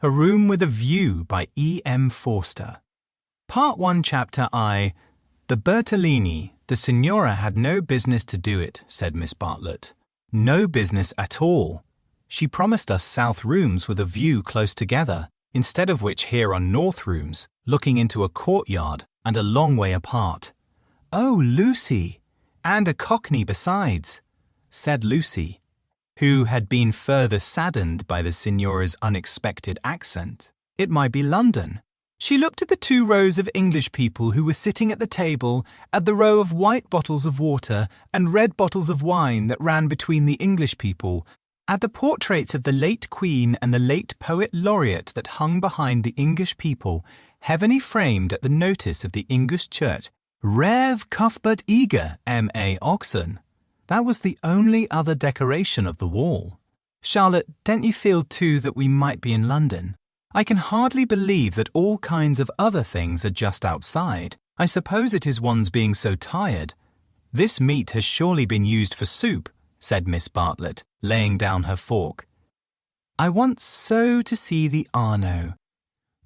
A Room with a View by E.M. Forster. Part 1, Chapter I. The Bertolini, the Signora had no business to do it, said Miss Bartlett. No business at all. She promised us south rooms with a view close together, instead of which here are north rooms, looking into a courtyard and a long way apart. Oh, Lucy! And a cockney besides, said Lucy, who had been further saddened by the Signora's unexpected accent. It might be London. She looked at the 2 rows of English people who were sitting at the table, at the row of white bottles of water and red bottles of wine that ran between the English people, at the portraits of the late Queen and the late Poet Laureate that hung behind the English people, heavily framed at the notice of the English church, Rev. Cuthbert Eager, M.A. Oxon. That was the only other decoration of the wall. Charlotte, don't you feel too that we might be in London? I can hardly believe that all kinds of other things are just outside. I suppose it is one's being so tired. This meat has surely been used for soup, said Miss Bartlett, laying down her fork. I want so to see the Arno.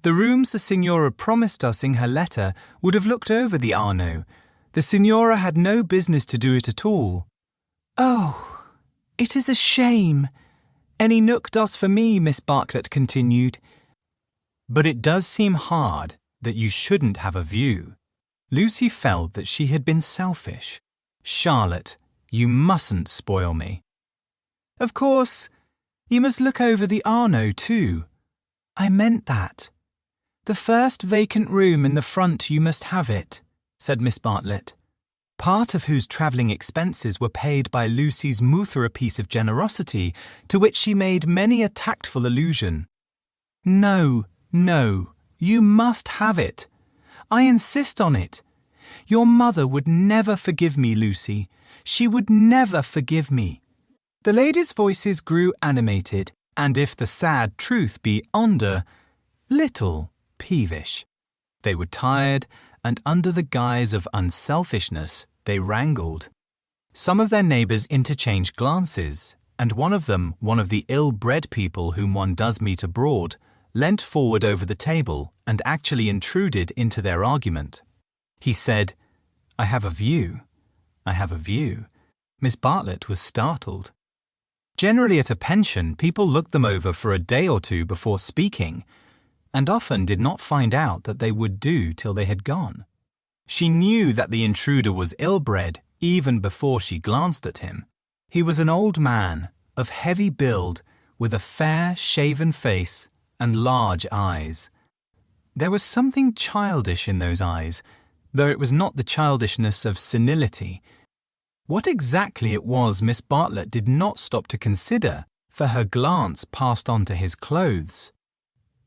The rooms the Signora promised us in her letter would have looked over the Arno. The Signora had no business to do it at all. Oh, it is a shame. Any nook does for me, Miss Bartlett continued. But it does seem hard that you shouldn't have a view. Lucy felt that she had been selfish. Charlotte, you mustn't spoil me. Of course, you must look over the Arno too. I meant that. The first vacant room in the front you must have it, said Miss Bartlett, part of whose travelling expenses were paid by Lucy's Muthra piece of generosity, to which she made many a tactful allusion. No, you must have it. I insist on it. Your mother would never forgive me, Lucy. She would never forgive me. The ladies' voices grew animated, and if the sad truth be onder, little peevish. They were tired, and under the guise of unselfishness, they wrangled. Some of their neighbours interchanged glances, and one of them, one of the ill-bred people whom one does meet abroad, leant forward over the table and actually intruded into their argument. He said, I have a view. I have a view. Miss Bartlett was startled. Generally at a pension, people looked them over for a day or two before speaking, and often did not find out that they would do till they had gone. She knew that the intruder was ill-bred even before she glanced at him. He was an old man, of heavy build, with a fair, shaven face and large eyes. There was something childish in those eyes, though it was not the childishness of senility. What exactly it was Miss Bartlett did not stop to consider, for her glance passed on to his clothes.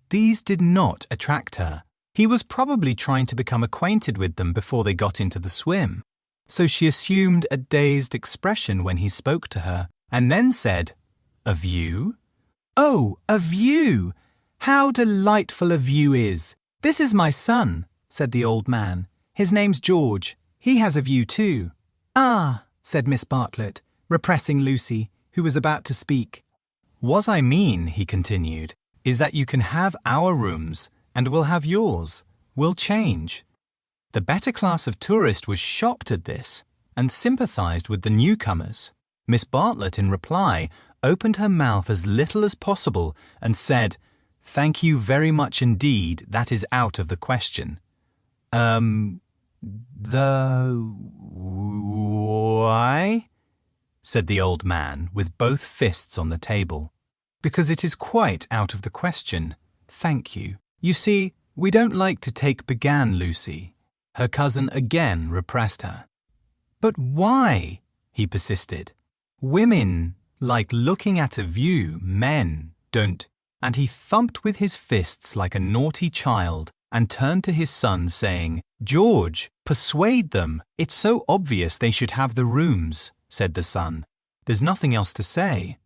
These did not attract her. He was probably trying to become acquainted with them before they got into the swim, so she assumed a dazed expression when he spoke to her, and then said, A view? Oh, a view! How delightful a view is! This is my son, said the old man. His name's George. He has a view too. Ah, said Miss Bartlett, repressing Lucy, who was about to speak. What I mean, he continued, is that you can have our rooms, and we'll have yours. We'll change. The better class of tourist was shocked at this, and sympathized with the newcomers. Miss Bartlett, in reply, opened her mouth as little as possible and said, Thank you very much indeed, that is out of the question. Why? Said the old man, with both fists on the table. Because it is quite out of the question. Thank you. You see, we don't like to take, began Lucy. Her cousin again repressed her. But why? He persisted. Women like looking at a view, men don't. And he thumped with his fists like a naughty child and turned to his son, saying, George, persuade them. It's so obvious they should have the rooms, said the son. There's nothing else to say.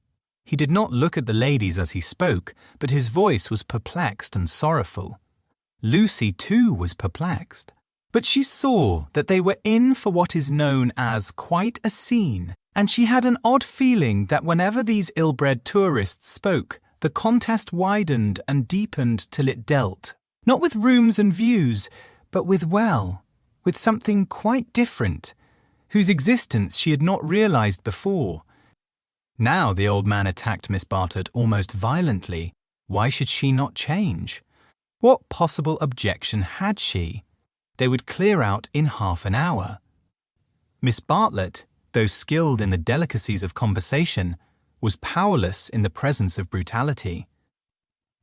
He did not look at the ladies as he spoke, but his voice was perplexed and sorrowful. Lucy, too, was perplexed. But she saw that they were in for what is known as quite a scene, and she had an odd feeling that whenever these ill-bred tourists spoke, The contest widened and deepened till it dealt, not with rooms and views, but with something quite different, whose existence she had not realized before. Now the old man attacked Miss Bartlett almost violently. Why should she not change? What possible objection had she? They would clear out in half an hour. Miss Bartlett, though skilled in the delicacies of conversation, was powerless in the presence of brutality.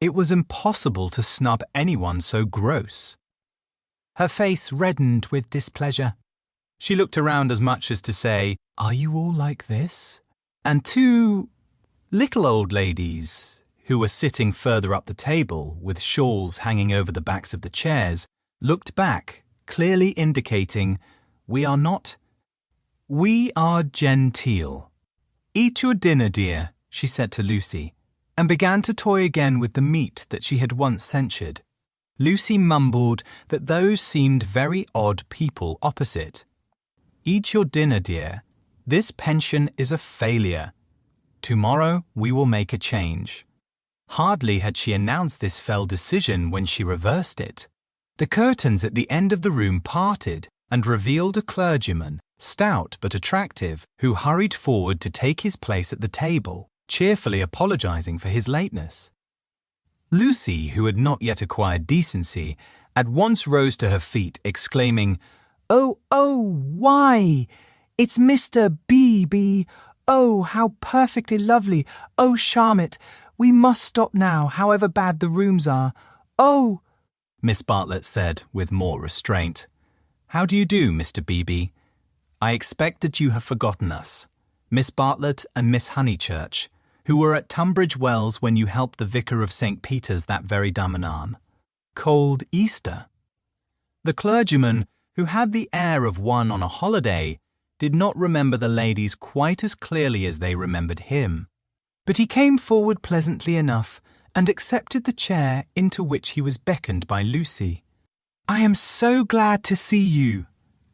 It was impossible to snub anyone so gross. Her face reddened with displeasure. She looked around as much as to say, "Are you all like this?" And two little old ladies, who were sitting further up the table with shawls hanging over the backs of the chairs, looked back, clearly indicating, "We are genteel." "Eat your dinner, dear," she said to Lucy, and began to toy again with the meat that she had once censured. Lucy mumbled that those seemed very odd people opposite. "Eat your dinner, dear. This pension is a failure. Tomorrow we will make a change." Hardly had she announced this fell decision when she reversed it. The curtains at the end of the room parted and revealed a clergyman, stout but attractive, who hurried forward to take his place at the table, cheerfully apologizing for his lateness. Lucy, who had not yet acquired decency, at once rose to her feet, exclaiming, "Oh, why? It's Mr. B. Oh, how perfectly lovely. Oh, Charlotte, we must stop now, however bad the rooms are. Oh," Miss Bartlett said with more restraint. "How do you do, Mr. Beebe? I expect that you have forgotten us, Miss Bartlett and Miss Honeychurch, who were at Tunbridge Wells when you helped the vicar of St. Peter's that very Damenarm. Cold Easter." The clergyman, who had the air of one on a holiday, did not remember the ladies quite as clearly as they remembered him. But he came forward pleasantly enough and accepted the chair into which he was beckoned by Lucy. "I am so glad to see you,"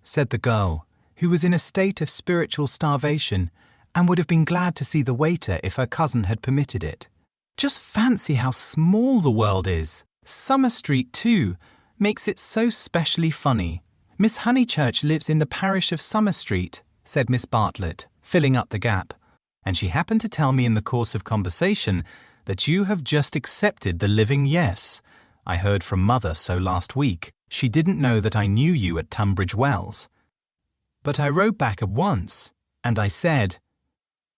said the girl, who was in a state of spiritual starvation and would have been glad to see the waiter if her cousin had permitted it. "Just fancy how small the world is. Summer Street, too, makes it so specially funny. Miss Honeychurch lives in the parish of Summer Street," said Miss Bartlett, filling up the gap, "and she happened to tell me in the course of conversation that you have just accepted the living yes. I heard from Mother so last week. She didn't know that I knew you at Tunbridge Wells. But I wrote back at once, and I said—"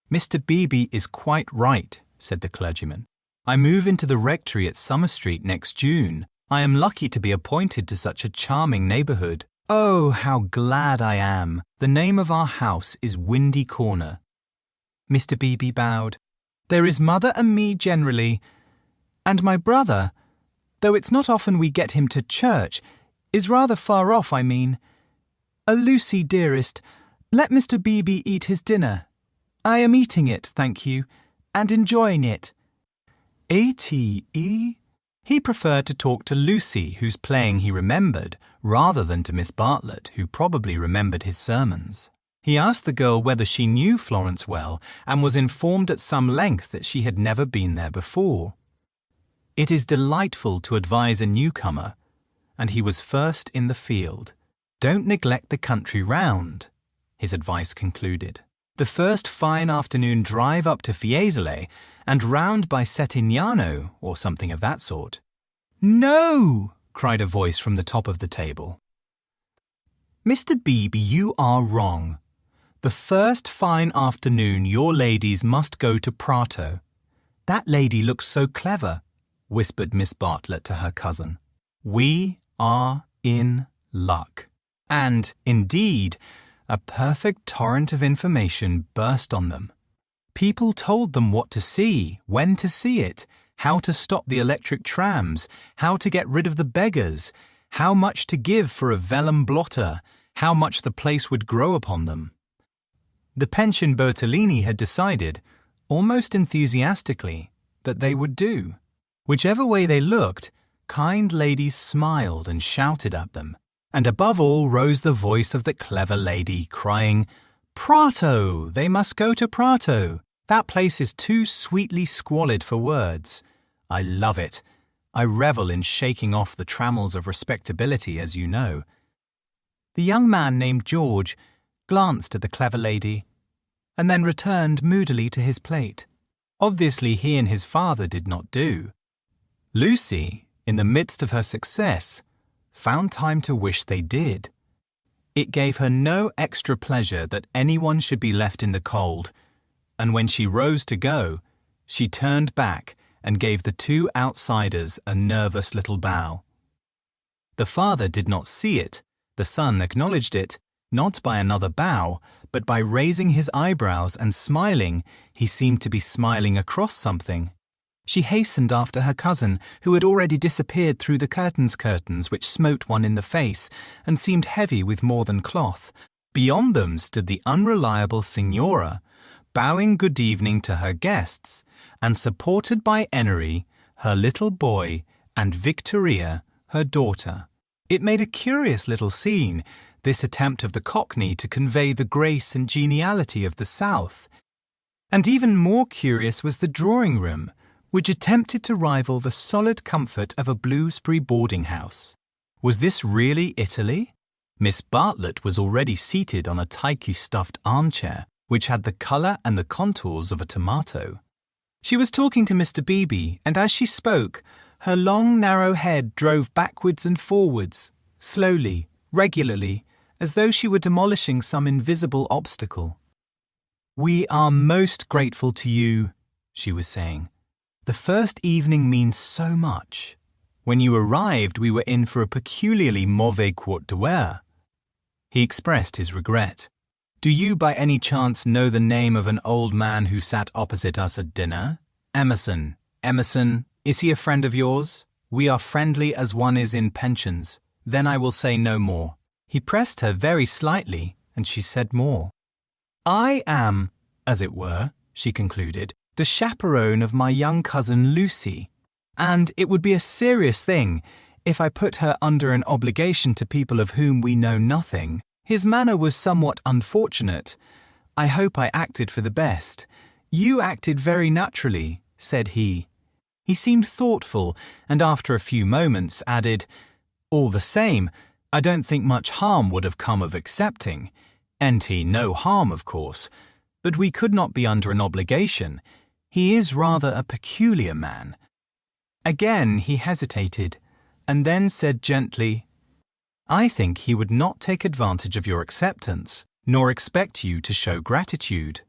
"Mr. Beebe is quite right," said the clergyman. "I move into the rectory at Summer Street next June. I am lucky to be appointed to such a charming neighbourhood. Oh, how glad I am. The name of our house is Windy Corner." Mr. Beebe bowed. "There is Mother and me generally, and my brother, though it's not often we get him to church, is rather far off, I mean. Lucy, dearest, let Mr. Beebe eat his dinner. I am eating it, thank you, and enjoying it." A.T.E.? He preferred to talk to Lucy, whose playing he remembered, rather than to Miss Bartlett, who probably remembered his sermons. He asked the girl whether she knew Florence well, and was informed at some length that she had never been there before. It is delightful to advise a newcomer, and he was first in the field. "Don't neglect the country round," his advice concluded. "The first fine afternoon drive up to Fiesole and round by Settignano or something of that sort." "No!" cried a voice from the top of the table. "Mr. Beebe, you are wrong. The first fine afternoon your ladies must go to Prato." "That lady looks so clever," whispered Miss Bartlett to her cousin. We are in luck. And, indeed, a perfect torrent of information burst on them. People told them what to see, when to see it, how to stop the electric trams, how to get rid of the beggars, how much to give for a vellum blotter, how much the place would grow upon them. The pension Bertolini had decided, almost enthusiastically, that they would do. Whichever way they looked, kind ladies smiled and shouted at them, and above all rose the voice of the clever lady, crying, "Prato! They must go to Prato! That place is too sweetly squalid for words. I love it. I revel in shaking off the trammels of respectability, as you know." The young man named George glanced at the clever lady and then returned moodily to his plate. Obviously, he and his father did not do. Lucy, in the midst of her success, found time to wish they did. It gave her no extra pleasure that anyone should be left in the cold, and when she rose to go, she turned back and gave the two outsiders a nervous little bow. The father did not see it. The son acknowledged it, not by another bow, but by raising his eyebrows and smiling. He seemed to be smiling across something. She hastened after her cousin, who had already disappeared through the curtains which smote one in the face and seemed heavy with more than cloth. Beyond them stood the unreliable Signora, bowing good evening to her guests, and supported by Enery, her little boy, and Victoria, her daughter. It made a curious little scene, this attempt of the Cockney to convey the grace and geniality of the South. And even more curious was the drawing-room, which attempted to rival the solid comfort of a Bloomsbury boarding-house. Was this really Italy? Miss Bartlett was already seated on a tightly stuffed armchair, which had the colour and the contours of a tomato. She was talking to Mr. Beebe, and as she spoke, her long, narrow head drove backwards and forwards, slowly, regularly, as though she were demolishing some invisible obstacle. "We are most grateful to you," she was saying. "The first evening means so much. When you arrived, we were in for a peculiarly mauvais quart d'heure." He expressed his regret. "Do you by any chance know the name of an old man who sat opposite us at dinner? Emerson. Emerson, is he a friend of yours? We are friendly as one is in pensions. Then I will say no more." He pressed her very slightly, and she said more. "I am, as it were," she concluded, "the chaperone of my young cousin Lucy, and it would be a serious thing if I put her under an obligation to people of whom we know nothing. His manner was somewhat unfortunate. I hope I acted for the best." "You acted very naturally," said he. He seemed thoughtful, and after a few moments added, "All the same, I don't think much harm would have come of accepting. N.T. no harm, of course, but we could not be under an obligation. He is rather a peculiar man." Again he hesitated, and then said gently, "I think he would not take advantage of your acceptance, nor expect you to show gratitude.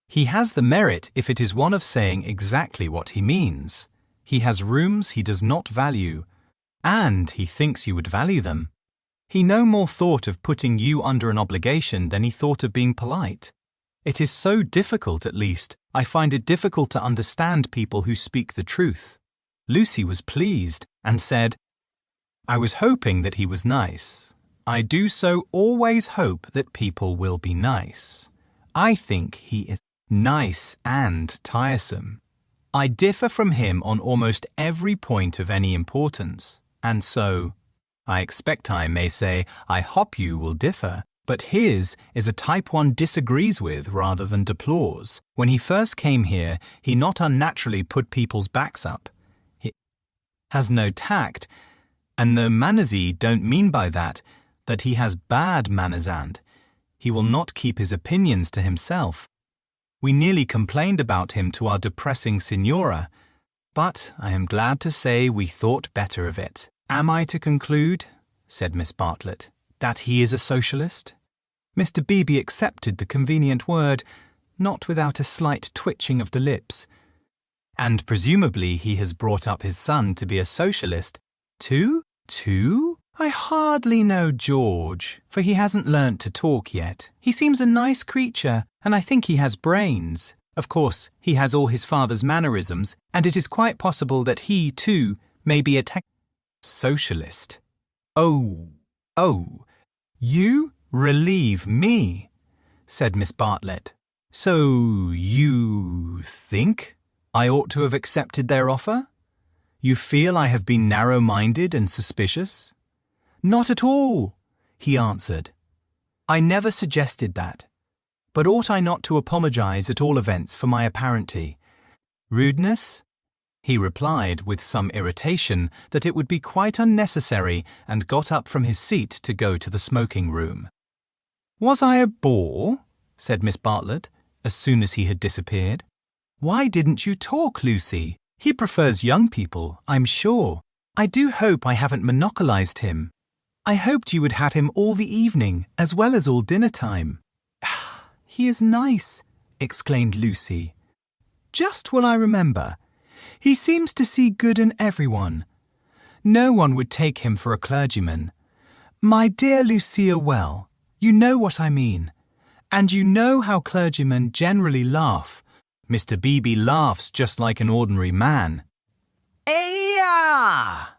He has the merit if it is one of saying exactly what he means. He has rooms he does not value, and he thinks you would value them. He no more thought of putting you under an obligation than he thought of being polite. It is so difficult, at least, I find it difficult to understand people who speak the truth." Lucy was pleased and said, "I was hoping that he was nice. I do so always hope that people will be nice. I think he is nice and tiresome. I differ from him on almost every point of any importance, and so, I expect I may say, I hope you will differ, but his is a type one disagrees with rather than deplores. When he first came here, he not unnaturally put people's backs up. He has no tact, and the mannersy don't mean by that he has bad manners, and he will not keep his opinions to himself. We nearly complained about him to our depressing Signora, but I am glad to say we thought better of it." "Am I to conclude," said Miss Bartlett, "that he is a socialist?" Mr. Beebe accepted the convenient word, not without a slight twitching of the lips. "And presumably he has brought up his son to be a socialist, too?" "Too? I hardly know George, for he hasn't learnt to talk yet. He seems a nice creature, and I think he has brains. Of course, he has all his father's mannerisms, and it is quite possible that he, too, may be a socialist." Oh, you relieve me," said Miss Bartlett. "So you think I ought to have accepted their offer? You feel I have been narrow-minded and suspicious?" "Not at all," he answered. "I never suggested that. but ought I not to apologize at all events for my apparent rudeness? He replied with some irritation that it would be quite unnecessary, and got up from his seat to go to the smoking room. Was I a bore? Said Miss Bartlett, as soon as he had disappeared. Why didn't you talk, Lucy? He prefers young people, I'm sure. I do hope I haven't monopolized him. I hoped you would have him all the evening, as well as all dinner time. He is nice, exclaimed Lucy. Just what I remember. He seems to see good in everyone. No one would take him for a clergyman. My dear Lucia Well, you know what I mean. And you know how clergymen generally laugh. Mr. Beebe laughs just like an ordinary man. Eya!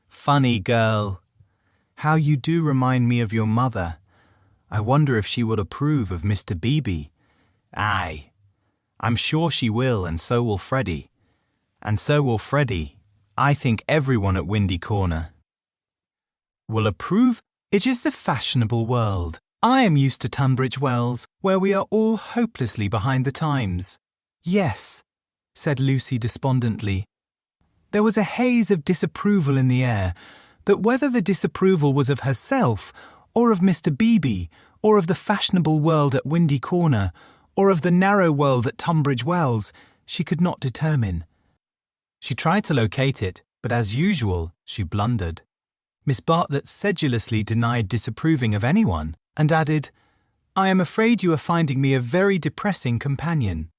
Funny girl. How you do remind me of your mother. I wonder if she would approve of Mr. Beebe. Aye, I'm sure she will, and so will Freddie. And so will Freddie. I think everyone at Windy Corner will approve. It is the fashionable world. I am used to Tunbridge Wells, where we are all hopelessly behind the times. Yes, said Lucy despondently. There was a haze of disapproval in the air, but whether the disapproval was of herself, or of Mr. Beebe, or of the fashionable world at Windy Corner, or of the narrow world at Tunbridge Wells, she could not determine. She tried to locate it, but as usual, she blundered. Miss Bartlett sedulously denied disapproving of anyone, and added, I am afraid you are finding me a very depressing companion.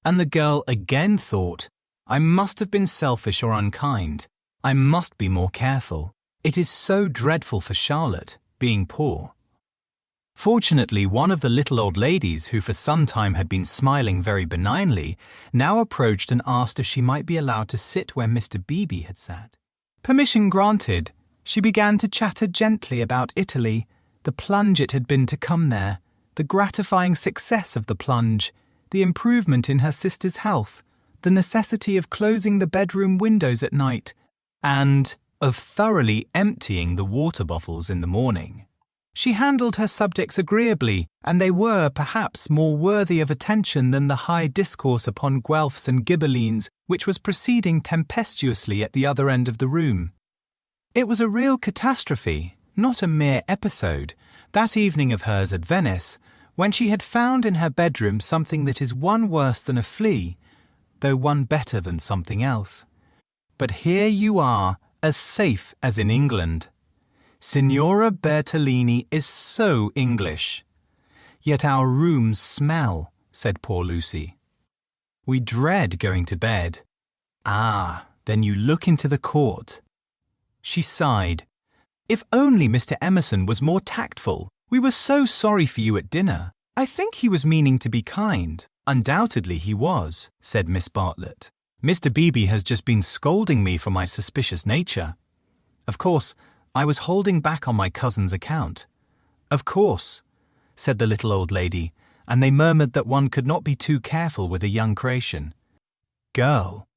And the girl again thought, I must have been selfish or unkind. I must be more careful. It is so dreadful for Charlotte, being poor. Fortunately, one of the little old ladies, who for some time had been smiling very benignly, now approached and asked if she might be allowed to sit where Mr. Beebe had sat. Permission granted, she began to chatter gently about Italy, the plunge it had been to come there, the gratifying success of the plunge, the improvement in her sister's health, the necessity of closing the bedroom windows at night, and of thoroughly emptying the water bottles in the morning. She handled her subjects agreeably, and they were, perhaps, more worthy of attention than the high discourse upon Guelphs and Ghibellines which was proceeding tempestuously at the other end of the room. It was a real catastrophe, not a mere episode, that evening of hers at Venice, when she had found in her bedroom something that is one worse than a flea, though one better than something else. But here you are, as safe as in England. Signora Bertolini is so English. Yet our rooms smell, said poor Lucy. We dread going to bed. Ah, then you look into the court. She sighed. If only Mr. Emerson was more tactful. We were so sorry for you at dinner. I think he was meaning to be kind. Undoubtedly he was, said Miss Bartlett. Mr. Beebe has just been scolding me for my suspicious nature. Of course, I was holding back on my cousin's account. Of course, said the little old lady, and they murmured that one could not be too careful with a young creation. Girl.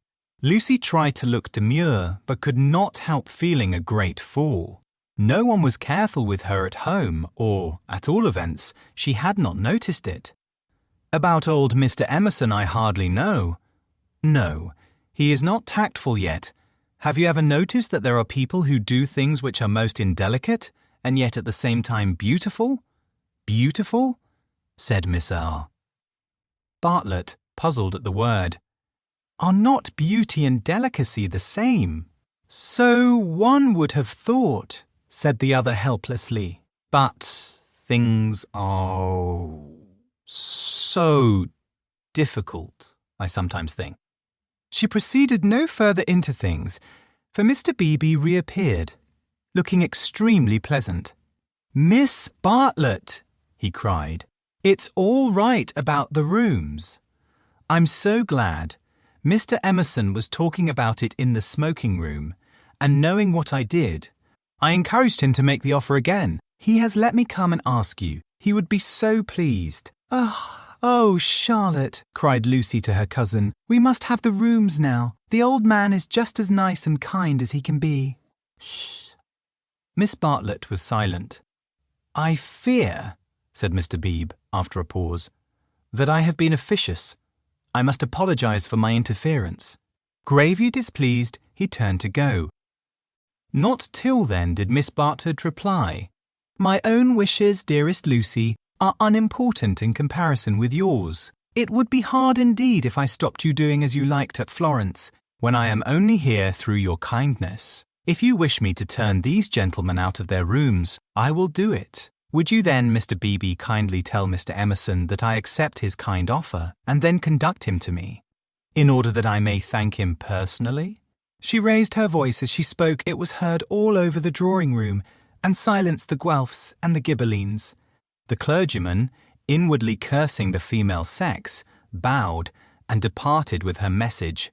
Lucy tried to look demure, but could not help feeling a great fool. No one was careful with her at home, or, at all events, she had not noticed it. About old Mr. Emerson I hardly know. No, he is not tactful yet. Have you ever noticed that there are people who do things which are most indelicate, and yet at the same time beautiful? Beautiful? Said Miss R. Bartlett, puzzled at the word. Are not beauty and delicacy the same? So one would have thought, said the other helplessly. But things are so difficult, I sometimes think. She proceeded no further into things, for Mr. Beebe reappeared, looking extremely pleasant. Miss Bartlett, he cried, it's all right about the rooms. I'm so glad. Mr. Emerson was talking about it in the smoking room, and knowing what I did, I encouraged him to make the offer again. He has let me come and ask you. He would be so pleased. Oh, Charlotte, cried Lucy to her cousin, we must have the rooms now. The old man is just as nice and kind as he can be. Shh. Miss Bartlett was silent. I fear, said Mr. Beebe, after a pause, that I have been officious. I must apologize for my interference." Gravely displeased, he turned to go. Not till then did Miss Bartlett reply, "My own wishes, dearest Lucy, are unimportant in comparison with yours. It would be hard indeed if I stopped you doing as you liked at Florence, when I am only here through your kindness. If you wish me to turn these gentlemen out of their rooms, I will do it. Would you then, Mr. Beebe, kindly tell Mr. Emerson that I accept his kind offer, and then conduct him to me, in order that I may thank him personally?" She raised her voice as she spoke. It was heard all over the drawing-room, and silenced the Guelphs and the Ghibellines. The clergyman, inwardly cursing the female sex, bowed and departed with her message.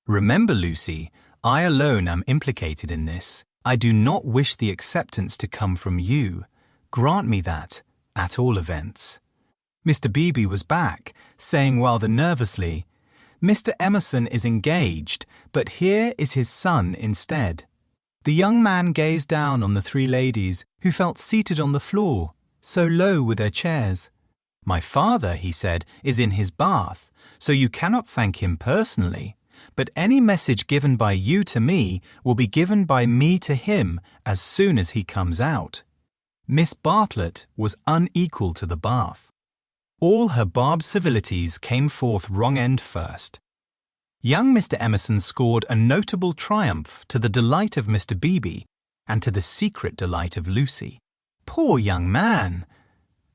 "Remember, Lucy, I alone am implicated in this. I do not wish the acceptance to come from you. Grant me that, at all events." Mr. Beebe was back, saying rather nervously, "Mr. Emerson is engaged, but here is his son instead." The young man gazed down on the three ladies, who felt seated on the floor, so low were their chairs. "My father," he said, "is in his bath, so you cannot thank him personally, but any message given by you to me will be given by me to him as soon as he comes out." Miss Bartlett was unequal to the bath. All her barbed civilities came forth wrong end first. Young Mr. Emerson scored a notable triumph to the delight of Mr. Beebe and to the secret delight of Lucy. "Poor young man,"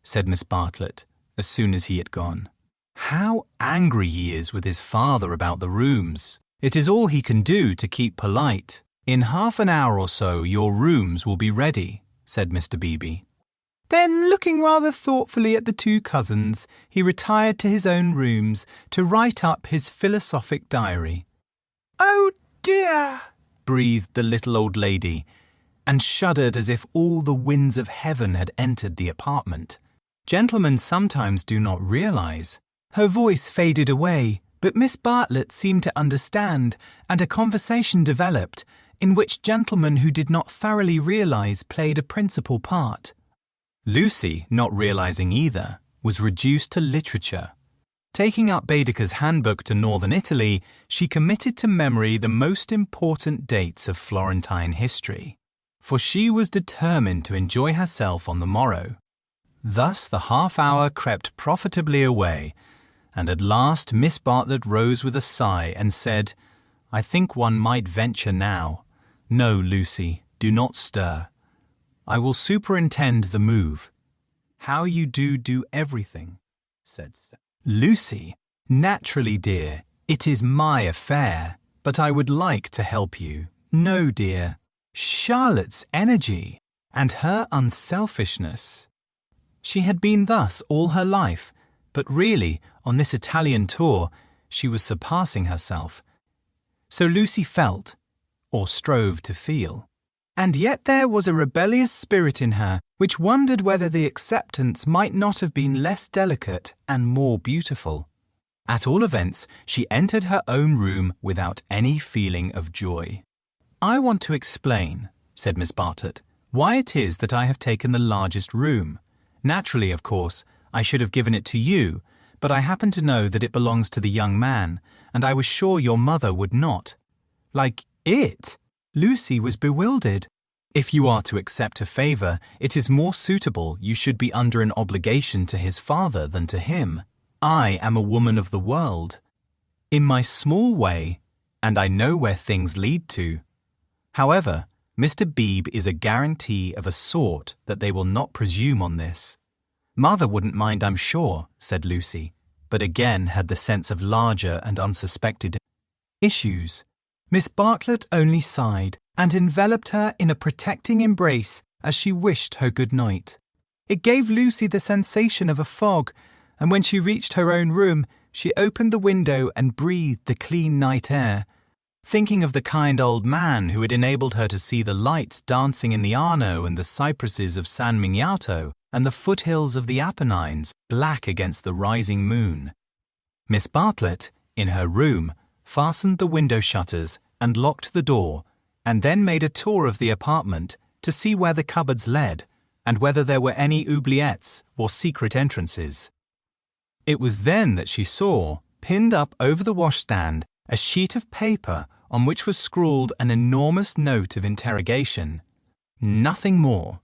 said Miss Bartlett, as soon as he had gone. "How angry he is with his father about the rooms. It is all he can do to keep polite. In half an hour or so your rooms will be ready," said Mr. Beebe. Then, looking rather thoughtfully at the two cousins, he retired to his own rooms to write up his philosophic diary. "Oh dear," breathed the little old lady, and shuddered as if all the winds of heaven had entered the apartment. Gentlemen sometimes do not realize. Her voice faded away, but Miss Bartlett seemed to understand, and a conversation developed, in which gentlemen who did not thoroughly realize played a principal part. Lucy, not realizing either, was reduced to literature. Taking up Baedeker's handbook to northern Italy, she committed to memory the most important dates of Florentine history, for she was determined to enjoy herself on the morrow. Thus the half-hour crept profitably away, and at last Miss Bartlett rose with a sigh and said, "I think one might venture now. No, Lucy, do not stir. I will superintend the move." "How you do everything," said Lucy. "Naturally, dear, it is my affair, but I would like to help you." "No, dear." Charlotte's energy and her unselfishness. She had been thus all her life, but really, on this Italian tour, she was surpassing herself. So Lucy felt, or strove to feel. And yet there was a rebellious spirit in her which wondered whether the acceptance might not have been less delicate and more beautiful. At all events, she entered her own room without any feeling of joy. "I want to explain," said Miss Bartlett, "why it is that I have taken the largest room. Naturally, of course, I should have given it to you, but I happen to know that it belongs to the young man, and I was sure your mother would not." "Like it?" Lucy was bewildered. "If you are to accept a favour, it is more suitable you should be under an obligation to his father than to him. I am a woman of the world, in my small way, and I know where things lead to. However, Mr. Beebe is a guarantee of a sort that they will not presume on this." "Mother wouldn't mind, I'm sure," said Lucy, but again had the sense of larger and unsuspected issues. Miss Bartlett only sighed and enveloped her in a protecting embrace as she wished her good night. It gave Lucy the sensation of a fog, and when she reached her own room, she opened the window and breathed the clean night air, thinking of the kind old man who had enabled her to see the lights dancing in the Arno and the cypresses of San Miniato and the foothills of the Apennines black against the rising moon. Miss Bartlett, in her room, fastened the window shutters and locked the door, and then made a tour of the apartment to see where the cupboards led and whether there were any oubliettes or secret entrances. It was then that she saw, pinned up over the washstand, a sheet of paper on which was scrawled an enormous note of interrogation. Nothing more.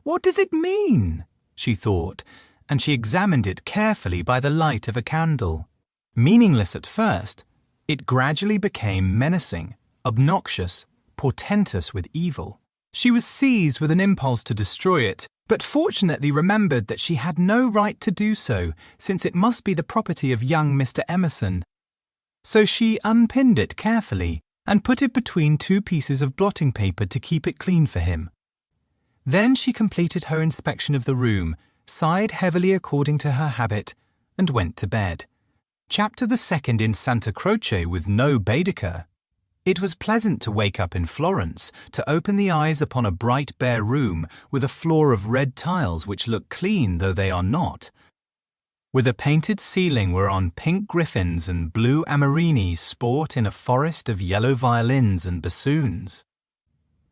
"What does it mean?" she thought, and she examined it carefully by the light of a candle. Meaningless at first, it gradually became menacing, obnoxious, portentous with evil. She was seized with an impulse to destroy it, but fortunately remembered that she had no right to do so, since it must be the property of young Mr. Emerson. So she unpinned it carefully and put it between two pieces of blotting paper to keep it clean for him. Then she completed her inspection of the room, sighed heavily according to her habit, and went to bed. Chapter the second in Santa Croce with no Baedeker. It was pleasant to wake up in Florence, to open the eyes upon a bright bare room with a floor of red tiles which look clean though they are not, with a painted ceiling whereon pink griffins and blue amorini sport in a forest of yellow violins and bassoons.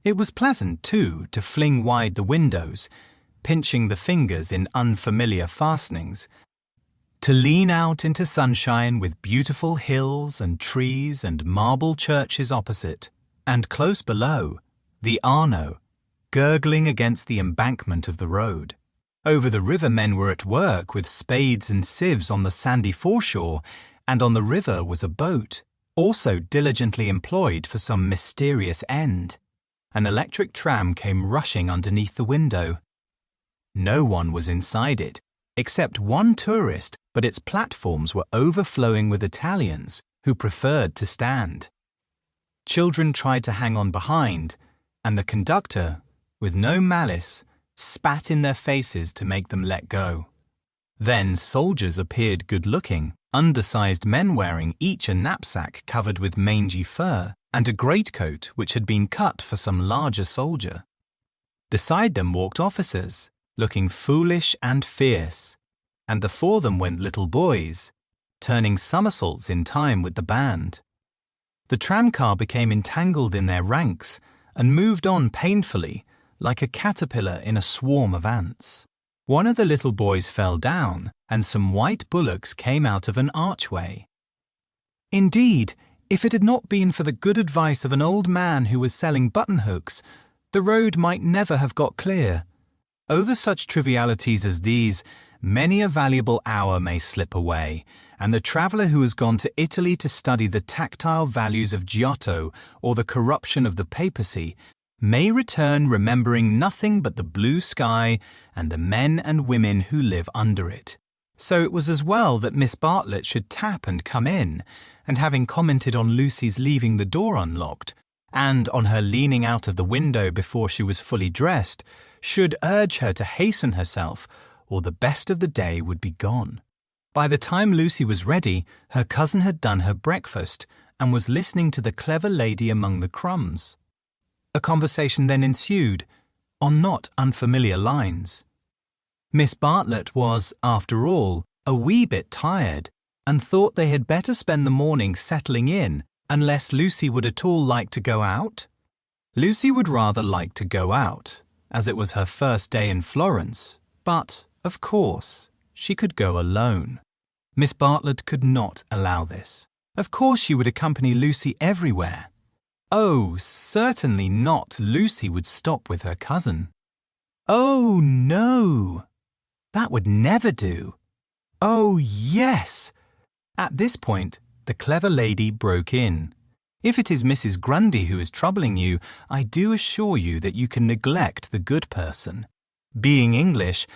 It was pleasant, too, to fling wide the windows, pinching the fingers in unfamiliar fastenings, to lean out into sunshine with beautiful hills and trees and marble churches opposite, and close below, the Arno, gurgling against the embankment of the road. Over the river men were at work with spades and sieves on the sandy foreshore, and on the river was a boat, also diligently employed for some mysterious end. An electric tram came rushing underneath the window. No one was inside it, except one tourist, but its platforms were overflowing with Italians who preferred to stand. Children tried to hang on behind, and the conductor, with no malice, spat in their faces to make them let go. Then soldiers appeared good-looking, undersized men wearing each a knapsack covered with mangy fur, and a greatcoat which had been cut for some larger soldier. Beside them walked officers, looking foolish and fierce, and before them went little boys, turning somersaults in time with the band. The tramcar became entangled in their ranks and moved on painfully, like a caterpillar in a swarm of ants. One of the little boys fell down, and some white bullocks came out of an archway. Indeed, if it had not been for the good advice of an old man who was selling button-hooks, the road might never have got clear. Over such trivialities as these, many a valuable hour may slip away, and the traveller who has gone to Italy to study the tactile values of Giotto or the corruption of the papacy may return remembering nothing but the blue sky and the men and women who live under it. So it was as well that Miss Bartlett should tap and come in, and having commented on Lucy's leaving the door unlocked, and on her leaning out of the window before she was fully dressed, should urge her to hasten herself, or the best of the day would be gone. By the time Lucy was ready, her cousin had done her breakfast, and was listening to the clever lady among the crumbs. A conversation then ensued, on not unfamiliar lines. Miss Bartlett was, after all, a wee bit tired, and thought they had better spend the morning settling in, unless Lucy would at all like to go out. Lucy would rather like to go out, as it was her first day in Florence, but, of course, she could go alone. Miss Bartlett could not allow this. Of course she would accompany Lucy everywhere. Oh, certainly not. Lucy would stop with her cousin. Oh, no! That would never do. Oh, yes! At this point, the clever lady broke in. If it is Mrs. Grundy who is troubling you, I do assure you that you can neglect the good person. Being English,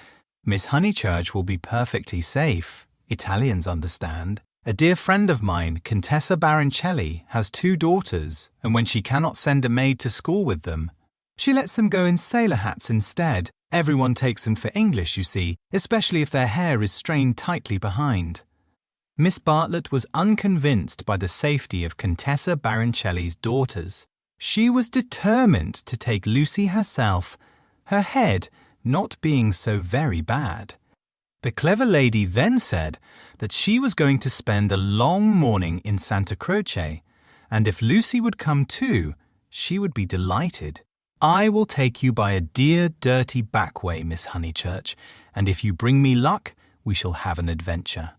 Miss Honeychurch will be perfectly safe. Italians understand. A dear friend of mine, Contessa Baroncelli, has 2 daughters, and when she cannot send a maid to school with them, she lets them go in sailor hats instead. Everyone takes them for English, you see, especially if their hair is strained tightly behind. Miss Bartlett was unconvinced by the safety of Contessa Baroncelli's daughters. She was determined to take Lucy herself, her head not being so very bad. The clever lady then said that she was going to spend a long morning in Santa Croce, and if Lucy would come too, she would be delighted. I will take you by a dear, dirty back way, Miss Honeychurch, and if you bring me luck, we shall have an adventure.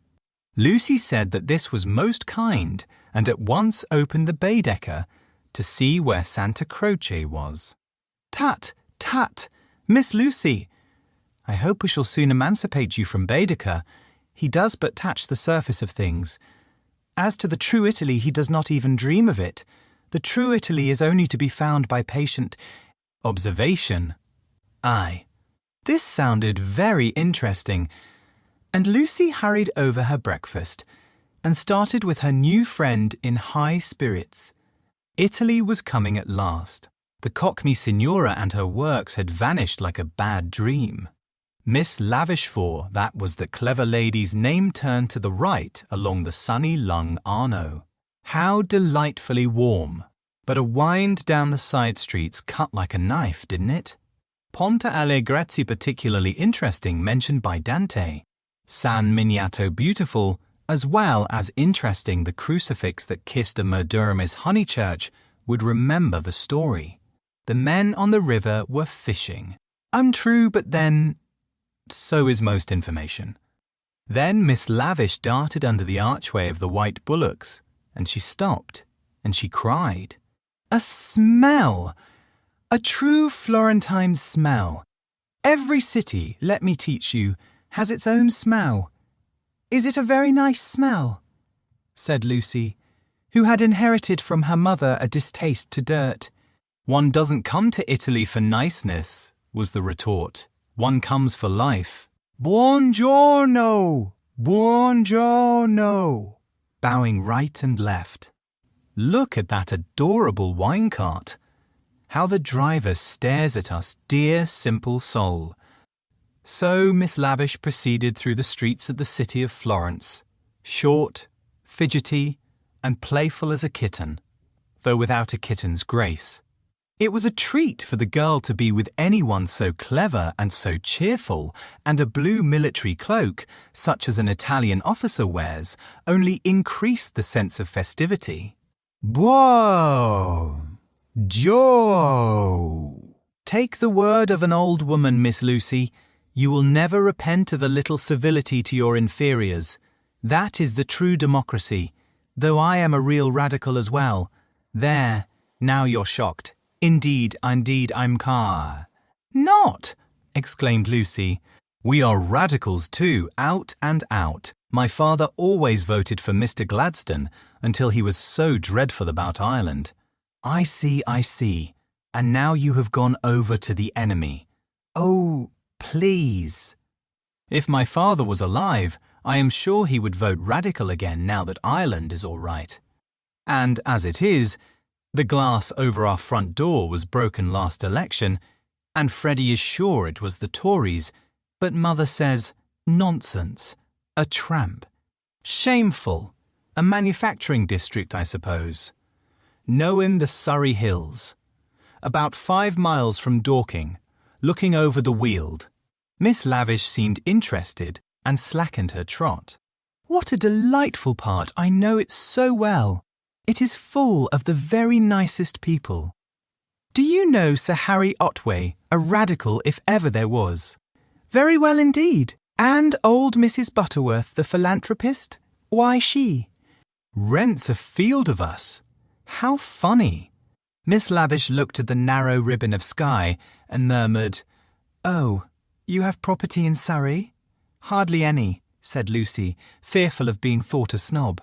Lucy said that this was most kind and at once opened the Baedeker to see where Santa Croce was. "Tut, tut, Miss Lucy! I hope we shall soon emancipate you from Baedeker. He does but touch the surface of things. As to the true Italy, he does not even dream of it. The true Italy is only to be found by patient observation." Aye, this sounded very interesting, and Lucy hurried over her breakfast and started with her new friend in high spirits. Italy was coming at last. The Cockney Signora and her works had vanished like a bad dream. Miss Lavishfore, that was the clever lady's name, turned to the right along the sunny Lung Arno. How delightfully warm! But a wind down the side streets cut like a knife, didn't it? Ponte alle Grazie particularly interesting, mentioned by Dante. San Miniato beautiful, as well as interesting. The crucifix that kissed a Murderamis Honeychurch would remember the story. The men on the river were fishing. Untrue, but then, so is most information. Then Miss Lavish darted under the archway of the White Bullocks, and she stopped, and she cried. A smell! A true Florentine smell. Every city, let me teach you, has its own smell. Is it a very nice smell? Said Lucy, who had inherited from her mother a distaste to dirt. One doesn't come to Italy for niceness, was the retort. One comes for life. Buongiorno! Buongiorno! Bowing right and left. Look at that adorable wine cart. How the driver stares at us, dear simple soul. So Miss Lavish proceeded through the streets of the city of Florence, short, fidgety, and playful as a kitten, though without a kitten's grace. It was a treat for the girl to be with anyone so clever and so cheerful, and a blue military cloak, such as an Italian officer wears, only increased the sense of festivity. Whoa! Joe! Take the word of an old woman, Miss Lucy. You will never repent of a little civility to your inferiors. That is the true democracy, though I am a real radical as well. There, now you're shocked. Indeed, I'm car. Not! Exclaimed Lucy. We are radicals too, out and out. My father always voted for Mr. Gladstone until he was so dreadful about Ireland. I see. And now you have gone over to the enemy. Oh, please. If my father was alive, I am sure he would vote radical again now that Ireland is all right. And as it is, the glass over our front door was broken last election, and Freddie is sure it was the Tories, but Mother says, nonsense, a tramp. Shameful. A manufacturing district, I suppose. Knowing the Surrey Hills. About 5 miles from Dorking, looking over the Weald. Miss Lavish seemed interested and slackened her trot. What a delightful part, I know it so well. It is full of the very nicest people. Do you know Sir Harry Otway, a radical if ever there was? Very well indeed. And old Mrs. Butterworth, the philanthropist? Why, she rents a field of us. How funny. Miss Lavish looked at the narrow ribbon of sky and murmured, Oh, you have property in Surrey? Hardly any, said Lucy, fearful of being thought a snob.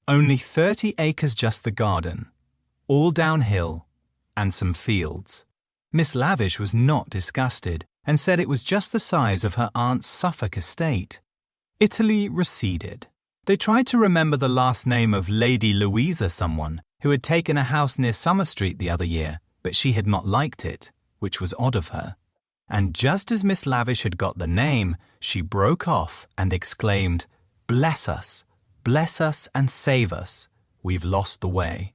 Only 30 acres just the garden, all downhill, and some fields. Miss Lavish was not disgusted and said it was just the size of her aunt's Suffolk estate. Italy receded. They tried to remember the last name of Lady Louisa someone who had taken a house near Summer Street the other year, but she had not liked it, which was odd of her. And just as Miss Lavish had got the name, she broke off and exclaimed, Bless us and save us. We've lost the way.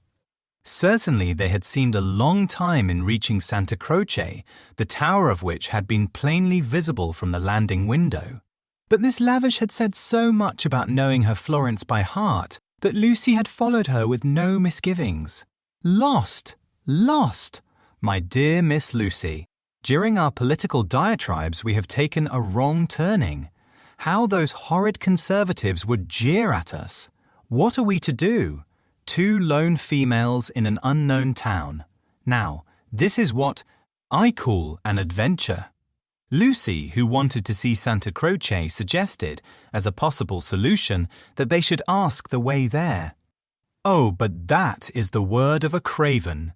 Certainly they had seemed a long time in reaching Santa Croce, the tower of which had been plainly visible from the landing window. But Miss Lavish had said so much about knowing her Florence by heart that Lucy had followed her with no misgivings. Lost! My dear Miss Lucy, during our political diatribes we have taken a wrong turning. How those horrid conservatives would jeer at us. What are we to do? 2 lone females in an unknown town. Now, this is what I call an adventure. Lucy, who wanted to see Santa Croce, suggested, as a possible solution, that they should ask the way there. Oh, but that is the word of a craven.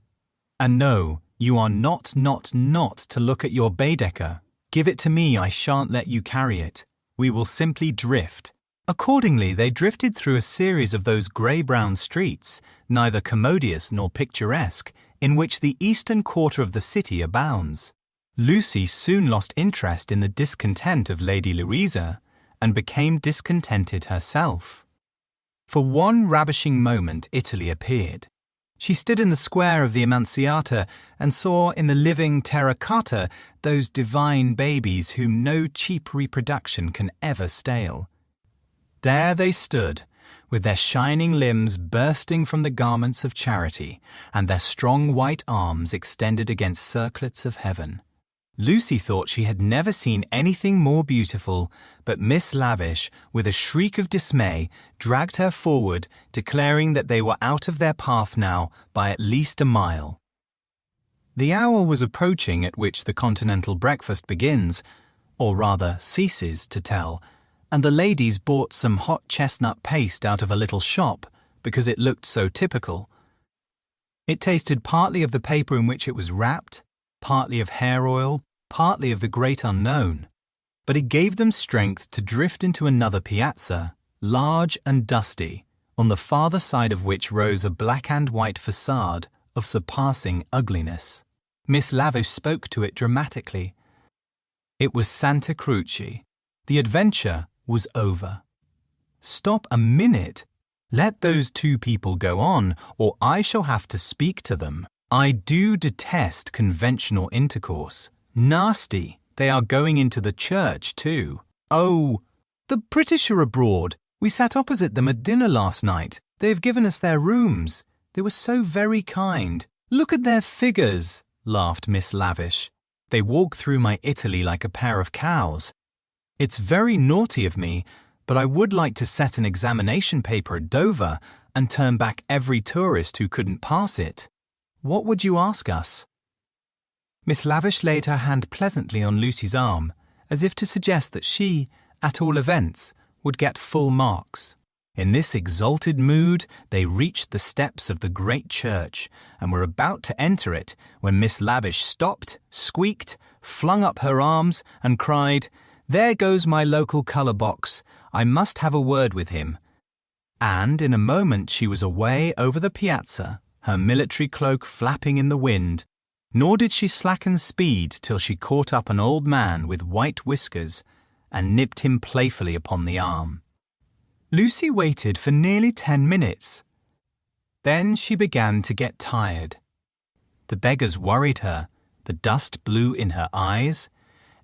And no, you are not to look at your Baedeker. Give it to me, I shan't let you carry it. We will simply drift. Accordingly, they drifted through a series of those grey-brown streets, neither commodious nor picturesque, in which the eastern quarter of the city abounds. Lucy soon lost interest in the discontent of Lady Louisa, and became discontented herself. For one ravishing moment Italy appeared. She stood in the square of the Annunziata and saw in the living terracotta those divine babies whom no cheap reproduction can ever stale. There they stood, with their shining limbs bursting from the garments of charity, and their strong white arms extended against circlets of heaven. Lucy thought she had never seen anything more beautiful, but Miss Lavish, with a shriek of dismay, dragged her forward, declaring that they were out of their path now by at least a mile. The hour was approaching at which the continental breakfast begins, or rather ceases to tell, and the ladies bought some hot chestnut paste out of a little shop because it looked so typical. It tasted partly of the paper in which it was wrapped, partly of hair oil, partly of the great unknown, but it gave them strength to drift into another piazza, large and dusty, on the farther side of which rose a black and white facade of surpassing ugliness. Miss Lavish spoke to it dramatically. It was Santa Croce. The adventure was over. Stop a minute. Let those 2 people go on, or I shall have to speak to them. I do detest conventional intercourse. Nasty. They are going into the church, too. Oh, the British are abroad. We sat opposite them at dinner last night. They have given us their rooms. They were so very kind. Look at their figures, laughed Miss Lavish. They walk through my Italy like a pair of cows. It's very naughty of me, but I would like to set an examination paper at Dover and turn back every tourist who couldn't pass it. What would you ask us? Miss Lavish laid her hand pleasantly on Lucy's arm, as if to suggest that she, at all events, would get full marks. In this exalted mood, they reached the steps of the great church and were about to enter it when Miss Lavish stopped, squeaked, flung up her arms and cried, "There goes my local colour box. I must have a word with him." And in a moment she was away over the piazza, her military cloak flapping in the wind, nor did she slacken speed till she caught up an old man with white whiskers and nipped him playfully upon the arm. Lucy waited for nearly 10 minutes. Then she began to get tired. The beggars worried her, the dust blew in her eyes,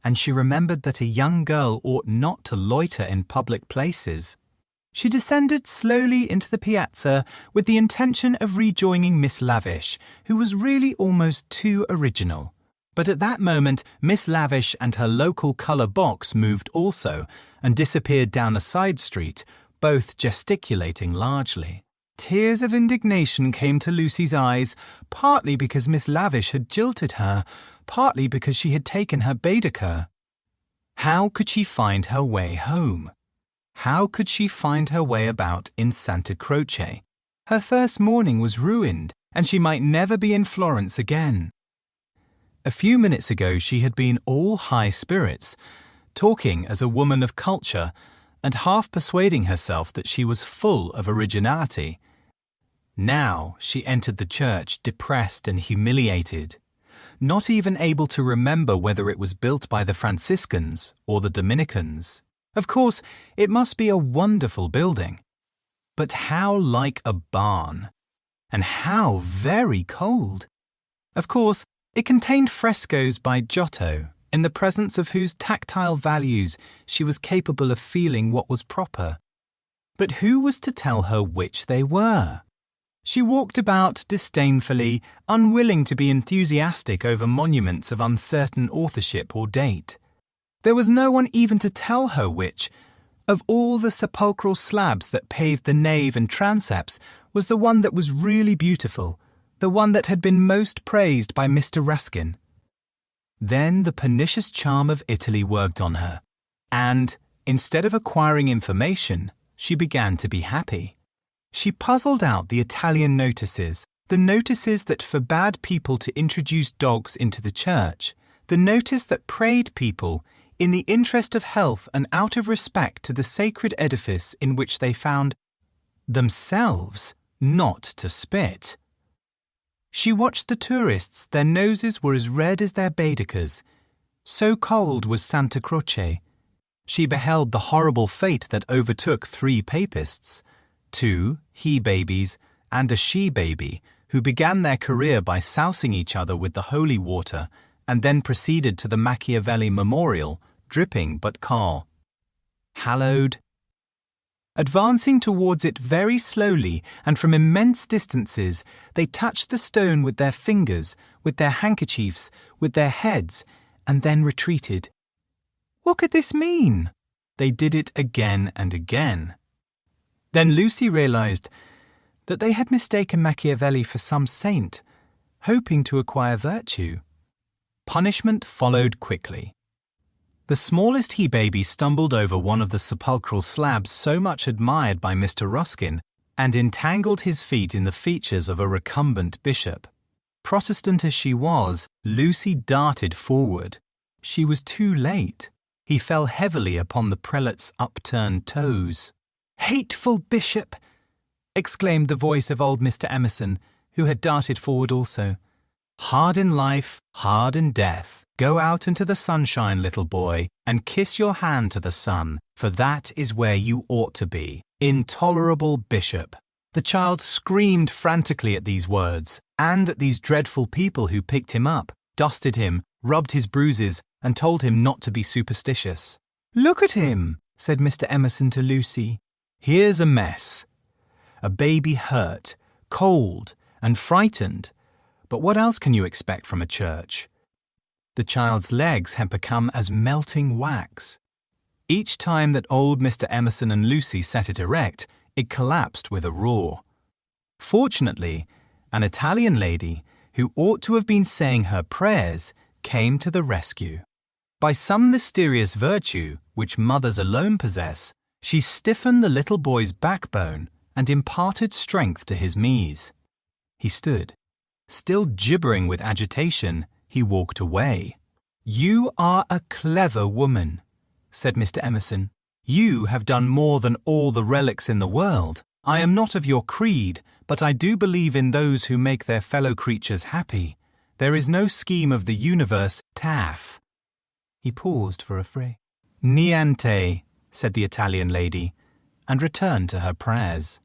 and she remembered that a young girl ought not to loiter in public places. She descended slowly into the piazza with the intention of rejoining Miss Lavish, who was really almost too original. But at that moment Miss Lavish and her local colour box moved also and disappeared down a side street, both gesticulating largely. Tears of indignation came to Lucy's eyes, partly because Miss Lavish had jilted her, partly because she had taken her Baedeker. How could she find her way home? How could she find her way about in Santa Croce? Her first morning was ruined, and she might never be in Florence again. A few minutes ago she had been all high spirits, talking as a woman of culture, and half persuading herself that she was full of originality. Now she entered the church depressed and humiliated, not even able to remember whether it was built by the Franciscans or the Dominicans. Of course, it must be a wonderful building. But how like a barn! And how very cold! Of course, it contained frescoes by Giotto, in the presence of whose tactile values she was capable of feeling what was proper. But who was to tell her which they were? She walked about disdainfully, unwilling to be enthusiastic over monuments of uncertain authorship or date. There was no one even to tell her which, Of all the sepulchral slabs that paved the nave and transepts was the one that was really beautiful, the one that had been most praised by Mr. Ruskin. Then the pernicious charm of Italy worked on her, and, instead of acquiring information, she began to be happy. She puzzled out the Italian notices, the notices that forbade people to introduce dogs into the church, the notice that prayed people, in the interest of health and out of respect to the sacred edifice in which they found themselves, not to spit. She watched the tourists. Their noses were as red as their Baedekers. So cold was Santa Croce. She beheld the horrible fate that overtook 3 papists, 2 he-babies and a she-baby, who began their career by sousing each other with the holy water and then proceeded to the Machiavelli Memorial, dripping but calm. Hallowed. Advancing towards it very slowly and from immense distances, they touched the stone with their fingers, with their handkerchiefs, with their heads, and then retreated. What could this mean? They did it again and again. Then Lucy realized that they had mistaken Machiavelli for some saint, hoping to acquire virtue. Punishment followed quickly. The smallest he-baby stumbled over one of the sepulchral slabs so much admired by Mr. Ruskin and entangled his feet in the features of a recumbent bishop. Protestant as she was, Lucy darted forward. She was too late. He fell heavily upon the prelate's upturned toes. "Hateful bishop!" exclaimed the voice of old Mr. Emerson, who had darted forward also. "Hard in life, hard in death. Go out into the sunshine, little boy, and kiss your hand to the sun, for that is where you ought to be. Intolerable bishop." The child screamed frantically at these words, and at these dreadful people who picked him up, dusted him, rubbed his bruises, and told him not to be superstitious. "Look at him," said Mr. Emerson to Lucy. "Here's a mess. A baby hurt, cold, and frightened. But what else can you expect from a church?" The child's legs had become as melting wax. Each time that old Mr. Emerson and Lucy set it erect, it collapsed with a roar. Fortunately, an Italian lady, who ought to have been saying her prayers, came to the rescue. By some mysterious virtue, which mothers alone possess, she stiffened the little boy's backbone and imparted strength to his knees. He stood. Still gibbering with agitation, he walked away. "You are a clever woman," said Mr. Emerson. "You have done more than all the relics in the world. I am not of your creed, but I do believe in those who make their fellow creatures happy. There is no scheme of the universe, taff." He paused for a phrase. "Niente," said the Italian lady, and returned to her prayers.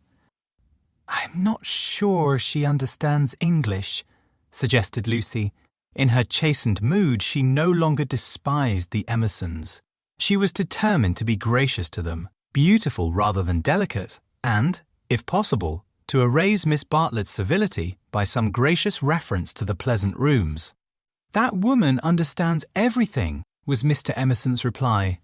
"I'm not sure she understands English," suggested Lucy. In her chastened mood, she no longer despised the Emersons. She was determined to be gracious to them, beautiful rather than delicate, and, if possible, to erase Miss Bartlett's civility by some gracious reference to the pleasant rooms. "That woman understands everything," was Mr. Emerson's reply.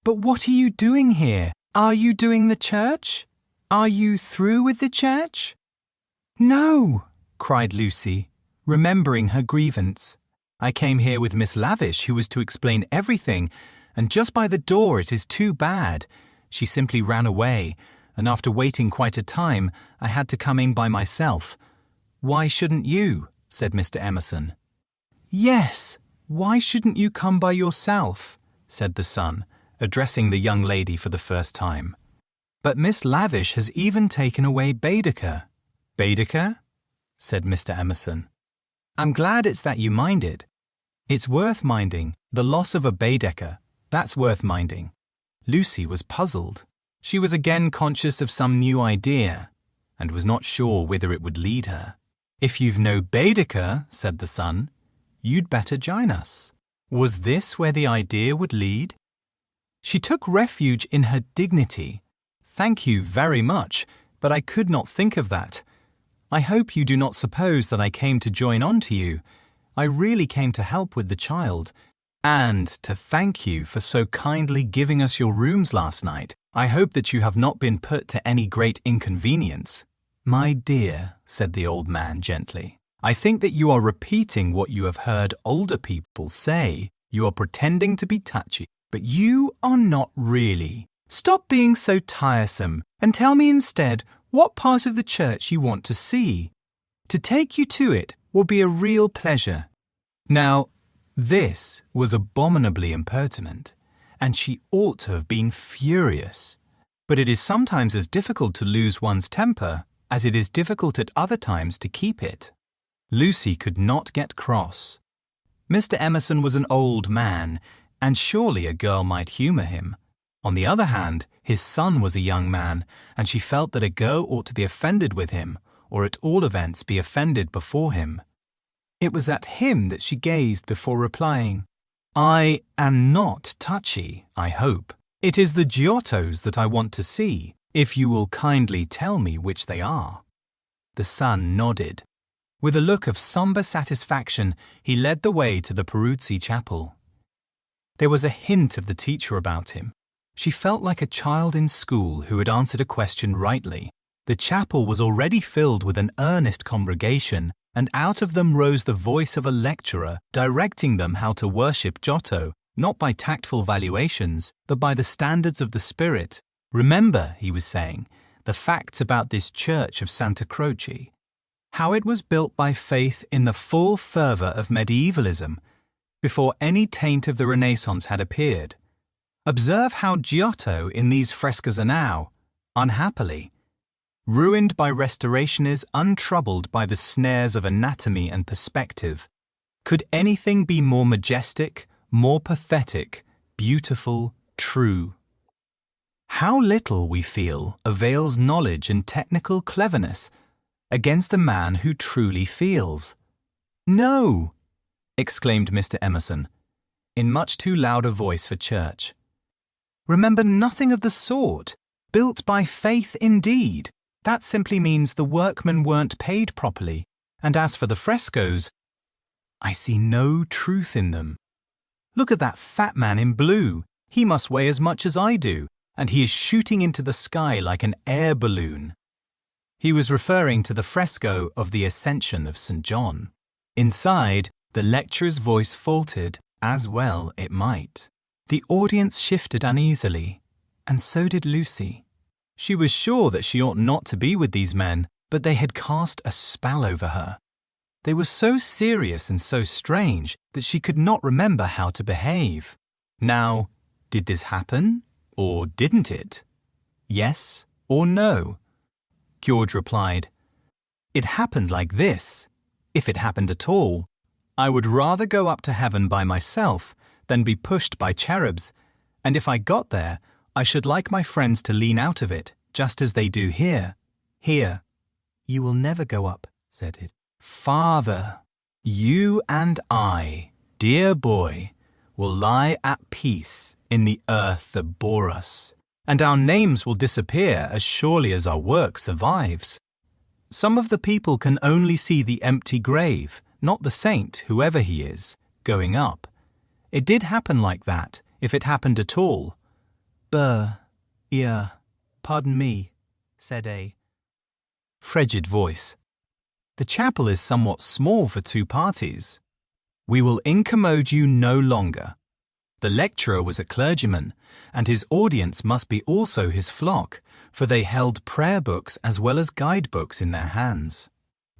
"But what are you doing here? Are you doing the church? Are you through with the church?" "No," cried Lucy, remembering her grievance. "I came here with Miss Lavish, who was to explain everything, and just by the door it is too bad. She simply ran away, and after waiting quite a time, I had to come in by myself." "Why shouldn't you?" said Mr. Emerson. "Yes, why shouldn't you come by yourself?" said the son, addressing the young lady for the first time. "But Miss Lavish has even taken away Baedeker." "Baedeker?" said Mr. Emerson. "I'm glad it's that you mind it. It's worth minding. The loss of a Baedeker, that's worth minding." Lucy was puzzled. She was again conscious of some new idea, and was not sure whither it would lead her. "If you've no Baedeker," said the son, "you'd better join us." Was this where the idea would lead? She took refuge in her dignity. "Thank you very much, but I could not think of that. I hope you do not suppose that I came to join on to you. I really came to help with the child, and to thank you for so kindly giving us your rooms last night. I hope that you have not been put to any great inconvenience." "My dear," said the old man gently, "I think that you are repeating what you have heard older people say. You are pretending to be touchy, but you are not really. Stop being so tiresome and tell me instead what part of the church you want to see. To take you to it will be a real pleasure." Now, this was abominably impertinent, and she ought to have been furious. But it is sometimes as difficult to lose one's temper as it is difficult at other times to keep it. Lucy could not get cross. Mr. Emerson was an old man, and surely a girl might humour him. On the other hand, his son was a young man, and she felt that a girl ought to be offended with him, or at all events be offended before him. It was at him that she gazed before replying. "I am not touchy, I hope. It is the Giottos that I want to see, if you will kindly tell me which they are." The son nodded. With a look of sombre satisfaction, he led the way to the Peruzzi chapel. There was a hint of the teacher about him. She felt like a child in school who had answered a question rightly. The chapel was already filled with an earnest congregation, and out of them rose the voice of a lecturer, directing them how to worship Giotto, not by tactful valuations, but by the standards of the spirit. "Remember," he was saying, "the facts about this church of Santa Croce. How it was built by faith in the full fervour of medievalism, before any taint of the Renaissance had appeared. Observe how Giotto in these frescoes are now, unhappily. Ruined by restoration is untroubled by the snares of anatomy and perspective. Could anything be more majestic, more pathetic, beautiful, true? How little, we feel, avails knowledge and technical cleverness against a man who truly feels." "No!" exclaimed Mr. Emerson, in much too loud a voice for church. "Remember nothing of the sort. Built by faith indeed. That simply means the workmen weren't paid properly, and as for the frescoes, I see no truth in them. Look at that fat man in blue. He must weigh as much as I do, and he is shooting into the sky like an air balloon." He was referring to the fresco of the Ascension of St. John. Inside, the lecturer's voice faltered, as well it might. The audience shifted uneasily, and so did Lucy. She was sure that she ought not to be with these men, but they had cast a spell over her. They were so serious and so strange that she could not remember how to behave. Now, did this happen, or didn't it? Yes or no? George replied, "It happened like this, if it happened at all. I would rather go up to heaven by myself than be pushed by cherubs, and if I got there, I should like my friends to lean out of it, just as they do here. Here." "You will never go up," said it. "Father, you and I, dear boy, will lie at peace in the earth that bore us, and our names will disappear as surely as our work survives. Some of the people can only see the empty grave, not the saint, whoever he is, going up. It did happen like that, if it happened at all." Pardon me," said a frigid voice. "The chapel is somewhat small for 2 parties. We will incommode you no longer. The lecturer was a clergyman, and his audience must be also his flock, for they held prayer books as well as guidebooks in their hands."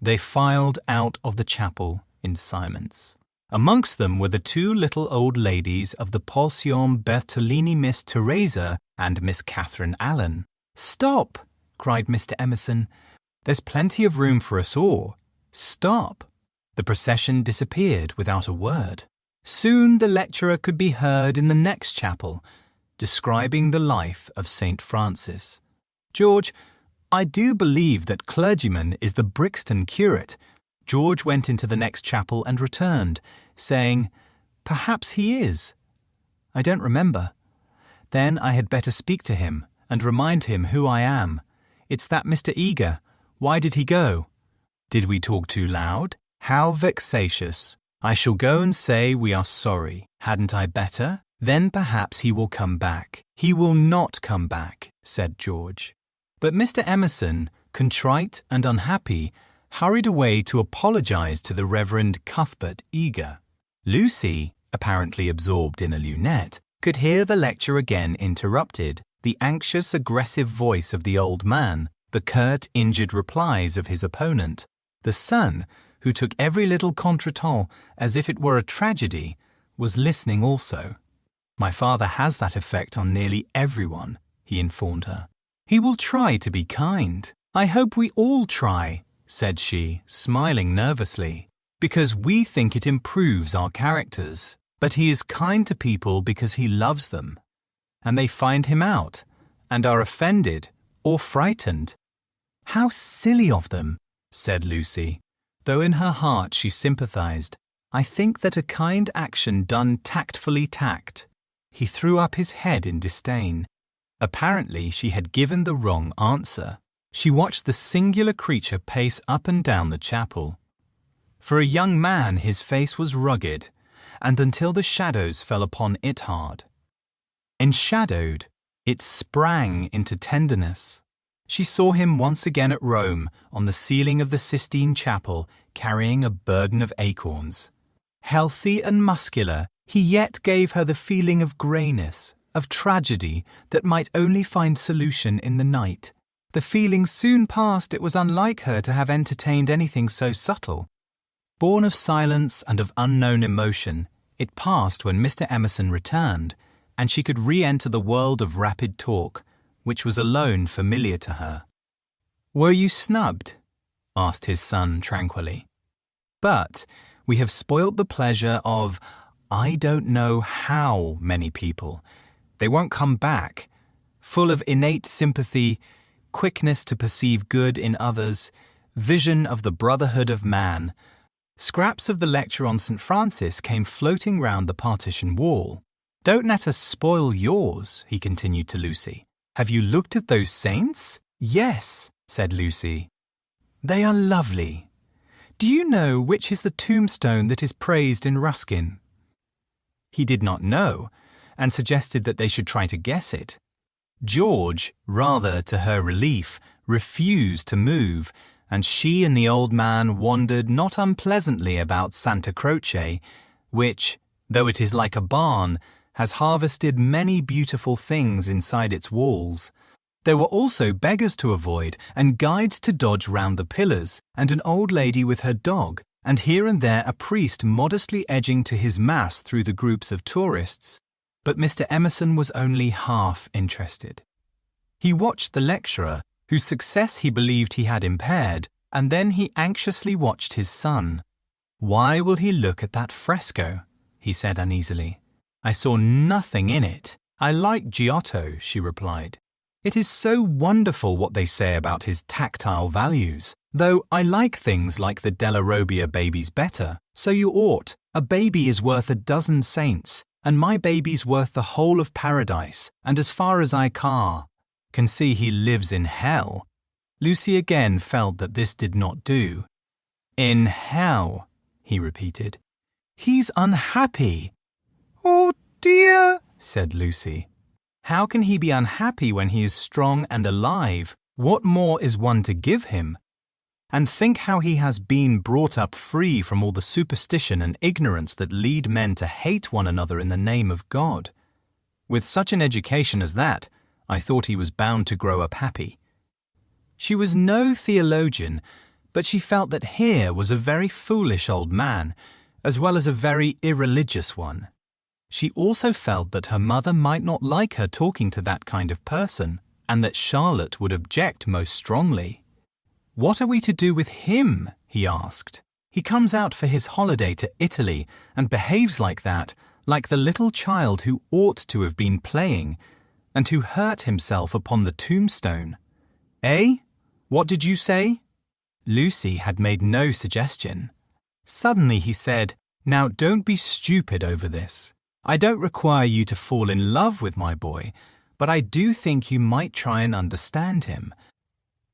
They filed out of the chapel in silence. Amongst them were the 2 little old ladies of the Pension Bertolini, Miss Teresa and Miss Catherine Allen. "Stop!" cried Mr. Emerson. "There's plenty of room for us all. Stop!" The procession disappeared without a word. Soon the lecturer could be heard in the next chapel, describing the life of St. Francis. "George, I do believe that clergyman is the Brixton curate." George went into the next chapel and returned, saying, "Perhaps he is. I don't remember. Then I had better speak to him and remind him who I am. It's that Mr. Eager. Why did he go? Did we talk too loud? How vexatious. I shall go and say we are sorry. Hadn't I better? Then perhaps he will come back. He will not come back, said George. But Mr. Emerson, contrite and unhappy, hurried away to apologize to the Reverend Cuthbert Eager. Lucy, apparently absorbed in a lunette, could hear the lecture again interrupted, the anxious, aggressive voice of the old man, the curt, injured replies of his opponent. The son, who took every little contretemps as if it were a tragedy, was listening also. My father has that effect on nearly everyone, he informed her. He will try to be kind. I hope we all try, said she, smiling nervously, because we think it improves our characters. But he is kind to people because he loves them. And they find him out, and are offended or frightened. How silly of them, said Lucy, though in her heart she sympathized. I think that a kind action done tactfully tact. He threw up his head in disdain. Apparently she had given the wrong answer. She watched the singular creature pace up and down the chapel. For a young man his face was rugged, and until the shadows fell upon it hard. Enshadowed, it sprang into tenderness. She saw him once again at Rome, on the ceiling of the Sistine Chapel, carrying a burden of acorns. Healthy and muscular, he yet gave her the feeling of greyness, of tragedy that might only find solution in the night. The feeling soon passed. It was unlike her to have entertained anything so subtle. Born of silence and of unknown emotion, it passed when Mr. Emerson returned, and she could re-enter the world of rapid talk, which was alone familiar to her. "Were you snubbed?" asked his son tranquilly. "But we have spoilt the pleasure of I don't know how many people. They won't come back, full of innate sympathy, quickness to perceive good in others, vision of the brotherhood of man." Scraps of the lecture on St. Francis came floating round the partition wall. "Don't let us spoil yours," he continued to Lucy. "Have you looked at those saints?" "Yes," said Lucy. "They are lovely. Do you know which is the tombstone that is praised in Ruskin?" He did not know, and suggested that they should try to guess it. George, rather to her relief, refused to move, and she and the old man wandered not unpleasantly about Santa Croce, which, though it is like a barn, has harvested many beautiful things inside its walls. There were also beggars to avoid, and guides to dodge round the pillars, and an old lady with her dog, and here and there a priest modestly edging to his mass through the groups of tourists. But Mr. Emerson was only half interested. He watched the lecturer, whose success he believed he had impaired, and then he anxiously watched his son. "Why will he look at that fresco?" he said uneasily. "I saw nothing in it." "I like Giotto," she replied. "It is so wonderful what they say about his tactile values, though I like things like the Della Robbia babies better. So you ought. A baby is worth a dozen saints, and my baby's worth the whole of paradise, and as far as I can see, he lives in hell." Lucy again felt that this did not do. "In hell," he repeated. "He's unhappy." "Oh dear," said Lucy. "How can he be unhappy when he is strong and alive? What more is one to give him? And think how he has been brought up free from all the superstition and ignorance that lead men to hate one another in the name of God. With such an education as that, I thought he was bound to grow up happy." She was no theologian, but she felt that here was a very foolish old man, as well as a very irreligious one. She also felt that her mother might not like her talking to that kind of person, and that Charlotte would object most strongly. "What are we to do with him?" he asked. "He comes out for his holiday to Italy and behaves like that, like the little child who ought to have been playing, and who hurt himself upon the tombstone." "Eh? What did you say?" Lucy had made no suggestion. Suddenly he said, "Now don't be stupid over this. I don't require you to fall in love with my boy, but I do think you might try and understand him.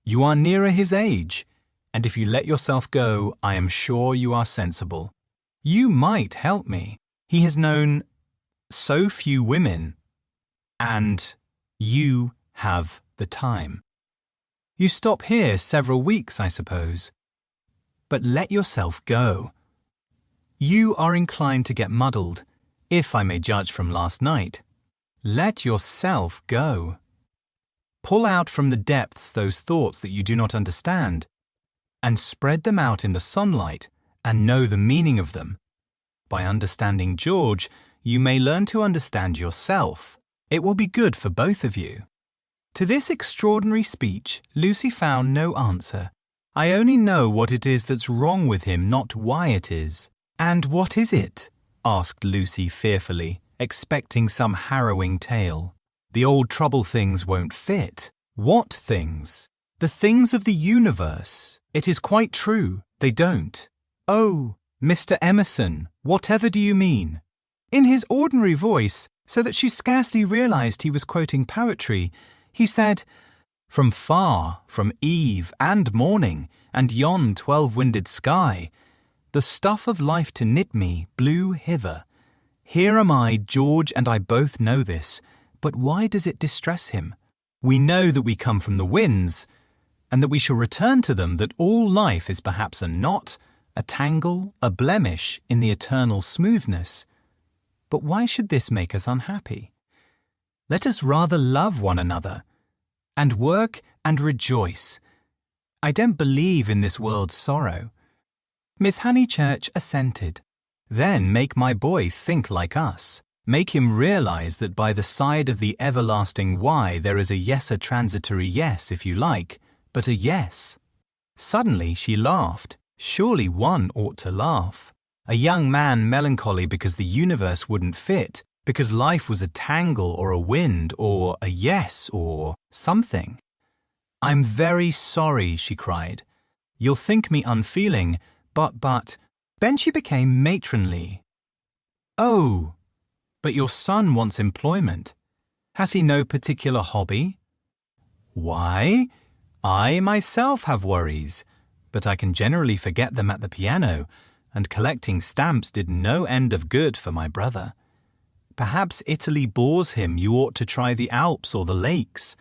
You are nearer his age, and if you let yourself go, I am sure you are sensible. You might help me. He has known so few women, and you have the time. You stop here several weeks, I suppose. But let yourself go. You are inclined to get muddled, if I may judge from last night. Let yourself go. Pull out from the depths those thoughts that you do not understand, and spread them out in the sunlight and know the meaning of them. By understanding George, you may learn to understand yourself. It will be good for both of you. To this extraordinary speech, Lucy found no answer. I only know what it is that's wrong with him, not why it is. And what is it? Asked Lucy fearfully, expecting some harrowing tale. The old trouble things won't fit. What things? The things of the universe. It is quite true, they don't. Oh, Mr. Emerson, whatever do you mean? In his ordinary voice, so that she scarcely realized he was quoting poetry, he said, "From far, from eve and morning, and yon 12-winded sky, the stuff of life to knit me blew hither. Here am I, George, and I both know this, but why does it distress him? We know that we come from the winds, and that we shall return to them, that all life is perhaps a knot, a tangle, a blemish in the eternal smoothness. But why should this make us unhappy? Let us rather love one another, and work and rejoice. I don't believe in this world's sorrow." Miss Honeychurch assented. "Then make my boy think like us. Make him realize that by the side of the everlasting why there is a yes, a transitory yes, if you like, but a yes." Suddenly she laughed. Surely one ought to laugh. A young man melancholy because the universe wouldn't fit, because life was a tangle or a wind or a yes or something. "I'm very sorry," she cried. "You'll think me unfeeling, but..." Then she became matronly. "Oh, but your son wants employment. Has he no particular hobby?" "Why, I myself have worries, but I can generally forget them at the piano, and collecting stamps did no end of good for my brother. Perhaps Italy bores him. You ought to try the Alps or the lakes."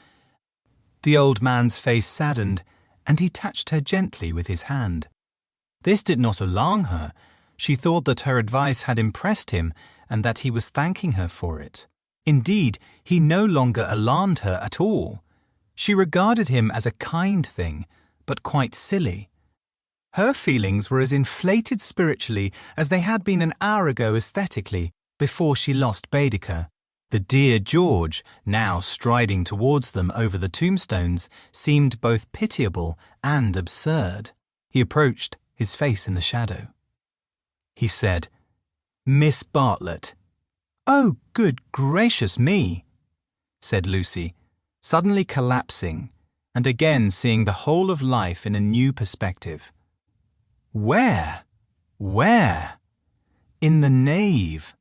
The old man's face saddened, and he touched her gently with his hand. This did not alarm her. She thought that her advice had impressed him and that he was thanking her for it. Indeed, he no longer alarmed her at all. She regarded him as a kind thing, but quite silly. Her feelings were as inflated spiritually as they had been an hour ago aesthetically, before she lost Baedeker. The dear George, now striding towards them over the tombstones, seemed both pitiable and absurd. He approached, his face in the shadow. He said, "Miss Bartlett." "Oh, good gracious me," said Lucy, suddenly collapsing and again seeing the whole of life in a new perspective. "Where? Where?" "In the nave.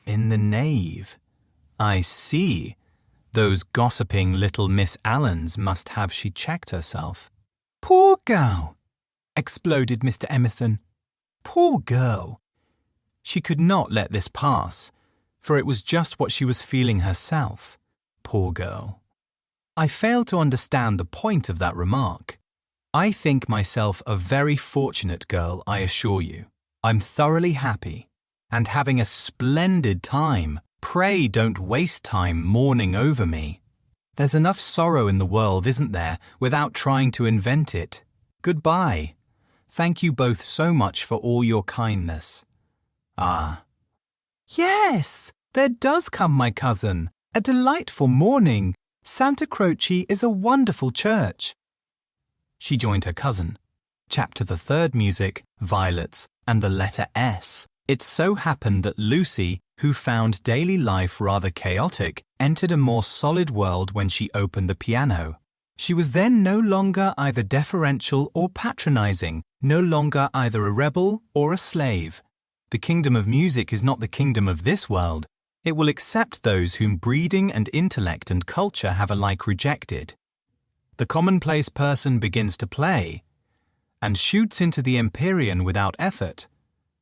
In the nave. I see. Those gossiping little Miss Allens must have..." She checked herself. "Poor girl!" exploded Mr. Emerson. "Poor girl!" She could not let this pass, for it was just what she was feeling herself. Poor girl. I fail to understand the point of that remark. I think myself a very fortunate girl, I assure you. I'm thoroughly happy, and having a splendid time. Pray don't waste time mourning over me. There's enough sorrow in the world, isn't there, without trying to invent it. Goodbye. Thank you both so much for all your kindness. Ah. Yes, there does come my cousin. A delightful morning. Santa Croce is a wonderful church. She joined her cousin. Chapter the third, music, violets, and the letter S. It so happened that Lucy, who found daily life rather chaotic, entered a more solid world when she opened the piano. She was then no longer either deferential or patronizing, no longer either a rebel or a slave. The kingdom of music is not the kingdom of this world. It will accept those whom breeding and intellect and culture have alike rejected. The commonplace person begins to play, and shoots into the empyrean without effort,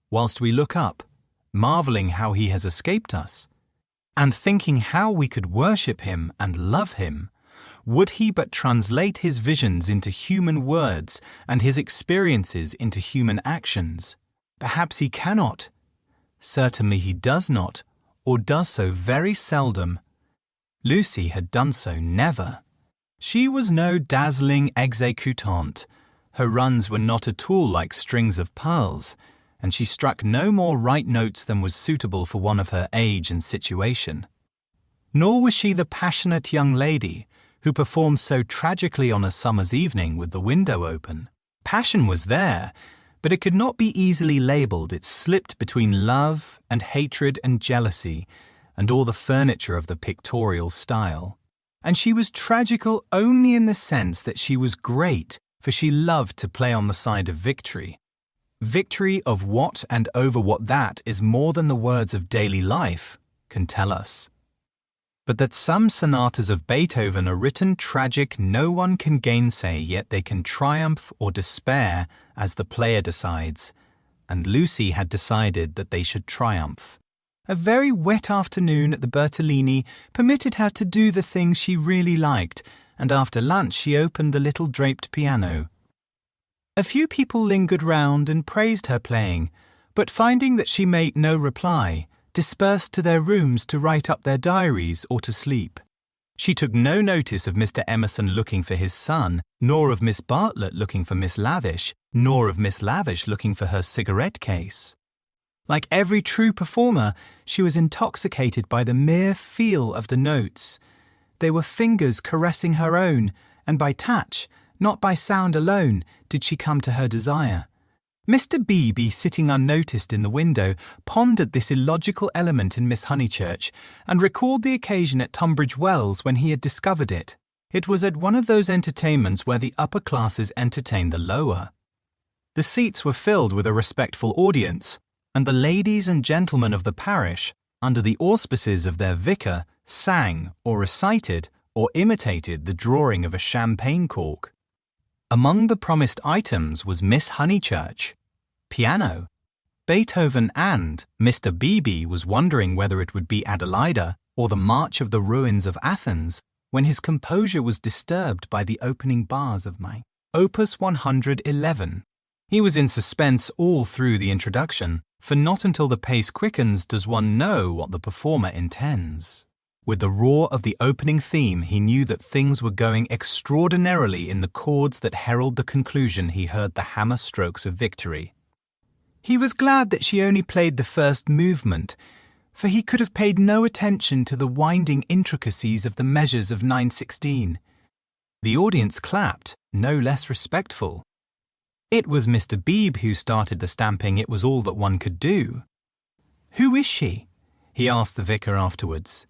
whilst we look up, marvelling how he has escaped us. and thinking how we could worship him and love him, would he but translate his visions into human words and his experiences into human actions? Perhaps he cannot. Certainly he does not, or does so very seldom. Lucy had done so never. She was no dazzling executante. Her runs were not at all like strings of pearls, and she struck no more right notes than was suitable for one of her age and situation. Nor was she the passionate young lady who performed so tragically on a summer's evening with the window open. Passion was there, but it could not be easily labelled. It slipped between love and hatred and jealousy and all the furniture of the pictorial style. And she was tragical only in the sense that she was great, for she loved to play on the side of victory. Victory of what and over what that is more than the words of daily life can tell us. But that some sonatas of Beethoven are written tragic no one can gainsay, yet they can triumph or despair as the player decides, and Lucy had decided that they should triumph. A very wet afternoon at the Bertolini permitted her to do the thing she really liked, and after lunch she opened the little draped piano. A few people lingered round and praised her playing, but finding that she made no reply, dispersed to their rooms to write up their diaries or to sleep. She took no notice of Mr. Emerson looking for his son, nor of Miss Bartlett looking for Miss Lavish, nor of Miss Lavish looking for her cigarette case. Like every true performer, she was intoxicated by the mere feel of the notes. They were fingers caressing her own, and by touch, not by sound alone, did she come to her desire. Mr. Beebe, sitting unnoticed in the window, pondered this illogical element in Miss Honeychurch, and recalled the occasion at Tunbridge Wells when he had discovered it. It was at one of those entertainments where the upper classes entertain the lower. The seats were filled with a respectful audience, and the ladies and gentlemen of the parish, under the auspices of their vicar, sang or recited or imitated the drawing of a champagne cork. Among the promised items was Miss Honeychurch, piano, Beethoven, and Mr. Beebe was wondering whether it would be Adelaida or the March of the Ruins of Athens when his composure was disturbed by the opening bars of my Opus 111. He was in suspense all through the introduction, for not until the pace quickens does one know what the performer intends. With the roar of the opening theme, he knew that things were going extraordinarily in the chords that herald the conclusion. He heard the hammer strokes of victory. He was glad that she only played the first movement, for he could have paid no attention to the winding intricacies of the measures of 9/16. The audience clapped, no less respectful. It was Mr. Beebe who started the stamping. It was all that one could do. "Who is she?" he asked the vicar afterwards.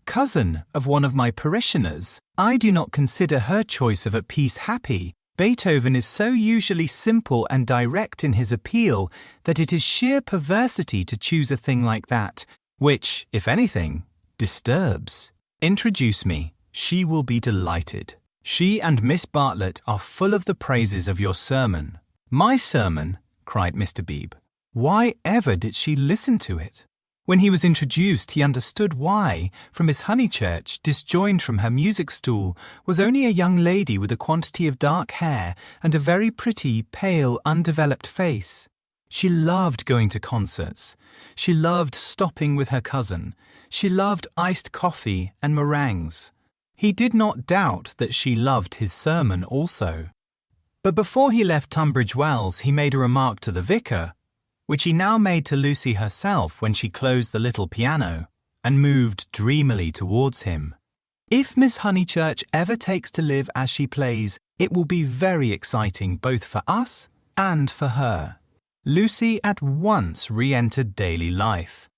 "Cousin of one of my parishioners. I do not consider her choice of a piece happy. Beethoven is so usually simple and direct in his appeal that it is sheer perversity to choose a thing like that, which, if anything, disturbs. Introduce me. She will be delighted. She and Miss Bartlett are full of the praises of your sermon." "My sermon?" cried Mr. Beebe. Why ever did she listen to it? When he was introduced, he understood why, for Miss Honeychurch, disjoined from her music stool, was only a young lady with a quantity of dark hair and a very pretty, pale, undeveloped face. She loved going to concerts. She loved stopping with her cousin. She loved iced coffee and meringues. He did not doubt that she loved his sermon also. But before he left Tunbridge Wells, he made a remark to the vicar, which he now made to Lucy herself when she closed the little piano and moved dreamily towards him. "If Miss Honeychurch ever takes to live as she plays, it will be very exciting both for us and for her." Lucy at once re-entered daily life.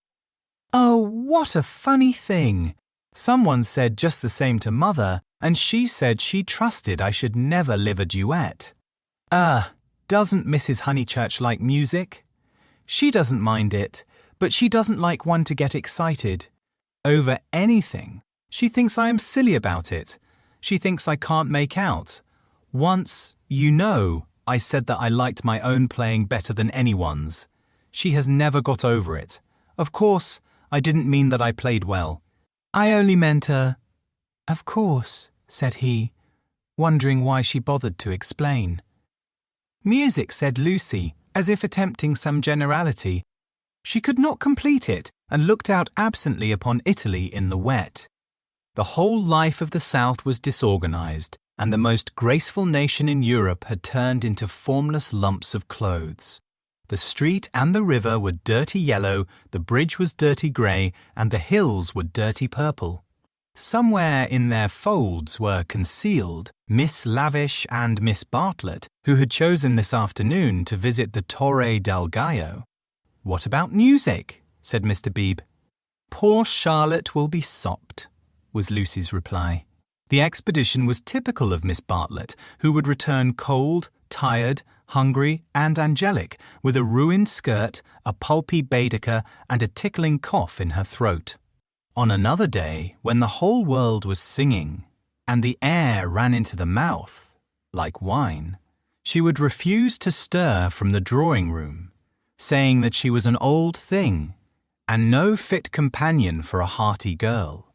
"Oh, what a funny thing! Someone said just the same to Mother, and she said she trusted I should never live a duet. Doesn't Mrs. Honeychurch like music? She doesn't mind it, but she doesn't like one to get excited over anything. She thinks I am silly about it. She thinks I can't make out. Once, I said that I liked my own playing better than anyone's. She has never got over it. Of course, I didn't mean that I played well. I only meant Of course, said he, wondering why she bothered to explain. Music, said Lucy, as if attempting some generality. She could not complete it and looked out absently upon Italy in the wet. The whole life of the South was disorganized, and the most graceful nation in Europe had turned into formless lumps of clothes. The street and the river were dirty yellow, the bridge was dirty grey, and the hills were dirty purple. Somewhere in their folds were concealed Miss Lavish and Miss Bartlett, who had chosen this afternoon to visit the Torre del Gallo. "What about music?" said Mr. Beebe. "Poor Charlotte will be sopped," was Lucy's reply. The expedition was typical of Miss Bartlett, who would return cold, tired, hungry, and angelic, with a ruined skirt, a pulpy Baedeker, and a tickling cough in her throat. On another day, when the whole world was singing, and the air ran into the mouth, like wine, she would refuse to stir from the drawing-room, saying that she was an old thing, and no fit companion for a hearty girl.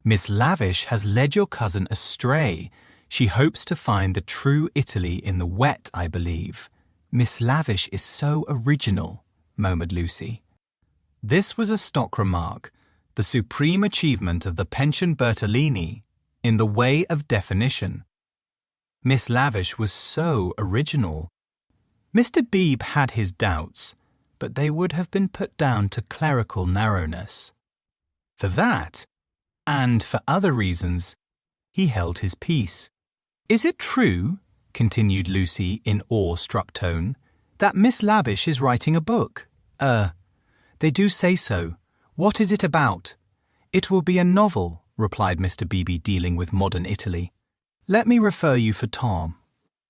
Miss Lavish has led your cousin astray. She hopes to find the true Italy in the wet, I believe. Miss Lavish is so original, murmured Lucy. This was a stock remark, the supreme achievement of the pension Bertolini, in the way of definition. Miss Lavish was so original. Mr. Beebe had his doubts, but they would have been put down to clerical narrowness. For that, and for other reasons, he held his peace. "Is it true," continued Lucy in awe-struck tone, "that Miss Lavish is writing a book?" They do say so. What is it about?" "It will be a novel," replied Mr. Beebe, dealing with modern Italy. "Let me refer you for Tom.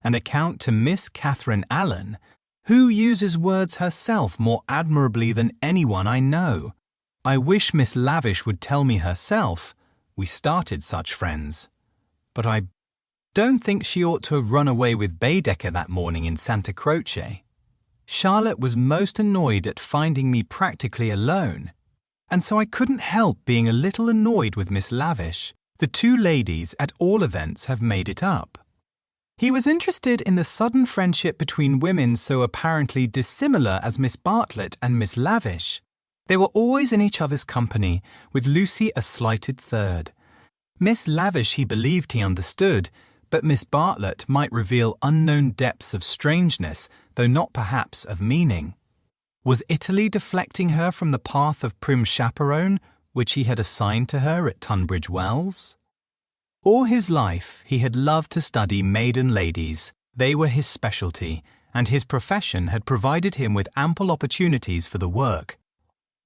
An account to Miss Catherine Allen, who uses words herself more admirably than anyone I know. I wish Miss Lavish would tell me herself. We started such friends. But I don't think she ought to have run away with Baedeker that morning in Santa Croce. Charlotte was most annoyed at finding me practically alone, and so I couldn't help being a little annoyed with Miss Lavish. The two ladies, at all events, have made it up." He was interested in the sudden friendship between women so apparently dissimilar as Miss Bartlett and Miss Lavish. They were always in each other's company, with Lucy a slighted third. Miss Lavish he believed he understood, but Miss Bartlett might reveal unknown depths of strangeness, though not perhaps of meaning. Was Italy deflecting her from the path of prim chaperone, which he had assigned to her at Tunbridge Wells? All his life he had loved to study maiden ladies. They were his specialty, and his profession had provided him with ample opportunities for the work.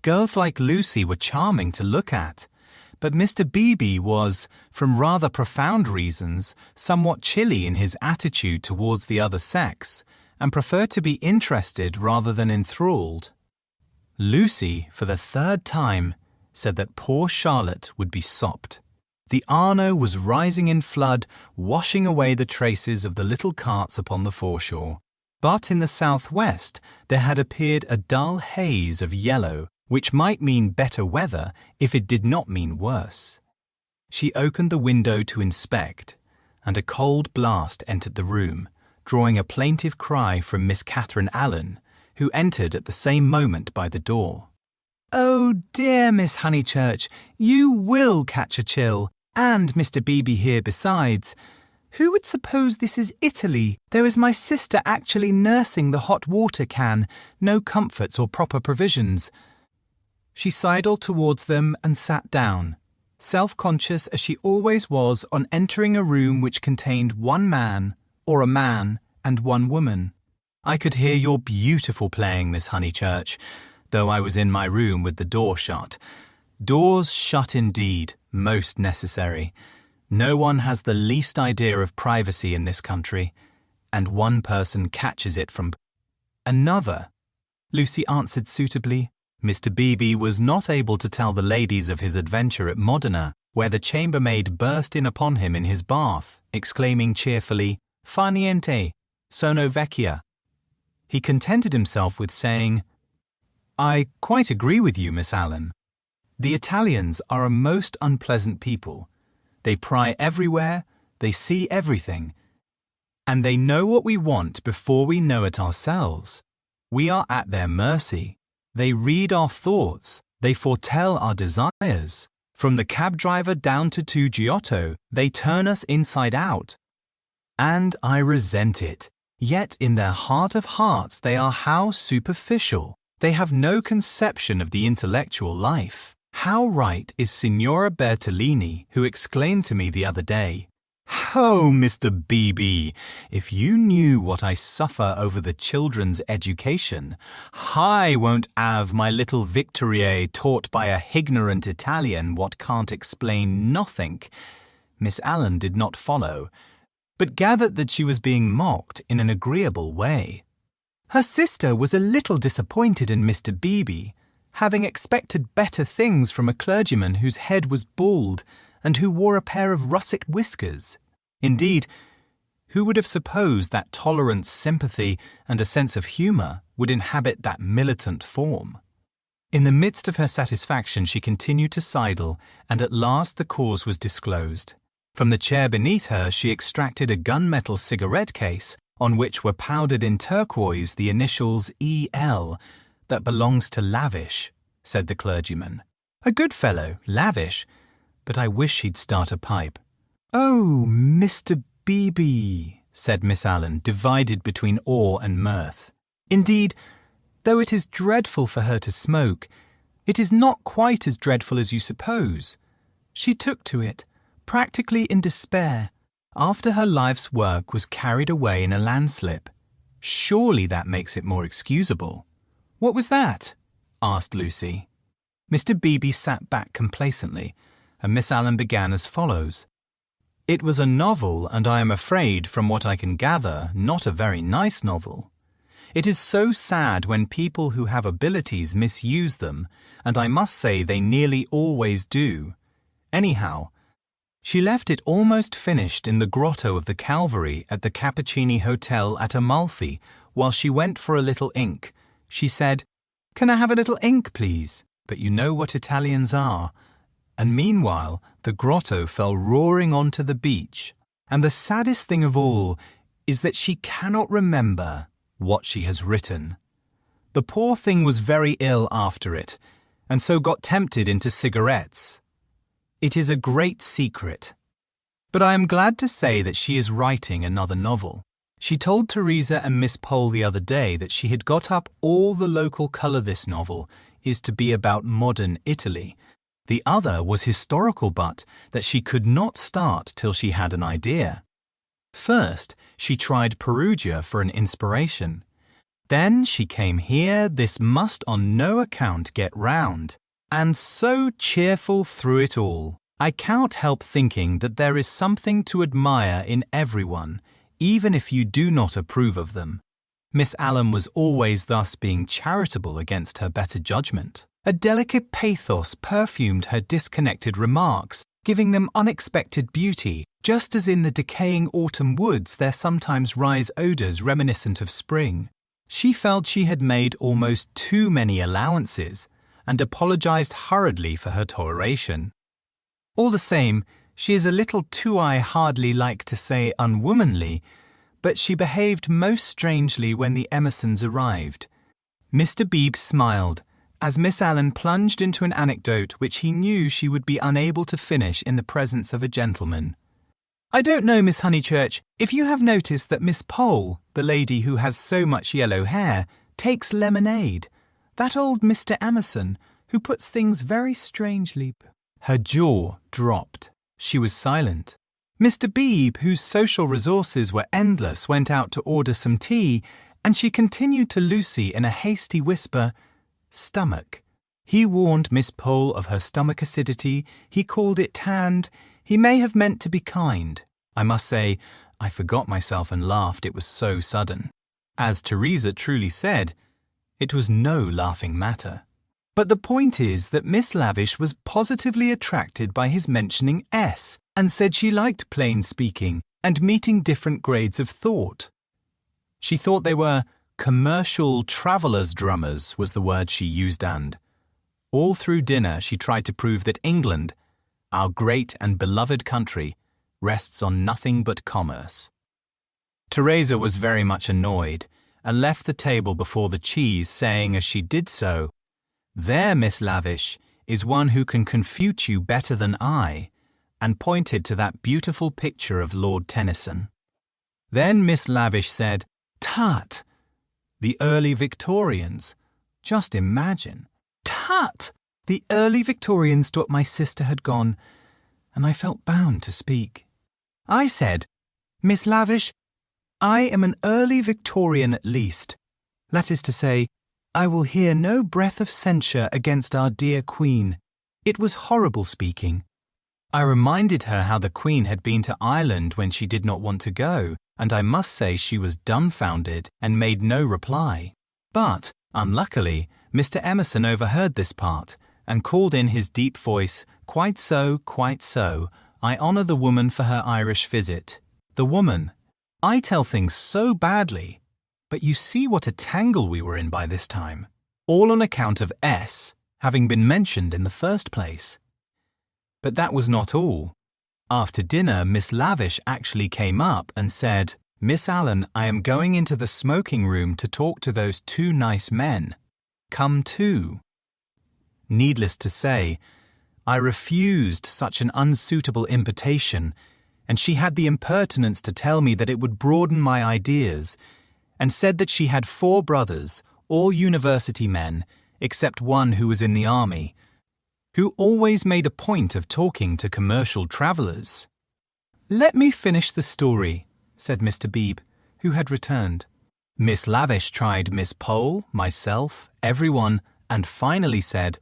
Girls like Lucy were charming to look at, but Mr. Beebe was, from rather profound reasons, somewhat chilly in his attitude towards the other sex, and preferred to be interested rather than enthralled. Lucy, for the third time, said that poor Charlotte would be sopped. The Arno was rising in flood, washing away the traces of the little carts upon the foreshore. But in the southwest there had appeared a dull haze of yellow, which might mean better weather if it did not mean worse. She opened the window to inspect, and a cold blast entered the room, drawing a plaintive cry from Miss Catherine Allen, who entered at the same moment by the door. "Oh dear, Miss Honeychurch, you will catch a chill, and Mr. Beebe here besides. Who would suppose this is Italy? There is my sister actually nursing the hot water can, no comforts or proper provisions." She sidled towards them and sat down, self-conscious as she always was on entering a room which contained one man, or a man, and one woman. "I could hear your beautiful playing, Miss Honeychurch, though I was in my room with the door shut. Doors shut indeed, most necessary. No one has the least idea of privacy in this country, and one person catches it from another," Lucy answered suitably. Mr. Beebe was not able to tell the ladies of his adventure at Modena, where the chambermaid burst in upon him in his bath, exclaiming cheerfully, "Fa niente, sono vecchia." He contented himself with saying, "I quite agree with you, Miss Allen. The Italians are a most unpleasant people. They pry everywhere, they see everything, and they know what we want before we know it ourselves. We are at their mercy. They read our thoughts, they foretell our desires. From the cab driver down to Giotto, they turn us inside out. And I resent it. Yet in their heart of hearts they are how superficial. They have no conception of the intellectual life. How right is Signora Bertolini, who exclaimed to me the other day, "Oh, Mr. Beebe, if you knew what I suffer over the children's education, I won't have my little Victorie taught by a hignorant Italian what can't explain nothink." Miss Allen did not follow, but gathered that she was being mocked in an agreeable way. Her sister was a little disappointed in Mr. Beebe, having expected better things from a clergyman whose head was bald and who wore a pair of russet whiskers. Indeed, who would have supposed that tolerance, sympathy, and a sense of humour would inhabit that militant form? In the midst of her satisfaction she continued to sidle, and at last the cause was disclosed. From the chair beneath her she extracted a gunmetal cigarette case on which were powdered in turquoise the initials E.L. "That belongs to Lavish," said the clergyman. "A good fellow, Lavish, but I wish he'd start a pipe." "Oh, Mr. Beebe," said Miss Allen, divided between awe and mirth. "Indeed, though it is dreadful for her to smoke, it is not quite as dreadful as you suppose. She took to it, practically in despair, after her life's work was carried away in a landslip. Surely that makes it more excusable." "What was that?" asked Lucy. Mr. Beebe sat back complacently, and Miss Allen began as follows. "It was a novel, and I am afraid, from what I can gather, not a very nice novel. It is so sad when people who have abilities misuse them, and I must say they nearly always do. Anyhow, she left it almost finished in the grotto of the Calvary at the Cappuccini Hotel at Amalfi while she went for a little ink. She said, 'Can I have a little ink, please?' But you know what Italians are. And meanwhile the grotto fell roaring onto the beach. And the saddest thing of all is that she cannot remember what she has written. The poor thing was very ill after it, and so got tempted into cigarettes. It is a great secret. But I am glad to say that she is writing another novel. She told Teresa and Miss Pole the other day that she had got up all the local colour. This novel is to be about modern Italy. The other was historical, but that she could not start till she had an idea. First, she tried Perugia for an inspiration. Then she came here. This must on no account get round. And so cheerful through it all. I cannot help thinking that there is something to admire in everyone, even if you do not approve of them. Miss Allen was always thus being charitable against her better judgment. A delicate pathos perfumed her disconnected remarks, giving them unexpected beauty, just as in the decaying autumn woods there sometimes rise odours reminiscent of spring. She felt she had made almost too many allowances, and apologized hurriedly for her toleration. All the same, she is a little too, I hardly like to say unwomanly, but she behaved most strangely when the Emersons arrived. Mr. Beebe smiled, as Miss Allen plunged into an anecdote which he knew she would be unable to finish in the presence of a gentleman. "I don't know, Miss Honeychurch, if you have noticed that Miss Pole, the lady who has so much yellow hair, takes lemonade. That old Mr. Emerson, who puts things very strangely." Her jaw dropped. She was silent. Mr. Beebe, whose social resources were endless, went out to order some tea, and she continued to Lucy in a hasty whisper, "Stomach. He warned Miss Pole of her stomach acidity. He called it tanned. He may have meant to be kind." I must say, I forgot myself and laughed. It was so sudden. As Teresa truly said, it was no laughing matter. But the point is that Miss Lavish was positively attracted by his mentioning S, and said she liked plain speaking and meeting different grades of thought. She thought they were commercial travellers' drummers was the word she used, and All through dinner she tried to prove that England, our great and beloved country, rests on nothing but commerce. Teresa was very much annoyed and left the table before the cheese, saying as she did so, "There, Miss Lavish, is one who can confute you better than I," and pointed to that beautiful picture of Lord Tennyson. Then Miss Lavish said, "Tut! The early Victorians. Just imagine." "Tut! The early Victorians," thought my sister had gone, and I felt bound to speak. I said, "Miss Lavish, I am an early Victorian at least. That is to say, I will hear no breath of censure against our dear Queen. It was horrible speaking." I reminded her how the Queen had been to Ireland when she did not want to go, and I must say she was dumbfounded and made no reply. But, unluckily, Mr. Emerson overheard this part and called in his deep voice, "Quite so, quite so. I honour the woman for her Irish visit." The woman. I tell things so badly, but you see what a tangle we were in by this time, all on account of S having been mentioned in the first place. But that was not all. After dinner, Miss Lavish actually came up and said, "Miss Allen, I am going into the smoking room to talk to those two nice men. Come too." Needless to say, I refused such an unsuitable invitation, and she had the impertinence to tell me that it would broaden my ideas, and said that she had 4 brothers, all university men, except one who was in the army, who always made a point of talking to commercial travellers. "Let me finish the story," said Mr. Beebe, who had returned. Miss Lavish tried Miss Pole, myself, everyone, and finally said,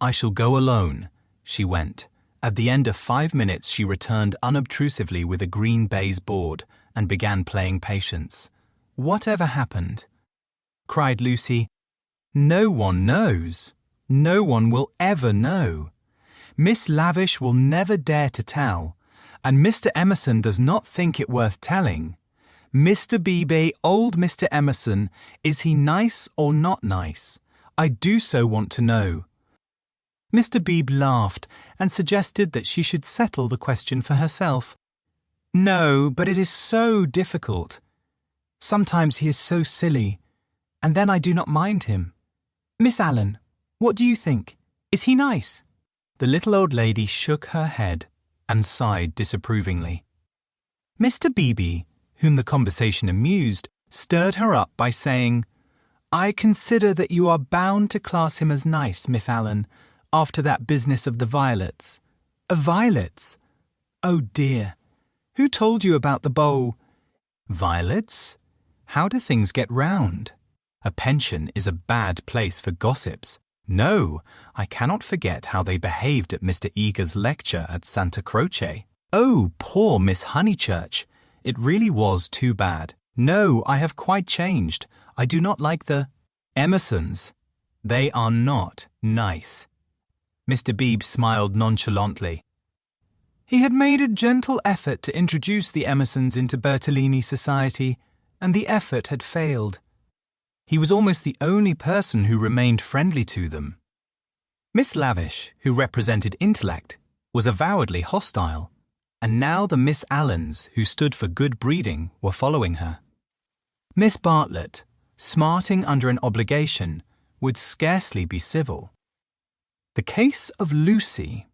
"I shall go alone." She went. At the end of 5 minutes she returned unobtrusively with a green baize board and began playing Patience. "Whatever happened?" cried Lucy. "No one knows. No one will ever know. Miss Lavish will never dare to tell, and Mr. Emerson does not think it worth telling. Mr. Beebe, old Mr. Emerson, is he nice or not nice? I do so want to know." Mr. Beebe laughed and suggested that she should settle the question for herself. "No, but it is so difficult. Sometimes he is so silly, and then I do not mind him. Miss Allen, what do you think? Is he nice?" The little old lady shook her head and sighed disapprovingly. Mr. Beebe, whom the conversation amused, stirred her up by saying, "I consider that you are bound to class him as nice, Miss Allen, after that business of the violets." "Violets? Oh dear! Who told you about the bowl?" "Violets? How do things get round? A pension is a bad place for gossips. No, I cannot forget how they behaved at Mr. Eager's lecture at Santa Croce. Oh, poor Miss Honeychurch! It really was too bad. No, I have quite changed. I do not like the Emersons. They are not nice." Mr. Beebe smiled nonchalantly. He had made a gentle effort to introduce the Emersons into Bertolini society, and the effort had failed. He was almost the only person who remained friendly to them. Miss Lavish, who represented intellect, was avowedly hostile, and now the Miss Allens, who stood for good breeding, were following her. Miss Bartlett, smarting under an obligation, would scarcely be civil. The case of Lucy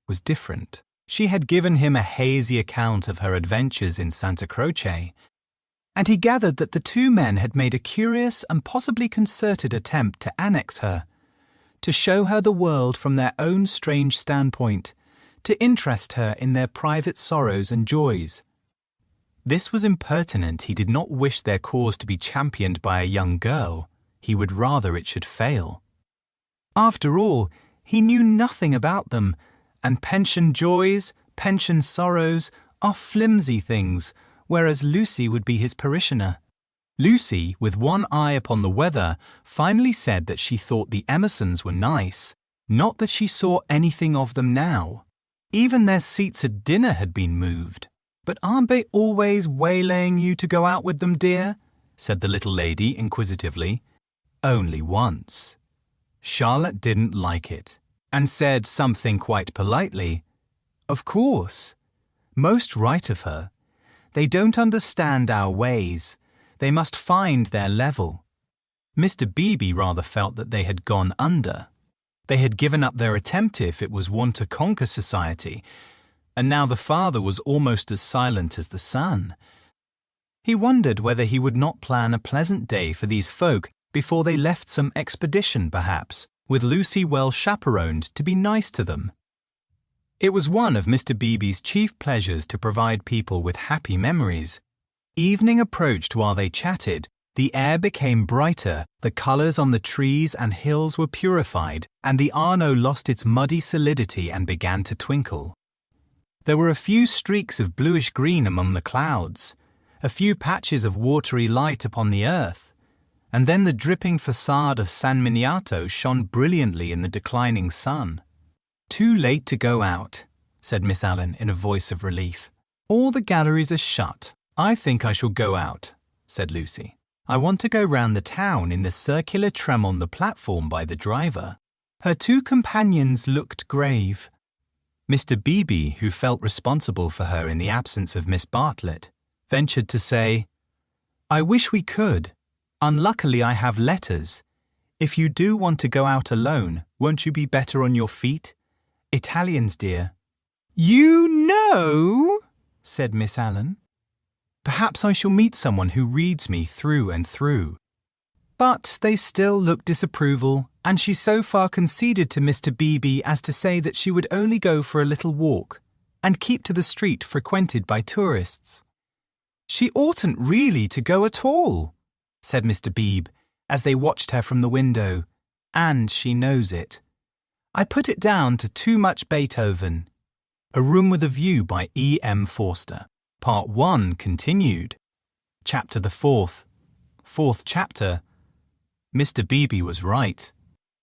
was different. She had given him a hazy account of her adventures in Santa Croce, and he gathered that the 2 men had made a curious and possibly concerted attempt to annex her, to show her the world from their own strange standpoint, to interest her in their private sorrows and joys. This was impertinent. He did not wish their cause to be championed by a young girl. He would rather it should fail. After all, he knew nothing about them, and pension joys, pension sorrows are flimsy things, whereas Lucy would be his parishioner. Lucy, with one eye upon the weather, finally said that she thought the Emersons were nice, not that she saw anything of them now. Even their seats at dinner had been moved. "But aren't they always waylaying you to go out with them, dear?" said the little lady inquisitively. "Only once." Charlotte didn't like it. and said something quite politely. "Of course. Most right of her. They don't understand our ways. They must find their level." Mr. Beebe rather felt that they had gone under. They had given up their attempt if it was one to conquer society, and now the father was almost as silent as the son. He wondered whether he would not plan a pleasant day for these folk before they left some expedition, perhaps, with Lucy well chaperoned to be nice to them. It was one of Mr. Beebe's chief pleasures to provide people with happy memories. Evening approached while they chatted. The air became brighter, the colours on the trees and hills were purified, and the Arno lost its muddy solidity and began to twinkle. There were a few streaks of bluish-green among the clouds, a few patches of watery light upon the earth, and then the dripping facade of San Miniato shone brilliantly in the declining sun. "Too late to go out," said Miss Allen in a voice of relief. "All the galleries are shut. I think I shall go out," said Lucy. "I want to go round the town in the circular tram on the platform by the driver." Her two companions looked grave. Mr. Beebe, who felt responsible for her in the absence of Miss Bartlett, ventured to say, "I wish we could. Unluckily I have letters. If you do want to go out alone, won't you be better on your feet? Italians, dear." "You know," said Miss Allen. "Perhaps I shall meet someone who reads me through and through." But they still looked disapproval, and she so far conceded to Mr. Beebe as to say that she would only go for a little walk and keep to the street frequented by tourists. "She oughtn't really to go at all," said Mr. Beebe, as they watched her from the window, "and she knows it. I put it down to too much Beethoven." A Room with a View by E.M. Forster. Part 1 continued. Chapter the 4th. Fourth chapter. Mr. Beebe was right.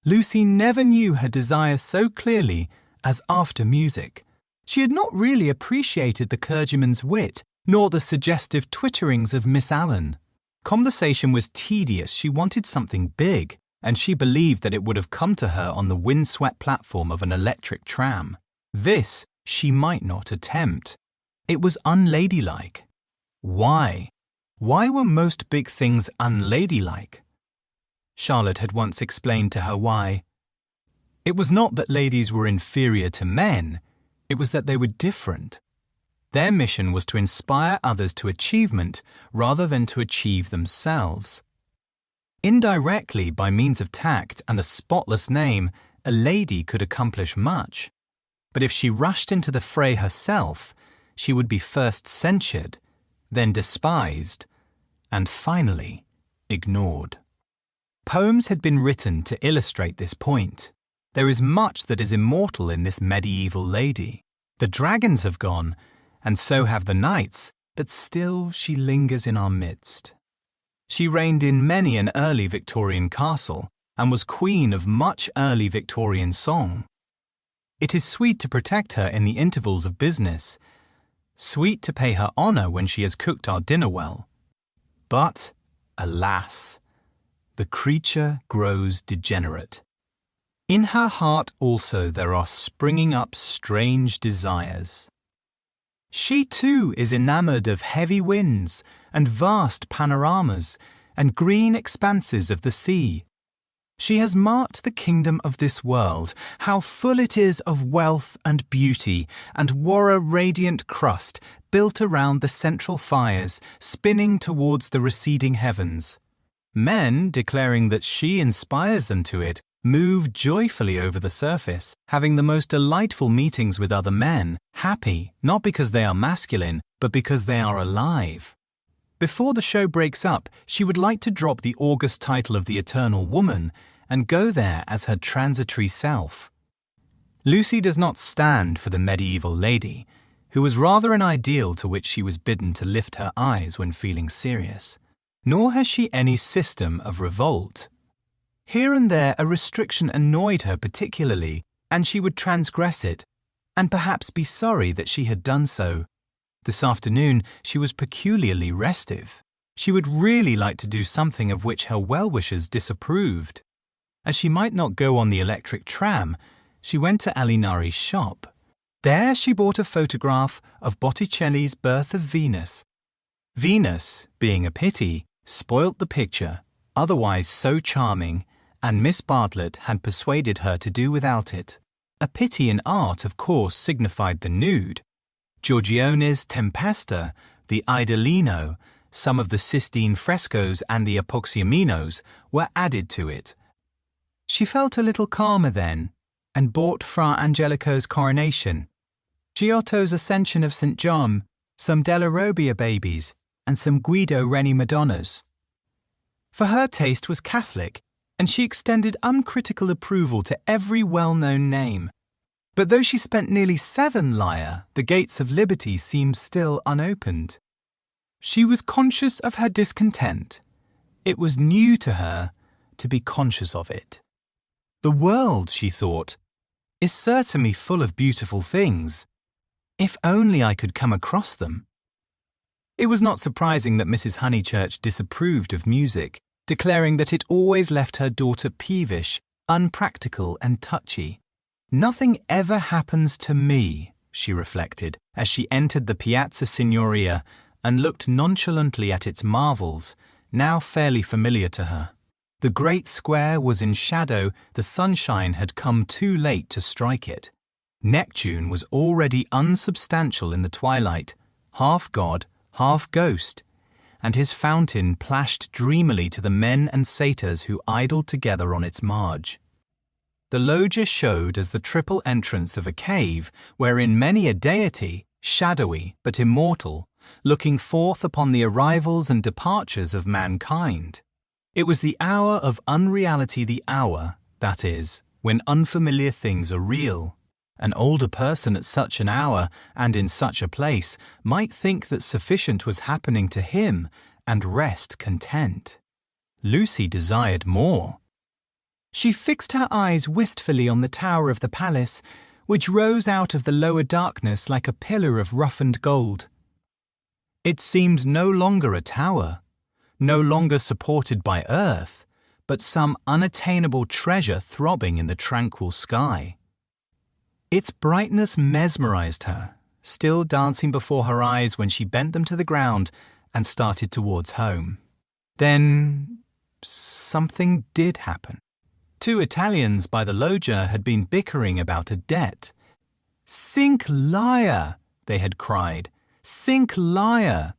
Lucy never knew her desires so clearly as after music. She had not really appreciated the clergyman's wit, nor the suggestive twitterings of Miss Allen. Conversation was tedious. She wanted something big, and she believed that it would have come to her on the windswept platform of an electric tram. This she might not attempt. It was unladylike. Why? Why were most big things unladylike? Charlotte had once explained to her why. It was not that ladies were inferior to men, it was that they were different. Their mission was to inspire others to achievement rather than to achieve themselves. Indirectly, by means of tact and a spotless name, a lady could accomplish much. But if she rushed into the fray herself, she would be first censured, then despised, and finally ignored. Poems had been written to illustrate this point. There is much that is immortal in this medieval lady. The dragons have gone, and so have the knights, but still she lingers in our midst. She reigned in many an early Victorian castle, and was queen of much early Victorian song. It is sweet to protect her in the intervals of business, sweet to pay her honour when she has cooked our dinner well. But, alas, the creature grows degenerate. In her heart also there are springing up strange desires. She too is enamoured of heavy winds and vast panoramas and green expanses of the sea. She has marked the kingdom of this world, how full it is of wealth and beauty, and wore a radiant crust built around the central fires, spinning towards the receding heavens. Men, declaring that she inspires them to it, move joyfully over the surface, having the most delightful meetings with other men, happy not because they are masculine, but because they are alive. Before the show breaks up, she would like to drop the august title of the Eternal Woman and go there as her transitory self. Lucy does not stand for the medieval lady, who was rather an ideal to which she was bidden to lift her eyes when feeling serious. Nor has she any system of revolt. Here and there a restriction annoyed her particularly, and she would transgress it, and perhaps be sorry that she had done so. This afternoon she was peculiarly restive. She would really like to do something of which her well-wishers disapproved. As she might not go on the electric tram, she went to Alinari's shop. There she bought a photograph of Botticelli's Birth of Venus. Venus, being a pity, spoilt the picture, otherwise so charming, and Miss Bartlett had persuaded her to do without it. A pity in art, of course, signified the nude. Giorgione's Tempesta, the Idolino, some of the Sistine frescoes and the Apoxyomenos were added to it. She felt a little calmer then, and bought Fra Angelico's Coronation, Giotto's Ascension of St. John, some Della Robbia babies, and some Guido Reni Madonnas. For her taste was Catholic, and she extended uncritical approval to every well-known name. But though she spent nearly 7 lire, the gates of liberty seemed still unopened. She was conscious of her discontent. It was new to her to be conscious of it. The world, she thought, is certainly full of beautiful things. If only I could come across them. It was not surprising that Mrs. Honeychurch disapproved of music, declaring that it always left her daughter peevish, unpractical and touchy. Nothing ever happens to me, she reflected, as she entered the Piazza Signoria and looked nonchalantly at its marvels, now fairly familiar to her. The great square was in shadow, the sunshine had come too late to strike it. Neptune was already unsubstantial in the twilight, half god, half ghost, and his fountain plashed dreamily to the men and satyrs who idled together on its marge. The loggia showed as the triple entrance of a cave wherein many a deity, shadowy but immortal, looking forth upon the arrivals and departures of mankind. It was the hour of unreality, the hour, that is, when unfamiliar things are real. An older person at such an hour and in such a place might think that sufficient was happening to him and rest content. Lucy desired more. She fixed her eyes wistfully on the tower of the palace, which rose out of the lower darkness like a pillar of roughened gold. It seemed no longer a tower, no longer supported by earth, but some unattainable treasure throbbing in the tranquil sky. Its brightness mesmerized her, still dancing before her eyes when she bent them to the ground and started towards home. Then something did happen. 2 Italians by the loggia had been bickering about a debt. "Cinque lire!" they had cried. "Cinque lire!"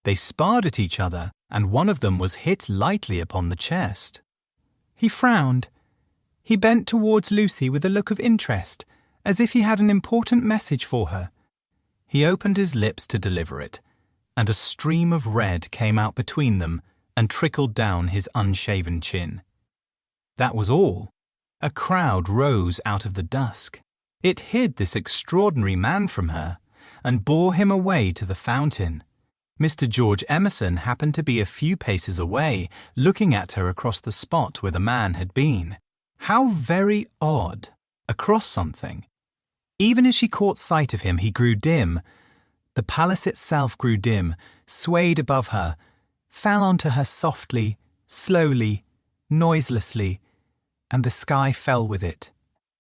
They sparred at each other, and one of them was hit lightly upon the chest. He frowned. He bent towards Lucy with a look of interest, as if he had an important message for her. He opened his lips to deliver it, and a stream of red came out between them and trickled down his unshaven chin. That was all. A crowd rose out of the dusk. It hid this extraordinary man from her, and bore him away to the fountain. Mr. George Emerson happened to be a few paces away, looking at her across the spot where the man had been. How very odd! Across something. Even as she caught sight of him, he grew dim. The palace itself grew dim, swayed above her, fell onto her softly, slowly, noiselessly, and the sky fell with it.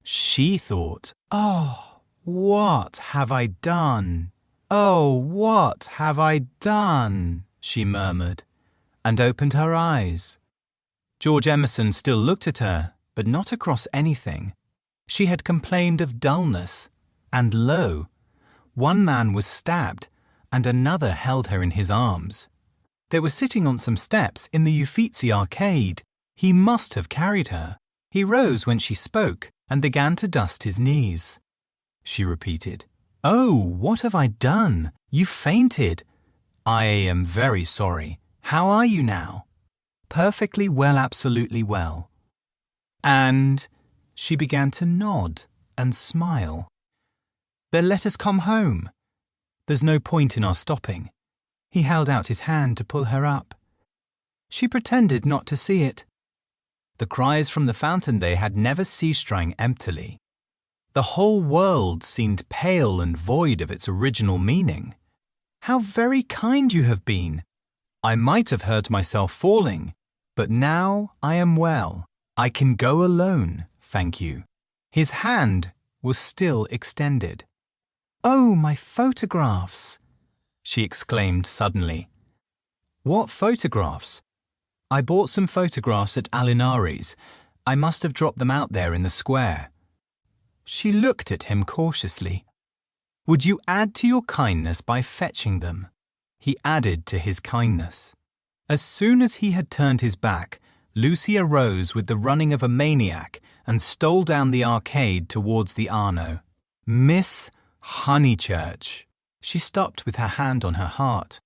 She thought, "Oh, what have I done? Oh, what have I done?" she murmured, and opened her eyes. George Emerson still looked at her, but not across anything. She had complained of dullness, and lo, one man was stabbed, and another held her in his arms. They were sitting on some steps in the Uffizi arcade. He must have carried her. He rose when she spoke, and began to dust his knees. She repeated, "Oh, what have I done? You fainted." "I am very sorry. How are you now?" "Perfectly well, absolutely well." And she began to nod and smile. "Then let us come home. There's no point in our stopping." He held out his hand to pull her up. She pretended not to see it. The cries from the fountain they had never ceased rang emptily. The whole world seemed pale and void of its original meaning. "How very kind you have been! I might have hurt myself falling, but now I am well. I can go alone, thank you." His hand was still extended. "Oh, my photographs!" she exclaimed suddenly. "What photographs?" "I bought some photographs at Alinari's. I must have dropped them out there in the square." She looked at him cautiously. "Would you add to your kindness by fetching them?" He added to his kindness. As soon as he had turned his back, Lucy arose with the running of a maniac and stole down the arcade towards the Arno. "Miss Honeychurch." She stopped with her hand on her heart.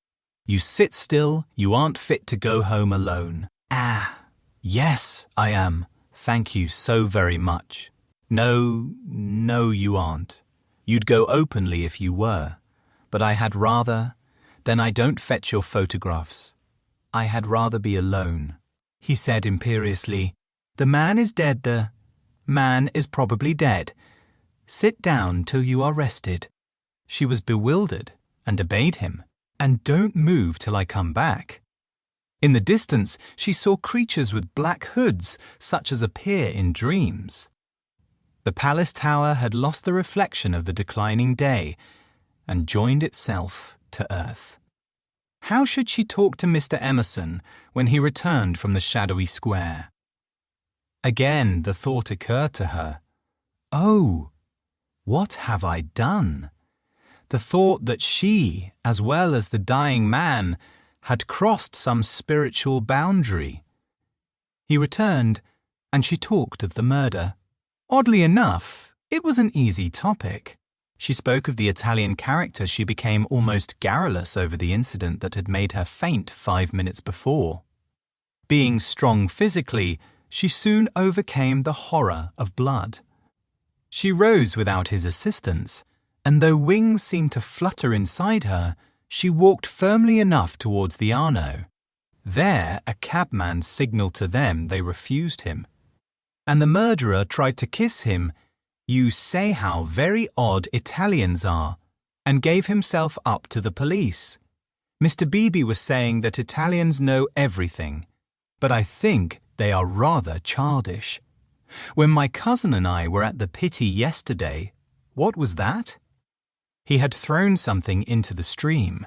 "You sit still, you aren't fit to go home alone." "Ah, yes, I am. Thank you so very much." No, you aren't. You'd go openly if you were. But I had rather... Then I don't fetch your photographs. I had rather be alone." He said imperiously, "The man is dead, the man is probably dead. Sit down till you are rested." She was bewildered and obeyed him. "And don't move till I come back." In the distance, she saw creatures with black hoods, such as appear in dreams. The palace tower had lost the reflection of the declining day and joined itself to earth. How should she talk to Mr. Emerson when he returned from the shadowy square? Again the thought occurred to her, "Oh, what have I done?" The thought that she, as well as the dying man, had crossed some spiritual boundary. He returned, and she talked of the murder. Oddly enough, it was an easy topic. She spoke of the Italian character. She became almost garrulous over the incident that had made her faint 5 minutes before. Being strong physically, she soon overcame the horror of blood. She rose without his assistance, and though wings seemed to flutter inside her, she walked firmly enough towards the Arno. There a cabman signalled to them they refused him. And the murderer tried to kiss him. "You say how very odd Italians are," and gave himself up to the police. Mr. Beebe was saying that Italians know everything, but I think they are rather childish. When my cousin and I were at the Pity yesterday, what was that? He had thrown something into the stream.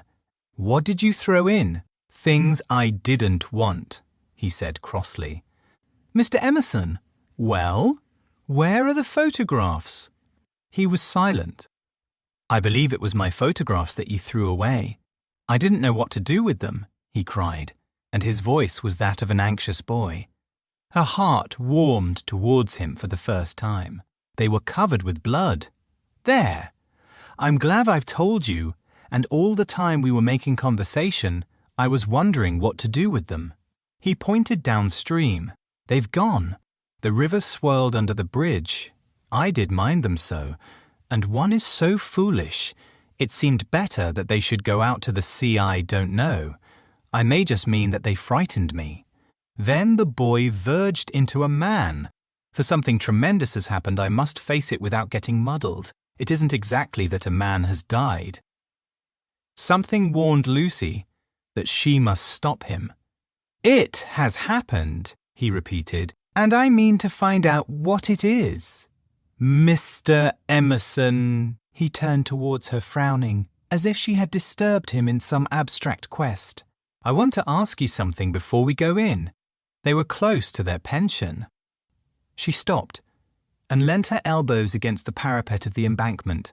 "What did you throw in?" "Things I didn't want," he said crossly. "Mr. Emerson, well, where are the photographs?" He was silent. "I believe it was my photographs that you threw away. I didn't know what to do with them," he cried, and his voice was that of an anxious boy. Her heart warmed towards him for the first time. They were covered with blood. "There! I'm glad I've told you, and all the time we were making conversation, I was wondering what to do with them." He pointed downstream. "They've gone. The river swirled under the bridge. I did mind them so, and one is so foolish. It seemed better that they should go out to the sea. I don't know. I may just mean that they frightened me. Then the boy verged into a man. For something tremendous has happened. I must face it without getting muddled. It isn't exactly that a man has died." Something warned Lucy that she must stop him. "It has happened," he repeated, "and I mean to find out what it is." "Mr. Emerson," he turned towards her frowning, as if she had disturbed him in some abstract quest. "I want to ask you something before we go in." They were close to their pension. She stopped and leant her elbows against the parapet of the embankment.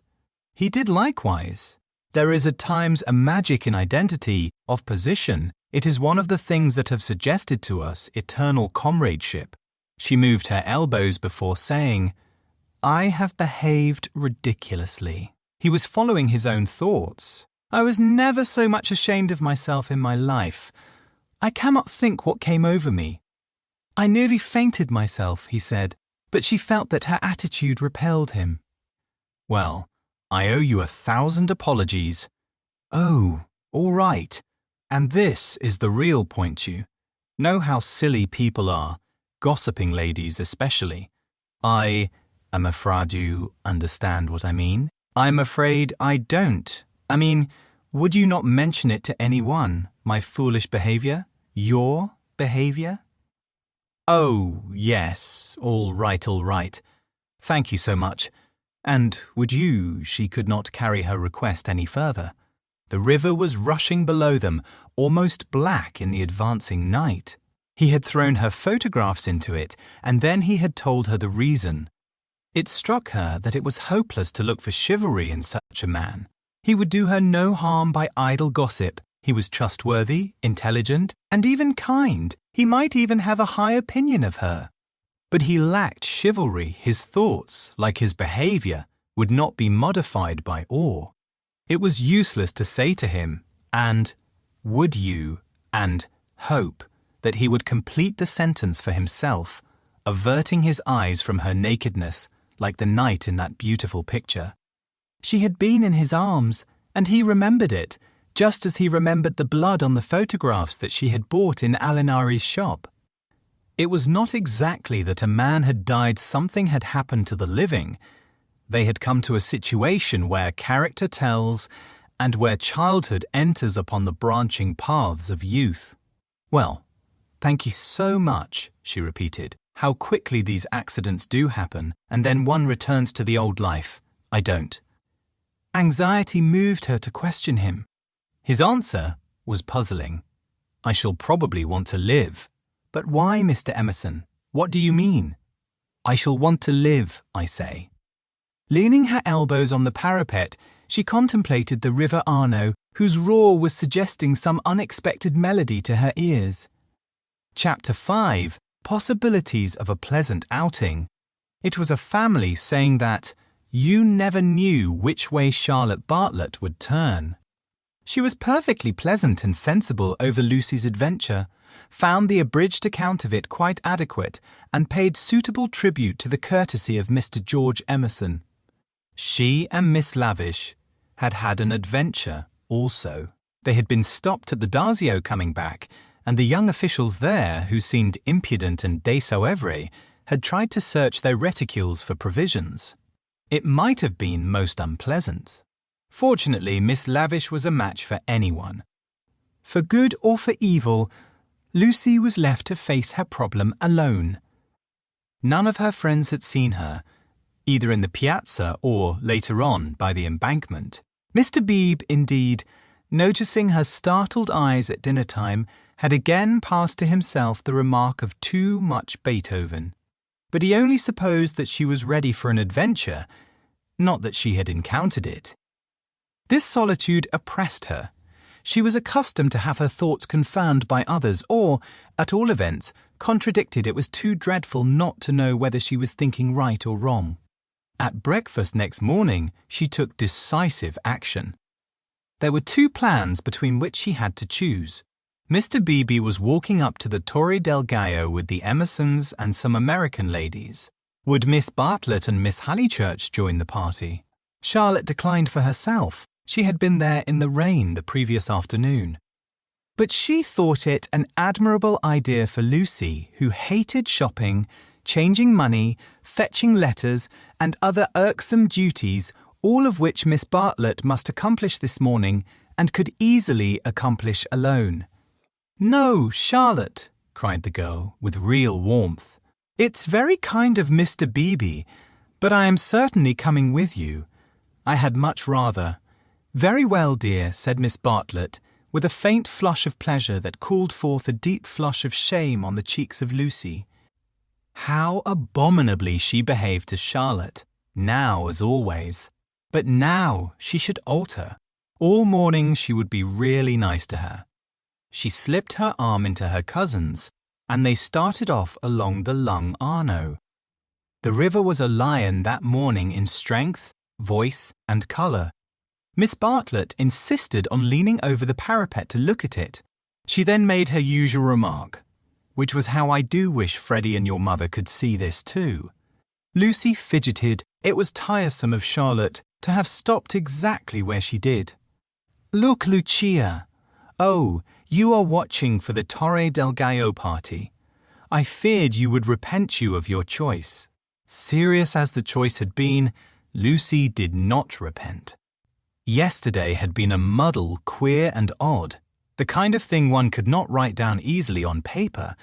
He did likewise. There is at times a magic in identity, of position. It is one of the things that have suggested to us eternal comradeship. She moved her elbows before saying, "I have behaved ridiculously." He was following his own thoughts. "I was never so much ashamed of myself in my life. I cannot think what came over me. I nearly fainted myself," he said, but she felt that her attitude repelled him. "Well, I owe you 1,000 apologies." "Oh, all right. And this is the real point. You know how silly people are, gossiping ladies especially. I am afraid you understand what I mean." "I'm afraid I don't. I mean, would you not mention it to anyone, my foolish behaviour? Your behaviour?" "Oh, yes, all right. Thank you so much. And would you? She could not carry her request any further. The river was rushing below them, almost black in the advancing night. He had thrown her photographs into it, and then he had told her the reason. It struck her that it was hopeless to look for chivalry in such a man. He would do her no harm by idle gossip. He was trustworthy, intelligent, and even kind. He might even have a high opinion of her. But he lacked chivalry. His thoughts, like his behavior, would not be modified by awe. It was useless to say to him, and would you, and hope that he would complete the sentence for himself, averting his eyes from her nakedness, like the night in that beautiful picture. She had been in his arms, and he remembered it, just as he remembered the blood on the photographs that she had bought in Alinari's shop. It was not exactly that a man had died, something had happened to the living. They had come to a situation where character tells and where childhood enters upon the branching paths of youth. Well, thank you so much, she repeated. How quickly these accidents do happen, and then one returns to the old life. I don't. Anxiety moved her to question him. His answer was puzzling. I shall probably want to live. But why, Mr. Emerson? What do you mean? I shall want to live, I say. Leaning her elbows on the parapet, she contemplated the River Arno, whose roar was suggesting some unexpected melody to her ears. Chapter 5. Possibilities of a pleasant outing. It was a family saying that you never knew which way Charlotte Bartlett would turn. She was perfectly pleasant and sensible over Lucy's adventure, found the abridged account of it quite adequate, and paid suitable tribute to the courtesy of Mr. George Emerson. She and Miss Lavish had had an adventure also. They had been stopped at the Dazio coming back, and the young officials there, who seemed impudent and désoevré, had tried to search their reticules for provisions. It might have been most unpleasant. Fortunately, Miss Lavish was a match for anyone. For good or for evil, Lucy was left to face her problem alone. None of her friends had seen her, either in the piazza or, later on, by the embankment. Mr. Beebe, indeed, noticing her startled eyes at dinner time, had again passed to himself the remark of too much Beethoven. But he only supposed that she was ready for an adventure, not that she had encountered it. This solitude oppressed her. She was accustomed to have her thoughts confirmed by others, or, at all events, contradicted. It was too dreadful not to know whether she was thinking right or wrong. At breakfast next morning, she took decisive action. There were two plans between which she had to choose. Mr. Beebe was walking up to the Torre del Gallo with the Emersons and some American ladies. Would Miss Bartlett and Miss Honeychurch join the party? Charlotte declined for herself. She had been there in the rain the previous afternoon. But she thought it an admirable idea for Lucy, who hated shopping, changing money, fetching letters, and other irksome duties, all of which Miss Bartlett must accomplish this morning and could easily accomplish alone. "No, Charlotte," cried the girl, with real warmth. "It's very kind of Mr. Beebe, but I am certainly coming with you. I had much rather." "Very well, dear," said Miss Bartlett, with a faint flush of pleasure that called forth a deep flush of shame on the cheeks of Lucy. How abominably she behaved to Charlotte, now as always. But now she should alter. All morning she would be really nice to her. She slipped her arm into her cousin's, and they started off along the Lung Arno. The river was a lion that morning in strength, voice, and colour. Miss Bartlett insisted on leaning over the parapet to look at it. She then made her usual remark, which was how I do wish Freddie and your mother could see this too. Lucy fidgeted. It was tiresome of Charlotte to have stopped exactly where she did. "Look, Lucia. Oh, you are watching for the Torre del Gallo party. I feared you would repent you of your choice." Serious as the choice had been, Lucy did not repent. Yesterday had been a muddle, queer and odd, the kind of thing one could not write down easily on paper,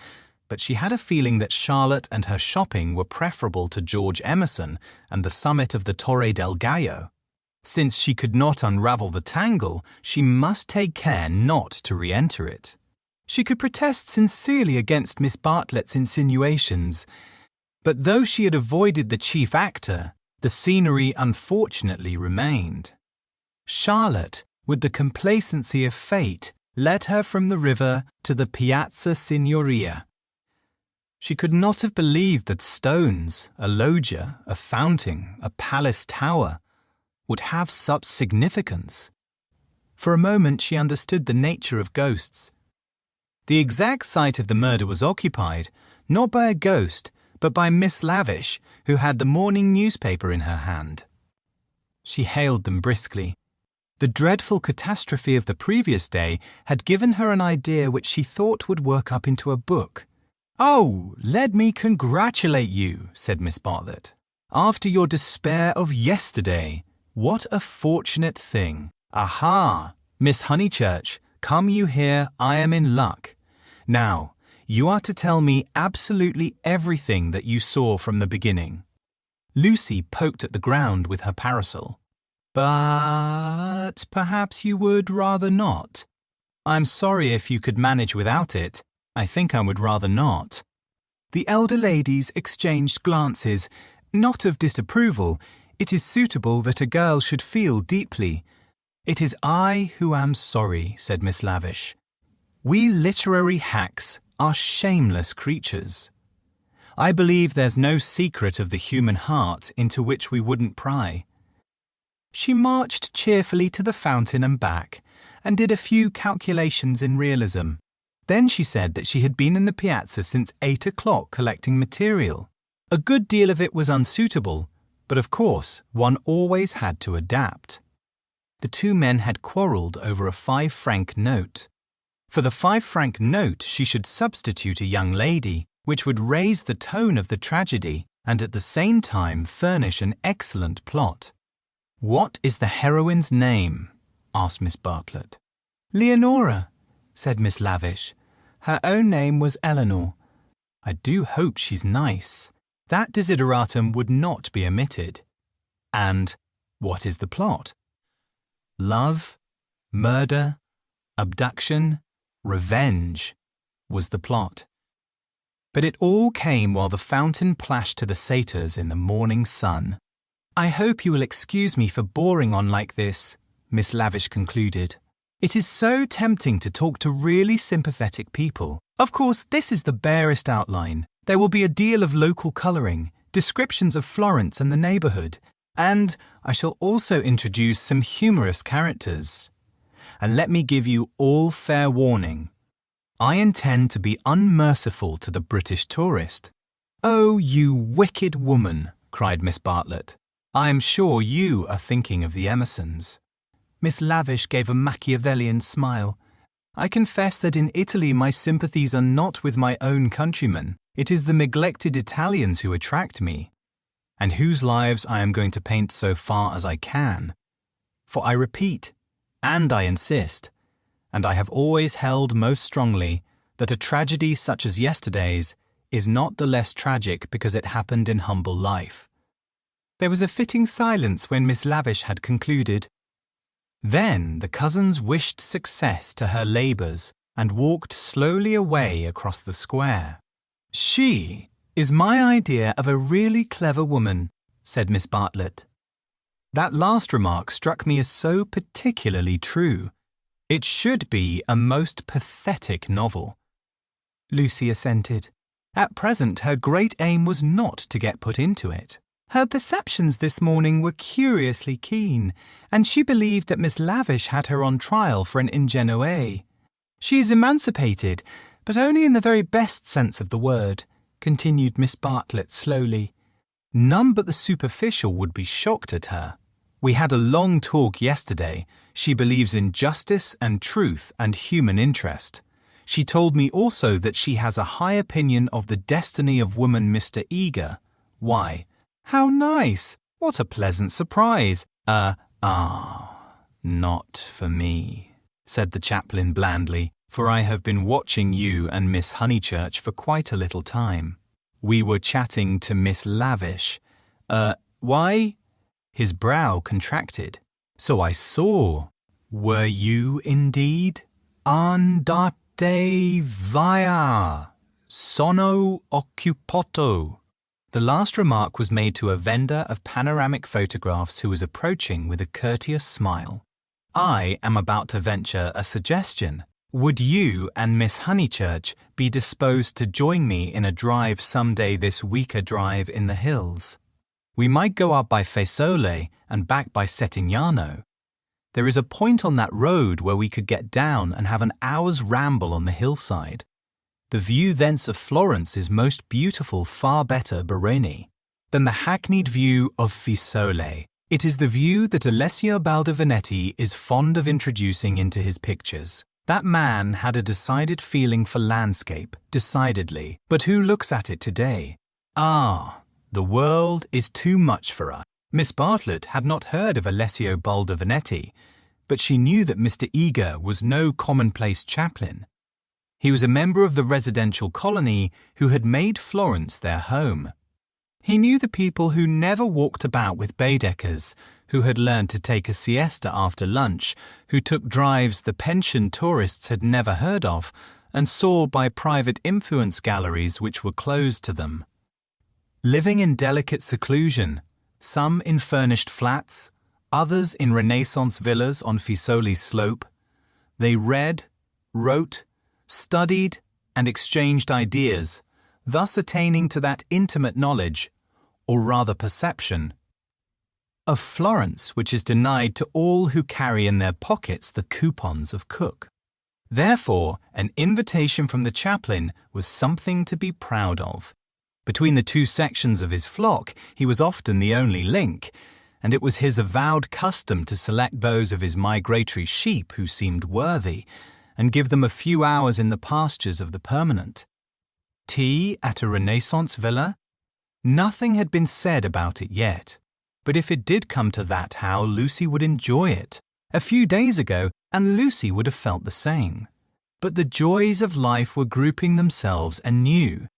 but she had a feeling that Charlotte and her shopping were preferable to George Emerson and the summit of the Torre del Gallo. Since she could not unravel the tangle, she must take care not to re-enter it. She could protest sincerely against Miss Bartlett's insinuations, but though she had avoided the chief actor, the scenery unfortunately remained. Charlotte, with the complacency of fate, led her from the river to the Piazza Signoria. She could not have believed that stones, a loggia, a fountain, a palace tower, would have such significance. For a moment she understood the nature of ghosts. The exact site of the murder was occupied, not by a ghost, but by Miss Lavish, who had the morning newspaper in her hand. She hailed them briskly. The dreadful catastrophe of the previous day had given her an idea which she thought would work up into a book. "Oh, let me congratulate you," said Miss Bartlett. "After your despair of yesterday, what a fortunate thing. Aha! Miss Honeychurch, come you here, I am in luck. Now, you are to tell me absolutely everything that you saw from the beginning." Lucy poked at the ground with her parasol. "But perhaps you would rather not. I'm sorry if you could manage without it. I think I would rather not." The elder ladies exchanged glances, not of disapproval. It is suitable that a girl should feel deeply. "It is I who am sorry," said Miss Lavish. "We literary hacks are shameless creatures. I believe there's no secret of the human heart into which we wouldn't pry." She marched cheerfully to the fountain and back, and did a few calculations in realism. Then she said that she had been in the piazza since 8 o'clock collecting material. A good deal of it was unsuitable, but of course one always had to adapt. The two men had quarrelled over a 5-franc note. For the 5-franc note she should substitute a young lady, which would raise the tone of the tragedy and at the same time furnish an excellent plot. "What is the heroine's name?" asked Miss Bartlett. "Leonora," said Miss Lavish. "Her own name was Eleanor. I do hope she's nice. That desideratum would not be omitted. And what is the plot? Love, murder, abduction, revenge was the plot. But it all came while the fountain plashed to the satyrs in the morning sun. "I hope you will excuse me for boring on like this," Miss Lavish concluded. "It is so tempting to talk to really sympathetic people. Of course, this is the barest outline. There will be a deal of local colouring, descriptions of Florence and the neighbourhood, and I shall also introduce some humorous characters. And let me give you all fair warning. I intend to be unmerciful to the British tourist." "Oh, you wicked woman," cried Miss Bartlett. "I am sure you are thinking of the Emersons." Miss Lavish gave a Machiavellian smile. "I confess that in Italy my sympathies are not with my own countrymen. It is the neglected Italians who attract me, and whose lives I am going to paint so far as I can. For I repeat, and I insist, and I have always held most strongly, that a tragedy such as yesterday's is not the less tragic because it happened in humble life." There was a fitting silence when Miss Lavish had concluded. Then the cousins wished success to her labours and walked slowly away across the square. "She is my idea of a really clever woman," said Miss Bartlett. That last remark struck me as so particularly true. It should be a most pathetic novel. Lucy assented. At present her great aim was not to get put into it. Her perceptions this morning were curiously keen, and she believed that Miss Lavish had her on trial for an ingenue. "She is emancipated, but only in the very best sense of the word," continued Miss Bartlett slowly. "None but the superficial would be shocked at her. We had a long talk yesterday. She believes in justice and truth and human interest. She told me also that she has a high opinion of the destiny of woman, Mr. Eager. Why, how nice! What a pleasant surprise! Not for me," said the chaplain blandly, for I have been watching you and Miss Honeychurch for quite a little time. We were chatting to Miss Lavish. Why? His brow contracted. So I saw. Were you indeed? Andate via. Sono occupato. The last remark was made to a vendor of panoramic photographs who was approaching with a courteous smile. I am about to venture a suggestion. Would you and Miss Honeychurch be disposed to join me in a drive someday this week, a drive in the hills? We might go up by Fiesole and back by Settignano. There is a point on that road where we could get down and have an hour's ramble on the hillside. The view thence of Florence is most beautiful, far better, Baroni, than the hackneyed view of Fiesole. It is the view that Alessio Baldovinetti is fond of introducing into his pictures. That man had a decided feeling for landscape, decidedly, but who looks at it today? The world is too much for us. Miss Bartlett had not heard of Alessio Baldovinetti, but she knew that Mr. Eager was no commonplace chaplain. He was a member of the residential colony who had made Florence their home. He knew the people who never walked about with Baedekers, who had learned to take a siesta after lunch, who took drives the pensioned tourists had never heard of, and saw by private influence galleries which were closed to them. Living in delicate seclusion, some in furnished flats, others in Renaissance villas on Fiesoli's slope, they read, wrote, studied, and exchanged ideas, thus attaining to that intimate knowledge, or rather perception, of Florence which is denied to all who carry in their pockets the coupons of Cook. Therefore, an invitation from the chaplain was something to be proud of. Between the two sections of his flock, he was often the only link, and it was his avowed custom to select those of his migratory sheep who seemed worthy, and give them a few hours in the pastures of the permanent. Tea at a Renaissance villa? Nothing had been said about it yet, but if it did come to that, how Lucy would enjoy it. A few days ago, and Lucy would have felt the same. But the joys of life were grouping themselves anew.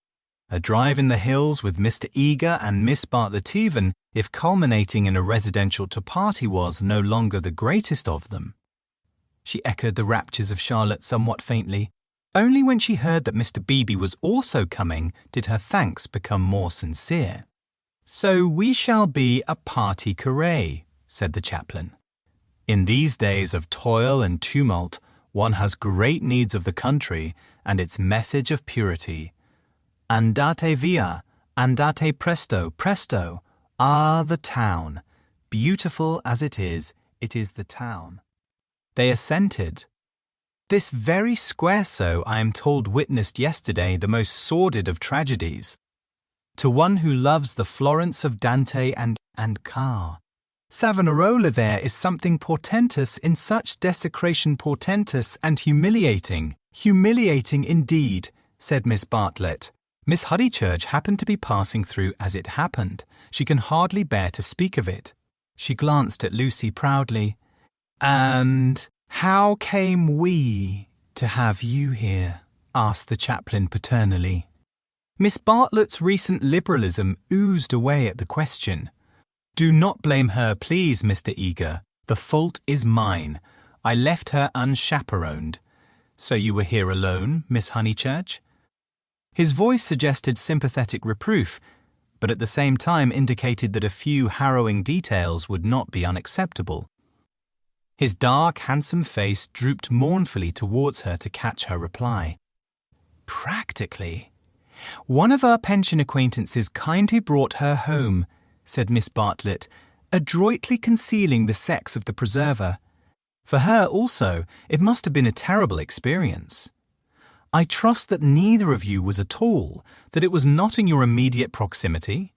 A drive in the hills with Mr. Eager and Miss Bartlett, even if culminating in a residential party, was no longer the greatest of them. She echoed the raptures of Charlotte somewhat faintly. Only when she heard that Mr. Beebe was also coming did her thanks become more sincere. "So we shall be a party carré," said the chaplain. "In these days of toil and tumult, one has great needs of the country and its message of purity. Andate via, andate presto, presto. The town. Beautiful as it is the town." They assented. This very square, I am told, witnessed yesterday the most sordid of tragedies. To one who loves the Florence of Dante and Carr. Savonarola there is something portentous in such desecration, portentous and humiliating. Humiliating indeed, said Miss Bartlett. Miss Honeychurch happened to be passing through as it happened. She can hardly bear to speak of it. She glanced at Lucy proudly. "And how came we to have you here?" asked the chaplain paternally. Miss Bartlett's recent liberalism oozed away at the question. "Do not blame her, please, Mr. Eager. The fault is mine. I left her unchaperoned." "So you were here alone, Miss Honeychurch?" His voice suggested sympathetic reproof, but at the same time indicated that a few harrowing details would not be unacceptable. His dark, handsome face drooped mournfully towards her to catch her reply. "Practically. One of our pension acquaintances kindly brought her home," said Miss Bartlett, adroitly concealing the sex of the preserver. "For her also, it must have been a terrible experience. I trust that neither of you was at all, that it was not in your immediate proximity?"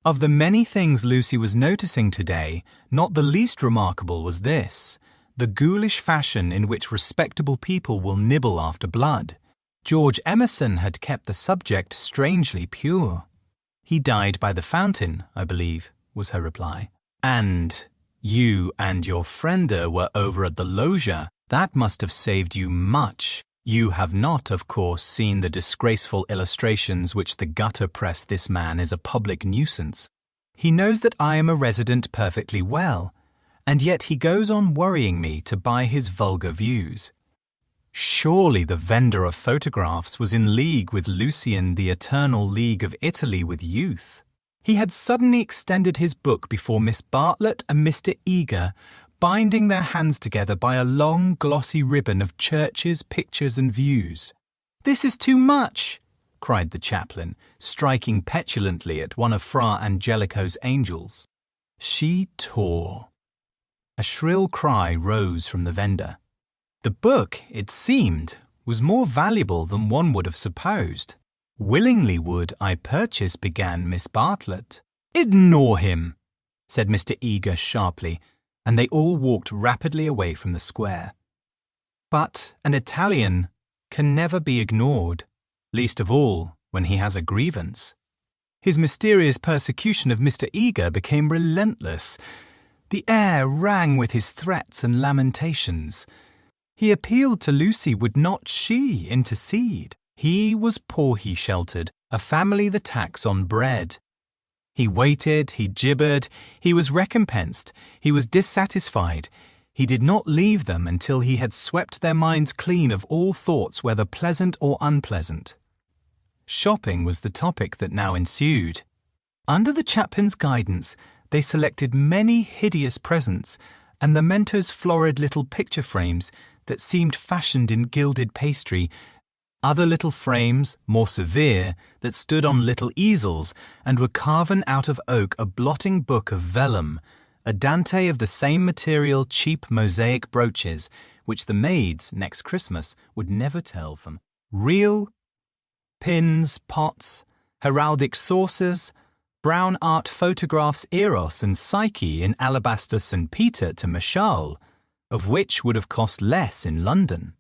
Of the many things Lucy was noticing today, not the least remarkable was this, the ghoulish fashion in which respectable people will nibble after blood. George Emerson had kept the subject strangely pure. "He died by the fountain, I believe," was her reply. "And you and your friender were over at the loggia. That must have saved you much." You have not, of course, seen the disgraceful illustrations which the gutter press. This man is a public nuisance. He knows that I am a resident perfectly well, and yet he goes on worrying me to buy his vulgar views. Surely the vendor of photographs was in league with Lucian, the eternal league of Italy with youth. He had suddenly extended his book before Miss Bartlett and Mr. Eager, binding their hands together by a long glossy ribbon of churches, pictures and views. "This is too much," cried the chaplain, striking petulantly at one of Fra Angelico's angels. She tore. A shrill cry rose from the vendor. The book, it seemed, was more valuable than one would have supposed. "Willingly would I purchase," began Miss Bartlett. "Ignore him," said Mr. Eager sharply, and they all walked rapidly away from the square. But an Italian can never be ignored, least of all when he has a grievance. His mysterious persecution of Mr. Eager became relentless. The air rang with his threats and lamentations. He appealed to Lucy, would not she intercede? He was poor, he sheltered, a family the tax on bread. He waited, he gibbered, he was recompensed, he was dissatisfied. He did not leave them until he had swept their minds clean of all thoughts, whether pleasant or unpleasant. Shopping was the topic that now ensued. Under the chaplain's guidance, they selected many hideous presents and the Mentor's florid little picture frames that seemed fashioned in gilded pastry, other little frames, more severe, that stood on little easels and were carven out of oak, a blotting book of vellum, a Dante of the same material, cheap mosaic brooches, which the maids, next Christmas, would never tell from real, pins, pots, heraldic saucers, brown art photographs, Eros and Psyche in alabaster St. Peter to Mashal, of which would have cost less in London.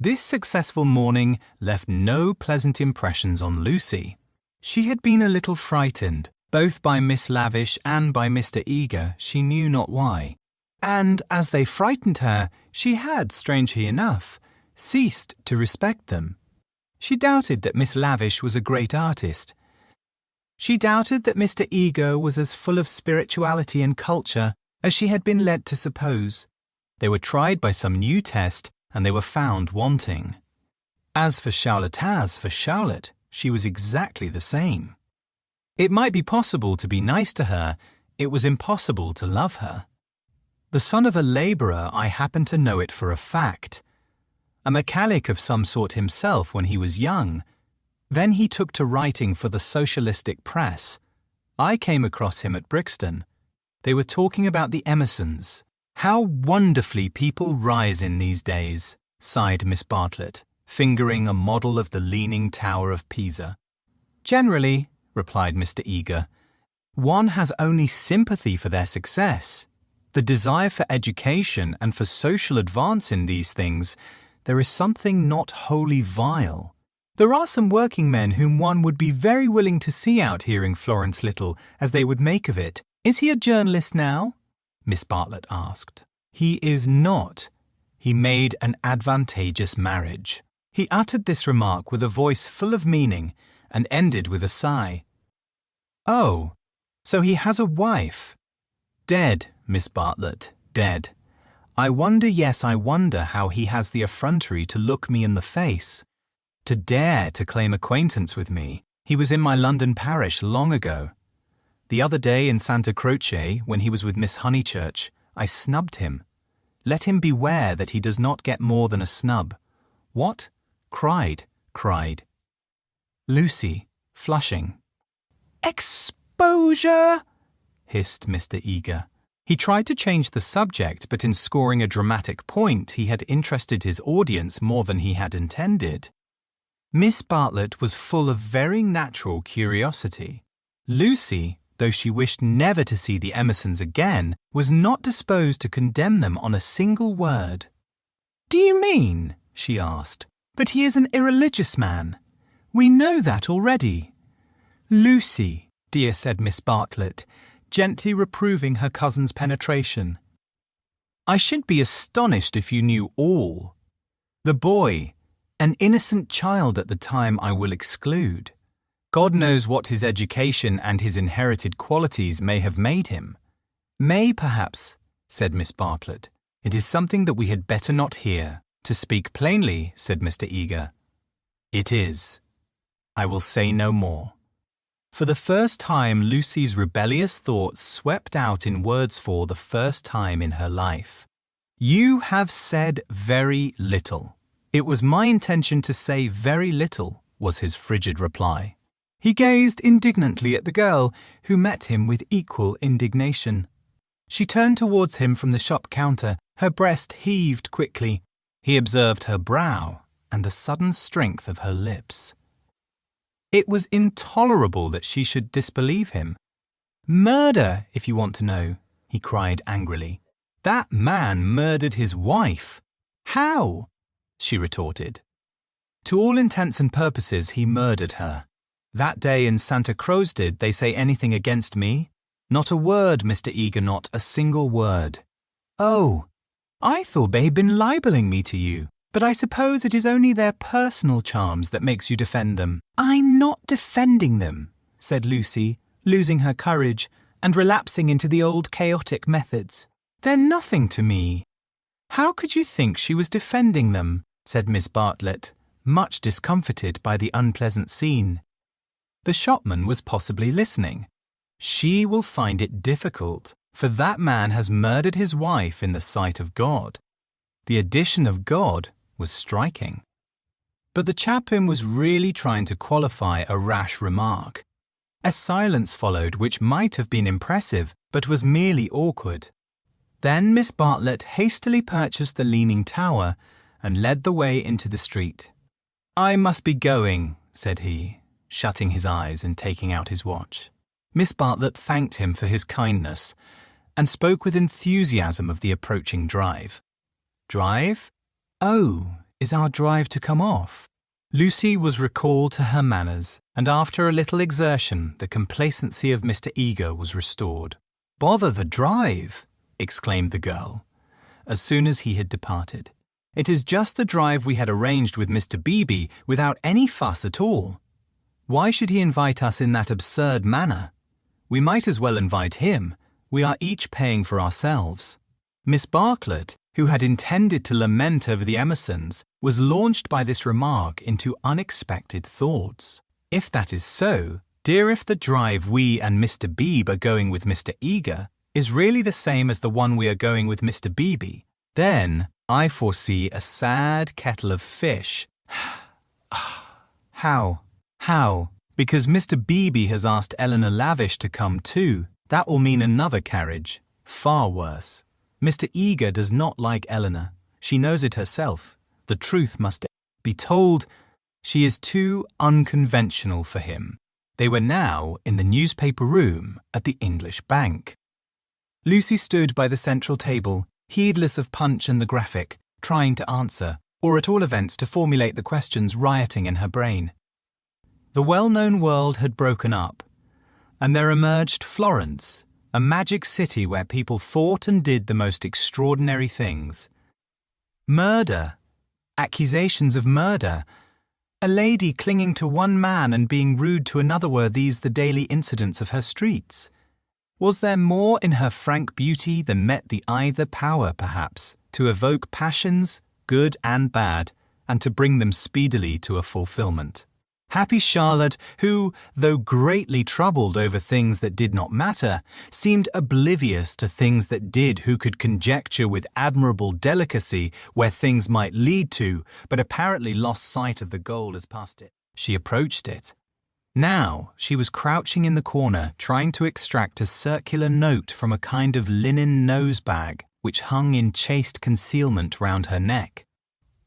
This successful morning left no pleasant impressions on Lucy. She had been a little frightened, both by Miss Lavish and by Mr. Eager, she knew not why. And as they frightened her, she had, strangely enough, ceased to respect them. She doubted that Miss Lavish was a great artist. She doubted that Mr. Eager was as full of spirituality and culture as she had been led to suppose. They were tried by some new test, and they were found wanting. As for Charlotte, she was exactly the same. It might be possible to be nice to her, it was impossible to love her. The son of a labourer, I happen to know it for a fact. A mechanic of some sort himself when he was young. Then he took to writing for the socialistic press. I came across him at Brixton. They were talking about the Emersons. "How wonderfully people rise in these days," sighed Miss Bartlett, fingering a model of the Leaning Tower of Pisa. "Generally," replied Mr. Eager, "one has only sympathy for their success. The desire for education and for social advance in these things, there is something not wholly vile. There are some working men whom one would be very willing to see out here in Florence Little, as they would make of it. Is he a journalist now?" Miss Bartlett asked. "He is not. He made an advantageous marriage." He uttered this remark with a voice full of meaning and ended with a sigh. "Oh, so he has a wife." "Dead, Miss Bartlett, dead. I wonder how he has the effrontery to look me in the face, to dare to claim acquaintance with me. He was in my London parish long ago. The other day in Santa Croce, when he was with Miss Honeychurch, I snubbed him. Let him beware that he does not get more than a snub. What? Cried. Lucy, flushing. "Exposure!" hissed Mr. Eager. He tried to change the subject, but in scoring a dramatic point, he had interested his audience more than he had intended. Miss Bartlett was full of very natural curiosity. Lucy, though she wished never to see the Emersons again, was not disposed to condemn them on a single word. "Do you mean," she asked, "that he is an irreligious man? We know that already." "Lucy, dear," said Miss Bartlett, gently reproving her cousin's penetration, "I should be astonished if you knew all. The boy, An innocent child at the time I will exclude. God knows what his education and his inherited qualities may have made him. May, perhaps, said Miss Bartlett. It is something that we had better not hear. To speak plainly, said Mr. Eager. It is. I will say no more. For the first time, Lucy's rebellious thoughts swept out in words for the first time in her life. You have said very little. It was my intention to say very little, was his frigid reply. He gazed indignantly at the girl, who met him with equal indignation. She turned towards him from the shop counter, her breast heaved quickly. He observed her brow and the sudden strength of her lips. It was intolerable that she should disbelieve him. Murder, if you want to know, he cried angrily. That man murdered his wife. How? She retorted. To all intents and purposes, he murdered her. That day in Santa Cruz, did they say anything against me? Not a word, Mr. Eager, not a single word. Oh, I thought they had been libeling me to you, but I suppose it is only their personal charms that makes you defend them. I'm not defending them, said Lucy, losing her courage and relapsing into the old chaotic methods. They're nothing to me. How could you think she was defending them? Said Miss Bartlett, much discomfited by the unpleasant scene. The shopman was possibly listening. She will find it difficult, for that man has murdered his wife in the sight of God. The addition of God was striking. But the chaplain was really trying to qualify a rash remark. A silence followed which might have been impressive, but was merely awkward. Then Miss Bartlett hastily purchased the Leaning Tower and led the way into the street. I must be going, said he, shutting his eyes and taking out his watch. Miss Bartlett thanked him for his kindness and spoke with enthusiasm of the approaching drive. Drive? Oh, is our drive to come off? Lucy was recalled to her manners, and after a little exertion the complacency of Mr. Eager was restored. Bother the drive, exclaimed the girl, as soon as he had departed. It is just the drive we had arranged with Mr. Beebe without any fuss at all. Why should he invite us in that absurd manner? We might as well invite him. We are each paying for ourselves. Miss Bartlett, who had intended to lament over the Emersons, was launched by this remark into unexpected thoughts. If that is so, dear, if the drive we and Mr. Beebe are going with Mr. Eager is really the same as the one we are going with Mr. Beebe, then I foresee a sad kettle of fish. How? Because Mr. Beebe has asked Eleanor Lavish to come too. That will mean another carriage. Far worse. Mr. Eager does not like Eleanor. She knows it herself. The truth must be told. She is too unconventional for him. They were now in the newspaper room at the English Bank. Lucy stood by the central table, heedless of Punch and the Graphic, trying to answer, or at all events to formulate the questions rioting in her brain. The well-known world had broken up, and there emerged Florence, a magic city where people thought and did the most extraordinary things. Murder, accusations of murder, a lady clinging to one man and being rude to another, were these the daily incidents of her streets? Was there more in her frank beauty than met the eye, the power, perhaps, to evoke passions, good and bad, and to bring them speedily to a fulfillment? Happy Charlotte, who, though greatly troubled over things that did not matter, seemed oblivious to things that did, who could conjecture with admirable delicacy where things might lead to, but apparently lost sight of the goal as past it. She approached it. Now she was crouching in the corner, trying to extract a circular note from a kind of linen nose-bag which hung in chaste concealment round her neck.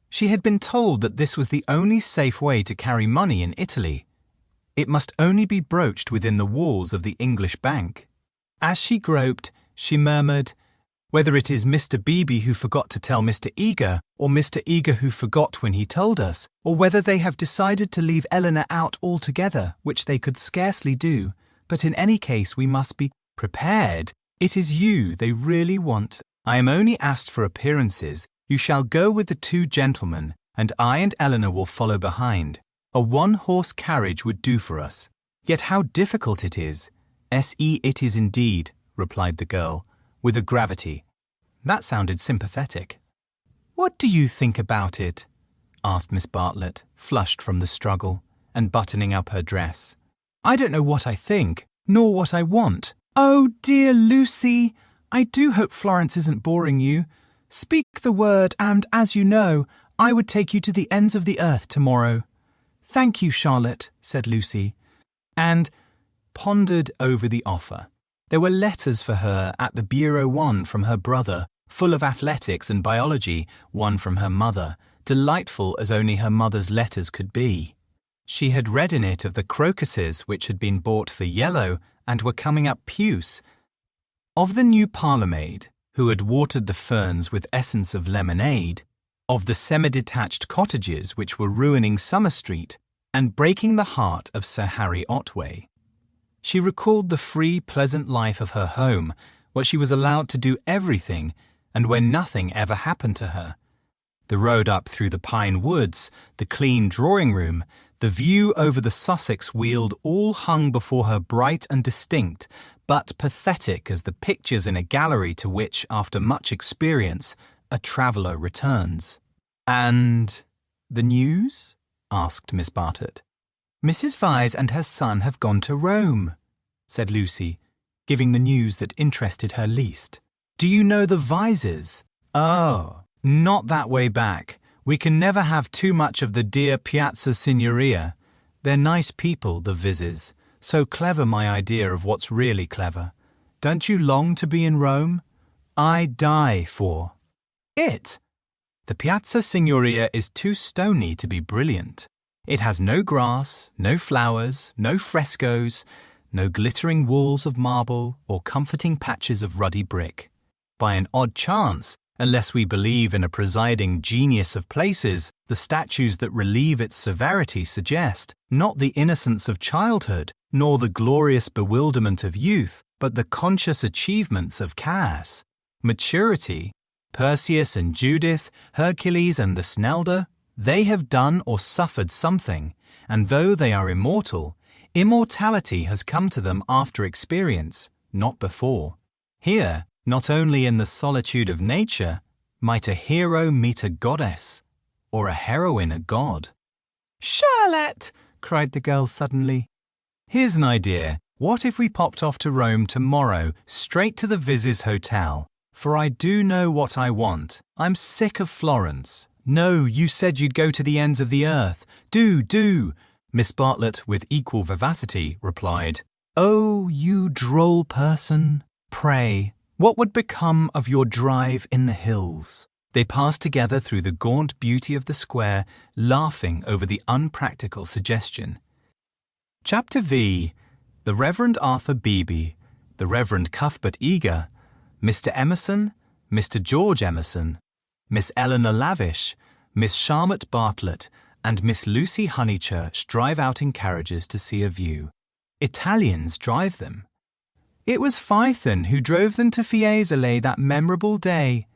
She had been told that this was the only safe way to carry money in Italy. It must only be broached within the walls of the English Bank. As she groped, she murmured, "Whether it is Mr. Beebe who forgot to tell Mr. Eager, or Mr. Eager who forgot when he told us, or whether they have decided to leave Eleanor out altogether, which they could scarcely do, but in any case we must be prepared. It is you they really want. I am only asked for appearances. You shall go with the two gentlemen, and I and Eleanor will follow behind. A one-horse carriage would do for us. Yet how difficult it is. It is indeed, replied the girl, with a gravity. That sounded sympathetic. What do you think about it? Asked Miss Bartlett, flushed from the struggle, and buttoning up her dress. I don't know what I think, nor what I want. Oh, dear Lucy, I do hope Florence isn't boring you. Speak the word, and, as you know, I would take you to the ends of the earth tomorrow. Thank you, Charlotte, said Lucy, and pondered over the offer. There were letters for her at the bureau, one from her brother, full of athletics and biology, one from her mother, delightful as only her mother's letters could be. She had read in it of the crocuses which had been bought for yellow and were coming up puce, of the new parlour-maid who had watered the ferns with essence of lemonade, of the semi-detached cottages which were ruining Summer Street and breaking the heart of Sir Harry Otway. She recalled the free, pleasant life of her home, where she was allowed to do everything and where nothing ever happened to her. The road up through the pine woods, the clean drawing-room, the view over the Sussex Weald all hung before her bright and distinct, but pathetic as the pictures in a gallery to which, after much experience, a traveller returns. And the news? Asked Miss Bartlett. Mrs. Vyse and her son have gone to Rome, said Lucy, giving the news that interested her least. Do you know the Vyses? Oh, not that way back. We can never have too much of the dear Piazza Signoria. They're nice people, the Vyses. So clever, my idea of what's really clever. Don't you long to be in Rome? I die for it. The Piazza Signoria is too stony to be brilliant. It has no grass, no flowers, no frescoes, no glittering walls of marble or comforting patches of ruddy brick. By an odd chance, unless we believe in a presiding genius of places, the statues that relieve its severity suggest not the innocence of childhood, nor the glorious bewilderment of youth, but the conscious achievements of Cass. Maturity, Perseus and Judith, Hercules and the Snelder, they have done or suffered something, and though they are immortal, immortality has come to them after experience, not before. Here, not only in the solitude of nature, might a hero meet a goddess, or a heroine a god. Charlotte! Cried the girl suddenly. Here's an idea. What if we popped off to Rome tomorrow, straight to the Vyses Hotel? For I do know what I want. I'm sick of Florence. No, you said you'd go to the ends of the earth. Do. Miss Bartlett, with equal vivacity, replied, Oh, you droll person. Pray, what would become of your drive in the hills? They passed together through the gaunt beauty of the square, laughing over the unpractical suggestion. Chapter V. The Reverend Arthur Beebe, the Reverend Cuthbert Eager, Mr. Emerson, Mr. George Emerson, Miss Eleanor Lavish, Miss Charlotte Bartlett, and Miss Lucy Honeychurch drive out in carriages to see a view. Italians drive them. It was Phaethon who drove them to Fiesole that memorable day,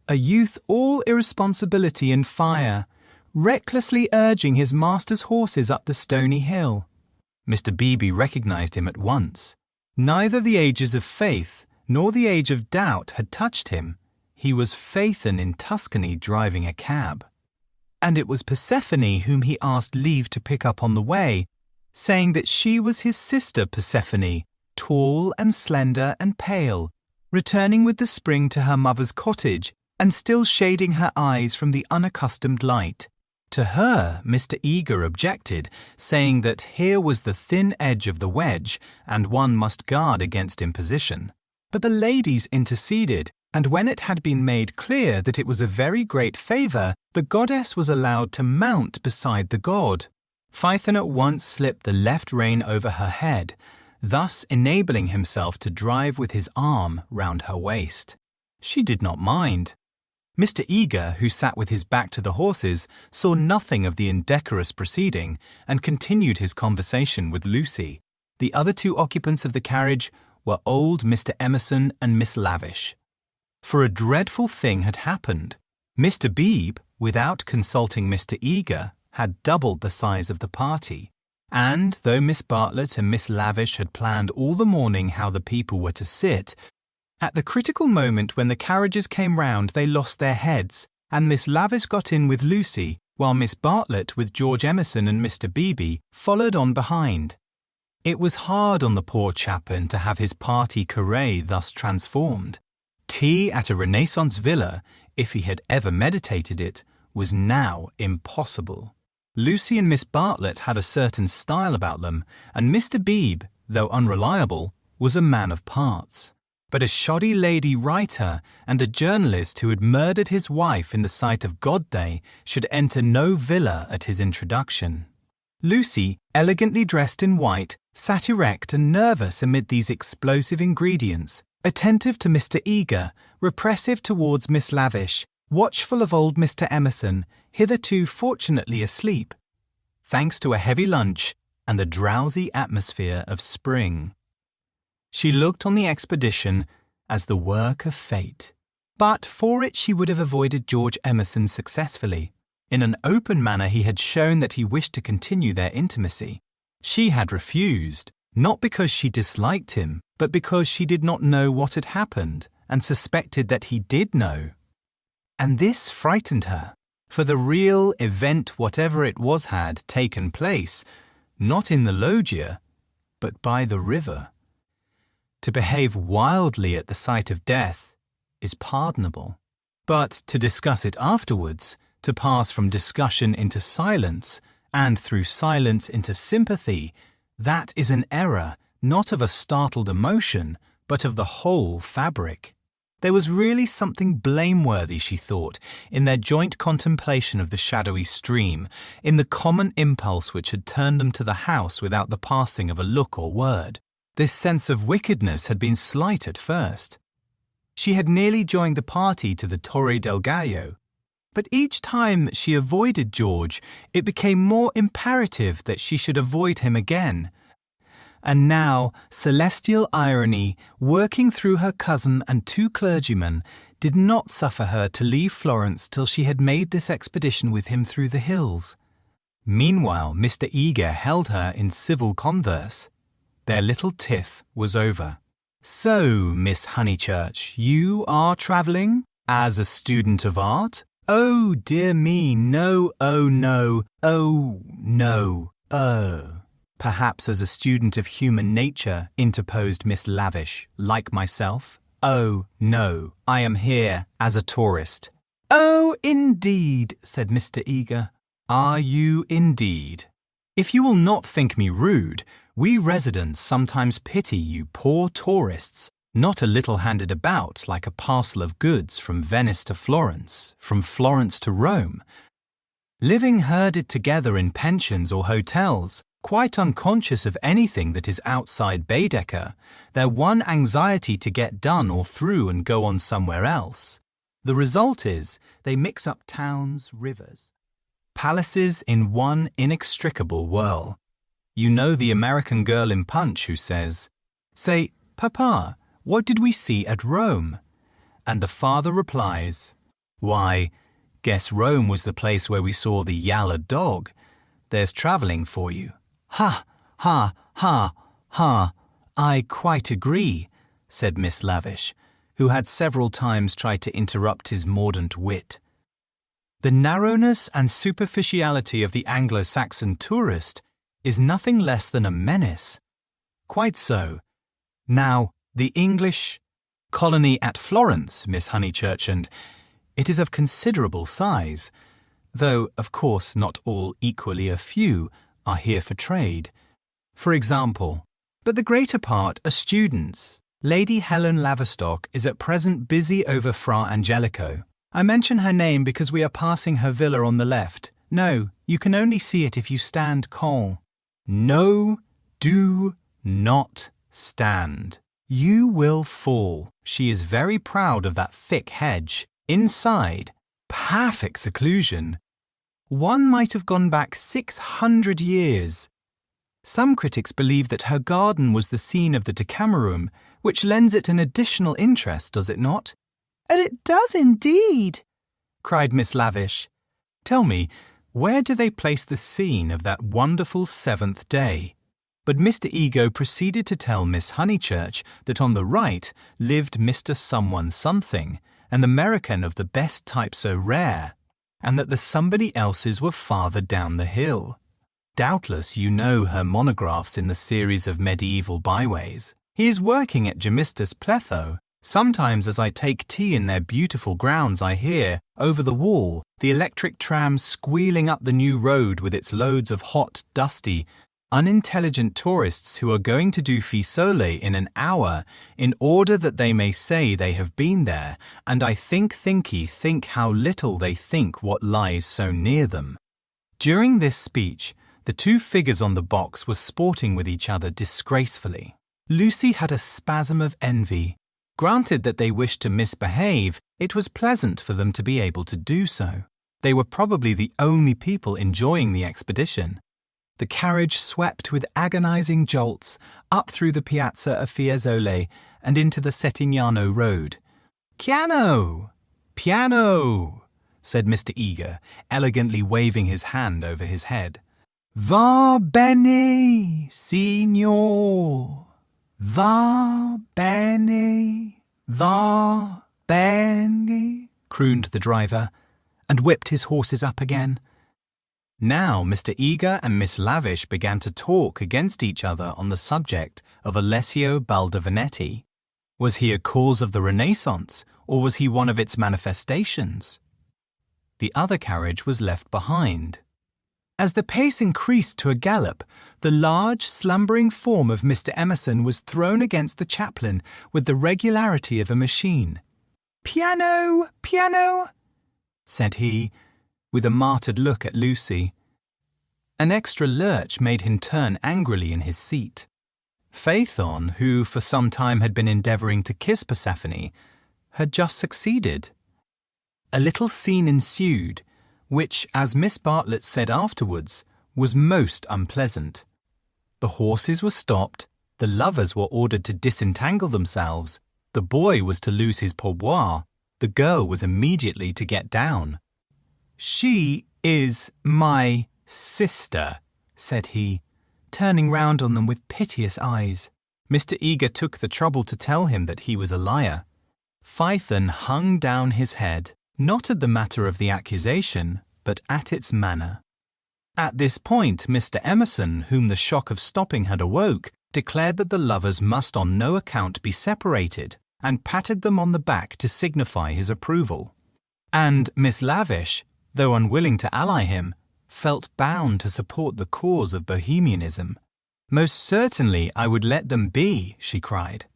a youth all irresponsibility and fire, recklessly urging his master's horses up the stony hill. Mr. Beebe recognized him at once. Neither the ages of faith nor the age of doubt had touched him. He was Phaethon in Tuscany driving a cab. And it was Persephone whom he asked leave to pick up on the way, saying that she was his sister Persephone, tall and slender and pale, returning with the spring to her mother's cottage and still shading her eyes from the unaccustomed light. To her, Mr. Eager objected, saying that here was the thin edge of the wedge, and one must guard against imposition. But the ladies interceded, and when it had been made clear that it was a very great favour, the goddess was allowed to mount beside the god. Phaethon at once slipped the left rein over her head, thus enabling himself to drive with his arm round her waist. She did not mind. Mr. Eager, who sat with his back to the horses, saw nothing of the indecorous proceeding and continued his conversation with Lucy. The other two occupants of the carriage were old Mr. Emerson and Miss Lavish. For a dreadful thing had happened. Mr. Beebe, without consulting Mr. Eager, had doubled the size of the party, and though Miss Bartlett and Miss Lavish had planned all the morning how the people were to sit, at the critical moment when the carriages came round they lost their heads, and Miss Lavish got in with Lucy, while Miss Bartlett with George Emerson and Mr. Beebe followed on behind. It was hard on the poor chaplain to have his party carré thus transformed. Tea at a Renaissance villa, if he had ever meditated it, was now impossible. Lucy and Miss Bartlett had a certain style about them, and Mr. Beebe, though unreliable, was a man of parts. But a shoddy lady writer and a journalist who had murdered his wife in the sight of God Day should enter no villa at his introduction. Lucy, elegantly dressed in white, sat erect and nervous amid these explosive ingredients, attentive to Mr. Eager, repressive towards Miss Lavish, watchful of old Mr. Emerson, hitherto fortunately asleep, thanks to a heavy lunch and the drowsy atmosphere of spring. She looked on the expedition as the work of fate. But for it she would have avoided George Emerson successfully. In an open manner he had shown that he wished to continue their intimacy. She had refused, not because she disliked him, but because she did not know what had happened, and suspected that he did know. And this frightened her, for the real event, whatever it was, had taken place, not in the loggia, but by the river. To behave wildly at the sight of death is pardonable, but to discuss it afterwards, to pass from discussion into silence, and through silence into sympathy, that is an error not of a startled emotion, but of the whole fabric. There was really something blameworthy, she thought, in their joint contemplation of the shadowy stream, in the common impulse which had turned them to the house without the passing of a look or word. This sense of wickedness had been slight at first. She had nearly joined the party to the Torre del Gallo, but each time that she avoided George, it became more imperative that she should avoid him again. And now, celestial irony, working through her cousin and two clergymen, did not suffer her to leave Florence till she had made this expedition with him through the hills. Meanwhile, Mr. Eager held her in civil converse. Their little tiff was over. "So, Miss Honeychurch, you are travelling? As a student of art? Oh, dear me, no, oh, no, oh, no, oh." "Perhaps as a student of human nature," interposed Miss Lavish, "like myself." "Oh, no, I am here as a tourist." "Oh, indeed," said Mr. Eager. "Are you indeed? If you will not think me rude, we residents sometimes pity you poor tourists, not a little handed about like a parcel of goods from Venice to Florence, from Florence to Rome, living herded together in pensions or hotels, quite unconscious of anything that is outside Baedeker, their one anxiety to get done or through and go on somewhere else. The result is they mix up towns, rivers, palaces in one inextricable whirl. You know the American girl in Punch who says, "Say, Papa, what did we see at Rome?" And the father replies, "Why, guess Rome was the place where we saw the yaller dog. There's travelling for you." "Ha, ha, ha, ha, I quite agree," said Miss Lavish, who had several times tried to interrupt his mordant wit. The narrowness and superficiality of the Anglo-Saxon tourist is nothing less than a menace. Quite so. Now, the English colony at Florence, Miss Honeychurch, and it is of considerable size, though, of course, not all equally a few are here for trade. For example, but the greater part are students. Lady Helen Laverstock is at present busy over Fra Angelico. I mention her name because we are passing her villa on the left. No, you can only see it if you stand col. No, do not stand. You will fall. She is very proud of that thick hedge. Inside, perfect seclusion. One might have gone back 600 years. Some critics believe that her garden was the scene of the Decameron, which lends it an additional interest, does it not? "And it does indeed," cried Miss Lavish. "Tell me, where do they place the scene of that wonderful seventh day?" But Mr. Ego proceeded to tell Miss Honeychurch that on the right lived Mr. Someone Something, an American of the best type so rare, and that the somebody else's were farther down the hill. Doubtless you know her monographs in the series of medieval byways. He is working at Gemistus Pletho. Sometimes as I take tea in their beautiful grounds I hear, over the wall, the electric tram squealing up the new road with its loads of hot, dusty, unintelligent tourists who are going to do Fiesole in an hour in order that they may say they have been there, and I think how little they think what lies so near them. During this speech, the two figures on the box were sporting with each other disgracefully. Lucy had a spasm of envy. Granted that they wished to misbehave, it was pleasant for them to be able to do so. They were probably the only people enjoying the expedition. The carriage swept with agonizing jolts up through the piazza of Fiesole and into the Settignano road. "Piano! Piano!" said Mr. Eager, elegantly waving his hand over his head. "Va bene, signor! Va bene, va bene," crooned the driver, and whipped his horses up again. Now Mr. Eager and Miss Lavish began to talk against each other on the subject of Alessio Baldovinetti. Was he a cause of the Renaissance, or was he one of its manifestations? The other carriage was left behind. As the pace increased to a gallop, the large, slumbering form of Mr. Emerson was thrown against the chaplain with the regularity of a machine. "Piano, piano," said he, with a martyred look at Lucy. An extra lurch made him turn angrily in his seat. Phaethon, who for some time had been endeavouring to kiss Persephone, had just succeeded. A little scene ensued, which, as Miss Bartlett said afterwards, was most unpleasant. The horses were stopped, the lovers were ordered to disentangle themselves, the boy was to lose his pourboire, the girl was immediately to get down. "She is my sister," said he, turning round on them with piteous eyes. Mr. Eager took the trouble to tell him that he was a liar. Phaethon hung down his head, not at the matter of the accusation, but at its manner. At this point, Mr. Emerson, whom the shock of stopping had awoke, declared that the lovers must on no account be separated, and patted them on the back to signify his approval. And Miss Lavish, though unwilling to ally him, felt bound to support the cause of Bohemianism. "Most certainly I would let them be," she cried.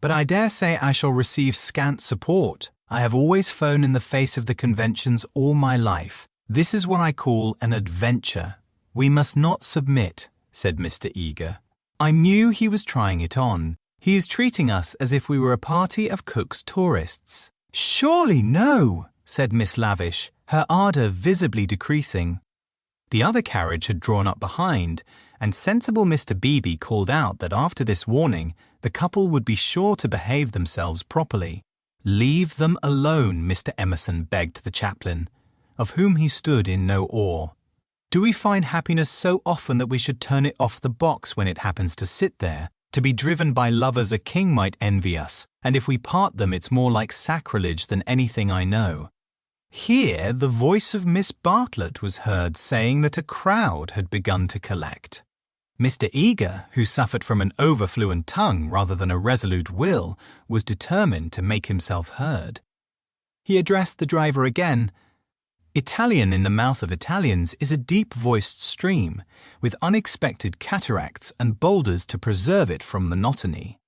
"But I dare say I shall receive scant support. I have always flown in the face of the conventions all my life. This is what I call an adventure." "We must not submit," said Mr. Eager. "I knew he was trying it on. He is treating us as if we were a party of Cook's tourists." "Surely no," said Miss Lavish, her ardour visibly decreasing. The other carriage had drawn up behind, and sensible Mr. Beebe called out that after this warning the couple would be sure to behave themselves properly. "Leave them alone," Mr. Emerson begged the chaplain, of whom he stood in no awe. "Do we find happiness so often that we should turn it off the box when it happens to sit there? To be driven by lovers a king might envy us, and if we part them it's more like sacrilege than anything I know." Here the voice of Miss Bartlett was heard saying that a crowd had begun to collect. Mr. Eager, who suffered from an overfluent tongue rather than a resolute will, was determined to make himself heard. He addressed the driver again. Italian in the mouth of Italians is a deep-voiced stream, with unexpected cataracts and boulders to preserve it from monotony.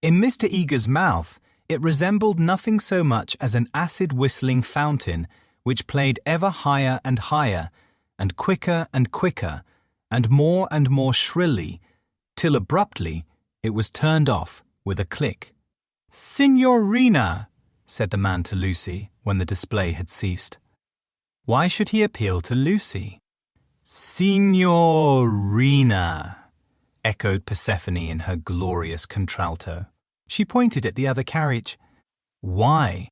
In Mr. Eager's mouth, it resembled nothing so much as an acid-whistling fountain which played ever higher and higher, and quicker, and more shrilly, till abruptly it was turned off with a click. "Signorina," said the man to Lucy when the display had ceased. Why should he appeal to Lucy? "Signorina," echoed Persephone in her glorious contralto. She pointed at the other carriage. Why?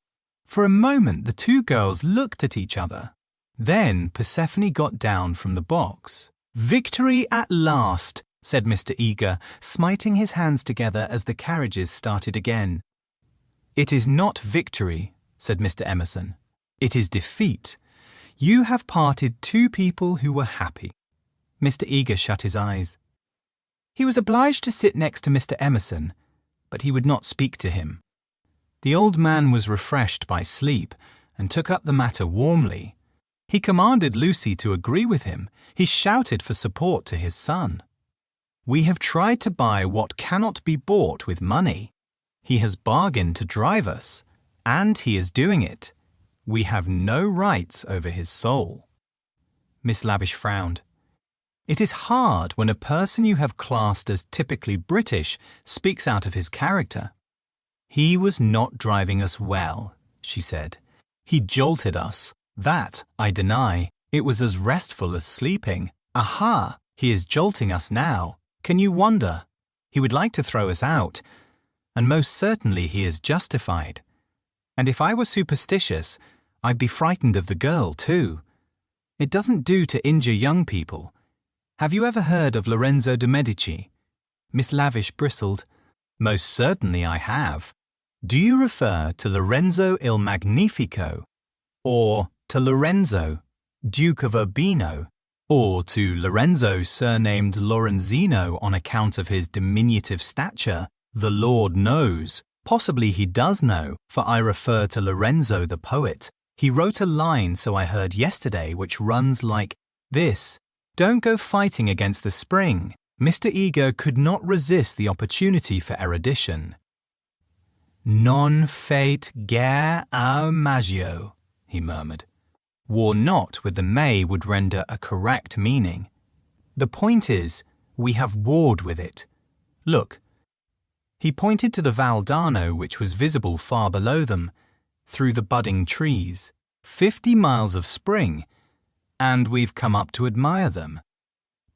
For a moment the two girls looked at each other. Then Persephone got down from the box. "Victory at last," said Mr. Eager, smiting his hands together as the carriages started again. "It is not victory," said Mr. Emerson. "It is defeat. You have parted two people who were happy." Mr. Eager shut his eyes. He was obliged to sit next to Mr. Emerson, but he would not speak to him. The old man was refreshed by sleep and took up the matter warmly. He commanded Lucy to agree with him. He shouted for support to his son. "We have tried to buy what cannot be bought with money. He has bargained to drive us, and he is doing it. We have no rights over his soul." Miss Lavish frowned. "It is hard when a person you have classed as typically British speaks out of his character." "He was not driving us well," she said. "He jolted us. That I deny. It was as restful as sleeping. Aha! He is jolting us now. Can you wonder? He would like to throw us out, and most certainly he is justified. And if I were superstitious, I'd be frightened of the girl too. It doesn't do to injure young people. Have you ever heard of Lorenzo de Medici?" Miss Lavish bristled. "Most certainly I have. Do you refer to Lorenzo il Magnifico, or to Lorenzo, Duke of Urbino, or to Lorenzo surnamed Lorenzino on account of his diminutive stature? The Lord knows. Possibly he does know, for I refer to Lorenzo the poet. He wrote a line, so I heard yesterday, which runs like this: 'Don't go fighting against the spring.'" Mr. Eager could not resist the opportunity for erudition. "Non fate guerre au maggio," he murmured. War not with the May would render a correct meaning. "The point is, we have warred with it. Look." He pointed to the Val d'Arno, which was visible far below them, through the budding trees. 50 miles of spring, and we've come up to admire them.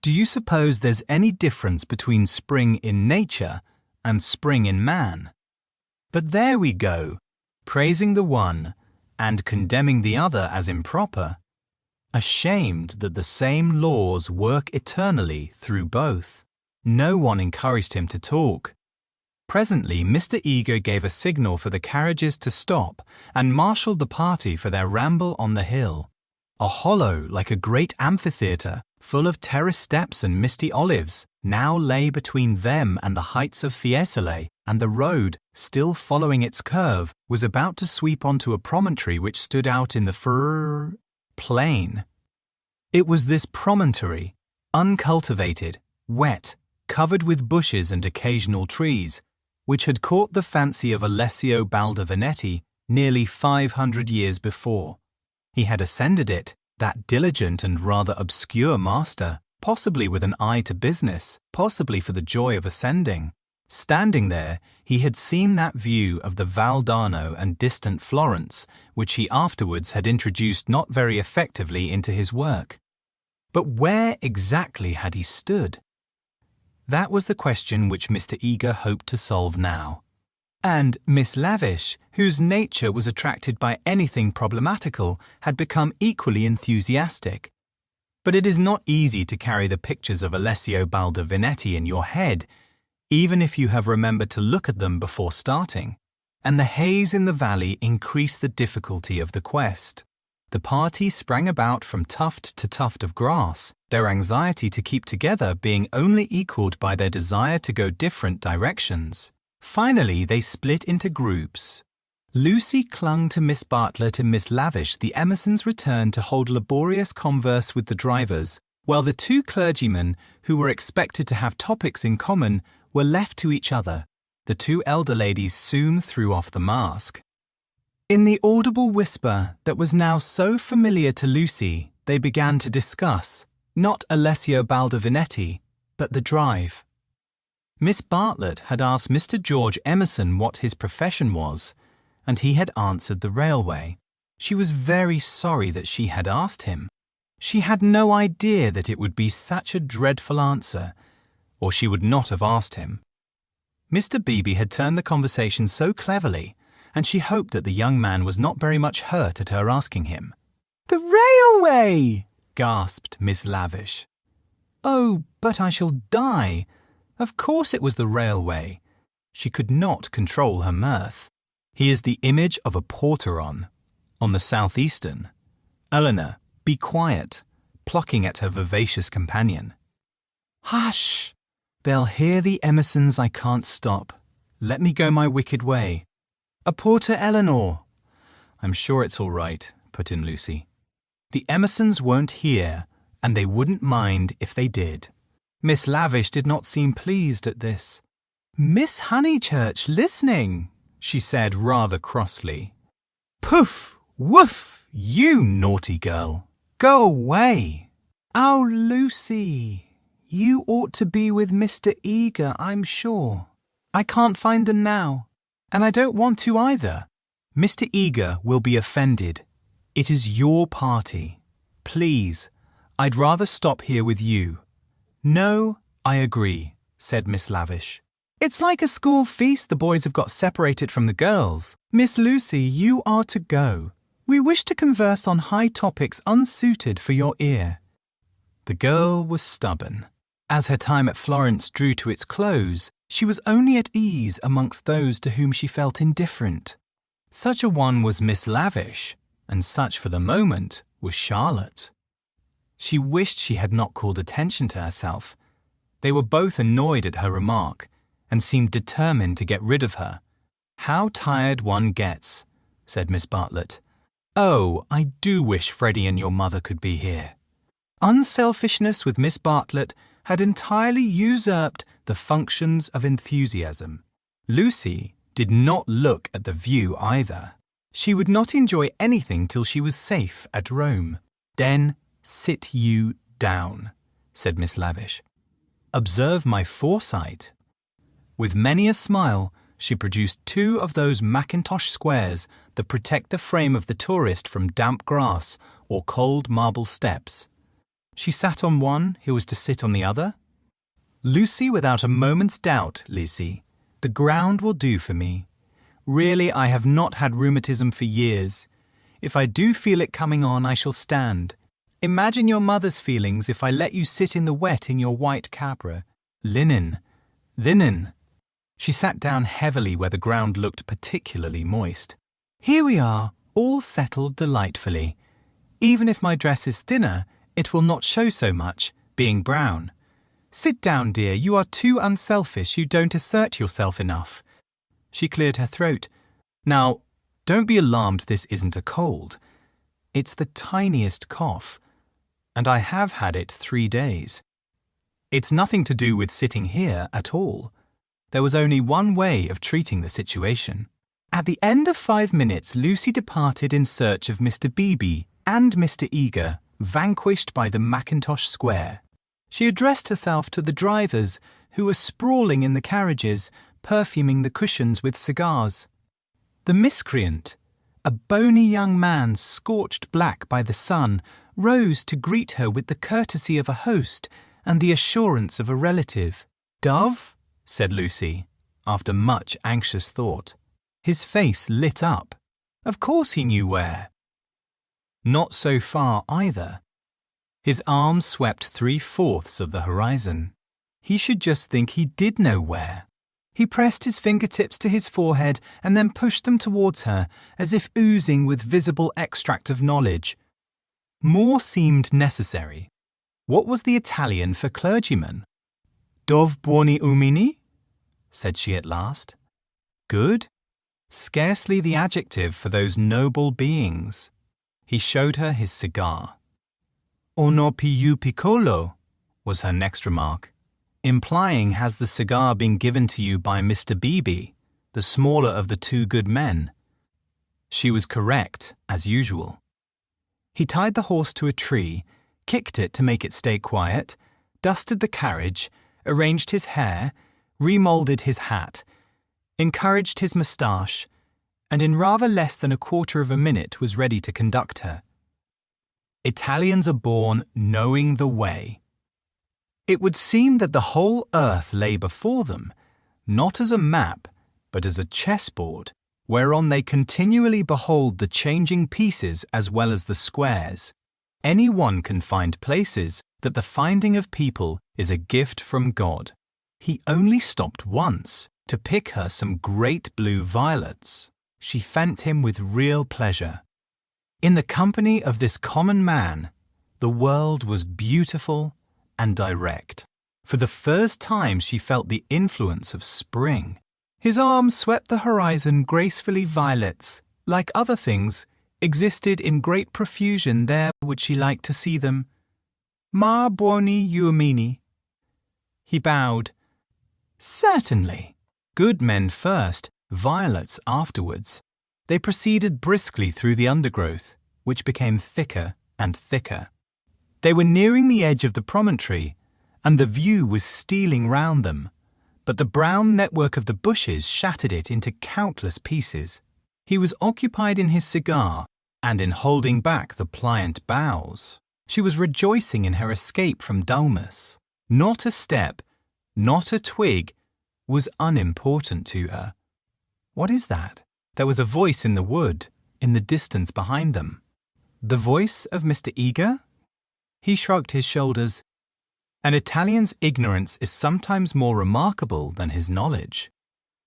Do you suppose there's any difference between spring in nature and spring in man? But there we go, praising the one and condemning the other as improper, ashamed that the same laws work eternally through both. No one encouraged him to talk. Presently Mr. Eager gave a signal for the carriages to stop and marshalled the party for their ramble on the hill. A hollow like a great amphitheatre, full of terrace steps and misty olives, now lay between them and the heights of Fiesole, and the road, still following its curve, was about to sweep onto a promontory which stood out in the plain. It was this promontory, uncultivated, wet, covered with bushes and occasional trees, which had caught the fancy of Alessio Baldovinetti nearly 500 years before. He had ascended it, that diligent and rather obscure master, possibly with an eye to business, possibly for the joy of ascending. Standing there, he had seen that view of the Val d'Arno and distant Florence, which he afterwards had introduced not very effectively into his work. But where exactly had he stood? That was the question which Mr. Eager hoped to solve now. And Miss Lavish, whose nature was attracted by anything problematical, had become equally enthusiastic. But it is not easy to carry the pictures of Alessio Baldovinetti in your head, even if you have remembered to look at them before starting, and the haze in the valley increased the difficulty of the quest. The party sprang about from tuft to tuft of grass, their anxiety to keep together being only equalled by their desire to go different directions. Finally, they split into groups. Lucy clung to Miss Bartlett and Miss Lavish. The Emersons returned to hold laborious converse with the drivers, while the two clergymen, who were expected to have topics in common, were left to each other. The two elder ladies soon threw off the mask. In the audible whisper that was now so familiar to Lucy, they began to discuss, not Alessio Baldovinetti, but the drive. Miss Bartlett had asked Mr. George Emerson what his profession was, and he had answered the railway. She was very sorry that she had asked him. She had no idea that it would be such a dreadful answer, or she would not have asked him. Mr. Beebe had turned the conversation so cleverly, and she hoped that the young man was not very much hurt at her asking him. "The railway!" gasped Miss Lavish. "Oh, but I shall die. Of course it was the railway." She could not control her mirth. "He is the image of a porter on the southeastern." "Eleanor, be quiet," plucking at her vivacious companion. "Hush! They'll hear the Emersons. I can't stop. Let me go my wicked way. A porter, Eleanor." "I'm sure it's all right," put in Lucy. "The Emersons won't hear, and they wouldn't mind if they did." Miss Lavish did not seem pleased at this. "Miss Honeychurch listening," she said rather crossly. "Poof! Woof! You naughty girl! Go away!" "Oh, Lucy, you ought to be with Mr. Eager, I'm sure. I can't find them now, and I don't want to either." "Mr. Eager will be offended. It is your party. Please, I'd rather stop here with you." "No, I agree," said Miss Lavish. "It's like a school feast. The boys have got separated from the girls. Miss Lucy, you are to go. We wish to converse on high topics unsuited for your ear." The girl was stubborn. As her time at Florence drew to its close, she was only at ease amongst those to whom she felt indifferent. Such a one was Miss Lavish, and such for the moment was Charlotte. She wished she had not called attention to herself. They were both annoyed at her remark, and seemed determined to get rid of her. "How tired one gets," said Miss Bartlett. "Oh, I do wish Freddie and your mother could be here." Unselfishness with Miss Bartlett had entirely usurped the functions of enthusiasm. Lucy did not look at the view either. She would not enjoy anything till she was safe at Rome. "Then sit you down," said Miss Lavish. "Observe my foresight." With many a smile, she produced 2 of those mackintosh squares that protect the frame of the tourist from damp grass or cold marble steps. She sat on one who was to sit on the other. "Lucy, without a moment's doubt, Lucy, the ground will do for me. Really, I have not had rheumatism for years. If I do feel it coming on, I shall stand. Imagine your mother's feelings if I let you sit in the wet in your white cabra. Linen. Linen." She sat down heavily where the ground looked particularly moist. "Here we are, all settled delightfully. Even if my dress is thinner, it will not show so much, being brown. Sit down, dear, you are too unselfish, you don't assert yourself enough." She cleared her throat. "Now, don't be alarmed, this isn't a cold. It's the tiniest cough, and I have had it 3 days. It's nothing to do with sitting here at all. There was only one way of treating the situation." At the end of 5 minutes, Lucy departed in search of Mr. Beebe and Mr. Eager, vanquished by the mackintosh square. She addressed herself to the drivers, who were sprawling in the carriages, perfuming the cushions with cigars. The miscreant, a bony young man scorched black by the sun, rose to greet her with the courtesy of a host and the assurance of a relative. "Dove?" said Lucy, after much anxious thought. His face lit up. Of course he knew where. Not so far either. His arm swept 3/4 of the horizon. He should just think he did know where. He pressed his fingertips to his forehead and then pushed them towards her, as if oozing with visible extract of knowledge. More seemed necessary. What was the Italian for clergyman? "Dov buoni umini?" said she at last. "Good? Scarcely the adjective for those noble beings." He showed her his cigar. "O no più piccolo," was her next remark, implying, "Has the cigar been given to you by Mr. Beebe, the smaller of the 2 good men?" She was correct, as usual. He tied the horse to a tree, kicked it to make it stay quiet, dusted the carriage, arranged his hair, remoulded his hat, encouraged his moustache, and in rather less than a quarter of a minute was ready to conduct her. Italians are born knowing the way. It would seem that the whole earth lay before them, not as a map, but as a chessboard, whereon they continually behold the changing pieces as well as the squares. Any one can find places that the finding of people is a gift from God. He only stopped once to pick her some great blue violets. She thanked him with real pleasure. In the company of this common man, the world was beautiful and direct. For the first time she felt the influence of spring. His arm swept the horizon gracefully. Violets, like other things, existed in great profusion there. Would she like to see them? Ma buoni uomini. He bowed. Certainly. Good men first, violets afterwards. They proceeded briskly through the undergrowth, which became thicker and thicker. They were nearing the edge of the promontory, and the view was stealing round them, but the brown network of the bushes shattered it into countless pieces. He was occupied in his cigar and in holding back the pliant boughs. She was rejoicing in her escape from dullness. Not a step, not a twig, was unimportant to her. What is that? There was a voice in the wood, in the distance behind them. The voice of Mr. Eager? He shrugged his shoulders. An Italian's ignorance is sometimes more remarkable than his knowledge.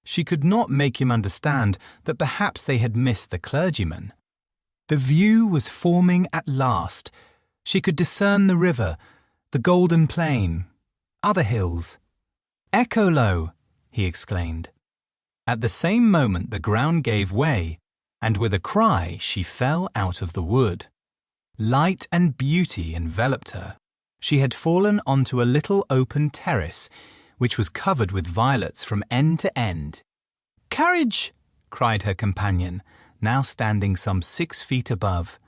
She could not make him understand that perhaps they had missed the clergyman. The view was forming at last. She could discern the river, the golden plain, other hills. Eccolo! He exclaimed. At the same moment the ground gave way, and with a cry she fell out of the wood. Light and beauty enveloped her. She had fallen onto a little open terrace, which was covered with violets from end to end. "Courage!" cried her companion, now standing some 6 feet above.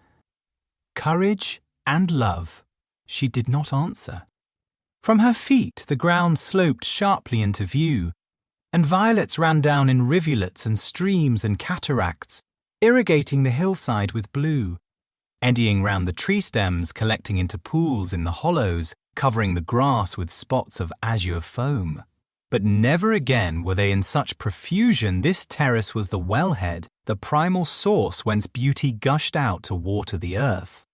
Courage and love. She did not answer. From her feet the ground sloped sharply into view, and violets ran down in rivulets and streams and cataracts, irrigating the hillside with blue, eddying round the tree stems, collecting into pools in the hollows, covering the grass with spots of azure foam. But never again were they in such profusion. This terrace was the wellhead, the primal source whence beauty gushed out to water the earth.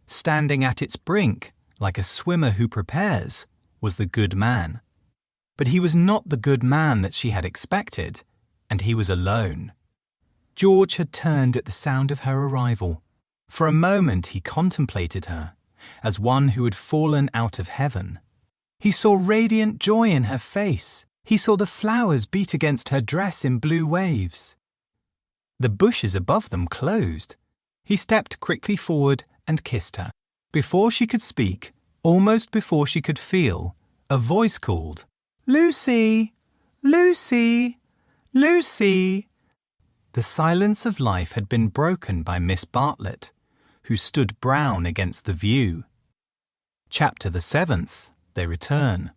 Standing at its brink, like a swimmer who prepares, was the good man. But he was not the good man that she had expected, and he was alone. George had turned at the sound of her arrival. For a moment he contemplated her, as one who had fallen out of heaven. He saw radiant joy in her face. He saw the flowers beat against her dress in blue waves. The bushes above them closed. He stepped quickly forward and kissed her. Before she could speak, almost before she could feel, a voice called, "Lucy! Lucy! Lucy!" The silence of life had been broken by Miss Bartlett, who stood brown against the view. Chapter the 7th. They return.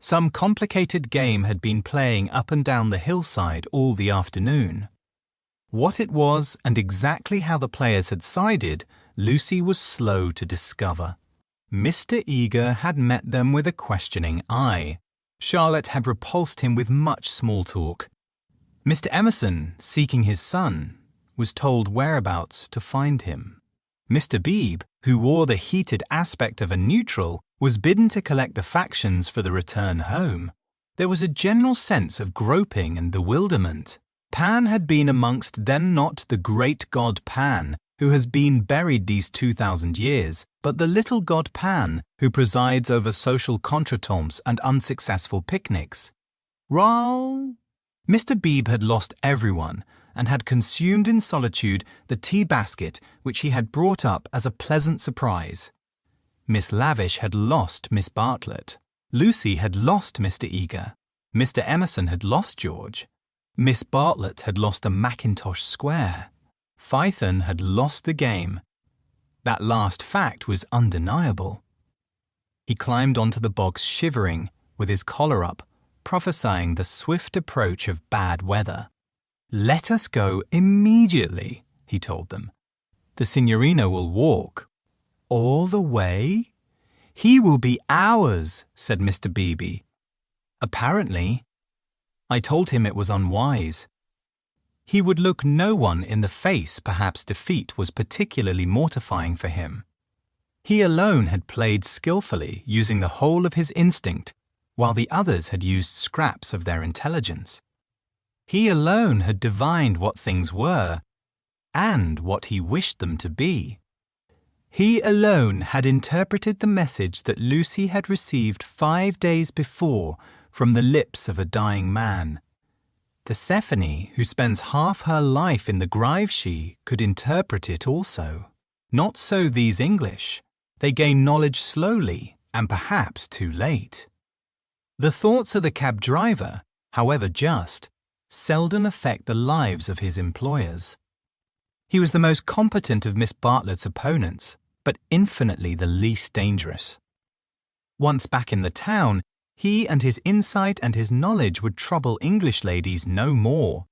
Some complicated game had been playing up and down the hillside all the afternoon. What it was and exactly how the players had sided, Lucy was slow to discover. Mr. Eager had met them with a questioning eye. Charlotte had repulsed him with much small talk. Mr. Emerson, seeking his son, was told whereabouts to find him. Mr. Beebe, who wore the heated aspect of a neutral, was bidden to collect the factions for the return home. There was a general sense of groping and bewilderment. Pan had been amongst them, not the great god Pan, who has been buried these 2,000 years, but the little god Pan, who presides over social contretemps and unsuccessful picnics. Mr. Beebe had lost everyone, and had consumed in solitude the tea basket which he had brought up as a pleasant surprise. Miss Lavish had lost Miss Bartlett. Lucy had lost Mr. Eager. Mr. Emerson had lost George. Miss Bartlett had lost a Mackintosh square. Phaethon had lost the game. That last fact was undeniable. He climbed onto the box shivering, with his collar up, prophesying the swift approach of bad weather. "Let us go immediately," he told them. "The signorina will walk." "All the way?" "He will be ours," said Mr. Beebe. "Apparently. I told him it was unwise." He would look no one in the face. Perhaps defeat was particularly mortifying for him. He alone had played skillfully, using the whole of his instinct, while the others had used scraps of their intelligence. He alone had divined what things were, and what he wished them to be. He alone had interpreted the message that Lucy had received 5 days before from the lips of a dying man. Persephone, who spends half her life in the Griveshe, could interpret it also. Not so these English. They gain knowledge slowly, and perhaps too late. The thoughts of the cab driver, however just, seldom affect the lives of his employers. He was the most competent of Miss Bartlett's opponents, but infinitely the least dangerous. Once back in the town, he and his insight and his knowledge would trouble English ladies no more.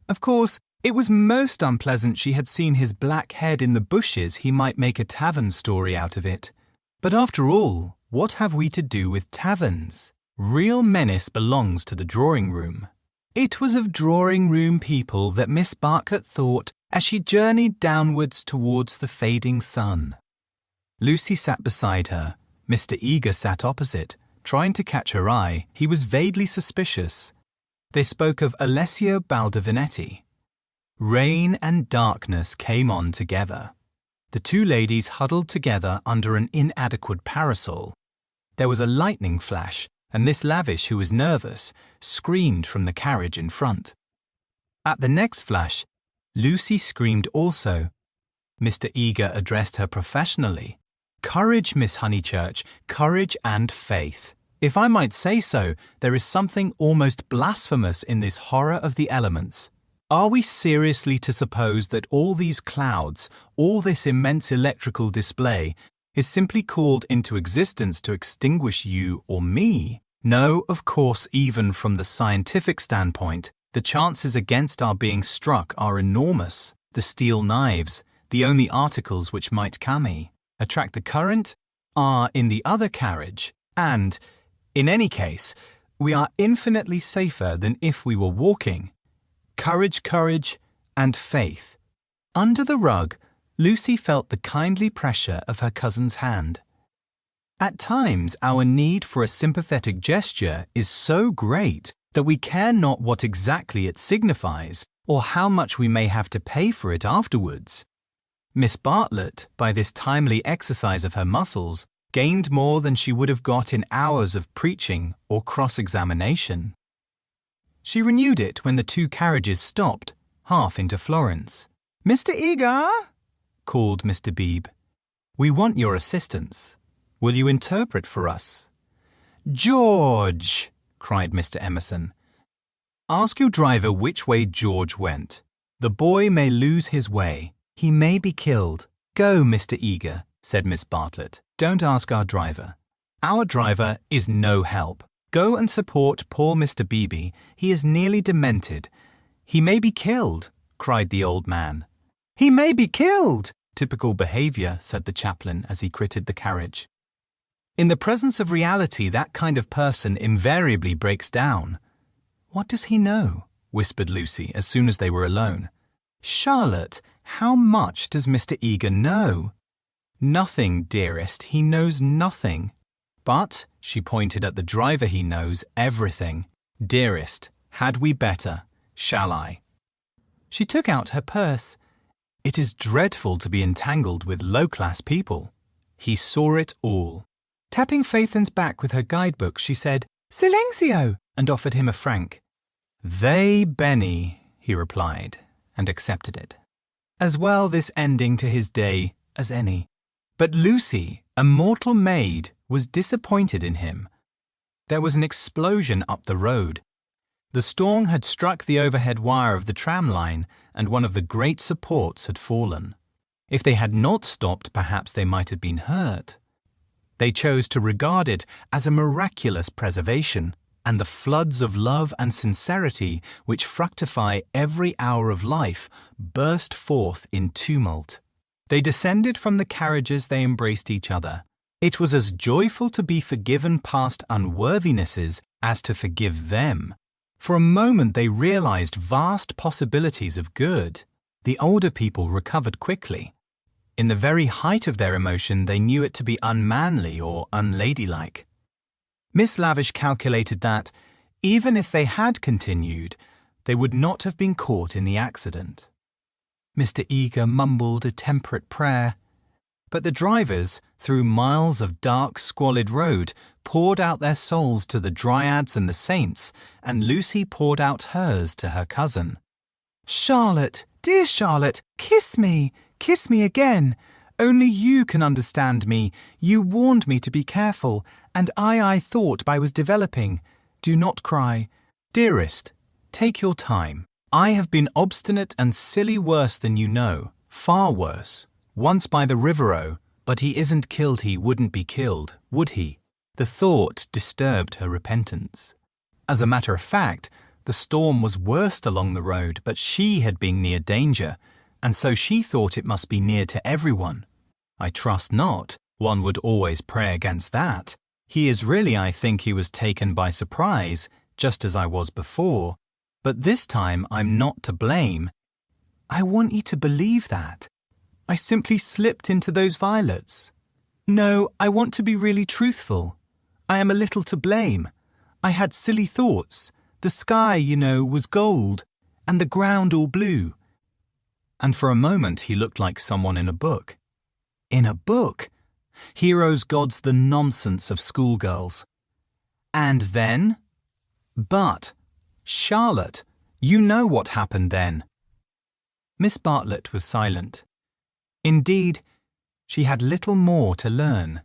Of course, it was most unpleasant she had seen his black head in the bushes. He might make a tavern story out of it. But after all, what have we to do with taverns? Real menace belongs to the drawing-room. It was of drawing-room people that Miss Bartlett thought as she journeyed downwards towards the fading sun. Lucy sat beside her. Mr. Eager sat opposite, trying to catch her eye. He was vaguely suspicious. They spoke of Alessio Baldovinetti. Rain and darkness came on together. The two ladies huddled together under an inadequate parasol. There was a lightning flash, and Miss Lavish, who was nervous, screamed from the carriage in front. At the next flash, Lucy screamed also. Mr. Eager addressed her professionally. "Courage, Miss Honeychurch, courage and faith. If I might say so, there is something almost blasphemous in this horror of the elements. Are we seriously to suppose that all these clouds, all this immense electrical display, is simply called into existence to extinguish you or me? No, of course, even from the scientific standpoint, the chances against our being struck are enormous. The steel knives, the only articles which might attract the current, are in the other carriage, and, in any case, we are infinitely safer than if we were walking. Courage, courage, and faith." Under the rug, Lucy felt the kindly pressure of her cousin's hand. At times, our need for a sympathetic gesture is so great that we care not what exactly it signifies or how much we may have to pay for it afterwards. Miss Bartlett, by this timely exercise of her muscles, gained more than she would have got in hours of preaching or cross-examination. She renewed it when the two carriages stopped, half into Florence. "Mr. Eager!" called Mr. Beebe. "We want your assistance. Will you interpret for us?" "George!" cried Mr. Emerson. "Ask your driver which way George went. The boy may lose his way. He may be killed." "Go, Mr. Eager," said Miss Bartlett. "Don't ask our driver. Our driver is no help. Go and support poor Mr. Beebe. He is nearly demented." "He may be killed," cried the old man. "He may be killed!" "Typical behaviour," said the chaplain as he quitted the carriage. In the presence of reality, that kind of person invariably breaks down. "What does he know?" whispered Lucy as soon as they were alone. "Charlotte, how much does Mr. Eager know?" "Nothing, dearest. He knows nothing." "But," she pointed at the driver, "he knows everything. Dearest, had we better? Shall I?" She took out her purse. "It is dreadful to be entangled with low-class people." He saw it all. Tapping Phaethon's back with her guidebook, she said, "Silenzio!" and offered him a franc. "They Benny," he replied, and accepted it. As well this ending to his day as any. But Lucy, a mortal maid, was disappointed in him. There was an explosion up the road. The storm had struck the overhead wire of the tram line, and one of the great supports had fallen. If they had not stopped, perhaps they might have been hurt. They chose to regard it as a miraculous preservation, and the floods of love and sincerity which fructify every hour of life burst forth in tumult. They descended from the carriages, they embraced each other. It was as joyful to be forgiven past unworthinesses as to forgive them. For a moment they realized vast possibilities of good. The older people recovered quickly. In the very height of their emotion, they knew it to be unmanly or unladylike. Miss Lavish calculated that, even if they had continued, they would not have been caught in the accident. Mr. Eager mumbled a temperate prayer, but the drivers, through miles of dark, squalid road, poured out their souls to the dryads and the saints, and Lucy poured out hers to her cousin. "Charlotte, dear Charlotte, kiss me again. Only you can understand me. You warned me to be careful, and I thought I was developing. Do not cry. Dearest, take your time. I have been obstinate and silly worse than you know, far worse. Once by the River, but he isn't killed, he wouldn't be killed, would he?" The thought disturbed her repentance. As a matter of fact, the storm was worst along the road, but she had been near danger, and so she thought it must be near to everyone. I trust not. One would always pray against that. He is really, I think he was taken by surprise, just as I was before. But this time I'm not to blame. I want you to believe that. I simply slipped into those violets. No, I want to be really truthful. I am a little to blame. I had silly thoughts. The sky, you know, was gold, and the ground all blue. And for a moment he looked like someone in a book. In a book? Heroes, gods, the nonsense of schoolgirls. And then? But, Charlotte, you know what happened then. Miss Bartlett was silent. Indeed, she had little more to learn.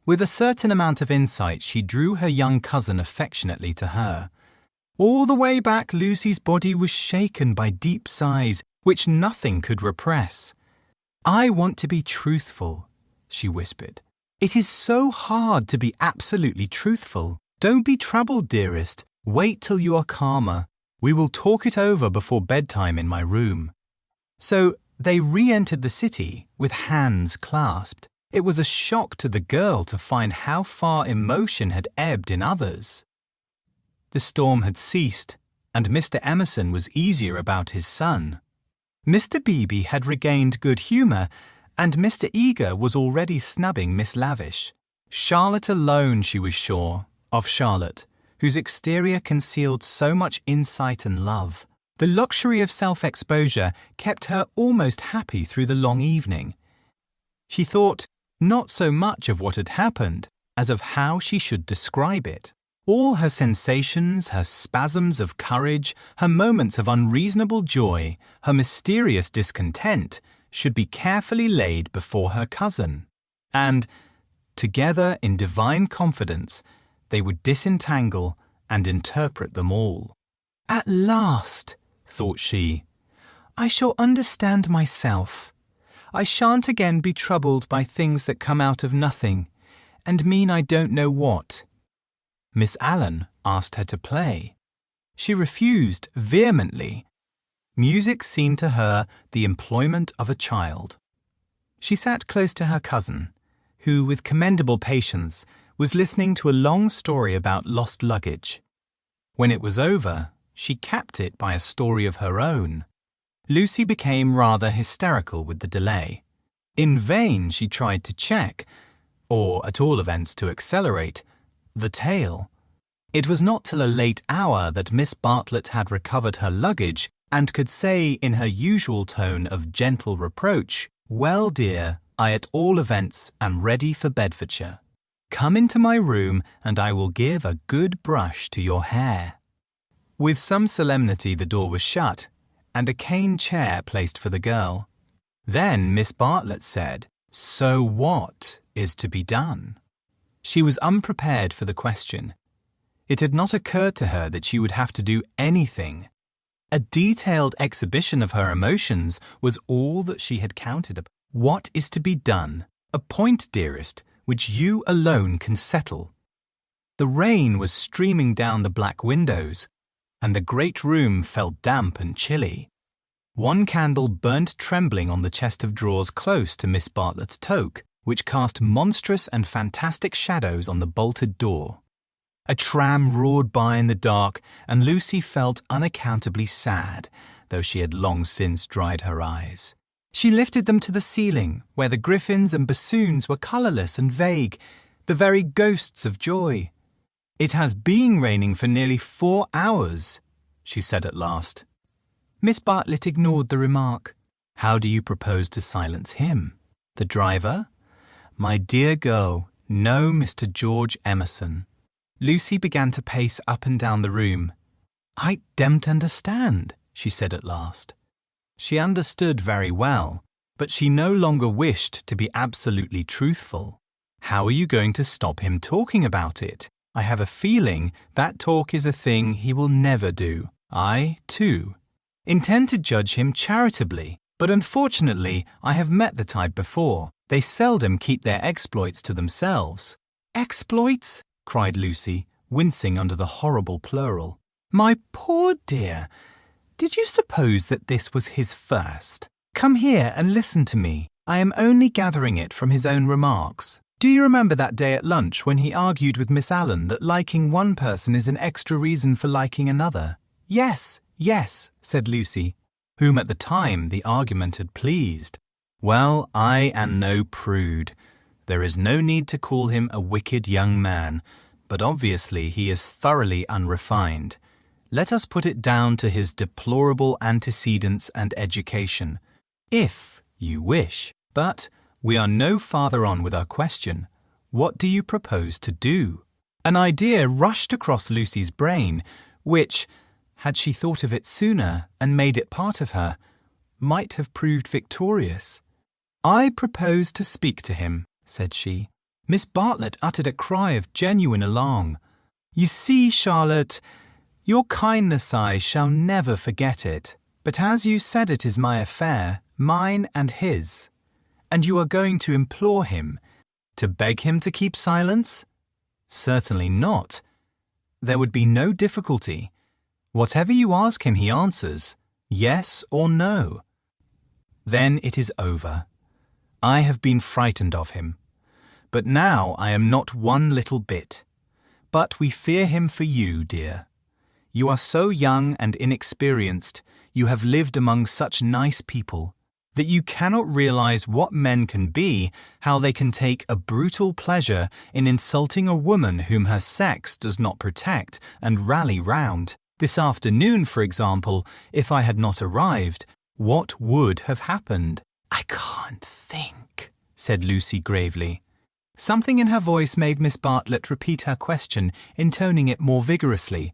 With a certain amount of insight, she drew her young cousin affectionately to her. All the way back, Lucy's body was shaken by deep sighs, which nothing could repress. "I want to be truthful," she whispered. "It is so hard to be absolutely truthful. Don't be troubled, dearest. Wait till you are calmer. We will talk it over before bedtime in my room." So they re-entered the city with hands clasped. It was a shock to the girl to find how far emotion had ebbed in others. The storm had ceased, and Mr. Emerson was easier about his son. Mr. Beebe had regained good humour, and Mr. Eager was already snubbing Miss Lavish. Charlotte alone, she was sure, of Charlotte, whose exterior concealed so much insight and love. The luxury of self-exposure kept her almost happy through the long evening. She thought not so much of what had happened as of how she should describe it. All her sensations, her spasms of courage, her moments of unreasonable joy, her mysterious discontent, should be carefully laid before her cousin. And, together in divine confidence, they would disentangle and interpret them all. "At last," thought she, "I shall understand myself. I shan't again be troubled by things that come out of nothing, and mean I don't know what." Miss Allen asked her to play. She refused vehemently. Music seemed to her the employment of a child. She sat close to her cousin, who, with commendable patience, was listening to a long story about lost luggage. When it was over, she capped it by a story of her own. Lucy became rather hysterical with the delay. In vain she tried to check, or at all events to accelerate, the tale. It was not till a late hour that Miss Bartlett had recovered her luggage and could say in her usual tone of gentle reproach, "Well, dear, I at all events am ready for Bedfordshire. Come into my room and I will give a good brush to your hair." With some solemnity the door was shut and a cane chair placed for the girl. Then Miss Bartlett said, "So what is to be done?" She was unprepared for the question. It had not occurred to her that she would have to do anything. A detailed exhibition of her emotions was all that she had counted upon. What is to be done? A point, dearest, which you alone can settle. The rain was streaming down the black windows, and the great room felt damp and chilly. One candle burnt trembling on the chest of drawers close to Miss Bartlett's toque, which cast monstrous and fantastic shadows on the bolted door. A tram roared by in the dark, and Lucy felt unaccountably sad, though she had long since dried her eyes. She lifted them to the ceiling, where the griffins and bassoons were colourless and vague, the very ghosts of joy. "It has been raining for nearly 4 hours," she said at last. Miss Bartlett ignored the remark. "How do you propose to silence him? The driver?" "My dear girl, no Mr. George Emerson." Lucy began to pace up and down the room. "I don't understand," she said at last. She understood very well, but she no longer wished to be absolutely truthful. "How are you going to stop him talking about it? I have a feeling that talk is a thing he will never do. I, too, intend to judge him charitably, but unfortunately I have met the type before. They seldom keep their exploits to themselves." "Exploits?" cried Lucy, wincing under the horrible plural. "My poor dear, did you suppose that this was his first? Come here and listen to me. I am only gathering it from his own remarks. Do you remember that day at lunch when he argued with Miss Allen that liking one person is an extra reason for liking another?" "Yes, yes," said Lucy, whom at the time the argument had pleased. "Well, I am no prude. There is no need to call him a wicked young man, but obviously he is thoroughly unrefined. Let us put it down to his deplorable antecedents and education, if you wish. But we are no farther on with our question. What do you propose to do?" An idea rushed across Lucy's brain, which, had she thought of it sooner and made it part of her, might have proved victorious. "I propose to speak to him," said she. Miss Bartlett uttered a cry of genuine alarm. "You see, Charlotte, your kindness I shall never forget it. But as you said it is my affair, mine and his, and you are going to implore him, to beg him to keep silence?" "Certainly not. There would be no difficulty. Whatever you ask him he answers, yes or no. Then it is over. I have been frightened of him, but now I am not one little bit. But we fear him for you, dear. You are so young and inexperienced, you have lived among such nice people, that you cannot realize what men can be, how they can take a brutal pleasure in insulting a woman whom her sex does not protect and rally round. This afternoon, for example, if I had not arrived, what would have happened?" "I can't think," said Lucy gravely. Something in her voice made Miss Bartlett repeat her question, intoning it more vigorously.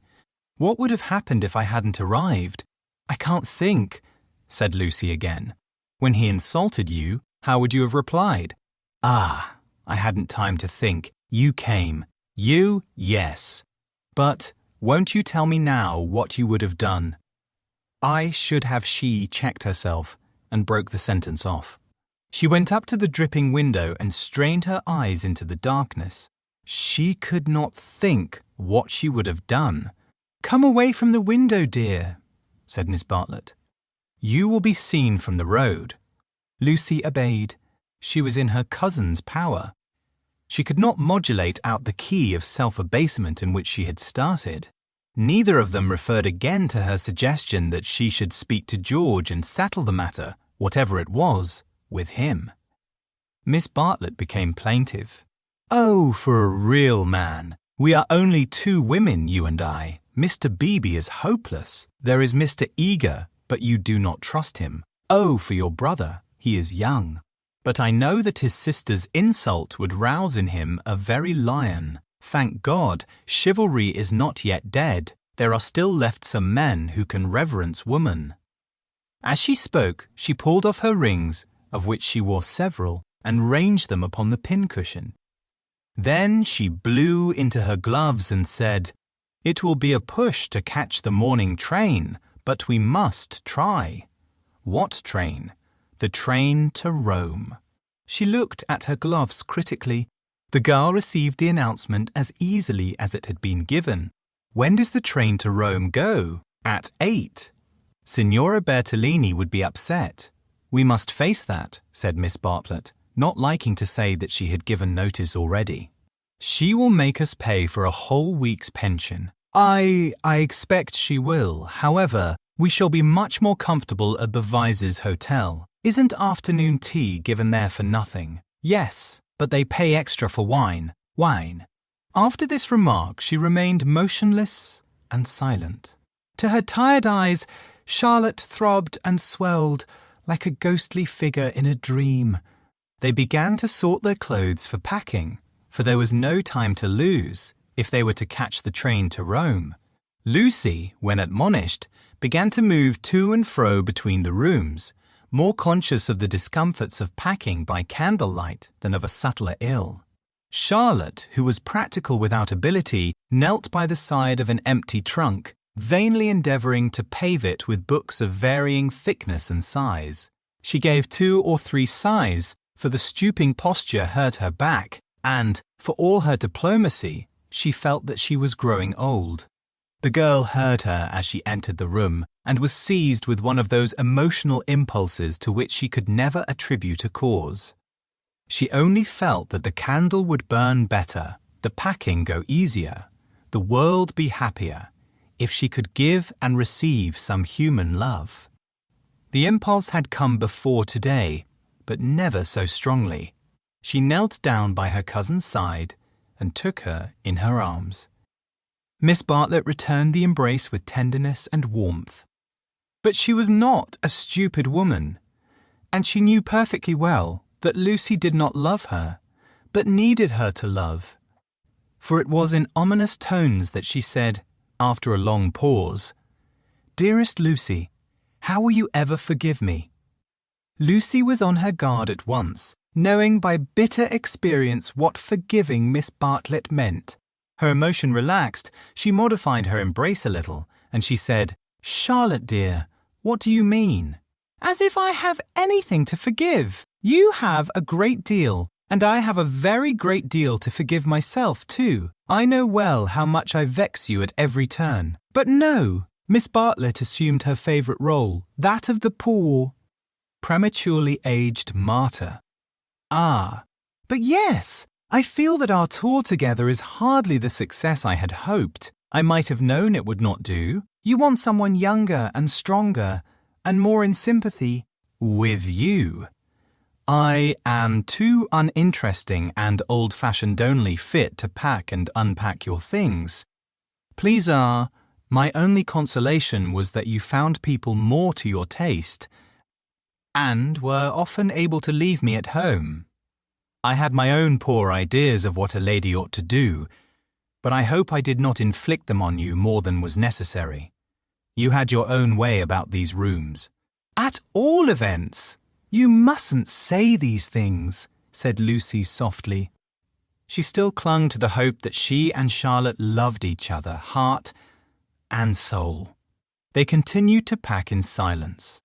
"What would have happened if I hadn't arrived?" "I can't think," said Lucy again. "When he insulted you, how would you have replied?" "Ah, I hadn't time to think. You came. You, yes. But won't you tell me now what you would have done?" "I should have," she checked herself and broke the sentence off. She went up to the dripping window and strained her eyes into the darkness. She could not think what she would have done. "Come away from the window, dear," said Miss Bartlett. "You will be seen from the road." Lucy obeyed. She was in her cousin's power. She could not modulate out the key of self-abasement in which she had started. Neither of them referred again to her suggestion that she should speak to George and settle the matter, whatever it was, with him. Miss Bartlett became plaintive. "Oh, for a real man. We are only 2 women, you and I. Mr. Beebe is hopeless. There is Mr. Eager, but you do not trust him. Oh, for your brother. He is young. But I know that his sister's insult would rouse in him a very lion. Thank God, chivalry is not yet dead. There are still left some men who can reverence woman." As she spoke, she pulled off her rings, of which she wore several, and ranged them upon the pincushion. Then she blew into her gloves and said, "It will be a push to catch the morning train, but we must try." "What train?" "The train to Rome." She looked at her gloves critically. The girl received the announcement as easily as it had been given. "When does the train to Rome go?" "At 8. Signora Bertolini would be upset." "We must face that," said Miss Bartlett, not liking to say that she had given notice already. She will make us pay for a whole week's pension. I expect she will. However, we shall be much more comfortable at the Vises Hotel. Isn't afternoon tea given there for nothing? Yes, but they pay extra for wine. Wine. After this remark, she remained motionless and silent. To her tired eyes, Charlotte throbbed and swelled like a ghostly figure in a dream. They began to sort their clothes for packing, for there was no time to lose if they were to catch the train to Rome. Lucy, when admonished, began to move to and fro between the rooms, more conscious of the discomforts of packing by candlelight than of a subtler ill. Charlotte, who was practical without ability, knelt by the side of an empty trunk, vainly endeavouring to pave it with books of varying thickness and size. She gave 2 or 3 sighs, for the stooping posture hurt her back, and, for all her diplomacy, she felt that she was growing old. The girl heard her as she entered the room, and was seized with one of those emotional impulses to which she could never attribute a cause. She only felt that the candle would burn better, the packing go easier, the world be happier, if she could give and receive some human love. The impulse had come before today, but never so strongly. She knelt down by her cousin's side and took her in her arms. Miss Bartlett returned the embrace with tenderness and warmth. But she was not a stupid woman, and she knew perfectly well that Lucy did not love her, but needed her to love. For it was in ominous tones that she said, after a long pause, "Dearest Lucy, how will you ever forgive me?" Lucy was on her guard at once, knowing by bitter experience what forgiving Miss Bartlett meant. Her emotion relaxed, she modified her embrace a little, and she said, "Charlotte dear, what do you mean?" "As if I have anything to forgive. You have a great deal, and I have a very great deal to forgive myself too. I know well how much I vex you at every turn. But no." Miss Bartlett assumed her favourite role, that of the poor, prematurely aged martyr. "Ah, but yes, I feel that our tour together is hardly the success I had hoped. I might have known it would not do. You want someone younger and stronger, and more in sympathy with you. I am too uninteresting and old-fashioned only fit to pack and unpack your things. Please my only consolation was that you found people more to your taste, and were often able to leave me at home. I had my own poor ideas of what a lady ought to do, but I hope I did not inflict them on you more than was necessary. You had your own way about these rooms." "At all events, you mustn't say these things," said Lucy softly. She still clung to the hope that she and Charlotte loved each other, heart and soul. They continued to pack in silence.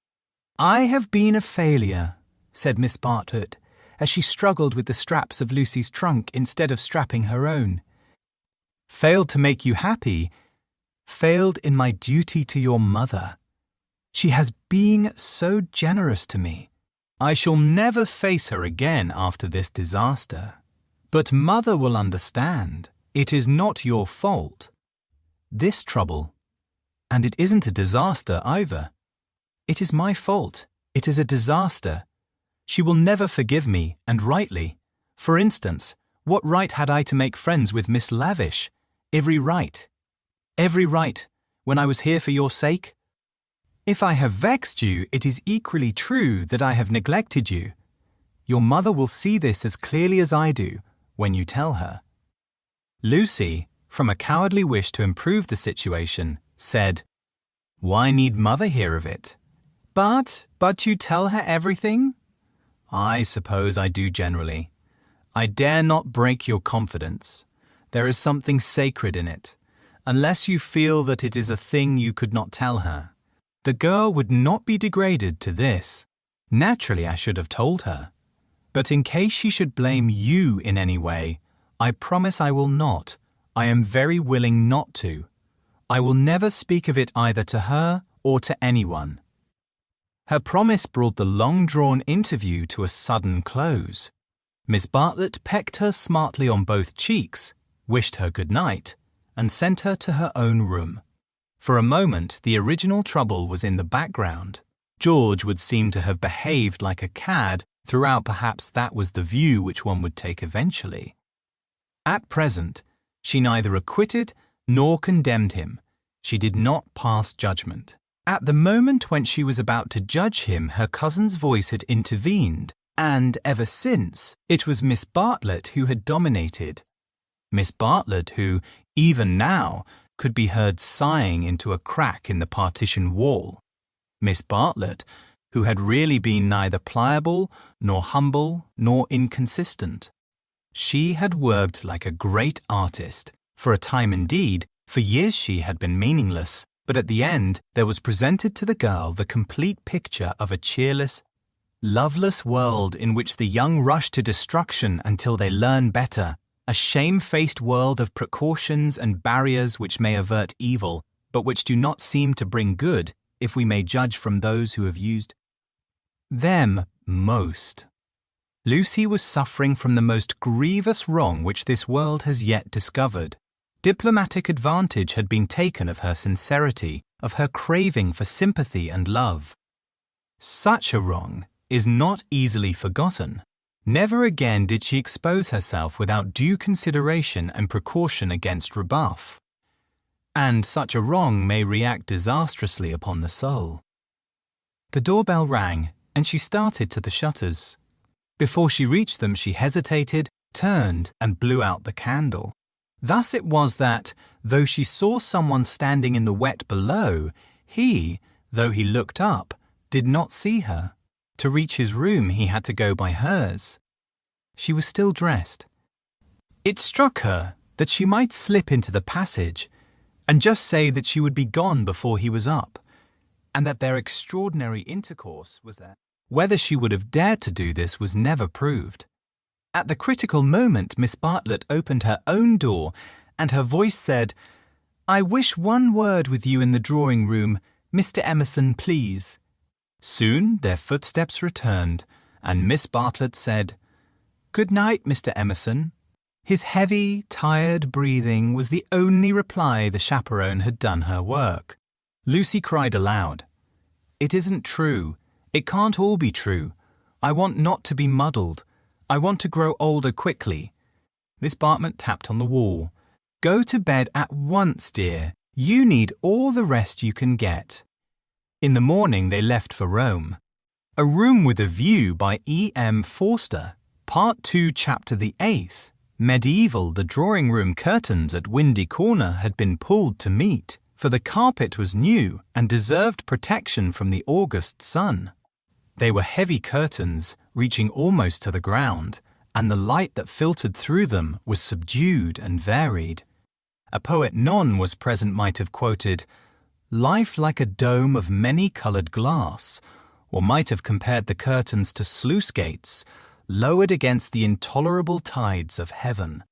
"I have been a failure," said Miss Bartlett, as she struggled with the straps of Lucy's trunk instead of strapping her own. "Failed to make you happy, failed in my duty to your mother. She has been so generous to me. I shall never face her again after this disaster. But Mother will understand. It is not your fault. This trouble, and it isn't a disaster either. It is my fault. It is a disaster. She will never forgive me, and rightly. For instance, what right had I to make friends with Miss Lavish? Every right. Every right, when I was here for your sake. If I have vexed you, it is equally true that I have neglected you. Your mother will see this as clearly as I do, when you tell her." Lucy, from a cowardly wish to improve the situation, said, "Why need Mother hear of it?" But you tell her everything?" "I suppose I do generally. I dare not break your confidence. There is something sacred in it, unless you feel that it is a thing you could not tell her. The girl would not be degraded to this. Naturally, I should have told her. But in case she should blame you in any way, I promise I will not. I am very willing not to. I will never speak of it either to her or to anyone." Her promise brought the long-drawn interview to a sudden close. Miss Bartlett pecked her smartly on both cheeks, wished her good night, and sent her to her own room. For a moment, the original trouble was in the background. George would seem to have behaved like a cad throughout. Perhaps that was the view which one would take eventually. At present, she neither acquitted nor condemned him. She did not pass judgment. At the moment when she was about to judge him, her cousin's voice had intervened, and ever since, it was Miss Bartlett who had dominated. Miss Bartlett who, even now, could be heard sighing into a crack in the partition wall. Miss Bartlett, who had really been neither pliable, nor humble, nor inconsistent. She had worked like a great artist. For a time indeed, for years she had been meaningless, but at the end there was presented to the girl the complete picture of a cheerless, loveless world in which the young rush to destruction until they learn better, a shame-faced world of precautions and barriers which may avert evil, but which do not seem to bring good, if we may judge from those who have used them most. Lucy was suffering from the most grievous wrong which this world has yet discovered. Diplomatic advantage had been taken of her sincerity, of her craving for sympathy and love. Such a wrong is not easily forgotten. Never again did she expose herself without due consideration and precaution against rebuff. And such a wrong may react disastrously upon the soul. The doorbell rang, and she started to the shutters. Before she reached them, she hesitated, turned, and blew out the candle. Thus it was that, though she saw someone standing in the wet below, he, though he looked up, did not see her. To reach his room, he had to go by hers. She was still dressed. It struck her that she might slip into the passage and just say that she would be gone before he was up, and that their extraordinary intercourse was there. Whether she would have dared to do this was never proved. At the critical moment, Miss Bartlett opened her own door, and her voice said, "I wish one word with you in the drawing-room, Mr. Emerson, please." Soon their footsteps returned, and Miss Bartlett said, "Good night, Mr. Emerson." His heavy, tired breathing was the only reply the chaperone had done her work. Lucy cried aloud, "It isn't true. It can't all be true. I want not to be muddled. I want to grow older quickly." Miss Bartlett tapped on the wall. "Go to bed at once, dear. You need all the rest you can get." In the morning they left for Rome. A Room with a View by E.M. Forster, Part 2, Chapter the 8th. Medieval, the drawing-room curtains at Windy Corner had been pulled to meet, for the carpet was new and deserved protection from the August sun. They were heavy curtains, reaching almost to the ground, and the light that filtered through them was subdued and varied. A poet non was present might have quoted, "Life like a dome of many-coloured glass," or might have compared the curtains to sluice gates, lowered against the intolerable tides of heaven.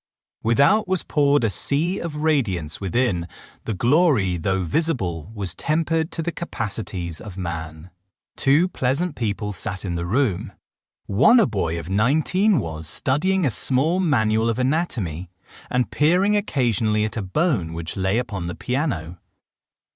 Without was poured a sea of radiance within. The glory, though visible, was tempered to the capacities of man. Two pleasant people sat in the room. One, a boy of 19, was studying a small manual of anatomy and peering occasionally at a bone which lay upon the piano.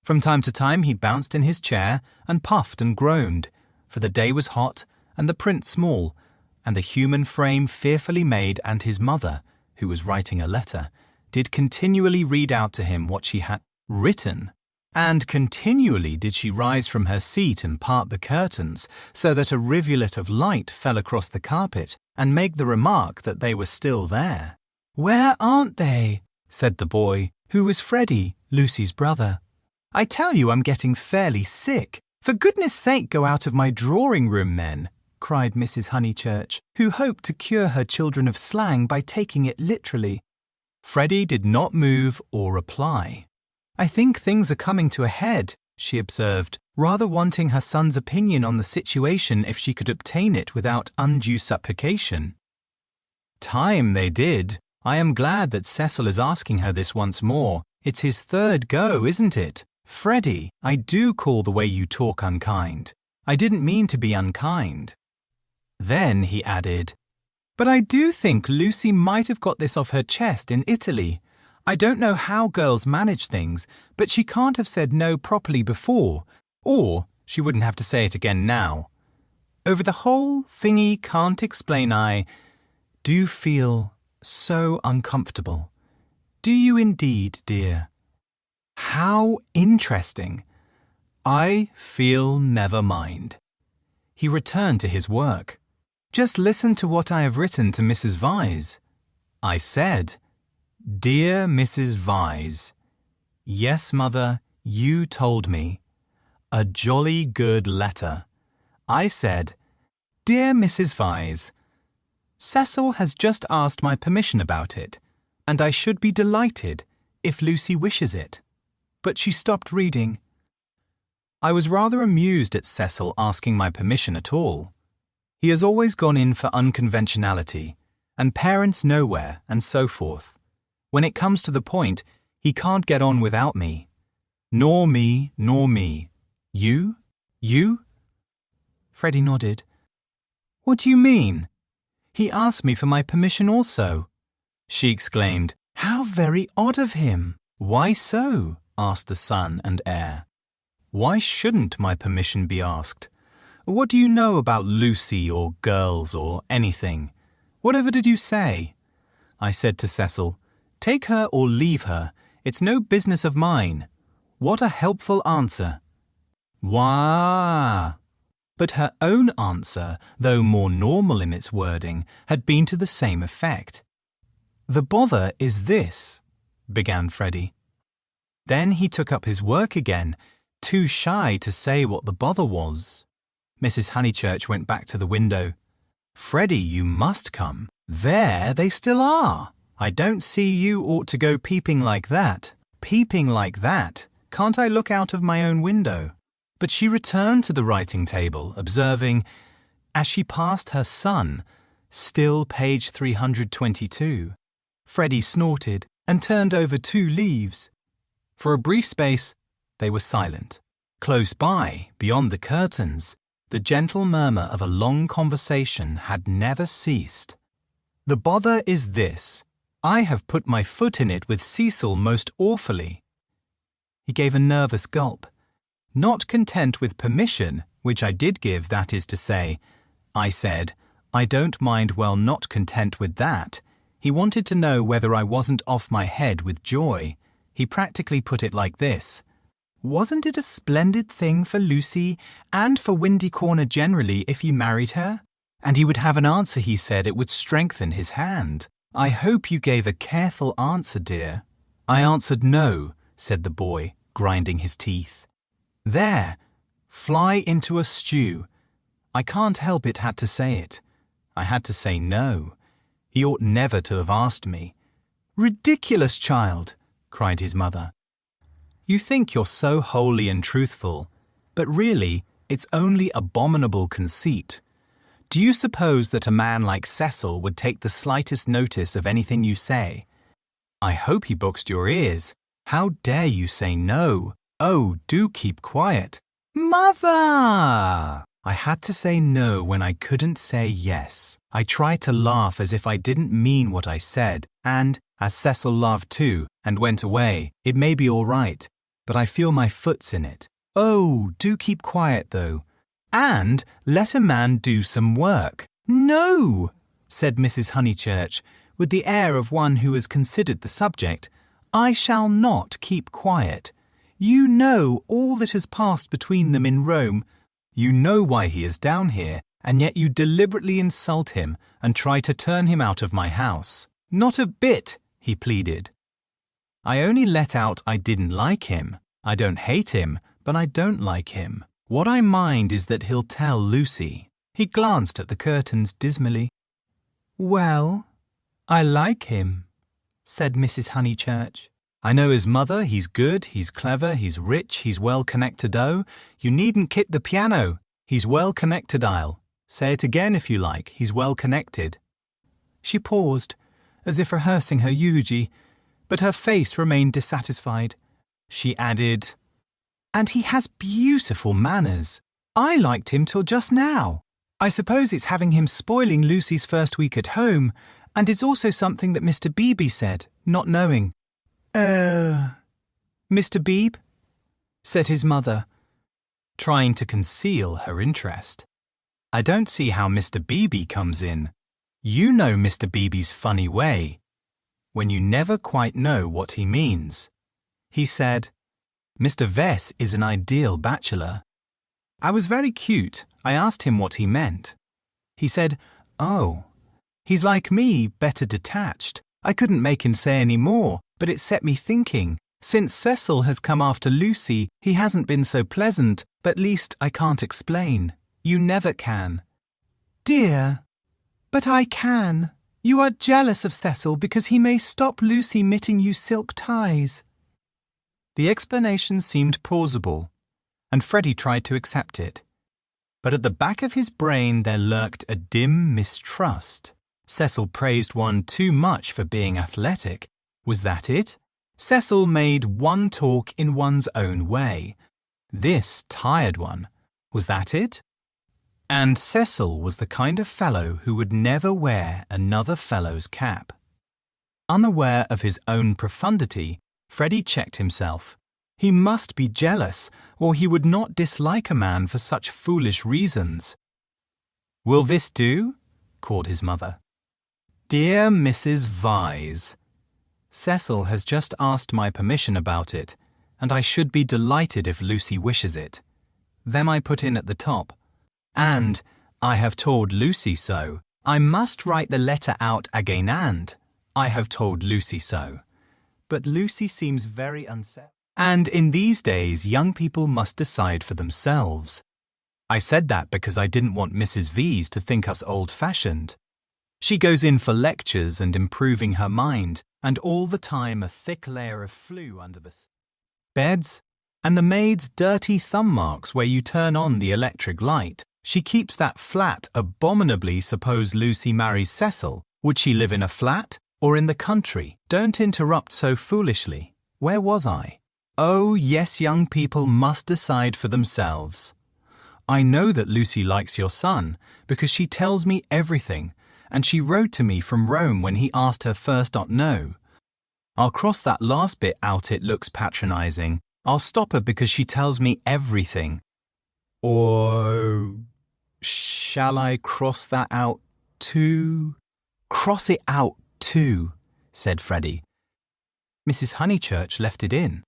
From time to time he bounced in his chair and puffed and groaned, for the day was hot and the print small, and the human frame fearfully made, and his mother, who was writing a letter, did continually read out to him what she had written, and continually did she rise from her seat and part the curtains, so that a rivulet of light fell across the carpet, and make the remark that they were still there. "Where aren't they?" said the boy, who was Freddie, Lucy's brother. "I tell you I'm getting fairly sick. For goodness sake, go out of my drawing-room, then," cried Mrs. Honeychurch, who hoped to cure her children of slang by taking it literally. Freddie did not move or reply. "I think things are coming to a head," she observed, rather wanting her son's opinion on the situation if she could obtain it without undue supplication. "Time they did. I am glad that Cecil is asking her this once more. It's his third go, isn't it? Freddie, I do call the way you talk unkind. I didn't mean to be unkind." Then he added, But I do think Lucy might have got this off her chest in Italy. I don't know how girls manage things, but she can't have said no properly before, or she wouldn't have to say it again now. Over the whole thingy can't explain I do feel so uncomfortable. Do you indeed, dear? How interesting. I feel never mind. He returned to his work. Just listen to what I have written to Mrs. Vyse. I said, Dear Mrs. Vyse, yes, mother, you told me. A jolly good letter. I said, Dear Mrs. Vyse, Cecil has just asked my permission about it, and I should be delighted if Lucy wishes it. But she stopped reading. I was rather amused at Cecil asking my permission at all. He has always gone in for unconventionality, and parents nowhere, and so forth. When it comes to the point, he can't get on without me. Nor me, nor me. You? You? Freddie nodded. What do you mean? He asked me for my permission also. She exclaimed, How very odd of him! Why so? Asked the son and heir. Why shouldn't my permission be asked? What do you know about Lucy or girls or anything? Whatever did you say? I said to Cecil, Take her or leave her. It's no business of mine. What a helpful answer. Wah! But her own answer, though more normal in its wording, had been to the same effect. The bother is this, began Freddie. Then he took up his work again, too shy to say what the bother was. Mrs. Honeychurch went back to the window. Freddie, you must come. There they still are. I don't see you ought to go peeping like that. Peeping like that. Can't I look out of my own window? But she returned to the writing table, observing, as she passed her son, still page 322. Freddie snorted and turned over 2 leaves. For a brief space, they were silent. Close by, beyond the curtains, the gentle murmur of a long conversation had never ceased. The bother is this. I have put my foot in it with Cecil most awfully. He gave a nervous gulp. Not content with permission, which I did give, that is to say, I said, I don't mind well not content with that. He wanted to know whether I wasn't off my head with joy. He practically put it like this. Wasn't it a splendid thing for Lucy and for Windy Corner generally if you married her? And he would have an answer, he said. It would strengthen his hand. I hope you gave a careful answer, dear. I answered no, said the boy, grinding his teeth. There, fly into a stew. I can't help it had to say it. I had to say no. He ought never to have asked me. Ridiculous child, cried his mother. You think you're so holy and truthful, but really it's only abominable conceit. Do you suppose that a man like Cecil would take the slightest notice of anything you say? I hope he boxed your ears. How dare you say no? Oh, do keep quiet. Mother! I had to say no when I couldn't say yes. I tried to laugh as if I didn't mean what I said, and, as Cecil laughed too, and went away, it may be all right, but I feel my foot's in it. Oh, do keep quiet, though. And let a man do some work. No, said Mrs. Honeychurch, with the air of one who has considered the subject. I shall not keep quiet. You know all that has passed between them in Rome. You know why he is down here, and yet you deliberately insult him and try to turn him out of my house. Not a bit, he pleaded. I only let out I didn't like him. I don't hate him, but I don't like him. What I mind is that he'll tell Lucy. He glanced at the curtains dismally. Well, I like him, said Mrs. Honeychurch. I know his mother, he's good, he's clever, he's rich, he's well-connected. Oh, you needn't kit the piano. He's well-connected, I'll. Say it again if you like, he's well-connected. She paused, as if rehearsing her eulogy, but her face remained dissatisfied. She added, And he has beautiful manners. I liked him till just now. I suppose it's having him spoiling Lucy's first week at home, and it's also something that Mr. Beebe said, not knowing. Mr. Beebe? Said his mother, trying to conceal her interest. I don't see how Mr. Beebe comes in. You know Mr. Beebe's funny way, when you never quite know what he means. He said, Mr. Vess is an ideal bachelor. I was very cute. I asked him what he meant. He said, oh, he's like me, better detached. I couldn't make him say any more, but it set me thinking. Since Cecil has come after Lucy, he hasn't been so pleasant, but least I can't explain. You never can. Dear, but I can. You are jealous of Cecil because he may stop Lucy knitting you silk ties. The explanation seemed plausible, and Freddie tried to accept it. But at the back of his brain there lurked a dim mistrust. Cecil praised one too much for being athletic. Was that it? Cecil made one talk in one's own way. This tired one. Was that it? And Cecil was the kind of fellow who would never wear another fellow's cap. Unaware of his own profundity, Freddie checked himself. He must be jealous, or he would not dislike a man for such foolish reasons. Will this do? Called his mother. Dear Mrs. Vyse, Cecil has just asked my permission about it, and I should be delighted if Lucy wishes it. Then I put in at the top, and I have told Lucy so. I must write the letter out again, and I have told Lucy so. But Lucy seems very unsettled. And in these days, young people must decide for themselves. I said that because I didn't want Mrs. Vyse to think us old-fashioned. She goes in for lectures and improving her mind, and all the time a thick layer of flue under the beds, and the maid's dirty thumb marks where you turn on the electric light. She keeps that flat abominably. Suppose Lucy marries Cecil. Would she live in a flat or in the country? Don't interrupt so foolishly. Where was I? Oh, yes, young people must decide for themselves. I know that Lucy likes your son because she tells me everything, and she wrote to me from Rome when he asked her first. No. I'll cross that last bit out. It looks patronizing. I'll stop her because she tells me everything. Or shall I cross that out too? Cross it out too, said Freddie. Mrs. Honeychurch left it in.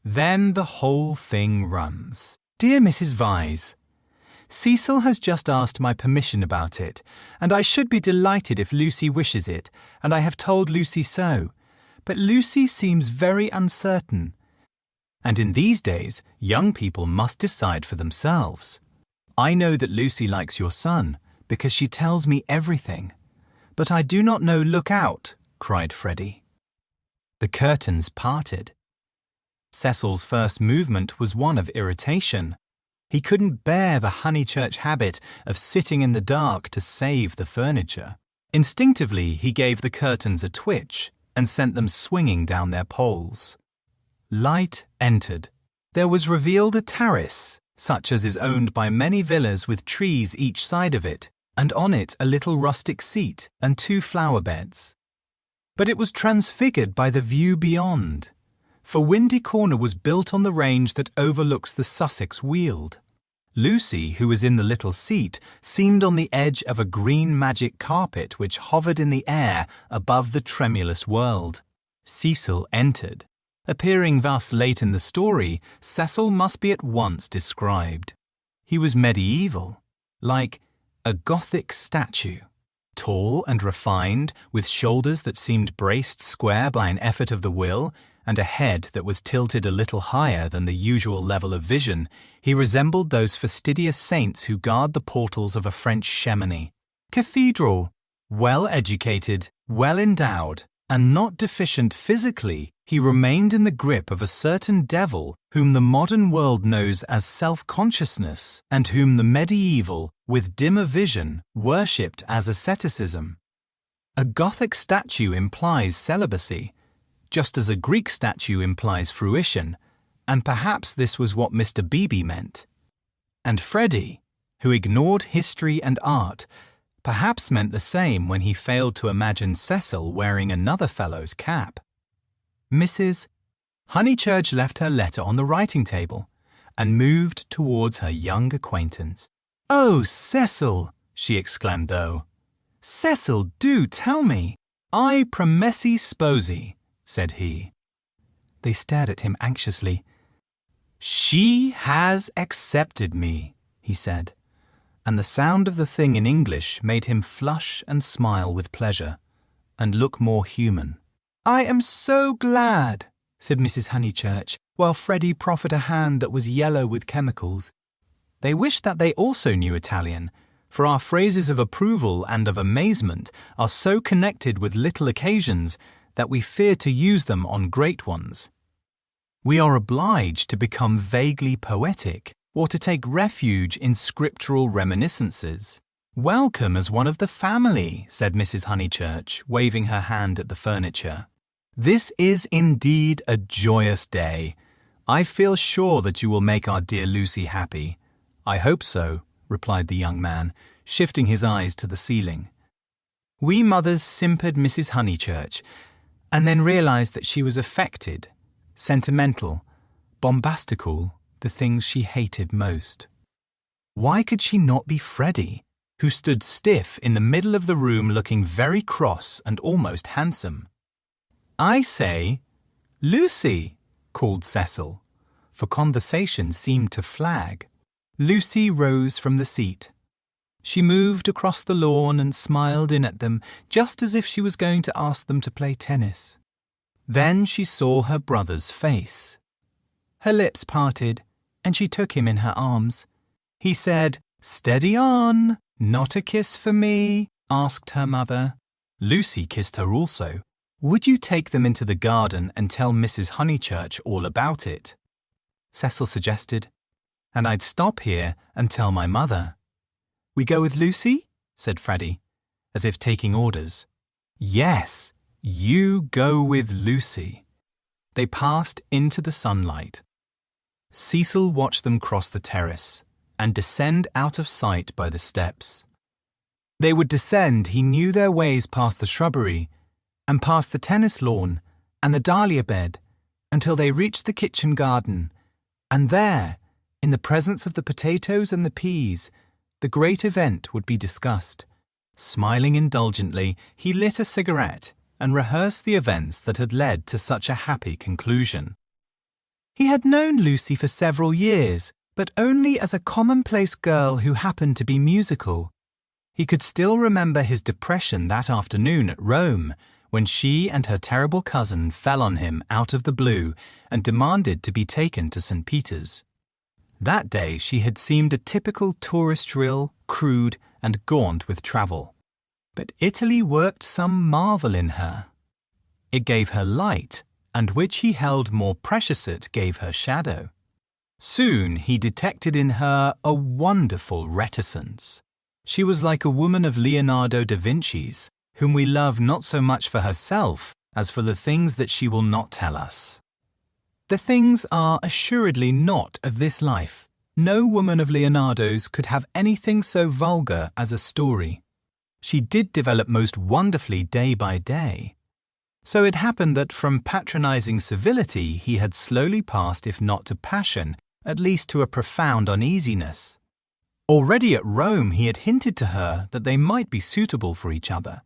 Then the whole thing runs. Dear Mrs. Vyse, Cecil has just asked my permission about it, and I should be delighted if Lucy wishes it, and I have told Lucy so. But Lucy seems very uncertain. And in these days, young people must decide for themselves. I know that Lucy likes your son, because she tells me everything. But I do not know. Look out, cried Freddie. The curtains parted. Cecil's first movement was one of irritation. He couldn't bear the Honeychurch habit of sitting in the dark to save the furniture. Instinctively, he gave the curtains a twitch and sent them swinging down their poles. Light entered. There was revealed a terrace, such as is owned by many villas with trees each side of it, and on it a little rustic seat and 2 flower beds. But it was transfigured by the view beyond, for Windy Corner was built on the range that overlooks the Sussex Weald. Lucy, who was in the little seat, seemed on the edge of a green magic carpet which hovered in the air above the tremulous world. Cecil entered. Appearing thus late in the story, Cecil must be at once described. He was medieval, like a Gothic statue. Tall and refined, with shoulders that seemed braced square by an effort of the will, and a head that was tilted a little higher than the usual level of vision, he resembled those fastidious saints who guard the portals of a French Chamonix. Cathedral. Well educated, well endowed, and not deficient physically, he remained in the grip of a certain devil whom the modern world knows as self-consciousness, and whom the medieval, with dimmer vision, worshipped as asceticism. A Gothic statue implies celibacy, just as a Greek statue implies fruition, and perhaps this was what Mr. Beebe meant. And Freddie, who ignored history and art, perhaps meant the same when he failed to imagine Cecil wearing another fellow's cap. Mrs. Honeychurch left her letter on the writing table and moved towards her young acquaintance. "Oh, Cecil!" she exclaimed though. "Cecil, do tell me." "I promessi sposi," said he. They stared at him anxiously. "She has accepted me," he said, and the sound of the thing in English made him flush and smile with pleasure, and look more human. "I am so glad," said Mrs. Honeychurch, while Freddie proffered a hand that was yellow with chemicals. They wished that they also knew Italian, for our phrases of approval and of amazement are so connected with little occasions that we fear to use them on great ones. We are obliged to become vaguely poetic or to take refuge in scriptural reminiscences. "Welcome as one of the family," said Mrs. Honeychurch, waving her hand at the furniture. "This is indeed a joyous day. I feel sure that you will make our dear Lucy happy." "I hope so," replied the young man, shifting his eyes to the ceiling. We mothers simpered Mrs. Honeychurch, and then realized that she was affected, sentimental, bombastical, the things she hated most. Why could she not be Freddie, who stood stiff in the middle of the room looking very cross and almost handsome? "I say, Lucy," called Cecil, for conversation seemed to flag. Lucy rose from the seat. She moved across the lawn and smiled in at them, just as if she was going to ask them to play tennis. Then she saw her brother's face. Her lips parted, and she took him in her arms. He said, "Steady on, not a kiss for me," asked her mother. Lucy kissed her also. "Would you take them into the garden and tell Mrs. Honeychurch all about it?" Cecil suggested. "And I'd stop here and tell my mother." "We go with Lucy?" said Freddie, as if taking orders. "Yes, you go with Lucy." They passed into the sunlight. Cecil watched them cross the terrace and descend out of sight by the steps. They would descend, he knew their ways past the shrubbery and past the tennis lawn and the dahlia bed until they reached the kitchen garden, and there, in the presence of the potatoes and the peas, the great event would be discussed. Smiling indulgently, he lit a cigarette and rehearsed the events that had led to such a happy conclusion. He had known Lucy for several years, but only as a commonplace girl who happened to be musical. He could still remember his depression that afternoon at Rome, when she and her terrible cousin fell on him out of the blue and demanded to be taken to St. Peter's. That day she had seemed a typical tourist drill, crude and gaunt with travel. But Italy worked some marvel in her. It gave her light, and which he held more precious it gave her shadow. Soon he detected in her a wonderful reticence. She was like a woman of Leonardo da Vinci's, whom we love not so much for herself as for the things that she will not tell us. The things are assuredly not of this life. No woman of Leonardo's could have anything so vulgar as a story. She did develop most wonderfully day by day. So it happened that from patronizing civility he had slowly passed, if not to passion, at least to a profound uneasiness. Already at Rome he had hinted to her that they might be suitable for each other.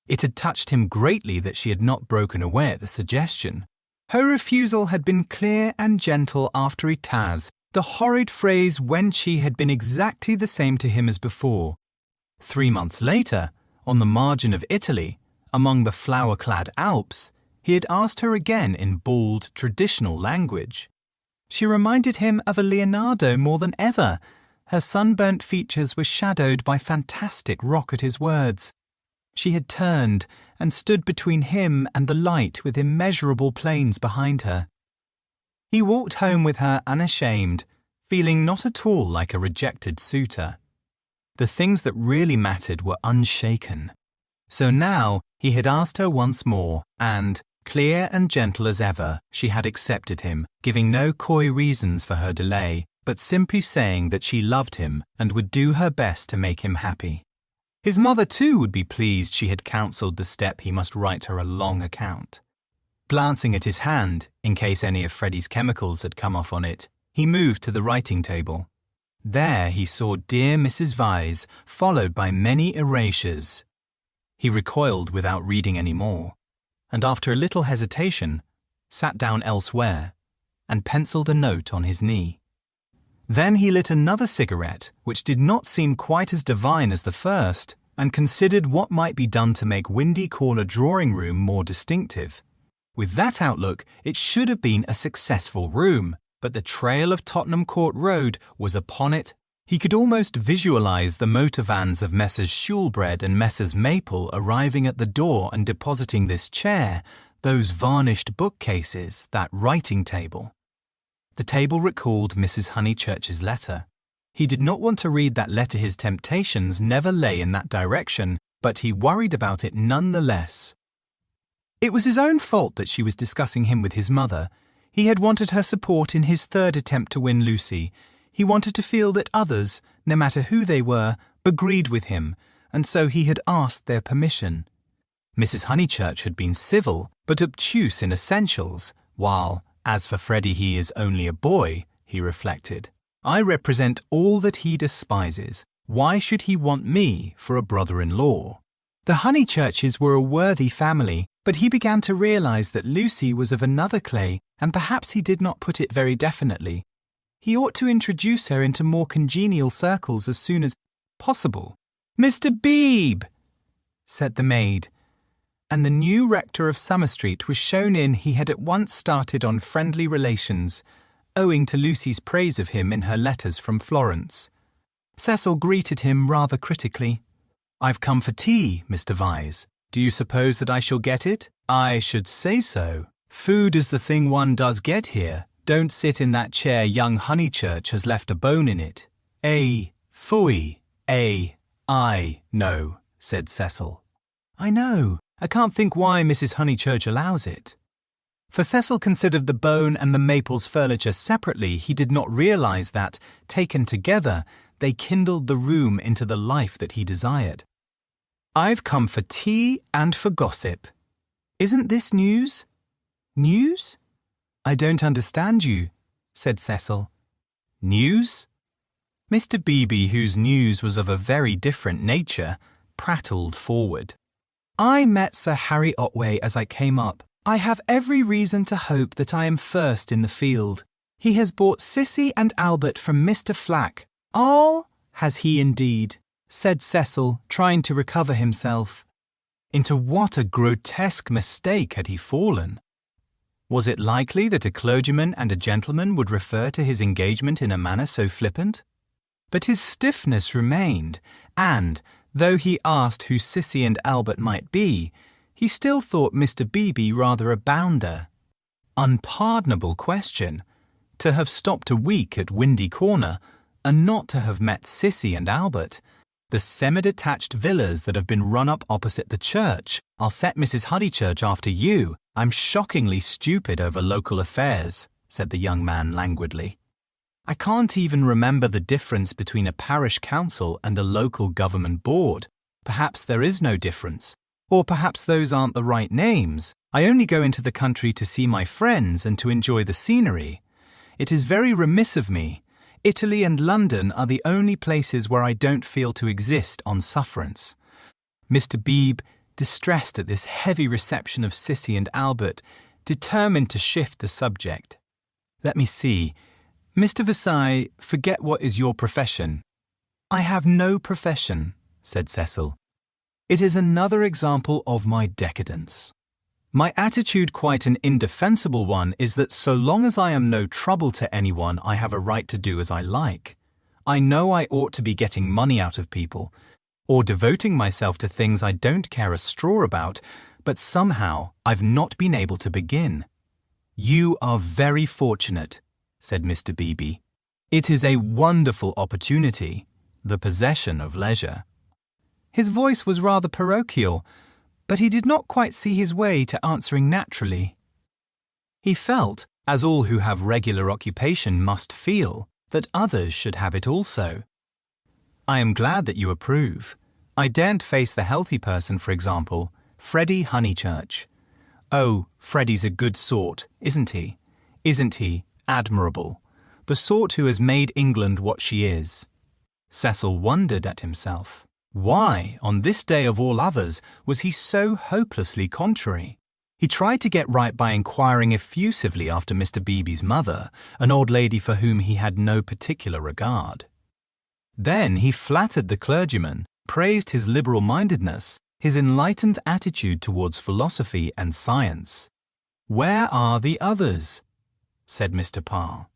It had touched him greatly that she had not broken away at the suggestion. Her refusal had been clear and gentle after Itaz. The horrid phrase "wenchie" had been exactly the same to him as before. 3 months later, on the margin of Italy, among the flower-clad Alps, he had asked her again in bald, traditional language. She reminded him of a Leonardo more than ever. Her sunburnt features were shadowed by fantastic rock at his words. She had turned and stood between him and the light with immeasurable plains behind her. He walked home with her unashamed, feeling not at all like a rejected suitor. The things that really mattered were unshaken. So now he had asked her once more, and, clear and gentle as ever, she had accepted him, giving no coy reasons for her delay, but simply saying that she loved him and would do her best to make him happy. His mother too would be pleased she had counselled the step he must write her a long account. Glancing at his hand, in case any of Freddie's chemicals had come off on it, he moved to the writing table. There he saw Dear Mrs. Vyse, followed by many erasures. He recoiled without reading any more, and after a little hesitation, sat down elsewhere and penciled a note on his knee. Then he lit another cigarette, which did not seem quite as divine as the first, and considered what might be done to make Windy Corner drawing room more distinctive. With that outlook, it should have been a successful room, but the trail of Tottenham Court Road was upon it. He could almost visualize the motor vans of Messrs. Shoolbred and Messrs. Maple arriving at the door and depositing this chair, those varnished bookcases, that writing table. The table recalled Mrs. Honeychurch's letter. He did not want to read that letter. His temptations never lay in that direction, but he worried about it nonetheless. It was his own fault that she was discussing him with his mother. He had wanted her support in his third attempt to win Lucy. He wanted to feel that others, no matter who they were, agreed with him, and so he had asked their permission. Mrs. Honeychurch had been civil, but obtuse in essentials, while, as for Freddie, he is only a boy, he reflected. I represent all that he despises. Why should he want me for a brother-in-law? The Honeychurches were a worthy family, but he began to realize that Lucy was of another clay, and perhaps he did not put it very definitely. He ought to introduce her into more congenial circles as soon as possible. "Mr. Beebe," said the maid, and the new rector of Summer Street was shown in. He had at once started on friendly relations, owing to Lucy's praise of him in her letters from Florence. Cecil greeted him rather critically. "I've come for tea, Mr. Vyse. Do you suppose that I shall get it?" "I should say so. Food is the thing one does get here. Don't sit in that chair. Young Honeychurch has left a bone in it." Phooey. I know," said Cecil. "I know. I can't think why Mrs. Honeychurch allows it." For Cecil considered the bone and the Maples furniture separately. He did not realize that, taken together, they kindled the room into the life that he desired. "I've come for tea and for gossip. Isn't this news?" "News? I don't understand you," said Cecil. "News?" Mr. Beebe, whose news was of a very different nature, prattled forward. "I met Sir Harry Otway as I came up. I have every reason to hope that I am first in the field. He has bought Sissy and Albert from Mr. Flack." "All? Has he indeed?" said Cecil, trying to recover himself. Into what a grotesque mistake had he fallen? Was it likely that a clergyman and a gentleman would refer to his engagement in a manner so flippant? But his stiffness remained, and, though he asked who Sissy and Albert might be, he still thought Mr. Beebe rather a bounder. Unpardonable question, to have stopped a week at Windy Corner and not to have met Sissy and Albert. The semi-detached villas that have been run up opposite the church. "I'll set Mrs. Honeychurch after you. I'm shockingly stupid over local affairs," said the young man languidly. "I can't even remember the difference between a parish council and a local government board. Perhaps there is no difference. Or perhaps those aren't the right names. I only go into the country to see my friends and to enjoy the scenery. It is very remiss of me. Italy and London are the only places where I don't feel to exist on sufferance." Mr. Beebe, distressed at this heavy reception of Sissy and Albert, determined to shift the subject. "Let me see. Mr. Versailles, forget what is your profession." "I have no profession," said Cecil. "It is another example of my decadence. My attitude, quite an indefensible one, is that so long as I am no trouble to anyone, I have a right to do as I like. I know I ought to be getting money out of people, or devoting myself to things I don't care a straw about, but somehow I've not been able to begin." "You are very fortunate," said Mr. Beebe. "It is a wonderful opportunity, the possession of leisure." His voice was rather parochial, but he did not quite see his way to answering naturally. He felt, as all who have regular occupation must feel, that others should have it also. I am glad that you approve. I daren't face the healthy person, for example, Freddie Honeychurch. Oh, Freddie's a good sort, isn't he? Isn't he admirable? The sort who has made England what she is. Cecil wondered at himself. Why, on this day of all others, was he so hopelessly contrary? He tried to get right by inquiring effusively after Mr. Beebe's mother, an old lady for whom he had no particular regard. Then he flattered the clergyman, praised his liberal-mindedness, his enlightened attitude towards philosophy and science. "Where are the others?" said Mr. Parr.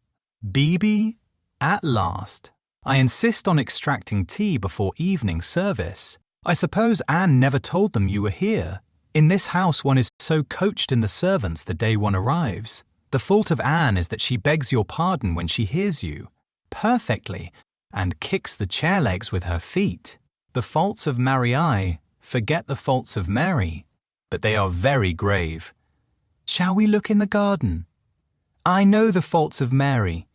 "Beebe, at last. I insist on extracting tea before evening service. I suppose Anne never told them you were here. In this house one is so coached in the servants the day one arrives. The fault of Anne is that she begs your pardon when she hears you. Perfectly, and kicks the chair legs with her feet. The faults of Marie, forget the faults of Mary, but they are very grave. Shall we look in the garden? I know the faults of Mary.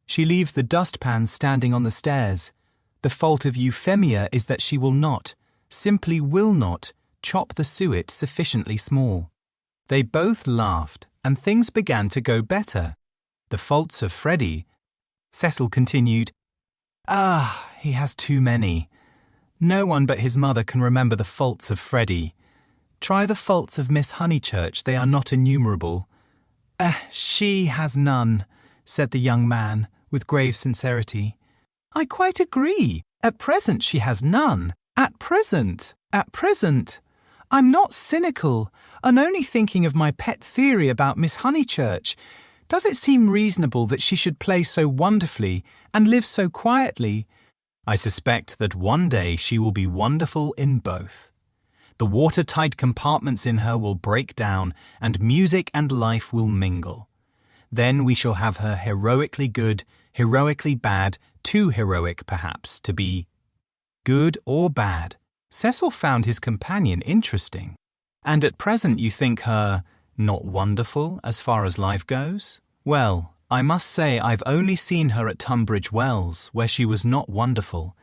She leaves the dustpan standing on the stairs. The fault of Euphemia is that she will not, simply will not, chop the suet sufficiently small. They both laughed, and things began to go better. The faults of Freddie, Cecil continued. He has too many. No one but his mother can remember the faults of Freddie. Try the faults of Miss Honeychurch, they are not innumerable. She has none, said the young man, with grave sincerity. I quite agree. At present she has none. At present. I'm not cynical. I'm only thinking of my pet theory about Miss Honeychurch. Does it seem reasonable that she should play so wonderfully and live so quietly? I suspect that one day she will be wonderful in both. The watertight compartments in her will break down, and music and life will mingle. Then we shall have her heroically good, heroically bad, too heroic, perhaps, to be good or bad. Cecil found his companion interesting. And at present you think her not wonderful as far as life goes? Well, I must say I've only seen her at Tunbridge Wells, where she was not wonderful.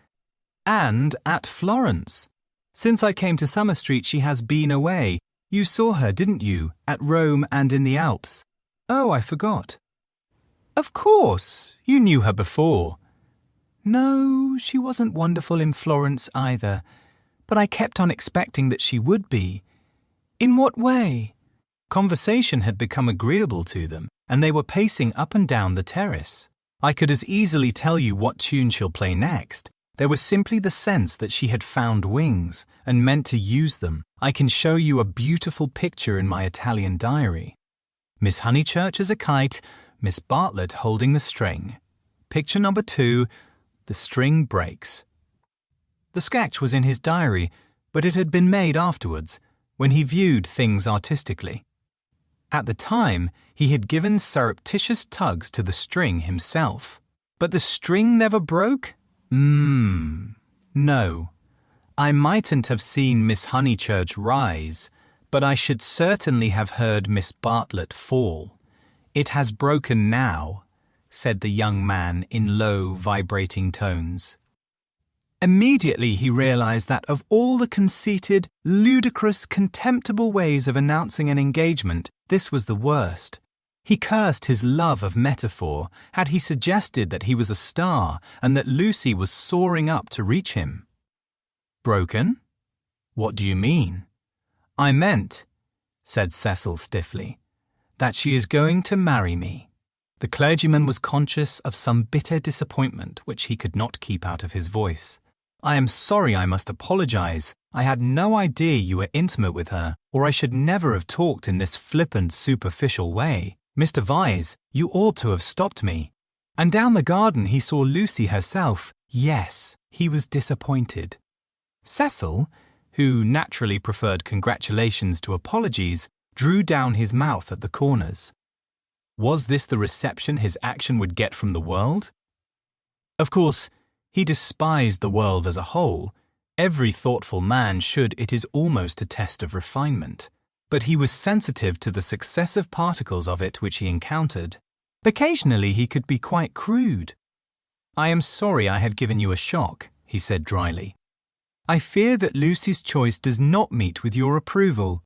And at Florence. Since I came to Summer Street she has been away. You saw her, didn't you, at Rome and in the Alps? Oh, I forgot. Of course, you knew her before. No, she wasn't wonderful in Florence either, but I kept on expecting that she would be. In what way? Conversation had become agreeable to them, and they were pacing up and down the terrace. I could as easily tell you what tune she'll play next. There was simply the sense that she had found wings and meant to use them. I can show you a beautiful picture in my Italian diary. Miss Honeychurch as a kite, Miss Bartlett holding the string. Picture number 2, the string breaks. The sketch was in his diary, but it had been made afterwards, when he viewed things artistically. At the time, he had given surreptitious tugs to the string himself. But the string never broke? No. I mightn't have seen Miss Honeychurch rise, but I should certainly have heard Miss Bartlett fall. It has broken now, said the young man in low, vibrating tones. Immediately he realized that of all the conceited, ludicrous, contemptible ways of announcing an engagement, this was the worst. He cursed his love of metaphor had he suggested that he was a star and that Lucy was soaring up to reach him. Broken? What do you mean? I meant, said Cecil stiffly, that she is going to marry me. The clergyman was conscious of some bitter disappointment which he could not keep out of his voice. I am sorry I must apologize. I had no idea you were intimate with her, or I should never have talked in this flippant, superficial way. Mr. Vyse, you ought to have stopped me. And down the garden he saw Lucy herself. Yes, he was disappointed. Cecil, who naturally preferred congratulations to apologies, drew down his mouth at the corners. Was this the reception his action would get from the world? Of course, he despised the world as a whole. Every thoughtful man should, it is almost a test of refinement. But he was sensitive to the successive particles of it which he encountered. Occasionally he could be quite crude. I am sorry I have given you a shock, he said dryly. I fear that Lucy's choice does not meet with your approval.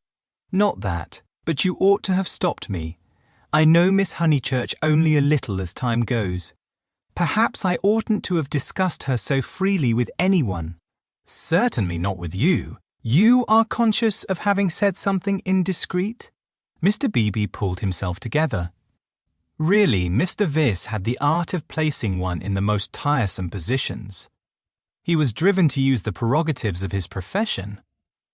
Not that, but you ought to have stopped me. I know Miss Honeychurch only a little as time goes. Perhaps I oughtn't to have discussed her so freely with anyone. Certainly not with you. You are conscious of having said something indiscreet? Mr. Beebe pulled himself together. Really, Mr. Viss had the art of placing one in the most tiresome positions. He was driven to use the prerogatives of his profession.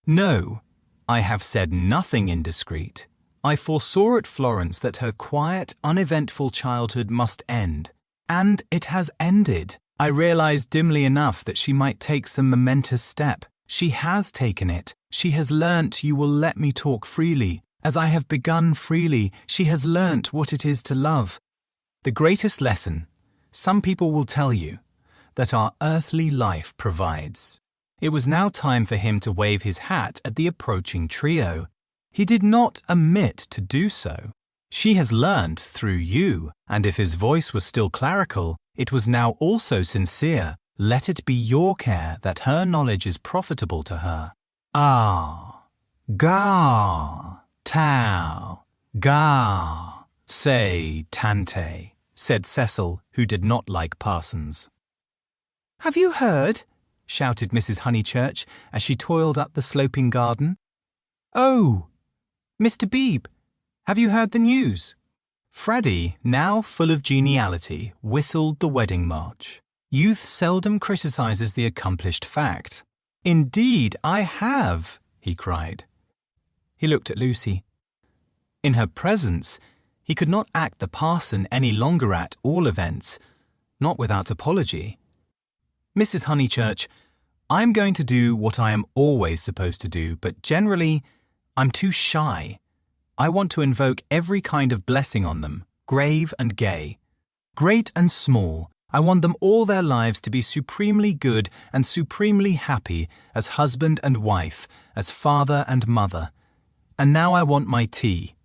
No, I have said nothing indiscreet. I foresaw at Florence that her quiet, uneventful childhood must end. And it has ended. I realized dimly enough that she might take some momentous step. She has taken it. She has learnt you will let me talk freely. As I have begun freely, she has learnt what it is to love. The greatest lesson, some people will tell you, that our earthly life provides. It was now time for him to wave his hat at the approaching trio. He did not omit to do so. She has learnt through you, and if his voice was still clerical, it was now also sincere. Let it be your care that her knowledge is profitable to her. Ah, ga, tau, ga, say, tante, said Cecil, who did not like parsons. Have you heard? Shouted Mrs. Honeychurch as she toiled up the sloping garden. Oh, Mr. Beebe, have you heard the news? Freddie, now full of geniality, whistled the wedding march. Youth seldom criticizes the accomplished fact. Indeed, I have, he cried. He looked at Lucy. In her presence, he could not act the parson any longer at all events, not without apology. Mrs. Honeychurch, I'm going to do what I am always supposed to do, but generally, I'm too shy. I want to invoke every kind of blessing on them, grave and gay. Great and small, I want them all their lives to be supremely good and supremely happy as husband and wife, as father and mother. And now I want my tea.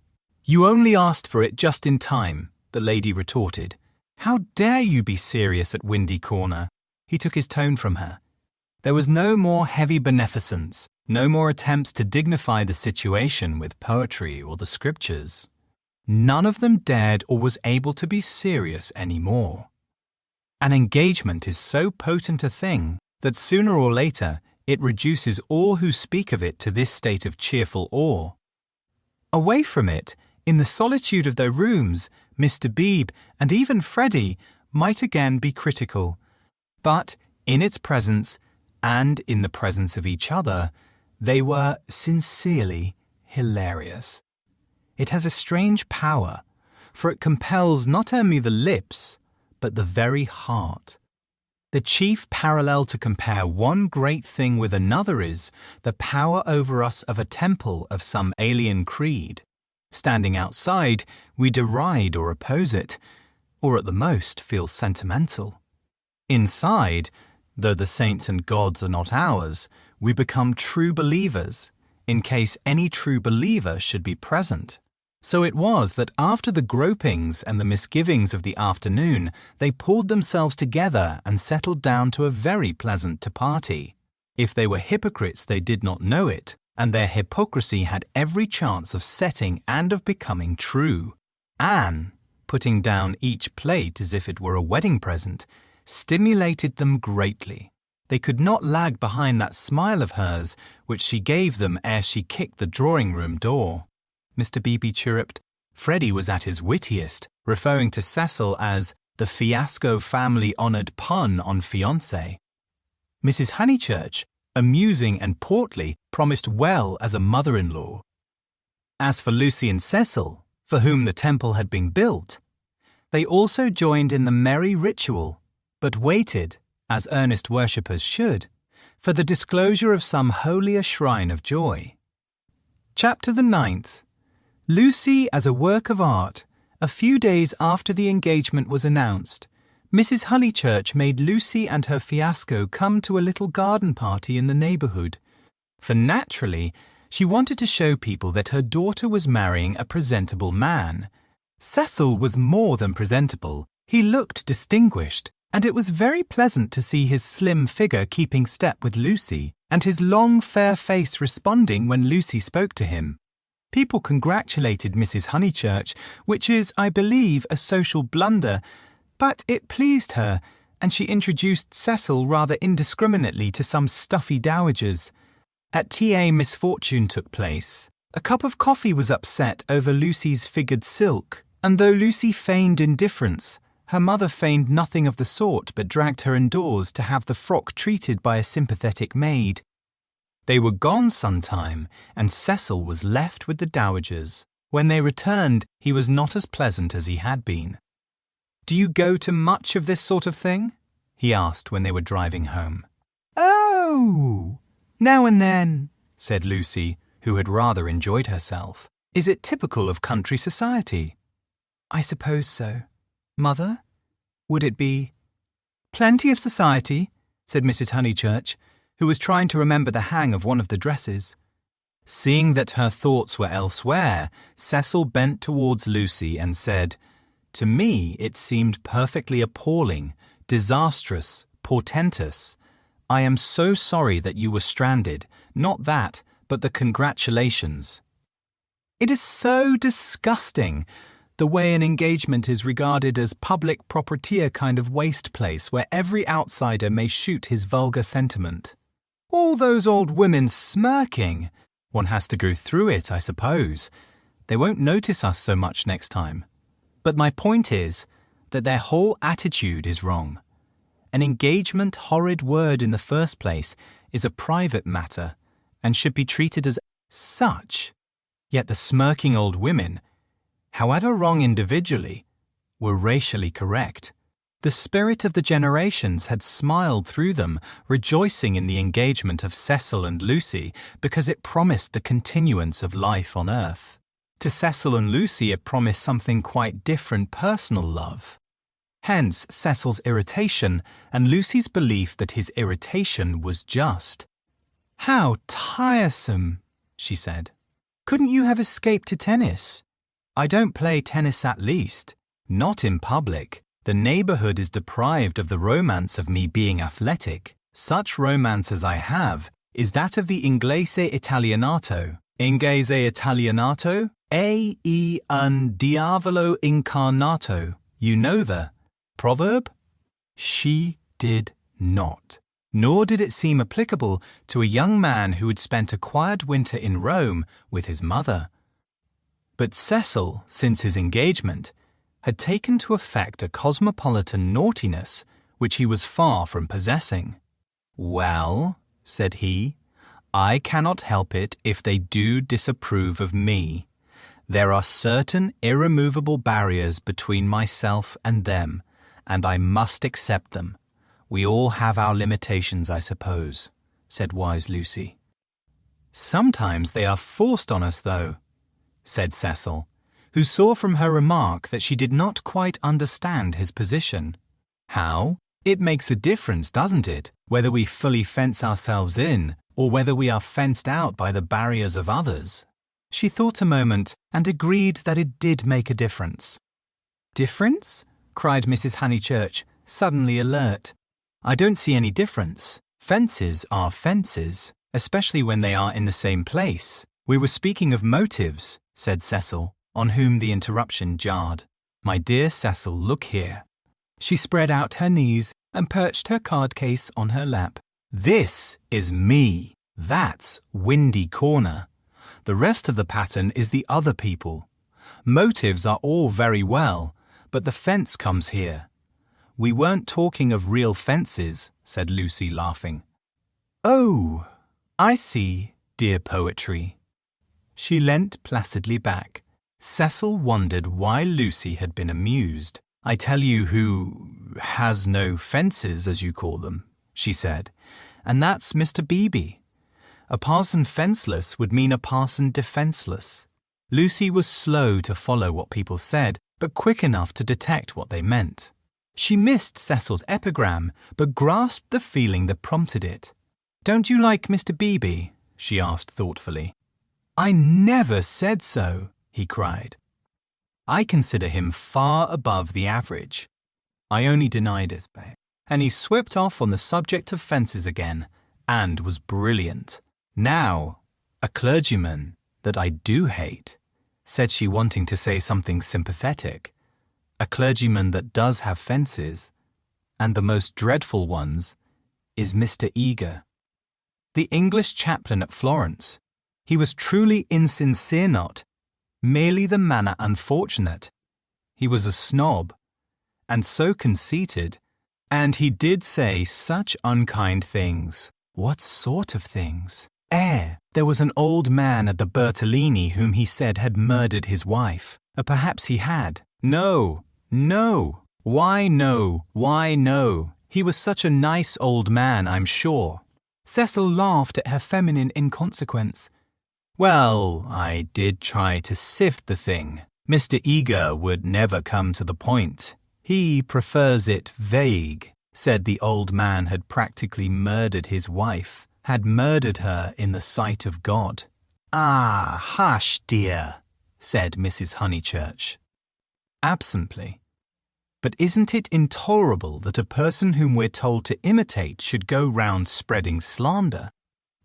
You only asked for it just in time, the lady retorted. How dare you be serious at Windy Corner? He took his tone from her. There was no more heavy beneficence, no more attempts to dignify the situation with poetry or the scriptures. None of them dared or was able to be serious any more. An engagement is so potent a thing that sooner or later it reduces all who speak of it to this state of cheerful awe. Away from it, in the solitude of their rooms, Mr. Beebe and even Freddie might again be critical. But in its presence, and in the presence of each other, they were sincerely hilarious. It has a strange power, for it compels not only the lips, but the very heart. The chief parallel to compare one great thing with another is the power over us of a temple of some alien creed. Standing outside, we deride or oppose it, or at the most feel sentimental. Inside, though the saints and gods are not ours, we become true believers, in case any true believer should be present. So it was that after the gropings and the misgivings of the afternoon, they pulled themselves together and settled down to a very pleasant party. If they were hypocrites, they did not know it, and their hypocrisy had every chance of setting and of becoming true. Anne, putting down each plate as if it were a wedding present, stimulated them greatly. They could not lag behind that smile of hers which she gave them ere she kicked the drawing-room door. Mr. Beebe chirruped. Freddie was at his wittiest, referring to Cecil as the fiasco family-honoured pun on fiancé. Mrs. Honeychurch, amusing and portly, promised well as a mother-in-law. As for Lucy and Cecil, for whom the temple had been built, they also joined in the merry ritual, but waited, as earnest worshippers should, for the disclosure of some holier shrine of joy. Chapter the 9th. Lucy as a work of art. A few days after the engagement was announced, Mrs. Honeychurch made Lucy and her fiasco come to a little garden party in the neighbourhood, for naturally she wanted to show people that her daughter was marrying a presentable man. Cecil was more than presentable. He looked distinguished, and it was very pleasant to see his slim figure keeping step with Lucy, and his long, fair face responding when Lucy spoke to him. People congratulated Mrs. Honeychurch, which is, I believe, a social blunder, but it pleased her, and she introduced Cecil rather indiscriminately to some stuffy dowagers. At tea a misfortune took place. A cup of coffee was upset over Lucy's figured silk, and though Lucy feigned indifference, her mother feigned nothing of the sort but dragged her indoors to have the frock treated by a sympathetic maid. They were gone some time, and Cecil was left with the dowagers. When they returned, he was not as pleasant as he had been. "Do you go to much of this sort of thing?" he asked when they were driving home. "Oh, now and then," said Lucy, who had rather enjoyed herself. "Is it typical of country society?" "I suppose so. Mother, would it be—" "Plenty of society," said Mrs. Honeychurch, who was trying to remember the hang of one of the dresses. Seeing that her thoughts were elsewhere, Cecil bent towards Lucy and said, "To me it seemed perfectly appalling, disastrous, portentous. I am so sorry that you were stranded, not that, but the congratulations. It is so disgusting, the way an engagement is regarded as public property, a kind of waste place where every outsider may shoot his vulgar sentiment. All those old women smirking. One has to go through it, I suppose. They won't notice us so much next time. But my point is that their whole attitude is wrong. An engagement, horrid word in the first place, is a private matter and should be treated as such. Yet the smirking old women, however wrong individually, were racially correct. The spirit of the generations had smiled through them, rejoicing in the engagement of Cecil and Lucy because it promised the continuance of life on earth. To Cecil and Lucy it promised something quite different, personal love. Hence Cecil's irritation and Lucy's belief that his irritation was just. "How tiresome," she said. "Couldn't you have escaped to tennis?" "I don't play tennis, at least. Not in public. The neighborhood is deprived of the romance of me being athletic. Such romance as I have is that of the Inglese Italianato." Inglese Italianato? Un diavolo incarnato. You know the proverb? She did not. Nor did it seem applicable to a young man who had spent a quiet winter in Rome with his mother. But Cecil, since his engagement, had taken to effect a cosmopolitan naughtiness which he was far from possessing. "Well," said he, "I cannot help it if they do disapprove of me. There are certain irremovable barriers between myself and them, and I must accept them. We all have our limitations, I suppose," said wise Lucy. "Sometimes they are forced on us, though," said Cecil, who saw from her remark that she did not quite understand his position. "How? It makes a difference, doesn't it, whether we fully fence ourselves in or whether we are fenced out by the barriers of others?" She thought a moment and agreed that it did make a difference. "Difference?" cried Mrs. Honeychurch, suddenly alert. "I don't see any difference. Fences are fences, especially when they are in the same place. We were speaking of motives," said Cecil, on whom the interruption jarred. "My dear Cecil, look here." She spread out her knees and perched her card case on her lap. "This is me. That's Windy Corner. The rest of the pattern is the other people. Motives are all very well, but the fence comes here." "We weren't talking of real fences," said Lucy, laughing. "Oh, I see, dear poetry." She leant placidly back. Cecil wondered why Lucy had been amused. "I tell you who has no fences, as you call them," she said, "and that's Mr. Beebe. A parson fenceless would mean a parson defenceless." Lucy was slow to follow what people said, but quick enough to detect what they meant. She missed Cecil's epigram, but grasped the feeling that prompted it. "Don't you like Mr. Beebe?" she asked thoughtfully. "I never said so," he cried. "I consider him far above the average. I only denied his pay." and he swept off on the subject of fences again, and was brilliant. Now, a clergyman that I do hate, said she, wanting to say something sympathetic. A clergyman that does have fences, and the most dreadful ones, is Mr. Eager. The English chaplain at Florence. He was truly insincere, not merely the manner unfortunate. He was a snob, and so conceited, and he did say such unkind things. What sort of things? There was an old man at the Bertolini whom he said had murdered his wife. Perhaps he had. No. Why no? He was such a nice old man, I'm sure. Cecil laughed at her feminine inconsequence. Well, I did try to sift the thing. Mr. Eager would never come to the point. He prefers it vague. Said the old man had practically murdered his wife, had murdered her in the sight of God. Ah, hush, dear, said Mrs. Honeychurch, absently. But isn't it intolerable that a person whom we're told to imitate should go round spreading slander?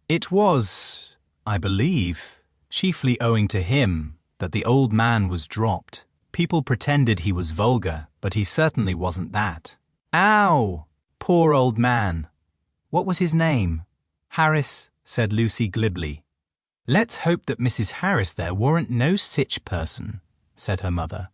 It was, I believe, chiefly owing to him that the old man was dropped. People pretended he was vulgar, but he certainly wasn't that. Ow! Poor old man. What was his name? Harris, said Lucy glibly. Let's hope that Mrs. Harris there weren't no sich person, said her mother.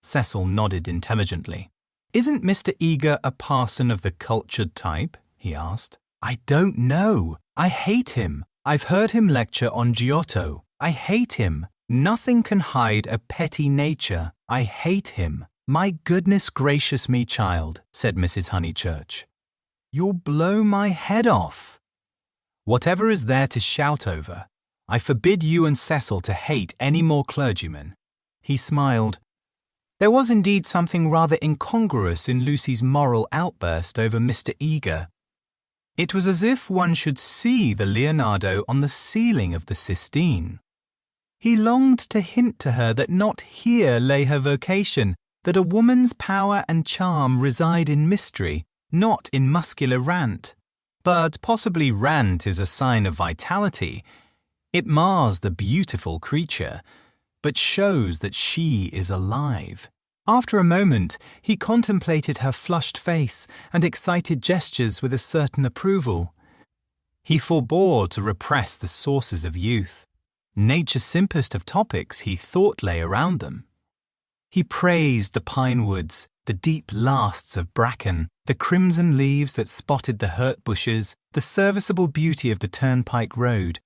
Cecil nodded intelligently. Isn't Mr. Eager a parson of the cultured type? He asked. I don't know. I hate him. I've heard him lecture on Giotto. I hate him. Nothing can hide a petty nature. I hate him. My goodness gracious me, child, said Mrs. Honeychurch. You'll blow my head off. Whatever is there to shout over, I forbid you and Cecil to hate any more clergymen. He smiled. There was indeed something rather incongruous in Lucy's moral outburst over Mr. Eager. It was as if one should see the Leonardo on the ceiling of the Sistine. He longed to hint to her that not here lay her vocation, that a woman's power and charm reside in mystery, not in muscular rant. But possibly rant is a sign of vitality. It mars the beautiful creature, but shows that she is alive. After a moment, he contemplated her flushed face and excited gestures with a certain approval. He forbore to repress the sources of youth. Nature's simplest of topics he thought lay around them. He praised the pine woods, the deep lasts of bracken, the crimson leaves that spotted the hurt bushes, the serviceable beauty of the turnpike road.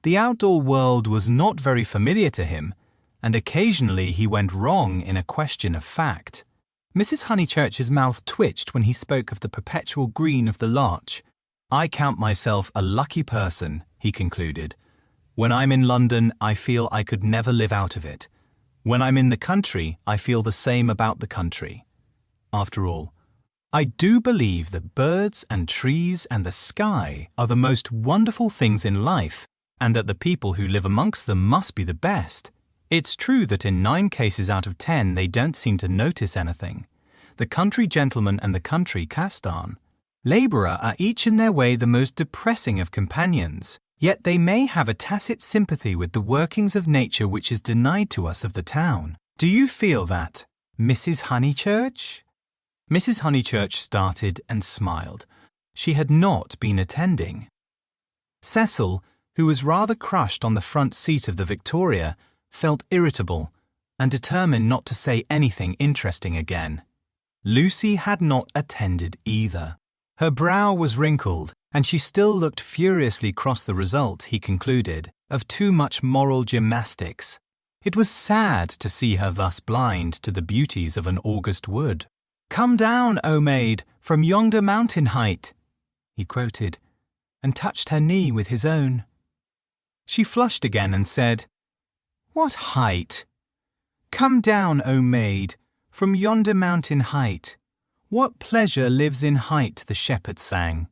The outdoor world was not very familiar to him, and occasionally he went wrong in a question of fact. Mrs. Honeychurch's mouth twitched when he spoke of the perpetual green of the larch. I count myself a lucky person, he concluded. When I'm in London, I feel I could never live out of it. When I'm in the country, I feel the same about the country. After all, I do believe that birds and trees and the sky are the most wonderful things in life, and that the people who live amongst them must be the best. It's true that in 9 cases out of 10 they don't seem to notice anything. The country gentleman and the country castan. Labourer are each in their way the most depressing of companions. Yet they may have a tacit sympathy with the workings of nature which is denied to us of the town. Do you feel that, Mrs. Honeychurch? Mrs. Honeychurch started and smiled. She had not been attending. Cecil, who was rather crushed on the front seat of the Victoria, felt irritable and determined not to say anything interesting again. Lucy had not attended either. Her brow was wrinkled, and she still looked furiously across the result, he concluded, of too much moral gymnastics. It was sad to see her thus blind to the beauties of an August wood. Come down, O maid, from yonder mountain height, he quoted, and touched her knee with his own. She flushed again and said, What height? Come down, O maid, from yonder mountain height. What pleasure lives in height, the shepherd sang.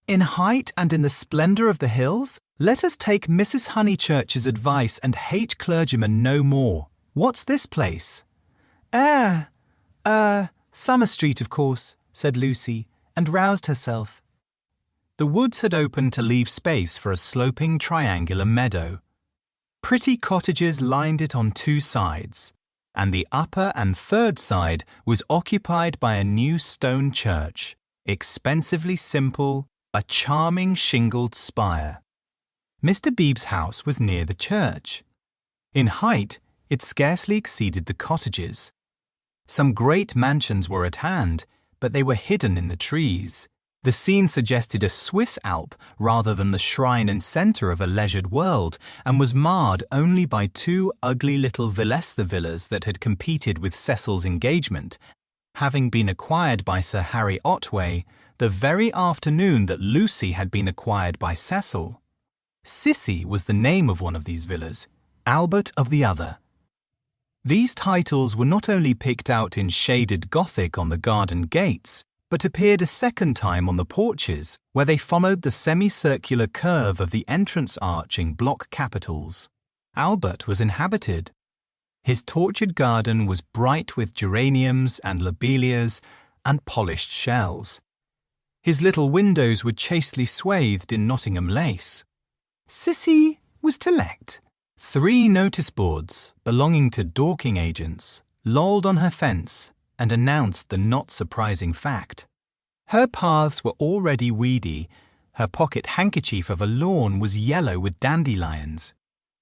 In height and in the splendour of the hills, let us take Mrs. Honeychurch's advice and hate clergymen no more. What's this place? Summer Street, of course, said Lucy, and roused herself. The woods had opened to leave space for a sloping triangular meadow. Pretty cottages lined it on two sides, and the upper and third side was occupied by a new stone church, expensively simple, a charming shingled spire. Mr. Beebe's house was near the church. In height, it scarcely exceeded the cottages. Some great mansions were at hand, but they were hidden in the trees. The scene suggested a Swiss Alp rather than the shrine and centre of a leisured world, and was marred only by two ugly little villas that had competed with Cecil's engagement, having been acquired by Sir Harry Otway the very afternoon that Lucy had been acquired by Cecil. Sissy was the name of one of these villas, Albert of the other. These titles were not only picked out in shaded Gothic on the garden gates, but appeared a second time on the porches, where they followed the semicircular curve of the entrance arching block capitals. Albert was inhabited. His tortured garden was bright with geraniums and lobelias and polished shells. His little windows were chastely swathed in Nottingham lace. Sissy was to let. 3 notice boards, belonging to Dorking agents, lolled on her fence and announced the not surprising fact. Her paths were already weedy. Her pocket handkerchief of a lawn was yellow with dandelions.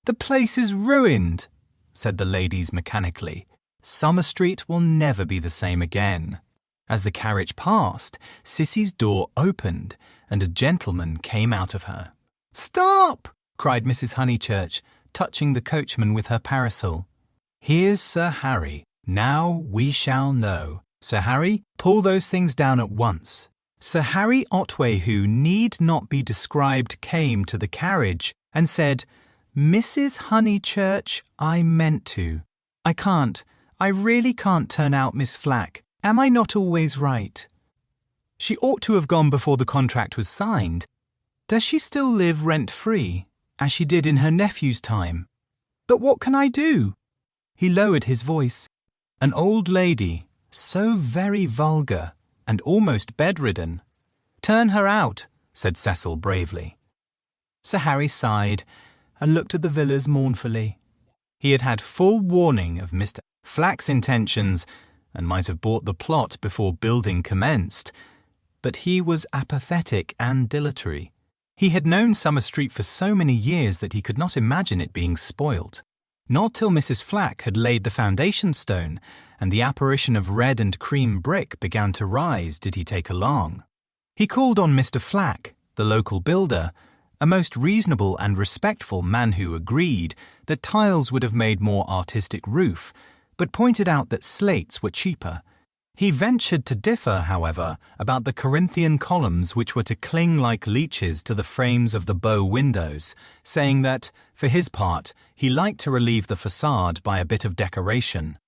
"The place is ruined," said the ladies mechanically. "Summer Street will never be the same again." As the carriage passed, Sissy's door opened and a gentleman came out of her. "Stop!" cried Mrs. Honeychurch, touching the coachman with her parasol. "Here's Sir Harry. Now we shall know. Sir Harry, pull those things down at once." Sir Harry Otway, who need not be described, came to the carriage and said, "Mrs. Honeychurch, I meant to. I really can't turn out Miss Flack. Am I not always right? She ought to have gone before the contract was signed. Does she still live rent-free, as she did in her nephew's time? But what can I do?" He lowered his voice. "An old lady, so very vulgar and almost bedridden." "Turn her out," said Cecil bravely. Sir Harry sighed and looked at the villas mournfully. He had had full warning of Mr. Flack's intentions and might have bought the plot before building commenced, but he was apathetic and dilatory. He had known Summer Street for so many years that he could not imagine it being spoilt. Not till Mrs. Flack had laid the foundation stone and the apparition of red and cream brick began to rise did he take alarm. He called on Mr. Flack, the local builder, a most reasonable and respectful man who agreed that tiles would have made more artistic roof, but pointed out that slates were cheaper. He ventured to differ, however, about the Corinthian columns which were to cling like leeches to the frames of the bow windows, saying that, for his part, he liked to relieve the facade by a bit of decoration.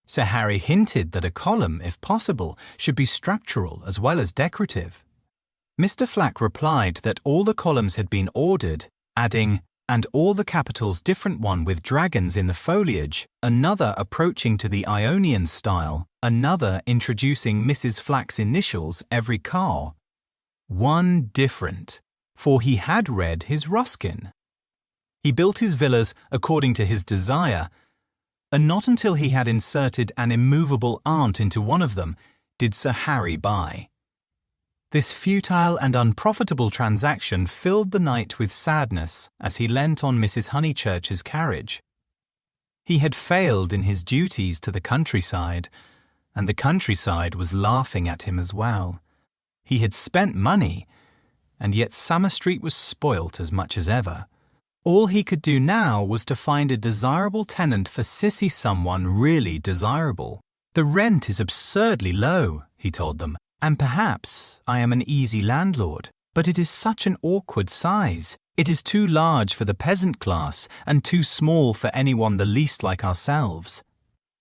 Sir Harry hinted that a column, if possible, should be structural as well as decorative. Mr. Flack replied that all the columns had been ordered, adding, "And all the capitals different, one with dragons in the foliage, another approaching to the Ionian style, another introducing Mrs. Flack's initials every car. One different, for he had read his Ruskin. He built his villas according to his desire, and not until he had inserted an immovable aunt into one of them did Sir Harry buy. This futile and unprofitable transaction filled the knight with sadness as he leant on Mrs. Honeychurch's carriage. He had failed in his duties to the countryside, and the countryside was laughing at him as well. He had spent money, and yet Summer Street was spoilt as much as ever. All he could do now was to find a desirable tenant for Sissy, someone really desirable. "The rent is absurdly low," he told them, "and perhaps I am an easy landlord, but it is such an awkward size. It is too large for the peasant class and too small for anyone the least like ourselves."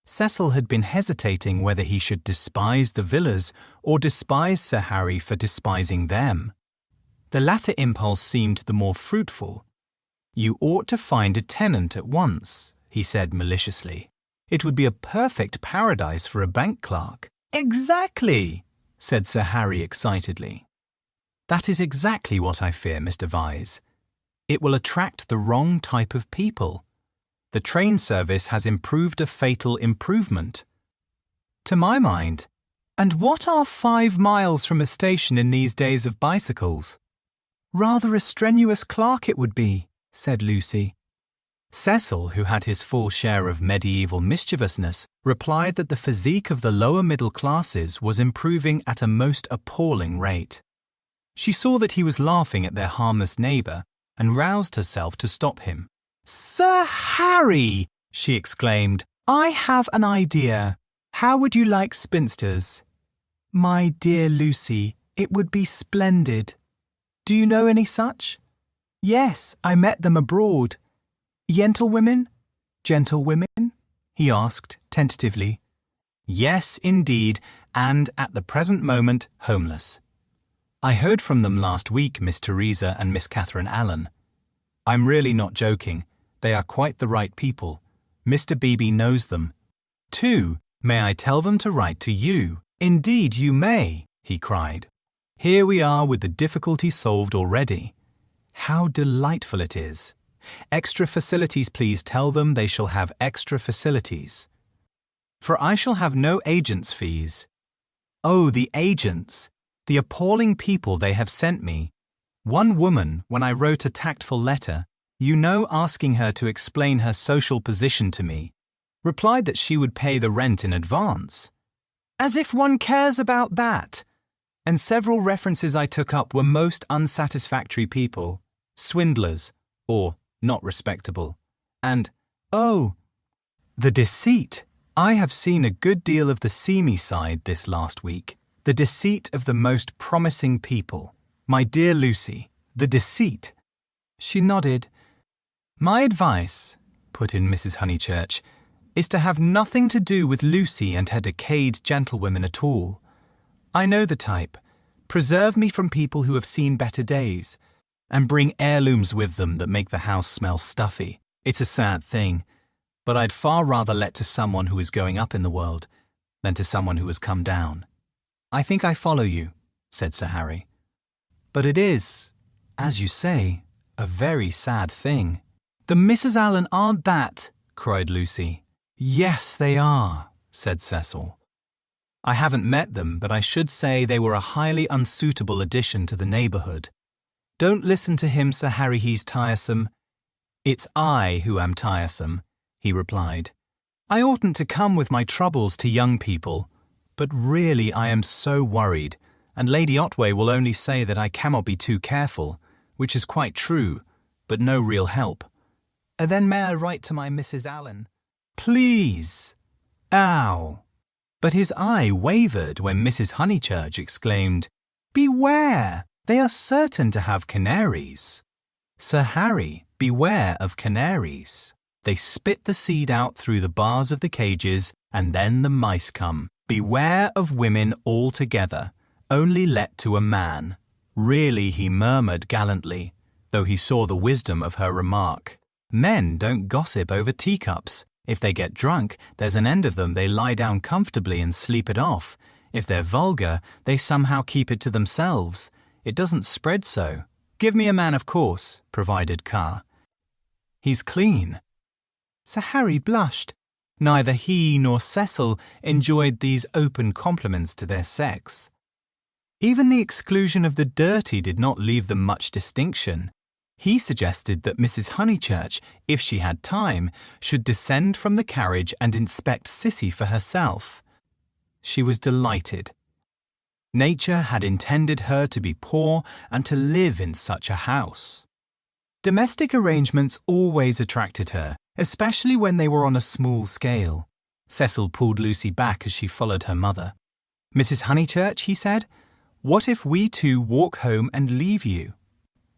Cecil had been hesitating whether he should despise the villas or despise Sir Harry for despising them. The latter impulse seemed the more fruitful. "You ought to find a tenant at once," he said maliciously. "It would be a perfect paradise for a bank clerk." "Exactly," said Sir Harry excitedly. That is exactly what I fear, Mr. Vyse. It will attract the wrong type of people. The train service has improved a fatal improvement. To my mind. And what are 5 miles from a station in these days of bicycles? Rather a strenuous clerk it would be, said Lucy. Cecil, who had his full share of medieval mischievousness, replied that the physique of the lower middle classes was improving at a most appalling rate. She saw that he was laughing at their harmless neighbour and roused herself to stop him. "Sir Harry!" she exclaimed. "I have an idea. How would you like spinsters?" "My dear Lucy, it would be splendid. Do you know any such?" "Yes, I met them abroad." "Gentlewomen?" "Gentlewomen?" he asked tentatively. "Yes, indeed, and at the present moment homeless. I heard from them last week, Miss Teresa and Miss Catherine Allen. I'm really not joking. They are quite the right people. Mr. Beebe knows them. 2. May I tell them to write to you?" "Indeed you may," he cried. "Here we are with the difficulty solved already. How delightful it is. Extra facilities, please tell them they shall have extra facilities. For I shall have no agents' fees. Oh, the agents! The appalling people they have sent me. One woman, when I wrote a tactful letter, asking her to explain her social position to me, replied that she would pay the rent in advance. As if one cares about that! And several references I took up were most unsatisfactory people, swindlers, or not respectable. And, oh, the deceit! I have seen a good deal of the seamy side this last week. The deceit of the most promising people. My dear Lucy, the deceit." She nodded. "My advice," put in Mrs. Honeychurch, "is to have nothing to do with Lucy and her decayed gentlewomen at all. I know the type. Preserve me from people who have seen better days, and bring heirlooms with them that make the house smell stuffy. It's a sad thing, but I'd far rather let to someone who is going up in the world than to someone who has come down." "I think I follow you," said Sir Harry. "But it is, as you say, a very sad thing." "The Misses Allen aren't that," cried Lucy. "Yes, they are," said Cecil. "I haven't met them, but I should say they were a highly unsuitable addition to the neighbourhood. Don't listen to him, Sir Harry, he's tiresome." "It's I who am tiresome," he replied. "I oughtn't to come with my troubles to young people. But really I am so worried, and Lady Otway will only say that I cannot be too careful, which is quite true, but no real help. Then may I write to my Mrs. Allen?" "Please." "Ow!" But his eye wavered when Mrs. Honeychurch exclaimed, "Beware! They are certain to have canaries." "Sir Harry, beware of canaries. They spit the seed out through the bars of the cages, and then the mice come. Beware of women altogether, only let to a man." "Really," he murmured gallantly, though he saw the wisdom of her remark. "Men don't gossip over teacups. If they get drunk, there's an end of them. They lie down comfortably and sleep it off. If they're vulgar, they somehow keep it to themselves. It doesn't spread so. Give me a man, of course," provided Carr. "He's clean." Sir Harry blushed. Neither he nor Cecil enjoyed these open compliments to their sex. Even the exclusion of the dirty did not leave them much distinction. He suggested that Mrs. Honeychurch, if she had time, should descend from the carriage and inspect Cissy for herself. She was delighted. Nature had intended her to be poor and to live in such a house. Domestic arrangements always attracted her, especially when they were on a small scale. Cecil pulled Lucy back as she followed her mother. "Mrs. Honeychurch," he said, "what if we two walk home and leave you?"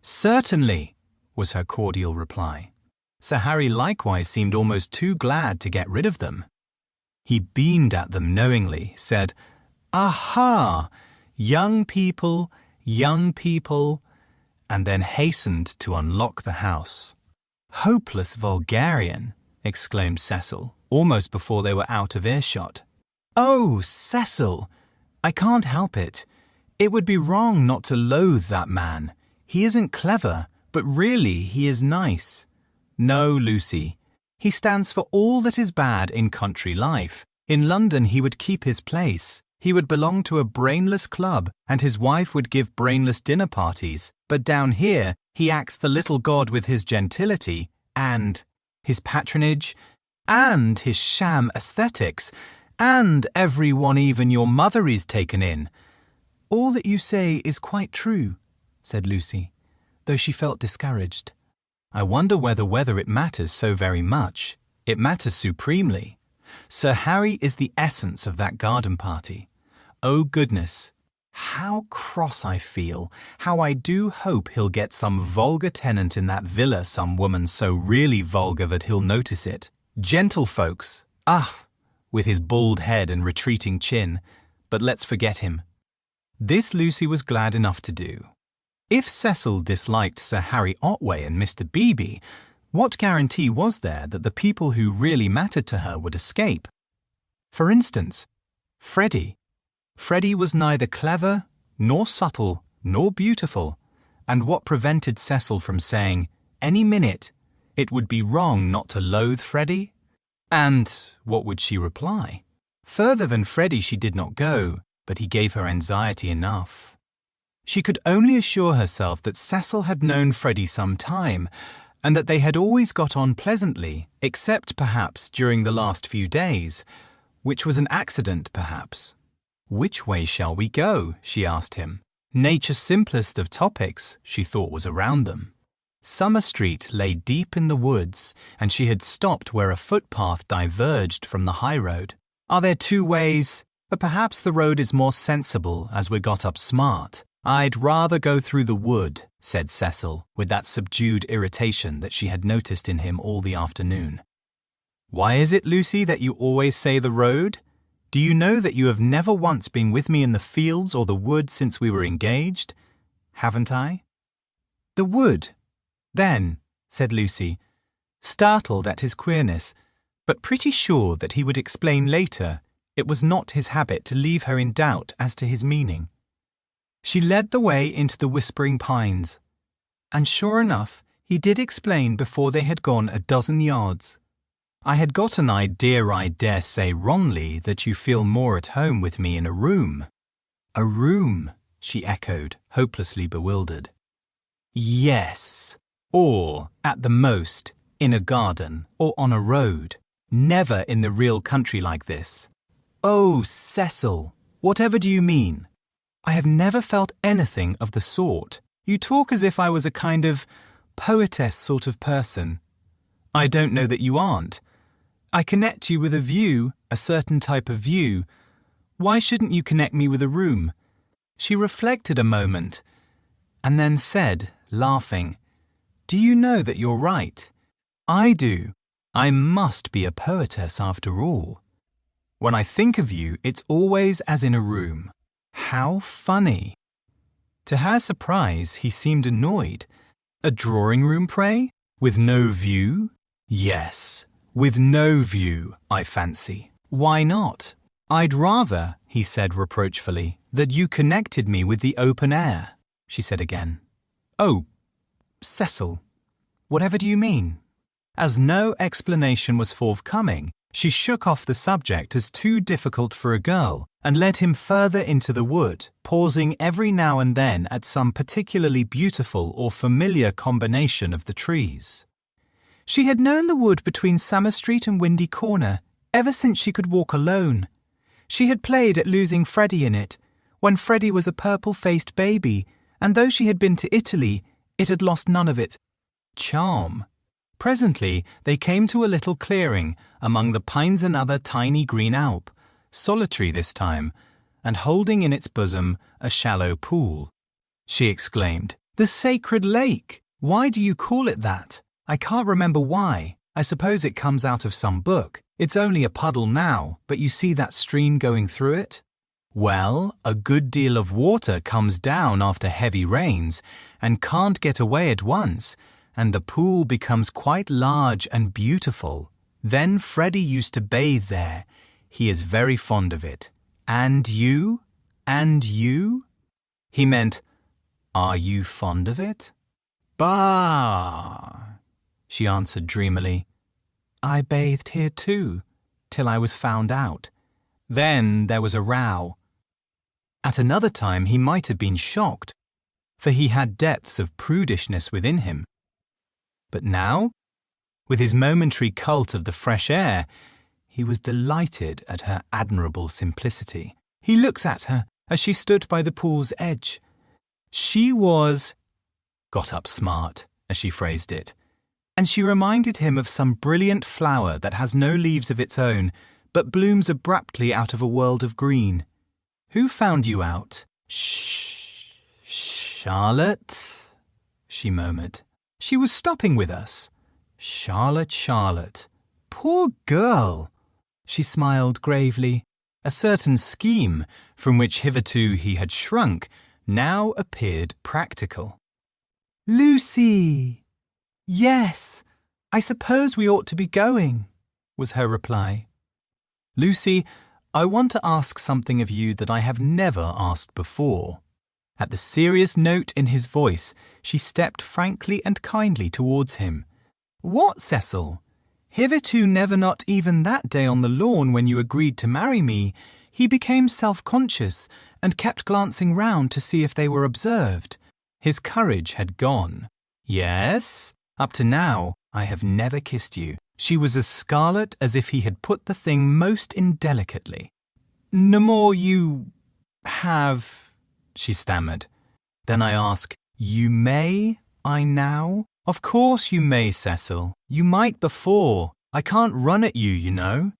"Certainly," was her cordial reply. Sir Harry likewise seemed almost too glad to get rid of them. He beamed at them knowingly, said, "Aha! Young people, and then hastened to unlock the house. "Hopeless vulgarian," exclaimed Cecil, almost before they were out of earshot. "Oh, Cecil, I can't help it. It would be wrong not to loathe that man. He isn't clever, but really he is nice. No, Lucy. He stands for all that is bad in country life. In London he would keep his place. He would belong to a brainless club, and his wife would give brainless dinner parties. But down here he acts the little god with his gentility, and his patronage, and his sham aesthetics, and everyone, even your mother, is taken in. All that you say is quite true, said Lucy, though she felt discouraged. I wonder whether it matters so very much. It matters supremely. Sir Harry is the essence of that garden party. Oh goodness, how cross I feel. How I do hope he'll get some vulgar tenant in that villa, some woman so really vulgar that he'll notice it. Gentlefolks, with his bald head and retreating chin, but let's forget him. This Lucy was glad enough to do. If Cecil disliked Sir Harry Otway and Mr. Beebe, what guarantee was there that the people who really mattered to her would escape? For instance, Freddie. Freddie was neither clever, nor subtle, nor beautiful, and what prevented Cecil from saying, any minute, it would be wrong not to loathe Freddie? And what would she reply? Further than Freddie she did not go, but he gave her anxiety enough. She could only assure herself that Cecil had known Freddie some time, and that they had always got on pleasantly, except perhaps during the last few days, which was an accident perhaps. Which way shall we go? She asked him. Nature's simplest of topics, she thought, was around them. Summer Street lay deep in the woods, and she had stopped where a footpath diverged from the high road. Are there two ways? But perhaps the road is more sensible as we got up smart. I'd rather go through the wood, said Cecil, with that subdued irritation that she had noticed in him all the afternoon. Why is it, Lucy, that you always say the road? Do you know that you have never once been with me in the fields or the wood since we were engaged? Haven't I? The wood, then, said Lucy, startled at his queerness, but pretty sure that he would explain later. It was not his habit to leave her in doubt as to his meaning. She led the way into the whispering pines, and sure enough, he did explain before they had gone a dozen yards. I had got an idea, I dare say wrongly, that you feel more at home with me in a room. A room, she echoed, hopelessly bewildered. Yes, or, at the most, in a garden or on a road, never in the real country like this. Oh, Cecil, whatever do you mean? I have never felt anything of the sort. You talk as if I was a kind of poetess sort of person. I don't know that you aren't. I connect you with a view, a certain type of view. Why shouldn't you connect me with a room? She reflected a moment, and then said, laughing, Do you know that you're right? I do. I must be a poetess after all. When I think of you, it's always as in a room. How funny. To her surprise, he seemed annoyed. A drawing room, pray? With no view? Yes, with no view, I fancy. Why not? I'd rather, he said reproachfully, that you connected me with the open air, she said again. Oh, Cecil, whatever do you mean? As no explanation was forthcoming, she shook off the subject as too difficult for a girl and led him further into the wood, pausing every now and then at some particularly beautiful or familiar combination of the trees. She had known the wood between Summer Street and Windy Corner ever since she could walk alone. She had played at losing Freddie in it, when Freddie was a purple-faced baby, and though she had been to Italy, it had lost none of its charm. Presently they came to a little clearing among the pines, another tiny green alp, solitary this time, and holding in its bosom a shallow pool. She exclaimed, "The sacred lake! Why do you call it that? I can't remember why. I suppose it comes out of some book. It's only a puddle now, but you see that stream going through it? Well, a good deal of water comes down after heavy rains and can't get away at once, and the pool becomes quite large and beautiful. Then Freddie used to bathe there. He is very fond of it. And you? And you? He meant, are you fond of it? Bah, she answered dreamily. I bathed here too, till I was found out. Then there was a row. At another time he might have been shocked, for he had depths of prudishness within him. But now, with his momentary cult of the fresh air, he was delighted at her admirable simplicity. He looked at her as she stood by the pool's edge. She was got up smart, as she phrased it, and she reminded him of some brilliant flower that has no leaves of its own, but blooms abruptly out of a world of green. Who found you out? Charlotte, she murmured. She was stopping with us. Charlotte. Poor girl. She smiled gravely. A certain scheme, from which hitherto he had shrunk, now appeared practical. Lucy! Yes, I suppose we ought to be going, was her reply. Lucy, I want to ask something of you that I have never asked before. At the serious note in his voice, she stepped frankly and kindly towards him. What, Cecil? Hitherto never, not even that day on the lawn when you agreed to marry me, he became self-conscious and kept glancing round to see if they were observed. His courage had gone. Yes, up to now I have never kissed you. She was as scarlet as if he had put the thing most indelicately. No more you have, she stammered. Then I ask, you may, I now? Of course you may, Cecil. You might before. I can't run at you, you know.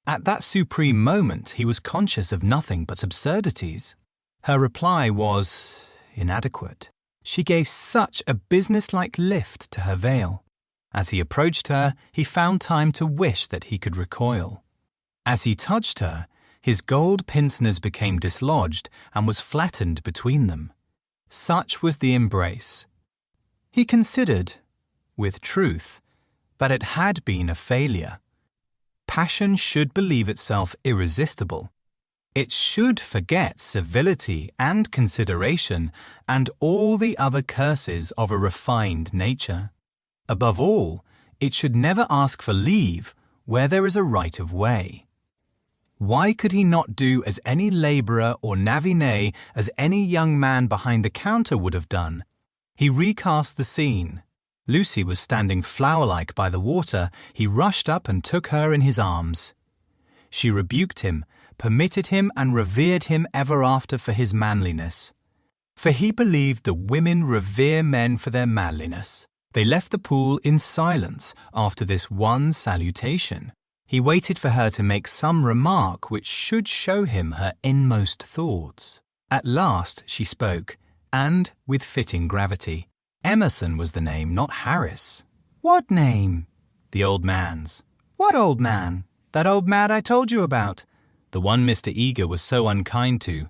At that supreme moment he was conscious of nothing but absurdities. Her reply was inadequate. She gave such a businesslike lift to her veil. As he approached her, he found time to wish that he could recoil. As he touched her, his gold pince-nez became dislodged and was flattened between them. Such was the embrace. He considered, with truth, that it had been a failure. Passion should believe itself irresistible. It should forget civility and consideration and all the other curses of a refined nature. Above all, it should never ask for leave where there is a right of way. Why could he not do as any labourer or navvy-nay as any young man behind the counter would have done? He recast the scene. Lucy was standing flower-like by the water. He rushed up and took her in his arms. She rebuked him, permitted him and revered him ever after for his manliness. For he believed that women revere men for their manliness. They left the pool in silence after this one salutation. He waited for her to make some remark which should show him her inmost thoughts. At last she spoke, and with fitting gravity. Emerson was the name, not Harris. What name? The old man's. What old man? That old man I told you about. The one Mr. Eager was so unkind to.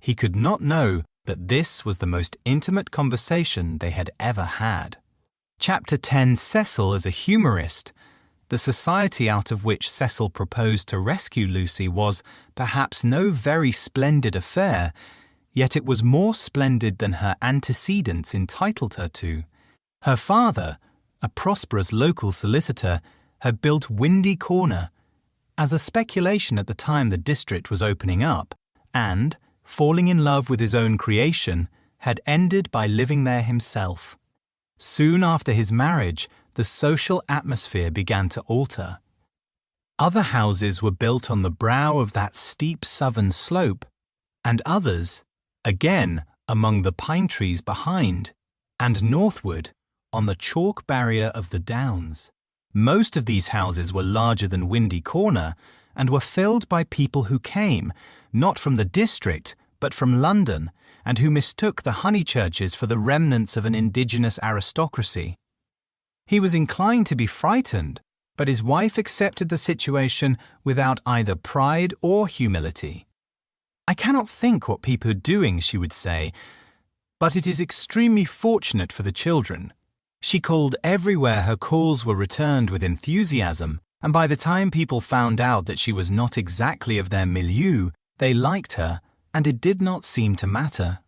He could not know that this was the most intimate conversation they had ever had. Chapter 10, Cecil as a humorist. The society out of which Cecil proposed to rescue Lucy was perhaps no very splendid affair, yet it was more splendid than her antecedents entitled her to. Her father, a prosperous local solicitor, had built Windy Corner as a speculation at the time the district was opening up, and, falling in love with his own creation, had ended by living there himself. Soon after his marriage, the social atmosphere began to alter. Other houses were built on the brow of that steep southern slope, and others, again, among the pine trees behind, and northward, on the chalk barrier of the downs. Most of these houses were larger than Windy Corner, and were filled by people who came, not from the district, but from London, and who mistook the Honeychurches for the remnants of an indigenous aristocracy. He was inclined to be frightened, but his wife accepted the situation without either pride or humility. I cannot think what people are doing, she would say, but it is extremely fortunate for the children. She called everywhere her calls were returned with enthusiasm, and by the time people found out that she was not exactly of their milieu, they liked her and it did not seem to matter.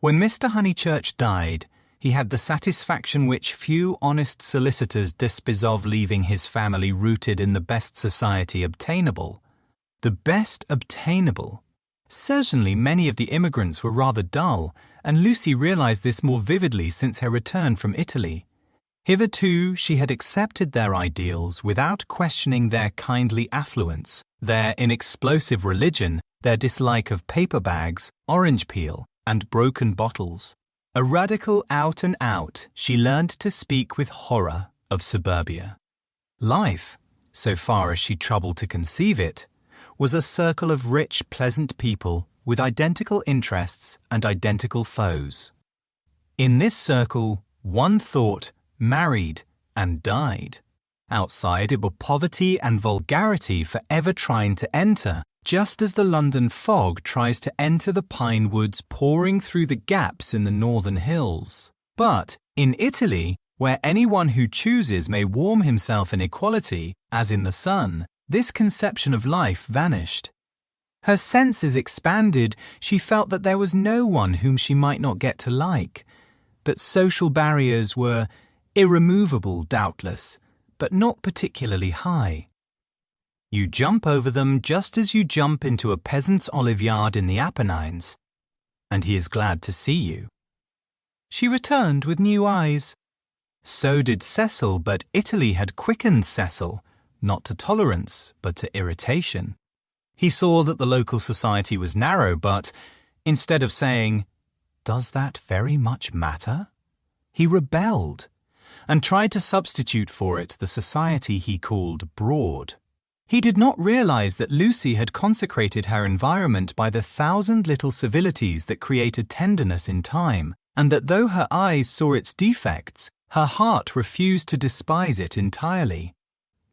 When Mr. Honeychurch died, he had the satisfaction which few honest solicitors despise of, leaving his family rooted in the best society obtainable. The best obtainable. Certainly many of the immigrants were rather dull, and Lucy realized this more vividly since her return from Italy. Hitherto she had accepted their ideals without questioning their kindly affluence, their inexplosive religion, their dislike of paper bags, orange peel, and broken bottles. A radical out and out, she learned to speak with horror of suburbia. Life, so far as she troubled to conceive it, was a circle of rich, pleasant people with identical interests and identical foes. In this circle, one thought, married, and died. Outside it were poverty and vulgarity forever trying to enter, just as the London fog tries to enter the pine woods pouring through the gaps in the northern hills. But in Italy, where anyone who chooses may warm himself in equality, as in the sun, this conception of life vanished. Her senses expanded, she felt that there was no one whom she might not get to like. But social barriers were irremovable, doubtless, but not particularly high. You jump over them just as you jump into a peasant's olive yard in the Apennines, and he is glad to see you. She returned with new eyes. So did Cecil, but Italy had quickened Cecil, not to tolerance, but to irritation. He saw that the local society was narrow, but instead of saying, "Does that very much matter?" he rebelled and tried to substitute for it the society he called broad. He did not realize that Lucy had consecrated her environment by the 1,000 little civilities that created tenderness in time, and that though her eyes saw its defects, her heart refused to despise it entirely.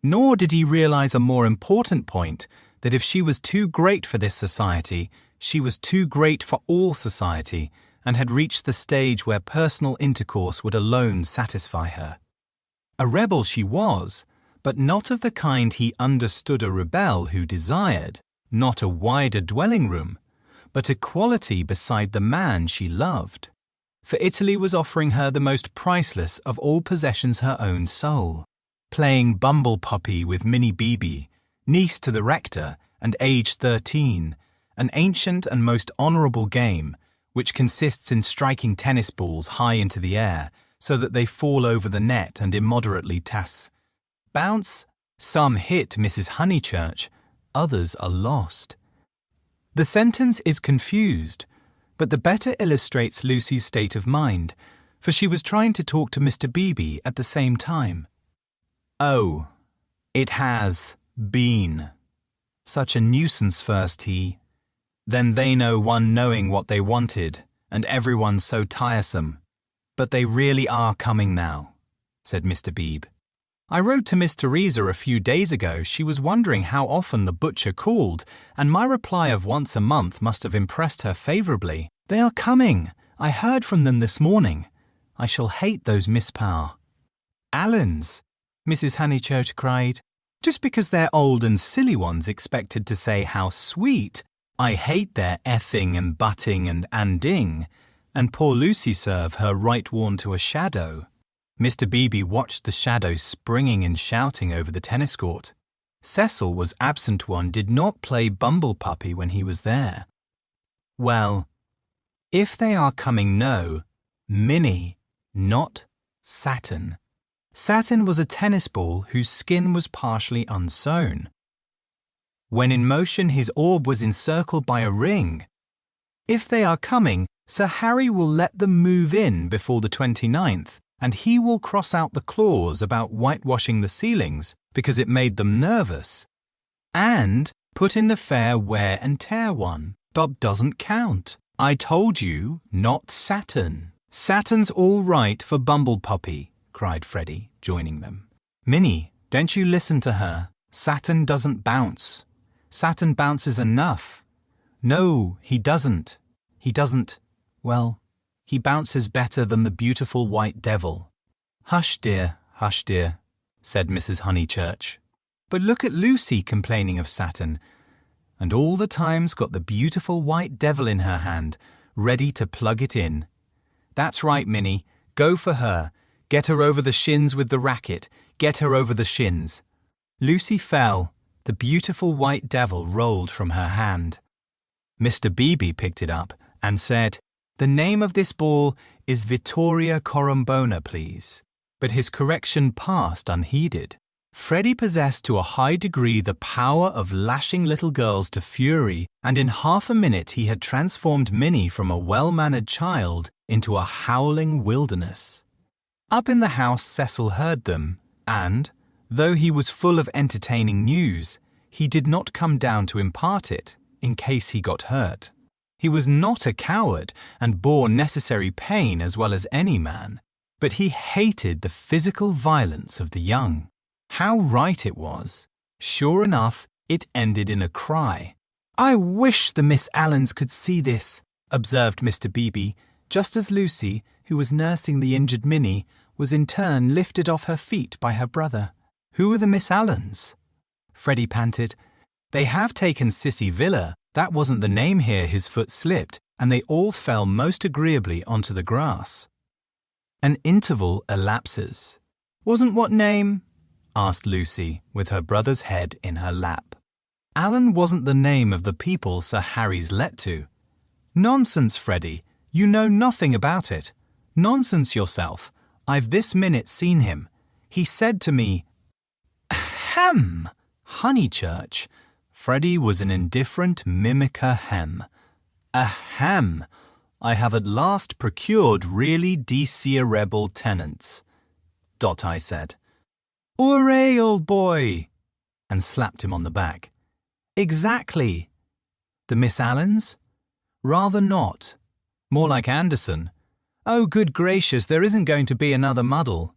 Nor did he realize a more important point, that if she was too great for this society, she was too great for all society, and had reached the stage where personal intercourse would alone satisfy her. A rebel she was, but not of the kind he understood a rebel who desired, not a wider dwelling room, but equality beside the man she loved. For Italy was offering her the most priceless of all possessions, her own soul. Playing bumble puppy with Minnie Beebe, niece to the rector and aged 13, an ancient and most honourable game, which consists in striking tennis balls high into the air so that they fall over the net and immoderately bounce. Some hit Mrs. Honeychurch, others are lost. The sentence is confused, but the better illustrates Lucy's state of mind, for she was trying to talk to Mr. Beebe at the same time. "Oh, it has been such a nuisance first," then they know one knowing what they wanted, and everyone so tiresome. But they really are coming now, said Mr. Beebe. I wrote to Miss Teresa a few days ago. She was wondering how often the butcher called, and my reply of once a month must have impressed her favourably. They are coming. I heard from them this morning. I shall hate those Miss Power. Allens, Mrs. Honeychurch cried. Just because they're old and silly ones expected to say how sweet. I hate their effing and butting and anding. And poor Lucy serve her right worn to a shadow. Mr. Beebe watched the shadow springing and shouting over the tennis court. Cecil was absent one, did not play bumble puppy when he was there. Well, if they are coming, no, Minnie, not Saturn. Saturn was a tennis ball whose skin was partially unsewn. When in motion his orb was encircled by a ring. If they are coming, Sir Harry will let them move in before the 29th, and he will cross out the clause about whitewashing the ceilings because it made them nervous, and put in the fair wear and tear one. Bob doesn't count. I told you, not Saturn. Saturn's all right for bumble puppy, cried Freddie, joining them. Minnie, don't you listen to her. Saturn doesn't bounce. Saturn bounces enough. No, he doesn't. He doesn't, well, he bounces better than the beautiful white devil. Hush, dear, said Mrs. Honeychurch. But look at Lucy complaining of Saturn. and all the time's got the beautiful white devil in her hand, ready to plug it in. That's right, Minnie. Go for her. Get her over the shins with the racket. Get her over the shins. Lucy fell. The beautiful white devil rolled from her hand. Mr. Beebe picked it up and said, "The name of this ball is Vittoria Corombona, please." But his correction passed unheeded. Freddie possessed to a high degree the power of lashing little girls to fury, and in half a minute he had transformed Minnie from a well-mannered child into a howling wilderness. Up in the house Cecil heard them, and, though he was full of entertaining news, he did not come down to impart it, in case he got hurt. He was not a coward and bore necessary pain as well as any man, but he hated the physical violence of the young. How right it was. Sure enough, it ended in a cry. "I wish the Miss Allens could see this," observed Mr. Beebe, just as Lucy, who was nursing the injured Minnie, was in turn lifted off her feet by her brother. "Who are the Miss Allens?" Freddie panted. "They have taken Sissy Villa. That wasn't the name here." His foot slipped, and they all fell most agreeably onto the grass. An interval elapses. "Wasn't what name?" asked Lucy, with her brother's head in her lap. "Alan wasn't the name of the people Sir Harry's let to." "Nonsense, Freddie. You know nothing about it. Nonsense yourself. I've this minute seen him. He said to me—" "Ahem! Honeychurch." Freddie was an indifferent mimic-ahem. "Ahem! I have at last procured really desirable tenants," I said. "Hooray, old boy!" and slapped him on the back. "Exactly." "The Miss Allens?" "Rather not. More like Anderson." "Oh, good gracious, there isn't going to be another muddle."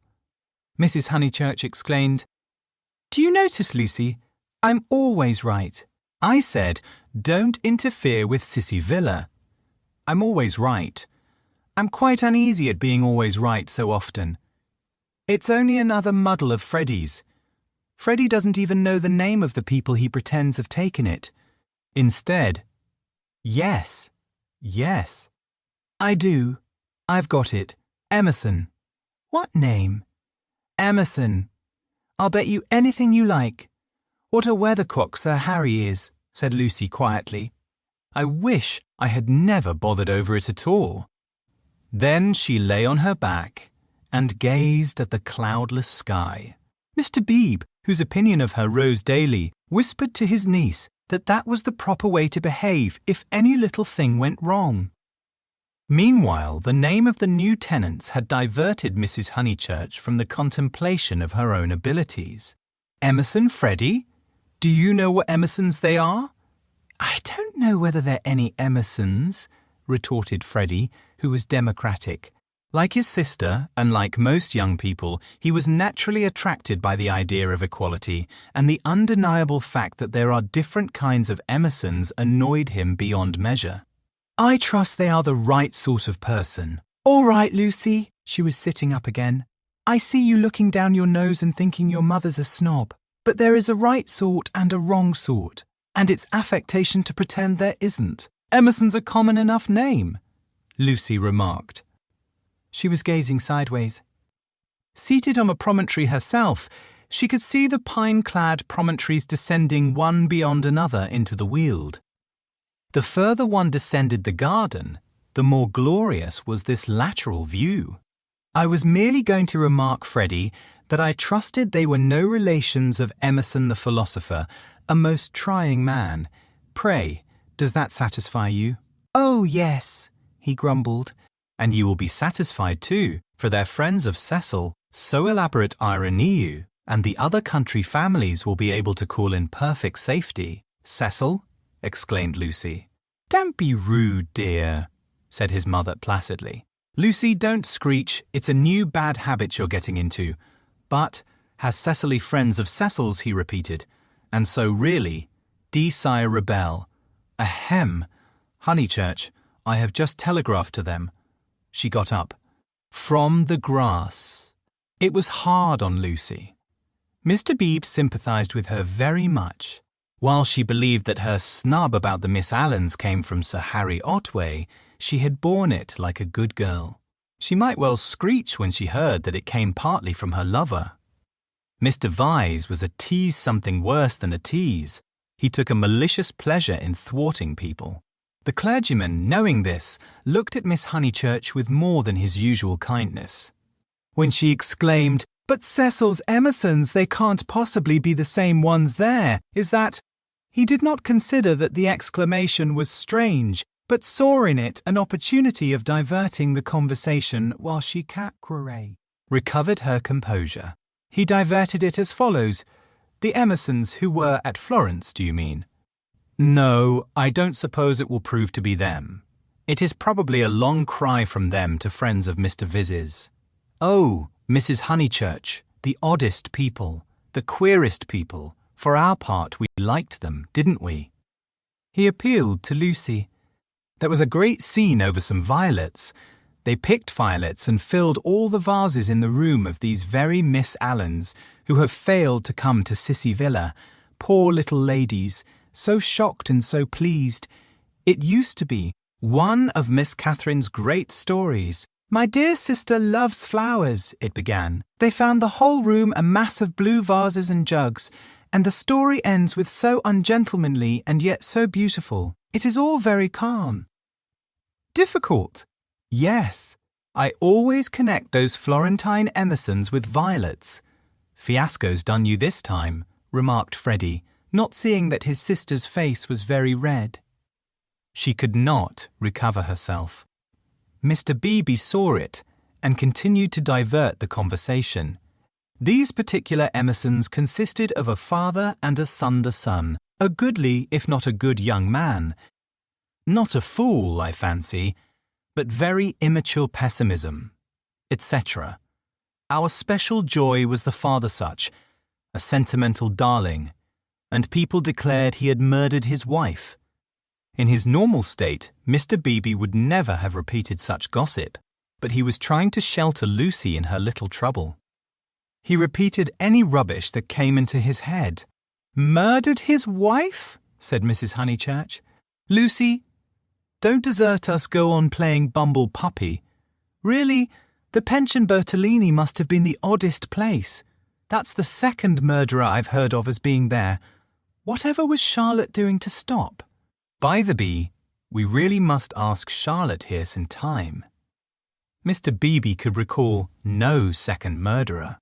Mrs. Honeychurch exclaimed, "Do you notice, Lucy? I'm always right. I said, don't interfere with Sissy Villa. I'm always right. I'm quite uneasy at being always right so often. It's only another muddle of Freddie's. Freddie doesn't even know the name of the people he pretends have taken it. Instead, yes, I do. I've got it. Emerson." "What name?" "Emerson. I'll bet you anything you like." "What a weathercock Sir Harry is," said Lucy quietly. "I wish I had never bothered over it at all." Then she lay on her back and gazed at the cloudless sky. Mr. Beebe, whose opinion of her rose daily, whispered to his niece that was the proper way to behave if any little thing went wrong. Meanwhile, the name of the new tenants had diverted Mrs. Honeychurch from the contemplation of her own abilities. "Emerson, Freddie? Do you know what Emersons they are?" "I don't know whether they're any Emersons," retorted Freddie, who was democratic. Like his sister, and like most young people, he was naturally attracted by the idea of equality, and the undeniable fact that there are different kinds of Emersons annoyed him beyond measure. "I trust they are the right sort of person." "All right, Lucy." She was sitting up again. "I see you looking down your nose and thinking your mother's a snob. But there is a right sort and a wrong sort, and it's affectation to pretend there isn't. Emerson's a common enough name," Lucy remarked. She was gazing sideways. Seated on a promontory herself, she could see the pine-clad promontories descending one beyond another into the Weald. The further one descended the garden, the more glorious was this lateral view. "I was merely going to remark, Freddie, that I trusted they were no relations of Emerson the philosopher, a most trying man. Pray, does that satisfy you?" "Oh, yes," he grumbled. "And you will be satisfied too, for they're friends of Cecil, so elaborate ironie, and the other country families will be able to call in perfect safety." "Cecil?" exclaimed Lucy. "Don't be rude, dear," said his mother placidly. "Lucy, don't screech. It's a new bad habit you're getting into." "But has Cecily friends of Cecil's?" he repeated. "And so really, desire rebel. Ahem. Honeychurch, I have just telegraphed to them." She got up. "From the grass." It was hard on Lucy. Mr. Beebe sympathized with her very much. While she believed that her snub about the Miss Allens came from Sir Harry Otway, she had borne it like a good girl. She might well screech when she heard that it came partly from her lover. Mr. Vyse was a tease something worse than a tease. He took a malicious pleasure in thwarting people. The clergyman, knowing this, looked at Miss Honeychurch with more than his usual kindness. When she exclaimed, "But Cecil's Emersons, they can't possibly be the same ones there, is that—" He did not consider that the exclamation was strange, but saw in it an opportunity of diverting the conversation while she recovered her composure. He diverted it as follows. "The Emersons who were at Florence, do you mean?" "No, I don't suppose it will prove to be them. It is probably a long cry from them to friends of Mr. Viz's. Oh, Mrs. Honeychurch, the oddest people, the queerest people. For our part, we liked them, didn't we?" He appealed to Lucy. There was a great scene over some violets. They picked violets and filled all the vases in the room of these very Miss Allens, who have failed to come to Sissy Villa. Poor little ladies, so shocked and so pleased. It used to be one of Miss Catherine's great stories. "My dear sister loves flowers," it began. "They found the whole room a mass of blue vases and jugs, and the story ends with so ungentlemanly and yet so beautiful. It is all very calm." "Difficult?" "Yes. I always connect those Florentine Emersons with violets." "Fiasco's done you this time," remarked Freddie, not seeing that his sister's face was very red. She could not recover herself. Mr. Beebe saw it and continued to divert the conversation. These particular Emersons consisted of a father and a son, a goodly if not a good young man. Not a fool, I fancy, but very immature pessimism, etc. Our special joy was the father such, a sentimental darling, and people declared he had murdered his wife. In his normal state, Mr. Beebe would never have repeated such gossip, but he was trying to shelter Lucy in her little trouble. He repeated any rubbish that came into his head. "Murdered his wife?" said Mrs. Honeychurch. "Lucy, don't desert us go on playing bumble puppy. Really, the Pension Bertolini must have been the oddest place. That's the second murderer I've heard of as being there. Whatever was Charlotte doing to stop? By the by, we really must ask Charlotte here some time." Mr. Beebe could recall no second murderer.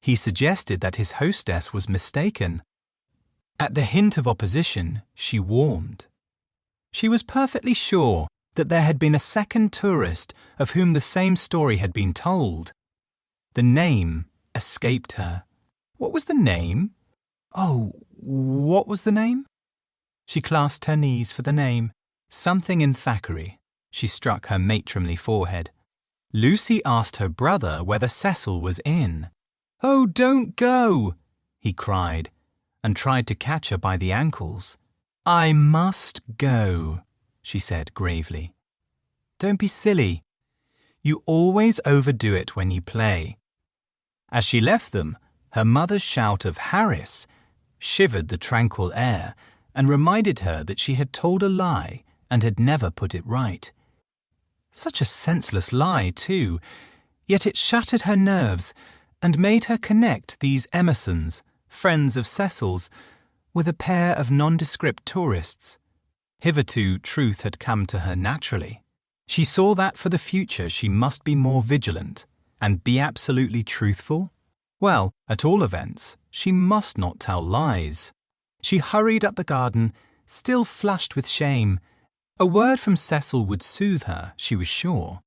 He suggested that his hostess was mistaken. At the hint of opposition, she warmed. She was perfectly sure that there had been a second tourist of whom the same story had been told. The name escaped her. What was the name? Oh, what was the name? She clasped her knees for the name. Something in Thackeray. She struck her matronly forehead. Lucy asked her brother whether Cecil was in. "Oh, don't go!" he cried, and tried to catch her by the ankles. "I must go," she said gravely. "Don't be silly. You always overdo it when you play." As she left them, her mother's shout of "Harris" shivered the tranquil air and reminded her that she had told a lie and had never put it right. Such a senseless lie, too, yet it shattered her nerves and made her connect these Emersons, friends of Cecil's, with a pair of nondescript tourists. Hitherto, truth had come to her naturally. She saw that for the future she must be more vigilant and be absolutely truthful. Well, at all events, she must not tell lies. She hurried up the garden, still flushed with shame. A word from Cecil would soothe her, she was sure.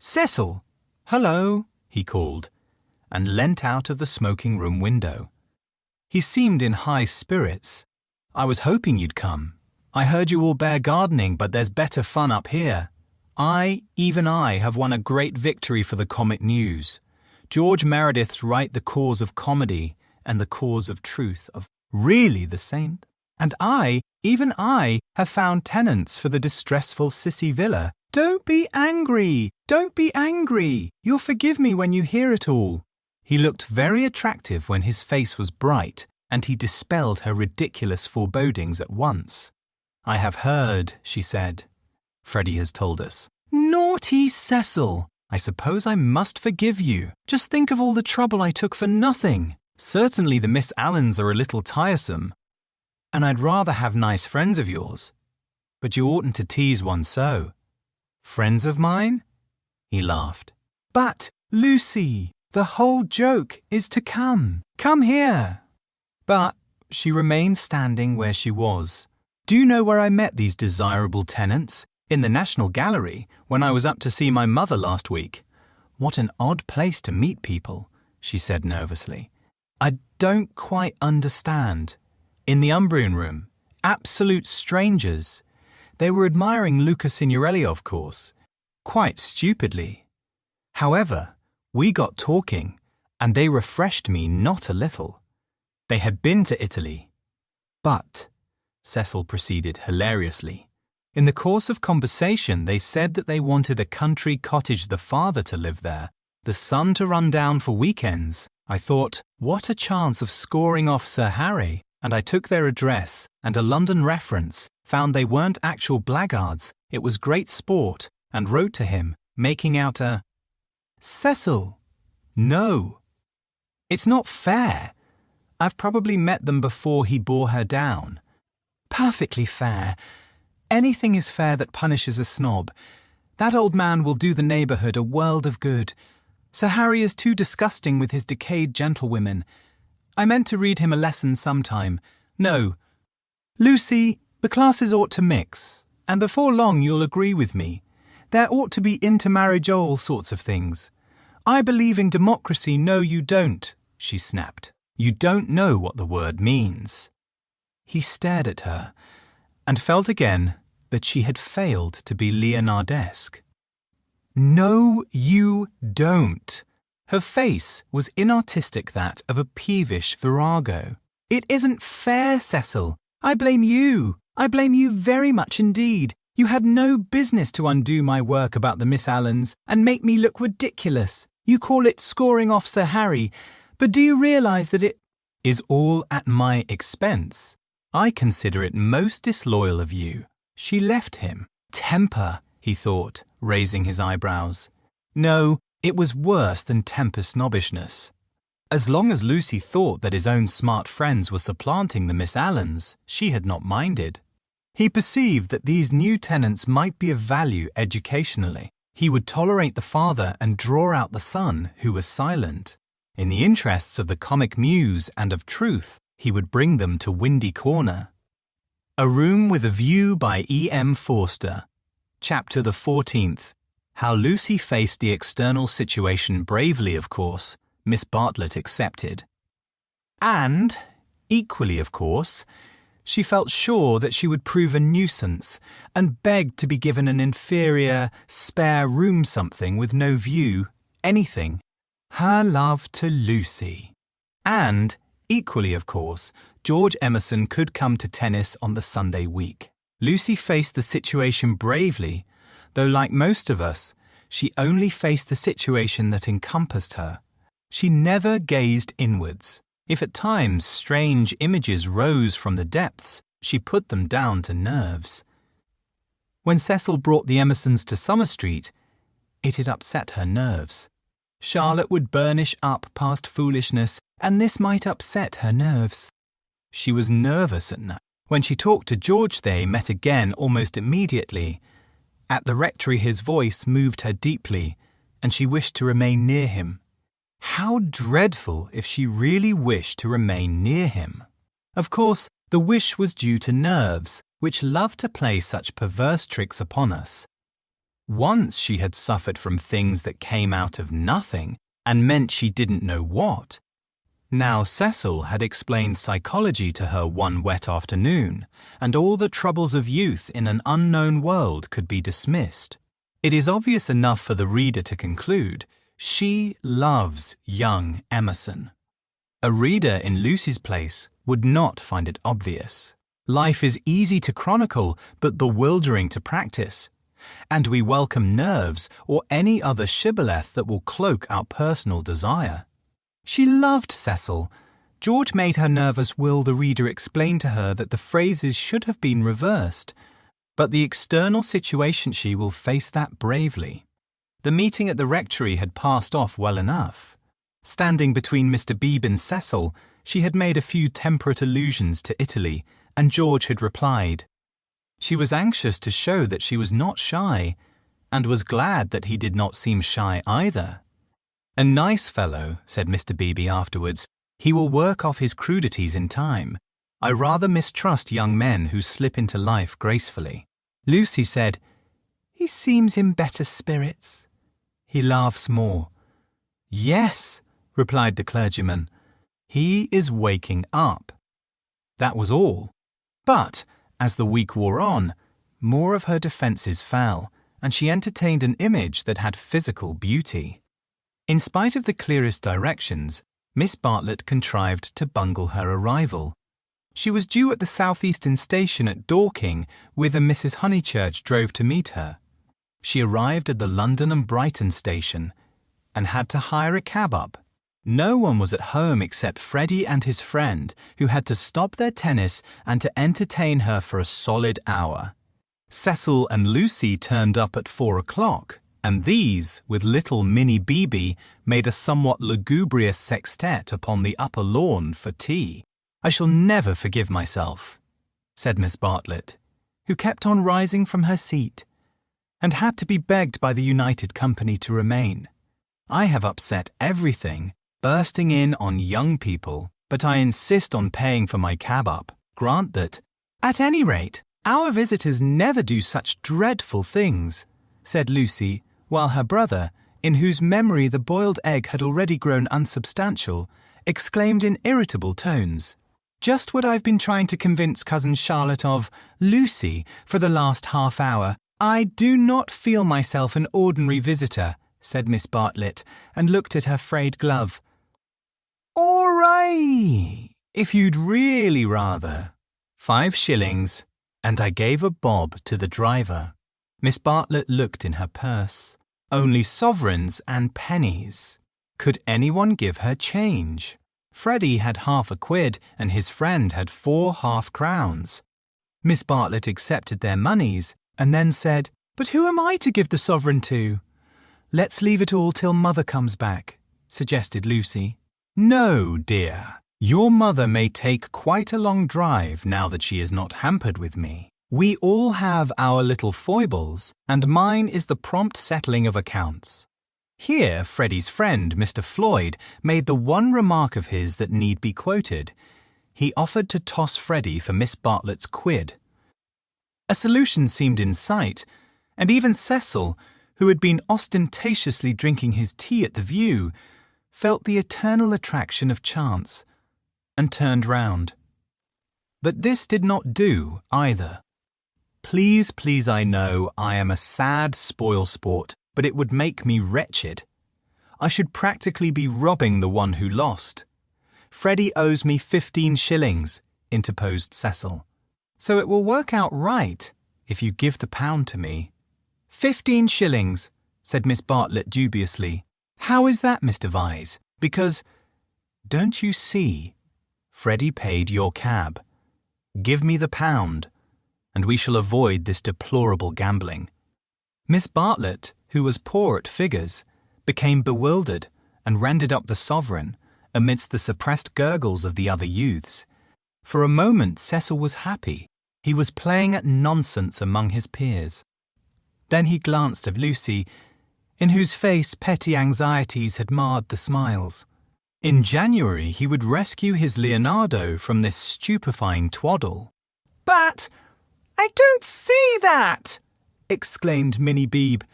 "Cecil! Hello!" he called, and leant out of the smoking-room window. He seemed in high spirits. "I was hoping you'd come. I heard you all bear gardening, but there's better fun up here. Even I, have won a great victory for the Comic News. George Meredith's right the cause of comedy and the cause of truth of really the same. And even I, have found tenants for the distressful Sissy Villa. Don't be angry! Don't be angry! You'll forgive me when you hear it all." He looked very attractive when his face was bright and he dispelled her ridiculous forebodings at once. "I have heard," she said. "Freddie has told us." "Naughty Cecil! I suppose I must forgive you. Just think of all the trouble I took for nothing. Certainly the Miss Allens are a little tiresome, and I'd rather have nice friends of yours. But you oughtn't to tease one so." "Friends of mine?" He laughed. "But, Lucy, the whole joke is to come. Come here." But she remained standing where she was. "Do you know where I met these desirable tenants? In the National Gallery, when I was up to see my mother last week." "What an odd place to meet people," she said nervously. "I don't quite understand." "In the Umbrian room. Absolute strangers. They were admiring Luca Signorelli, of course. Quite stupidly. However, we got talking, and they refreshed me not a little. They had been to Italy. But," Cecil proceeded hilariously, "in the course of conversation they said that they wanted a country cottage, the father to live there, the son to run down for weekends. I thought, what a chance of scoring off Sir Harry, and I took their address and a London reference, found they weren't actual blackguards, it was great sport, and wrote to him, making out a—" "Cecil! No. It's not fair. I've probably met them before he bore her down." "Perfectly fair. Anything is fair that punishes a snob. That old man will do the neighbourhood a world of good. Sir Harry is too disgusting with his decayed gentlewomen. I meant to read him a lesson sometime. No. Lucy, the classes ought to mix, and before long you'll agree with me. There ought to be intermarriage, all sorts of things. I believe in democracy." "No, you don't," she snapped. "You don't know what the word means." He stared at her and felt again that she had failed to be Leonardesque. "No, you don't." Her face was inartistic, that of a peevish virago. "It isn't fair, Cecil. I blame you. I blame you very much indeed. You had no business to undo my work about the Miss Allens and make me look ridiculous. You call it scoring off Sir Harry, but do you realise that it is all at my expense? I consider it most disloyal of you." She left him. Temper, he thought, raising his eyebrows. No, it was worse than temper snobbishness. As long as Lucy thought that his own smart friends were supplanting the Miss Allens, she had not minded. He perceived that these new tenants might be of value educationally. He would tolerate the father and draw out the son, who was silent. In the interests of the comic muse and of truth, he would bring them to Windy Corner. A Room with a View by E.M. Forster. Chapter the 14th. How Lucy faced the external situation bravely, of course, Miss Bartlett excepted. And, equally of course, she felt sure that she would prove a nuisance and begged to be given an inferior, spare room something with no view, anything. Her love to Lucy. And, equally of course, George Emerson could come to tennis on the Sunday week. Lucy faced the situation bravely, though like most of us, she only faced the situation that encompassed her. She never gazed inwards. If at times strange images rose from the depths, she put them down to nerves. When Cecil brought the Emersons to Summer Street, it had upset her nerves. Charlotte would burnish up past foolishness, and this might upset her nerves. She was nervous at night. When she talked to George, they met again almost immediately. At the rectory his voice moved her deeply, and she wished to remain near him. How dreadful if she really wished to remain near him. Of course, the wish was due to nerves, which love to play such perverse tricks upon us. Once she had suffered from things that came out of nothing and meant she didn't know what. Now Cecil had explained psychology to her one wet afternoon, and all the troubles of youth in an unknown world could be dismissed. It is obvious enough for the reader to conclude she loves young Emerson. A reader in Lucy's place would not find it obvious. Life is easy to chronicle, but bewildering to practice, and we welcome nerves or any other shibboleth that will cloak our personal desire. She loved Cecil, George made her nervous will the reader explain to her that the phrases should have been reversed, but the external situation she will face that bravely. The meeting at the rectory had passed off well enough. Standing between Mr. Beebe and Cecil, she had made a few temperate allusions to Italy, and George had replied. She was anxious to show that she was not shy, and was glad that he did not seem shy either. "A nice fellow," said Mr. Beebe afterwards. "He will work off his crudities in time. I rather mistrust young men who slip into life gracefully." Lucy said, "He seems in better spirits. He laughs more." "Yes," replied the clergyman, "he is waking up." That was all. But, as the week wore on, more of her defences fell, and she entertained an image that had physical beauty. In spite of the clearest directions, Miss Bartlett contrived to bungle her arrival. She was due at the southeastern station at Dorking, whither Mrs. Honeychurch drove to meet her. She arrived at the London and Brighton station, and had to hire a cab up. No one was at home except Freddie and his friend, who had to stop their tennis and to entertain her for a solid hour. Cecil and Lucy turned up at 4 o'clock, and these, with little Minnie Beebe, made a somewhat lugubrious sextet upon the upper lawn for tea. "I shall never forgive myself," said Miss Bartlett, who kept on rising from her seat, and had to be begged by the United Company to remain. "I have upset everything, bursting in on young people, but I insist on paying for my cab up. Grant that." "At any rate, our visitors never do such dreadful things," said Lucy, while her brother, in whose memory the boiled egg had already grown unsubstantial, exclaimed in irritable tones, "Just what I've been trying to convince Cousin Charlotte of, Lucy, for the last half hour. I do not feel myself an ordinary visitor," said Miss Bartlett, and looked at her frayed glove. "All right, if you'd really rather." 5 shillings, and I gave a bob to the driver. Miss Bartlett looked in her purse. Only sovereigns and pennies. Could anyone give her change? Freddie had half a quid, and his friend had 4 half-crowns. Miss Bartlett accepted their moneys, and then said, "But who am I to give the sovereign to?" "Let's leave it all till Mother comes back," suggested Lucy. "No, dear. Your mother may take quite a long drive now that she is not hampered with me. We all have our little foibles, and mine is the prompt settling of accounts." Here Freddie's friend, Mr. Floyd, made the one remark of his that need be quoted. He offered to toss Freddie for Miss Bartlett's quid. A solution seemed in sight, and even Cecil, who had been ostentatiously drinking his tea at the view, felt the eternal attraction of chance, and turned round. But this did not do either. Please, I know I am a sad spoil-sport, but it would make me wretched. I should practically be robbing the one who lost. "Freddie owes me 15 shillings, interposed Cecil. "So it will work out right if you give the pound to me." 15 shillings, said Miss Bartlett dubiously. "How is that, Mr. Vyse? Because, don't you see, Freddie paid your cab. Give me the pound, and we shall avoid this deplorable gambling." Miss Bartlett, who was poor at figures, became bewildered and rendered up the sovereign amidst the suppressed gurgles of the other youths. For a moment Cecil was happy. He was playing at nonsense among his peers. Then he glanced at Lucy, in whose face petty anxieties had marred the smiles. In January he would rescue his Leonardo from this stupefying twaddle. "But I don't see that!" exclaimed Minnie Beebe,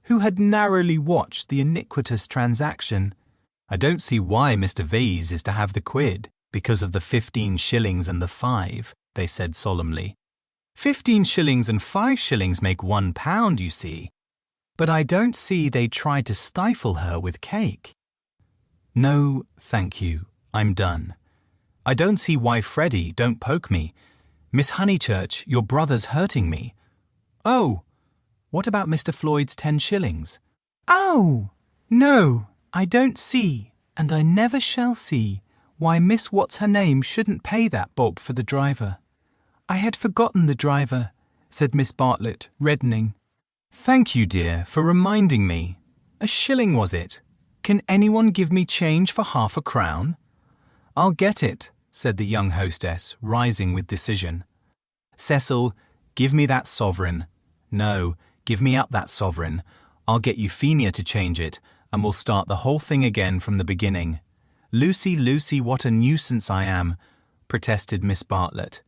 who had narrowly watched the iniquitous transaction. "I don't see why Mr. Vyse is to have the quid, because of the 15 shillings and the 5, they said solemnly. 15 shillings and 5 shillings make £1, you see. But I don't see they tried to stifle her with cake." "No, thank you, I'm done. I don't see why Freddie don't poke me. Miss Honeychurch, your brother's hurting me. Oh, what about Mr. Floyd's 10 shillings? "Oh, no, I don't see, and I never shall see, Why, Miss What's-her-name shouldn't pay that bob for the driver. I had forgotten the driver, said Miss Bartlett, reddening. Thank you, dear, for reminding me. A shilling, was it? Can anyone give me change for half a crown? I'll get it, said the young hostess, rising with decision. Cecil, give me that sovereign. No, give me up that sovereign. I'll get Euphemia to change it, and we'll start the whole thing again from the beginning. Lucy, Lucy, what a nuisance I am, protested Miss Bartlett,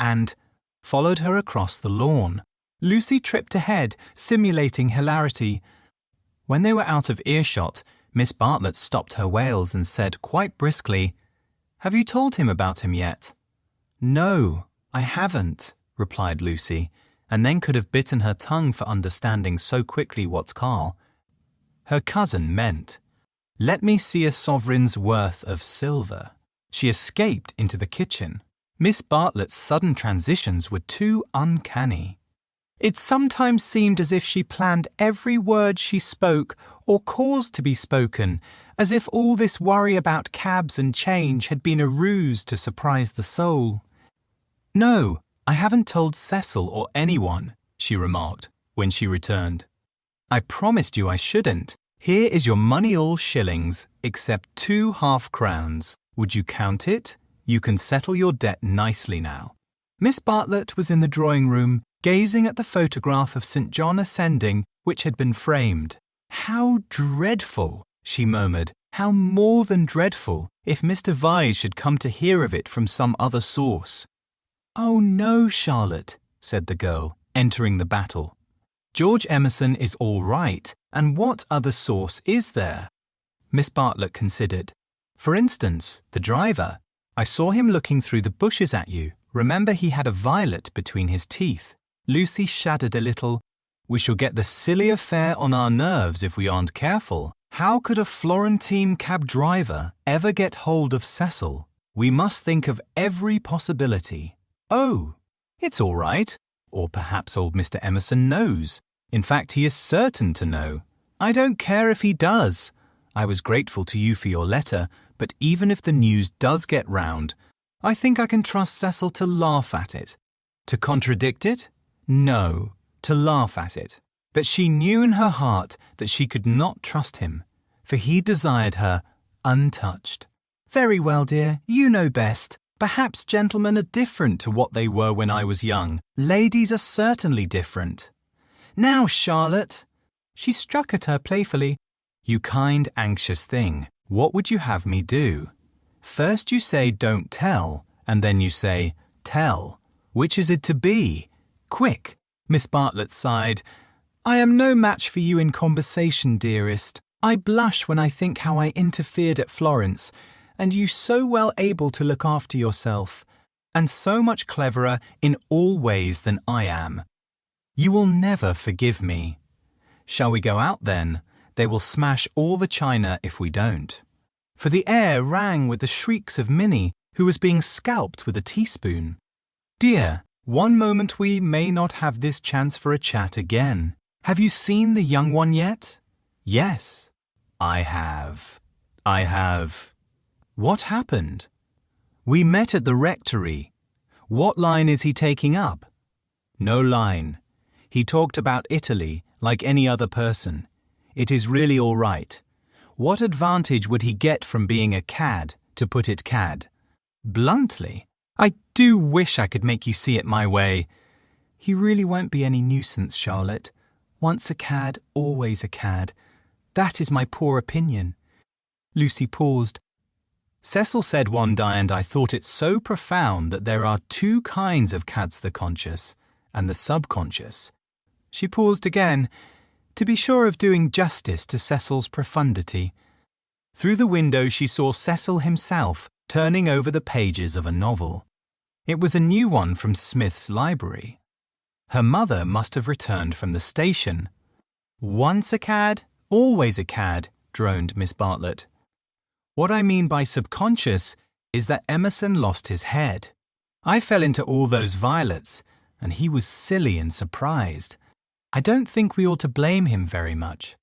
and followed her across the lawn. Lucy tripped ahead, simulating hilarity. When they were out of earshot, Miss Bartlett stopped her wails and said quite briskly, Have you told him about him yet? No, I haven't, replied Lucy, and then could have bitten her tongue for understanding so quickly what Carl, her cousin, meant. Let me see a sovereign's worth of silver. She escaped into the kitchen. Miss Bartlett's sudden transitions were too uncanny. It sometimes seemed as if she planned every word she spoke or caused to be spoken, as if all this worry about cabs and change had been a ruse to surprise the soul. No, I haven't told Cecil or anyone, she remarked when she returned. I promised you I shouldn't. Here is your money, all shillings, except 2 half-crowns. Would you count it? You can settle your debt nicely now. Miss Bartlett was in the drawing-room, gazing at the photograph of St. John ascending, which had been framed. How dreadful, she murmured, how more than dreadful, if Mr. Vyse should come to hear of it from some other source. Oh no, Charlotte, said the girl, entering the battle. George Emerson is all right, and what other source is there? Miss Bartlett considered. For instance, the driver. I saw him looking through the bushes at you. Remember, he had a violet between his teeth. Lucy shuddered a little. We shall get the silly affair on our nerves if we aren't careful. How could a Florentine cab driver ever get hold of Cecil? We must think of every possibility. Oh, it's all right. Or perhaps old Mr. Emerson knows. In fact, he is certain to know. I don't care if he does. I was grateful to you for your letter, but even if the news does get round, I think I can trust Cecil to laugh at it. To contradict it? No, to laugh at it. But she knew in her heart that she could not trust him, for he desired her untouched. Very well, dear, you know best. Perhaps gentlemen are different to what they were when I was young. Ladies are certainly different. Now, Charlotte! She struck at her playfully. You kind, anxious thing. What would you have me do? First you say don't tell, and then you say tell. Which is it to be? Quick! Miss Bartlett sighed. I am no match for you in conversation, dearest. I blush when I think how I interfered at Florence, and you so well able to look after yourself, and so much cleverer in all ways than I am. You will never forgive me. Shall we go out then? They will smash all the china if we don't. For the air rang with the shrieks of Minnie, who was being scalped with a teaspoon. Dear, one moment we may not have this chance for a chat again. Have you seen the young one yet? Yes, I have. What happened? We met at the rectory. What line is he taking up? No line. He talked about Italy like any other person. It is really all right. What advantage would he get from being a cad, to put it cad? Bluntly, I do wish I could make you see it my way. He really won't be any nuisance, Charlotte. Once a cad, always a cad. That is my poor opinion. Lucy paused. Cecil said one day, and I thought it so profound, that there are 2 kinds of cads, the conscious and the subconscious. She paused again, to be sure of doing justice to Cecil's profundity. Through the window she saw Cecil himself turning over the pages of a novel. It was a new one from Smith's library. Her mother must have returned from the station. Once a cad, always a cad, droned Miss Bartlett. What I mean by subconscious is that Emerson lost his head. I fell into all those violets, and he was silly and surprised. I don't think we ought to blame him very much.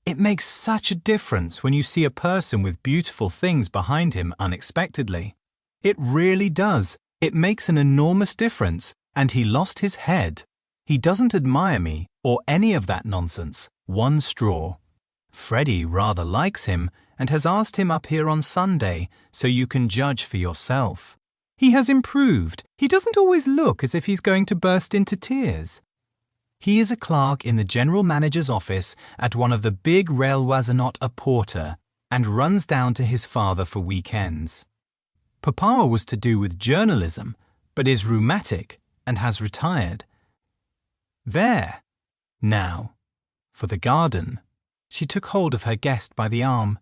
It makes such a difference when you see a person with beautiful things behind him unexpectedly. It really does. It makes an enormous difference, and he lost his head. He doesn't admire me or any of that nonsense, one straw. Freddie rather likes him and has asked him up here on Sunday so you can judge for yourself. He has improved. He doesn't always look as if he's going to burst into tears. He is a clerk in the general manager's office at one of the big railways, not a porter, and runs down to his father for weekends. Papa was to do with journalism, but is rheumatic and has retired. There. Now, for the garden. She took hold of her guest by the arm.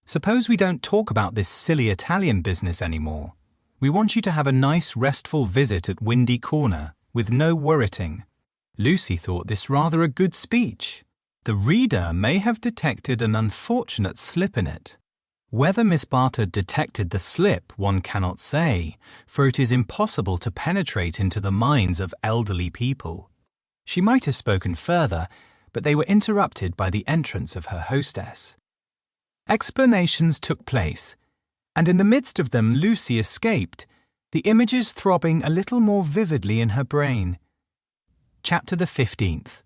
Suppose we don't talk about this silly Italian business anymore. We want you to have a nice restful visit at Windy Corner, with no worriting. Lucy thought this rather a good speech. The reader may have detected an unfortunate slip in it. Whether Miss Bartlett detected the slip, one cannot say, for it is impossible to penetrate into the minds of elderly people. She might have spoken further, but they were interrupted by the entrance of her hostess. Explanations took place, and in the midst of them Lucy escaped, the images throbbing a little more vividly in her brain. Chapter the 15th.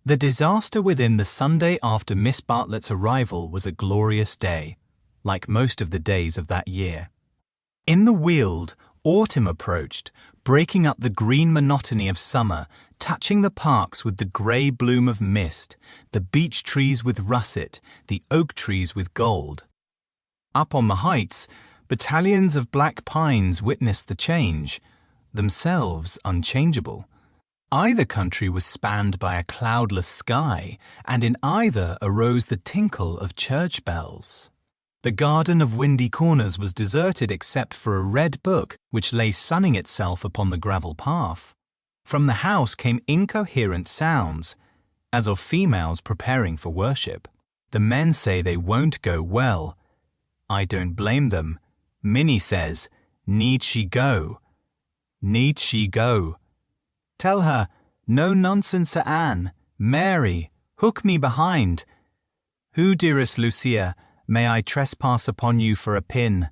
The disaster within the Sunday after Miss Bartlett's arrival was a glorious day, like most of the days of that year. In the Weald, autumn approached, breaking up the green monotony of summer, touching the parks with the grey bloom of mist, the beech trees with russet, the oak trees with gold. Up on the heights, battalions of black pines witnessed the change, themselves unchangeable. Either country was spanned by a cloudless sky, and in either arose the tinkle of church bells. The garden of Windy Corners was deserted except for a red book which lay sunning itself upon the gravel path. From the house came incoherent sounds, as of females preparing for worship. The men say they won't go well. I don't blame them. Minnie says, "Need she go? Need she go? Tell her, no nonsense, Anne. Mary, hook me behind. Who, dearest Lucia, may I trespass upon you for a pin?"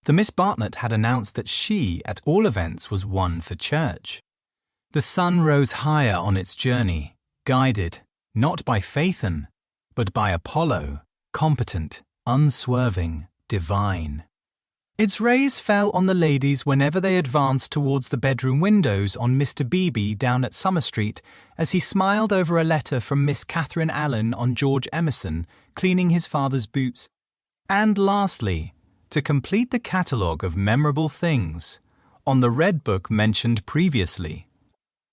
The Miss Bartlett had announced that she, at all events, was one for church. The sun rose higher on its journey, guided, not by Phaethon, but by Apollo, competent, unswerving, divine. Its rays fell on the ladies whenever they advanced towards the bedroom windows on Mr. Beebe down at Summer Street, as he smiled over a letter from Miss Catherine Allen on George Emerson, cleaning his father's boots. And lastly, to complete the catalogue of memorable things, on the red book mentioned previously.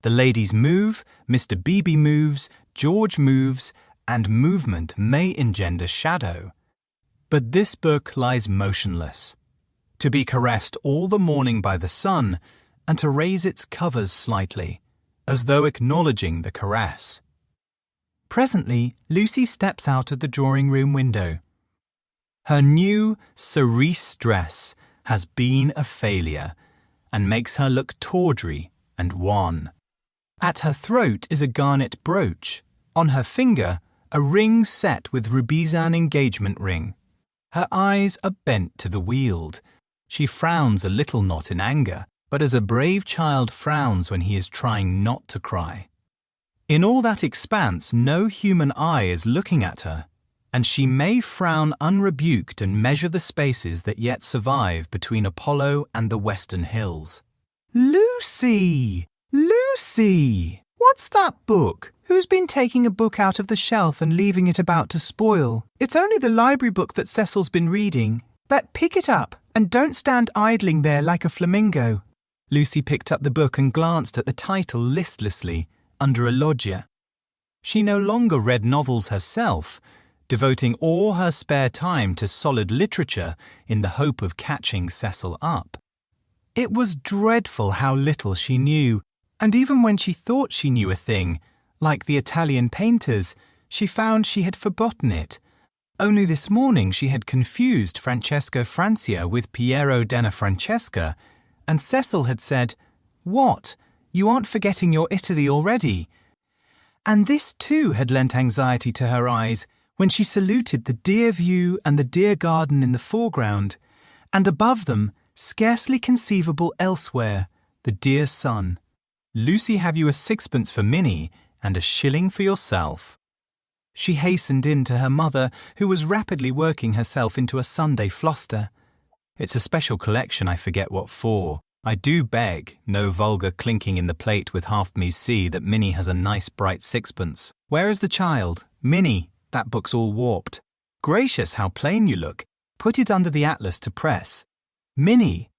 The ladies move, Mr. Beebe moves, George moves, and movement may engender shadow. But this book lies motionless, to be caressed all the morning by the sun, and to raise its covers slightly, as though acknowledging the caress. Presently, Lucy steps out of the drawing-room window. Her new cerise dress has been a failure, and makes her look tawdry and wan. At her throat is a garnet brooch, on her finger a ring set with rubizan engagement ring. Her eyes are bent to the Weald. She frowns a little, not in anger, but as a brave child frowns when he is trying not to cry. In all that expanse no human eye is looking at her, and she may frown unrebuked and measure the spaces that yet survive between Apollo and the western hills. "Lucy! Lucy! What's that book? Who's been taking a book out of the shelf and leaving it about to spoil? It's only the library book that Cecil's been reading. But pick it up, and don't stand idling there like a flamingo." Lucy picked up the book and glanced at the title listlessly, under a loggia. She no longer read novels herself, devoting all her spare time to solid literature in the hope of catching Cecil up. It was dreadful how little she knew, and even when she thought she knew a thing, like the Italian painters, she found she had forgotten it. Only this morning she had confused Francesco Francia with Piero della Francesca, and Cecil had said, "What? You aren't forgetting your Italy already?" And this too had lent anxiety to her eyes, when she saluted the dear view and the dear garden in the foreground, and above them, scarcely conceivable elsewhere, the dear sun. Lucy, have you a sixpence for Minnie and a shilling for yourself? She hastened in to her mother, who was rapidly working herself into a Sunday fluster. It's a special collection, I forget what for. I do beg, no vulgar clinking in the plate with half me see that Minnie has a nice bright sixpence. Where is the child? Minnie, that book's all warped. Gracious, how plain you look. Put it under the atlas to press. Minnie.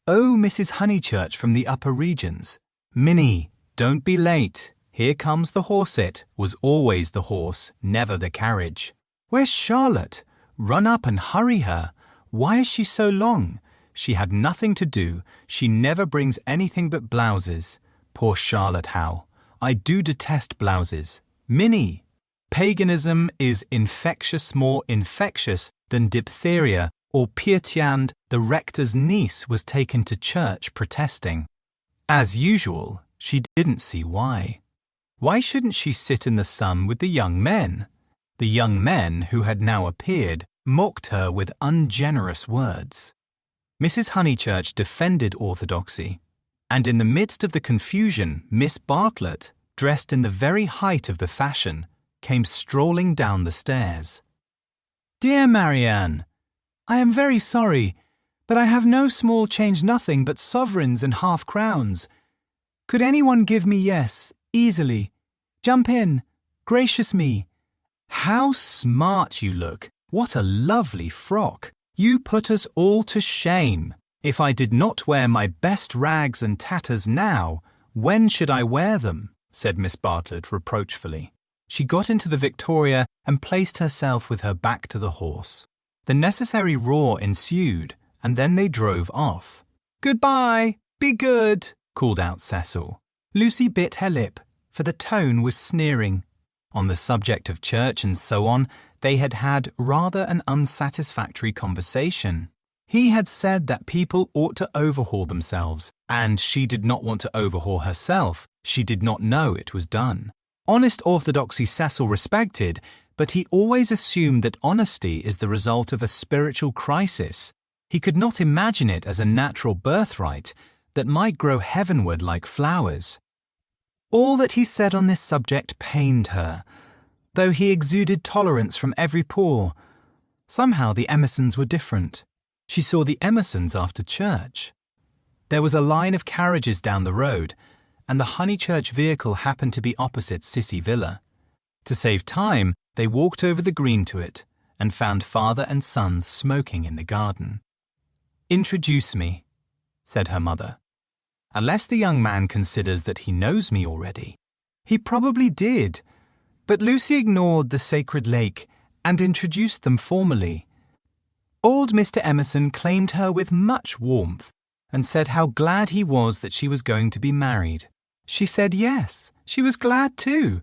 Oh, Mrs. Honeychurch from the upper regions. Minnie, don't be late. Here comes the horse-it, was always the horse, never the carriage. Where's Charlotte? Run up and hurry her. Why is she so long? She had nothing to do. She never brings anything but blouses. Poor Charlotte Howe. I do detest blouses. Minnie. Paganism is infectious, more infectious than diphtheria, or Pietiand, the rector's niece, was taken to church protesting. As usual, she didn't see why. Why shouldn't she sit in the sun with the young men? The young men who had now appeared mocked her with ungenerous words. Mrs. Honeychurch defended orthodoxy, and in the midst of the confusion, Miss Bartlett, dressed in the very height of the fashion, came strolling down the stairs. Dear Marianne, I am very sorry, but I have no small change, nothing but sovereigns and half-crowns. Could anyone give me easily? Jump in, gracious me. How smart you look. What a lovely frock. You put us all to shame. If I did not wear my best rags and tatters now, when should I wear them? Said Miss Bartlett reproachfully. She got into the Victoria and placed herself with her back to the horse. The necessary roar ensued, and then they drove off. Goodbye, be good, called out Cecil. Lucy bit her lip, for the tone was sneering. On the subject of church and so on, they had had rather an unsatisfactory conversation. He had said that people ought to overhaul themselves, and she did not want to overhaul herself. She did not know it was done. Honest orthodoxy Cecil respected, but he always assumed that honesty is the result of a spiritual crisis. He could not imagine it as a natural birthright that might grow heavenward like flowers. All that he said on this subject pained her, though he exuded tolerance from every pore. Somehow the Emersons were different. She saw the Emersons after church. There was a line of carriages down the road, and the Honeychurch vehicle happened to be opposite Sissy Villa. To save time, they walked over the green to it, and found father and son smoking in the garden. Introduce me, said her mother. Unless the young man considers that he knows me already. He probably did, but Lucy ignored the sacred lake and introduced them formally. Old Mr. Emerson claimed her with much warmth and said how glad he was that she was going to be married. She said yes, she was glad too.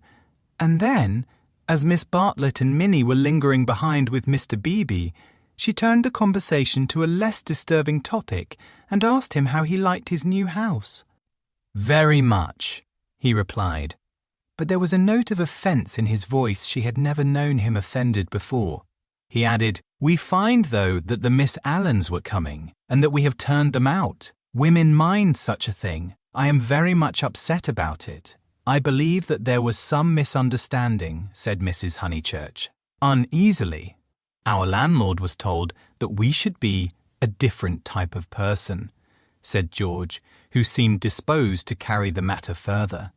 And then, as Miss Bartlett and Minnie were lingering behind with Mr. Beebe, she turned the conversation to a less disturbing topic and asked him how he liked his new house. Very much, he replied, but there was a note of offence in his voice she had never known him offended before. He added, We find, though, that the Miss Allens were coming, and that we have turned them out. Women mind such a thing. I am very much upset about it. I believe that there was some misunderstanding, said Mrs. Honeychurch, uneasily. Our landlord was told that we should be a different type of person, said George, who seemed disposed to carry the matter further.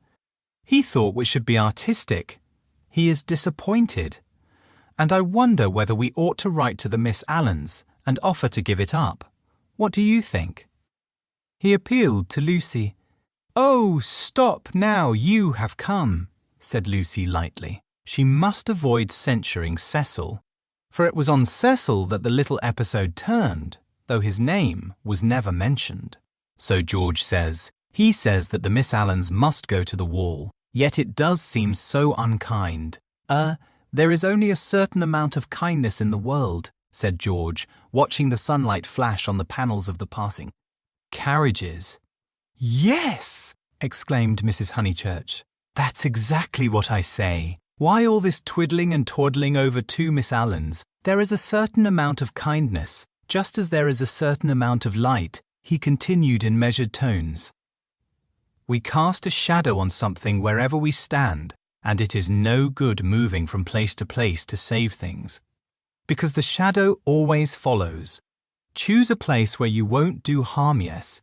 He thought we should be artistic. He is disappointed. And I wonder whether we ought to write to the Miss Allens and offer to give it up. What do you think? He appealed to Lucy. Oh, stop now, you have come, said Lucy lightly. She must avoid censuring Cecil, for it was on Cecil that the little episode turned, though his name was never mentioned. So George says. He says that the Miss Allens must go to the wall, yet it does seem so unkind. There is only a certain amount of kindness in the world, said George, watching the sunlight flash on the panels of the passing carriages. Yes, exclaimed Mrs. Honeychurch. That's exactly what I say. Why all this twiddling and twaddling over two Miss Allens? There is a certain amount of kindness, just as there is a certain amount of light, he continued in measured tones. We cast a shadow on something wherever we stand, and it is no good moving from place to place to save things. Because the shadow always follows. Choose a place where you won't do harm, yes.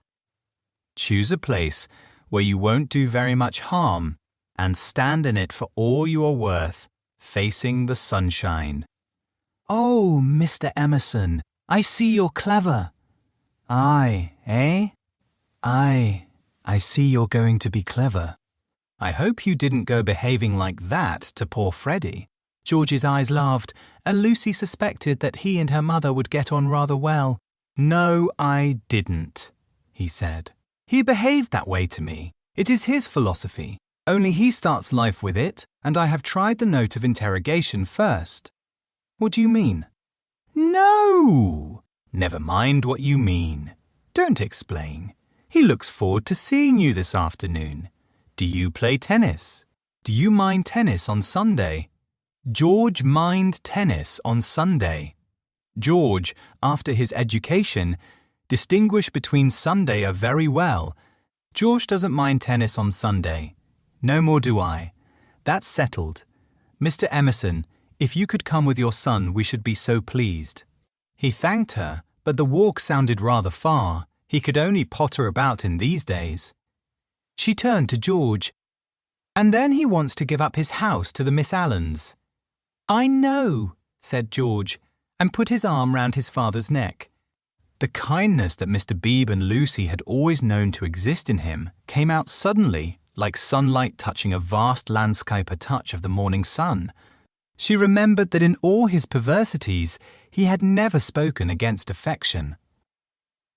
Choose a place where you won't do very much harm, and stand in it for all you are worth, facing the sunshine. Oh, Mr. Emerson, I see you're clever. Aye, eh? Aye, I see you're going to be clever. I hope you didn't go behaving like that to poor Freddie. George's eyes laughed, and Lucy suspected that he and her mother would get on rather well. No, I didn't, he said. He behaved that way to me. It is his philosophy. Only he starts life with it, and I have tried the note of interrogation first. What do you mean? No! Never mind what you mean. Don't explain. He looks forward to seeing you this afternoon. Do you play tennis? Do you mind tennis on Sunday? George mind tennis on Sunday. George, after his education, distinguished between Sunday very well. George doesn't mind tennis on Sunday. No more do I. That's settled. Mr. Emerson, if you could come with your son, we should be so pleased. He thanked her, but the walk sounded rather far. He could only potter about in these days. She turned to George. And then he wants to give up his house to the Miss Allens. I know, said George, and put his arm round his father's neck. The kindness that Mr. Beebe and Lucy had always known to exist in him came out suddenly, like sunlight touching a vast landscape, a touch of the morning sun. She remembered that in all his perversities he had never spoken against affection.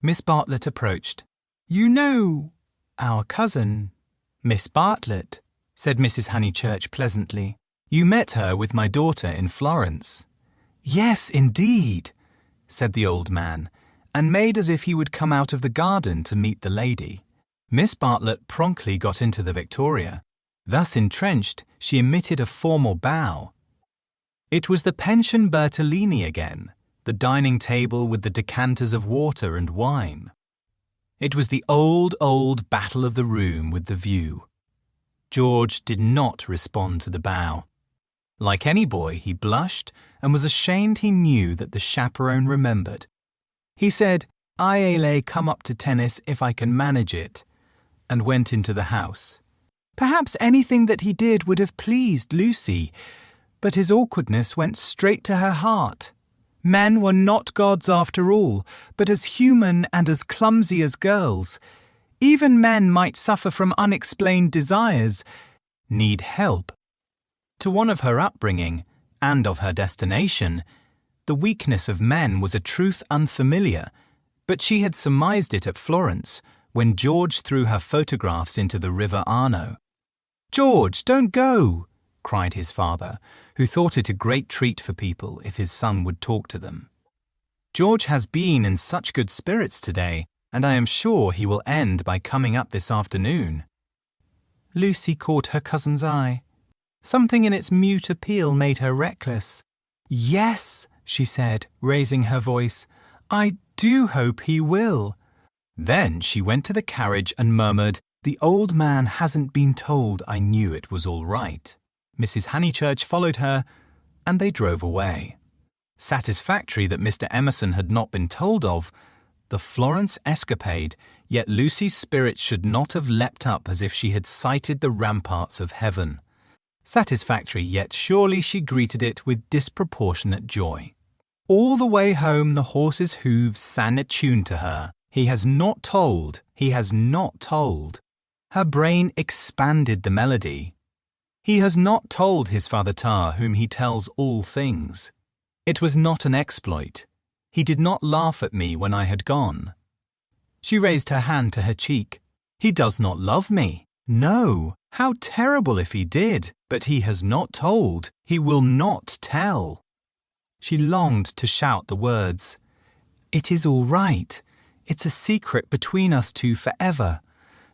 Miss Bartlett approached. You know, our cousin, Miss Bartlett, said Mrs. Honeychurch pleasantly. You met her with my daughter in Florence. Yes, indeed, said the old man, and made as if he would come out of the garden to meet the lady. Miss Bartlett promptly got into the Victoria. Thus entrenched, she emitted a formal bow. It was the pension Bertolini again, the dining table with the decanters of water and wine. It was the old battle of the room with the view. George did not respond to the bow. Like any boy, he blushed and was ashamed he knew that the chaperone remembered. He said, I'll come up to tennis if I can manage it, and went into the house. Perhaps anything that he did would have pleased Lucy, but his awkwardness went straight to her heart. Men were not gods after all, but as human and as clumsy as girls. Even men might suffer from unexplained desires, need help. To one of her upbringing, and of her destination, the weakness of men was a truth unfamiliar, but she had surmised it at Florence, when George threw her photographs into the River Arno. George, don't go, cried his father, who thought it a great treat for people if his son would talk to them. George has been in such good spirits today, and I am sure he will end by coming up this afternoon. Lucy caught her cousin's eye. Something in its mute appeal made her reckless. Yes, she said, raising her voice, I do hope he will. Then she went to the carriage and murmured, The old man hasn't been told I knew it was all right. Mrs. Honeychurch followed her, and they drove away. Satisfactory that Mr. Emerson had not been told of the Florence escapade, yet Lucy's spirits should not have leapt up as if she had sighted the ramparts of heaven. Satisfactory, yet surely she greeted it with disproportionate joy. All the way home the horse's hooves sang a tune to her. He has not told, he has not told. Her brain expanded the melody. He has not told his father Tar, whom he tells all things. It was not an exploit. He did not laugh at me when I had gone. She raised her hand to her cheek. He does not love me. No, how terrible if he did, but he has not told. He will not tell. She longed to shout the words. It is all right. It's a secret between us two forever.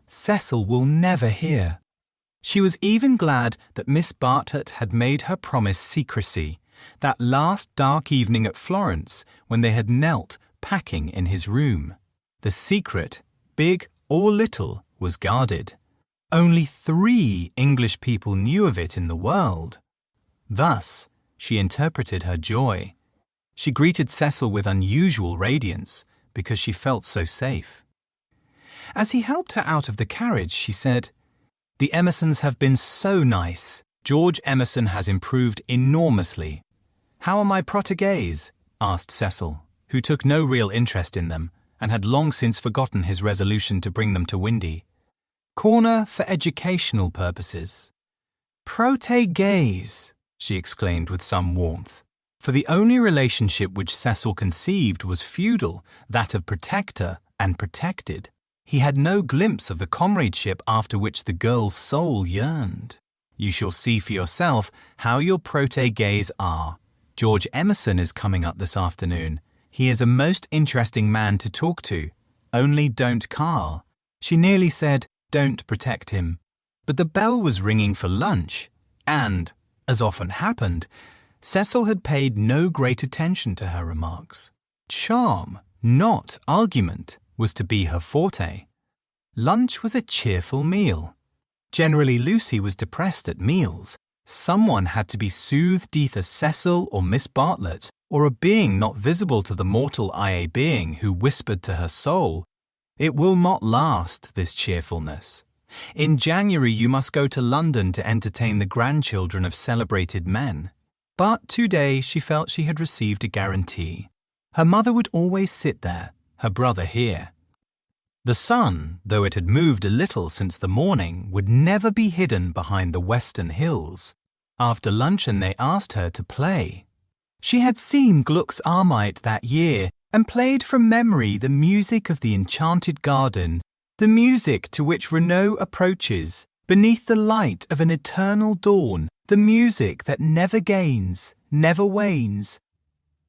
Cecil will never hear. She was even glad that Miss Bartlett had made her promise secrecy, that last dark evening at Florence when they had knelt packing in his room. The secret, big or little, was guarded. Only 3 English people knew of it in the world. Thus, she interpreted her joy. She greeted Cecil with unusual radiance because she felt so safe. As he helped her out of the carriage, she said, "The Emersons have been so nice. George Emerson has improved enormously." "How are my protégés?" asked Cecil, who took no real interest in them and had long since forgotten his resolution to bring them to Windy. "Corner for educational purposes." "Protégés," she exclaimed with some warmth, for the only relationship which Cecil conceived was feudal, that of protector and protected. He had no glimpse of the comradeship after which the girl's soul yearned. "You shall see for yourself how your protégés are. George Emerson is coming up this afternoon. He is a most interesting man to talk to. Only don't Carl." She nearly said, "Don't protect him." But the bell was ringing for lunch, and, as often happened, Cecil had paid no great attention to her remarks. Charm, not argument, was to be her forte. Lunch was a cheerful meal. Generally, Lucy was depressed at meals. Someone had to be soothed, either Cecil or Miss Bartlett, or a being not visible to the mortal eye being who whispered to her soul, "It will not last, this cheerfulness. In January you must go to London to entertain the grandchildren of celebrated men." But today she felt she had received a guarantee. Her mother would always sit there, her brother here. The sun, though it had moved a little since the morning, would never be hidden behind the western hills. After luncheon they asked her to play. She had seen Gluck's Armite that year and played from memory the music of the enchanted garden, the music to which Renaud approaches, beneath the light of an eternal dawn, the music that never gains, never wanes,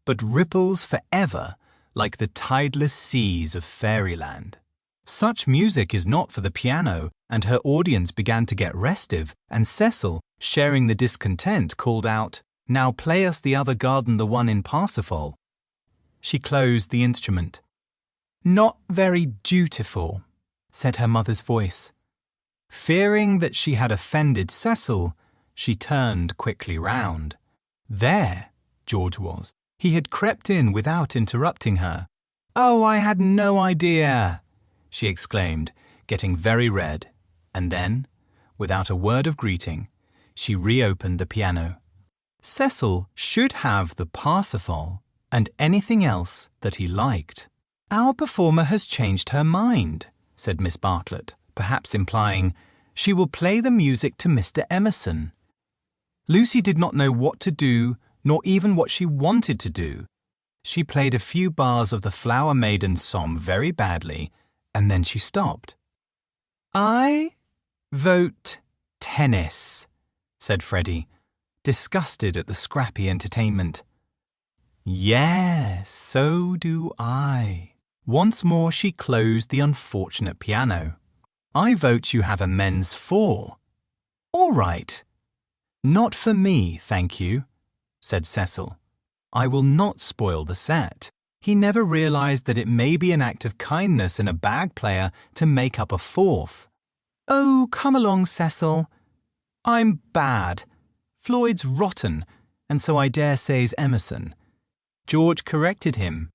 but ripples forever like the tideless seas of fairyland. Such music is not for the piano, and her audience began to get restive, and Cecil, sharing the discontent, called out, "Now play us the other garden, the one in Parsifal." She closed the instrument. "Not very dutiful," said her mother's voice. Fearing that she had offended Cecil, she turned quickly round. There George was. He had crept in without interrupting her. "Oh, I had no idea," she exclaimed, getting very red, and then, without a word of greeting, she reopened the piano. Cecil should have the Parsifal and anything else that he liked. "Our performer has changed her mind," said Miss Bartlett, perhaps implying, "She will play the music to Mr. Emerson." Lucy did not know what to do, nor even what she wanted to do. She played a few bars of the Flower Maiden song very badly, and then she stopped. "I vote tennis," said Freddie, disgusted at the scrappy entertainment. "Yes, so do I." Once more she closed the unfortunate piano. "I vote you have a men's 4. "All right." "Not for me, thank you," said Cecil. "I will not spoil the set." He never realized that it may be an act of kindness in a bag player to make up a 4th. "Oh, come along, Cecil." "I'm bad. Floyd's rotten, and so I dare say's Emerson." George corrected him.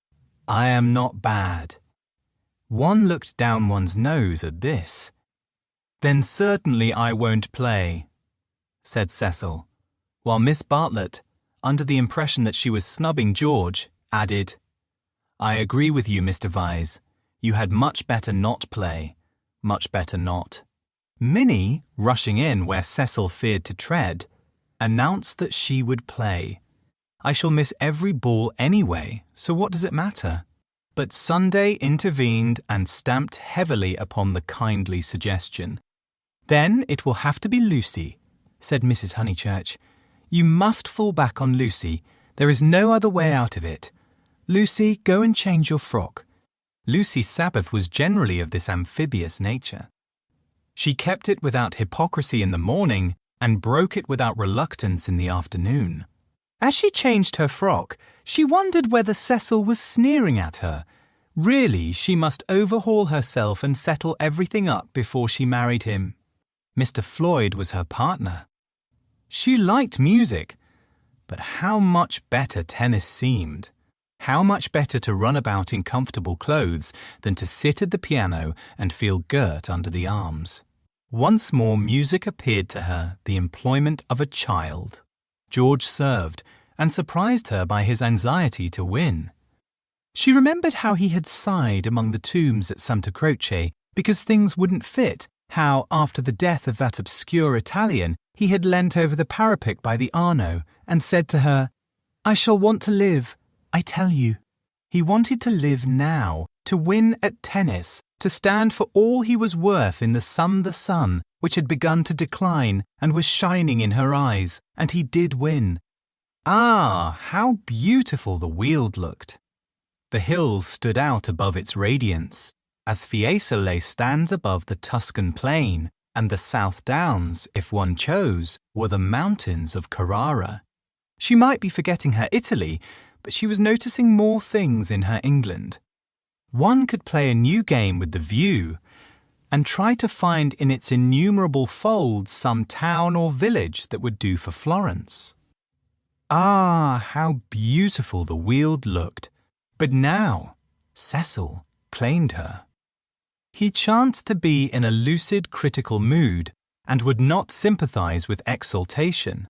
"I am not bad." One looked down one's nose at this. "Then certainly I won't play," said Cecil, while Miss Bartlett, under the impression that she was snubbing George, added, "I agree with you, Mr. Vyse. You had much better not play. Much better not." Minnie, rushing in where Cecil feared to tread, announced that she would play. "I shall miss every ball anyway, so what does it matter?" But Sunday intervened and stamped heavily upon the kindly suggestion. "Then it will have to be Lucy," said Mrs. Honeychurch. "You must fall back on Lucy. There is no other way out of it. Lucy, go and change your frock." Lucy's Sabbath was generally of this amphibious nature. She kept it without hypocrisy in the morning and broke it without reluctance in the afternoon. As she changed her frock, she wondered whether Cecil was sneering at her. Really, she must overhaul herself and settle everything up before she married him. Mr. Floyd was her partner. She liked music, but how much better tennis seemed. How much better to run about in comfortable clothes than to sit at the piano and feel girt under the arms. Once more music appeared to her the employment of a child. George served and surprised her by his anxiety to win. She remembered how he had sighed among the tombs at Santa Croce because things wouldn't fit, how after the death of that obscure Italian he had leant over the parapet by the Arno and said to her, "I shall want to live, I tell you." He wanted to live now, to win at tennis, to stand for all he was worth in the sun, which had begun to decline and was shining in her eyes, and he did win. Ah, how beautiful the Weald looked! The hills stood out above its radiance, as Fiesole stands above the Tuscan plain, and the South Downs, if one chose, were the mountains of Carrara. She might be forgetting her Italy, but she was noticing more things in her England. One could play a new game with the view, and try to find in its innumerable folds some town or village that would do for Florence. Ah, how beautiful the Weald looked! But now, Cecil claimed her. He chanced to be in a lucid, critical mood and would not sympathize with exaltation.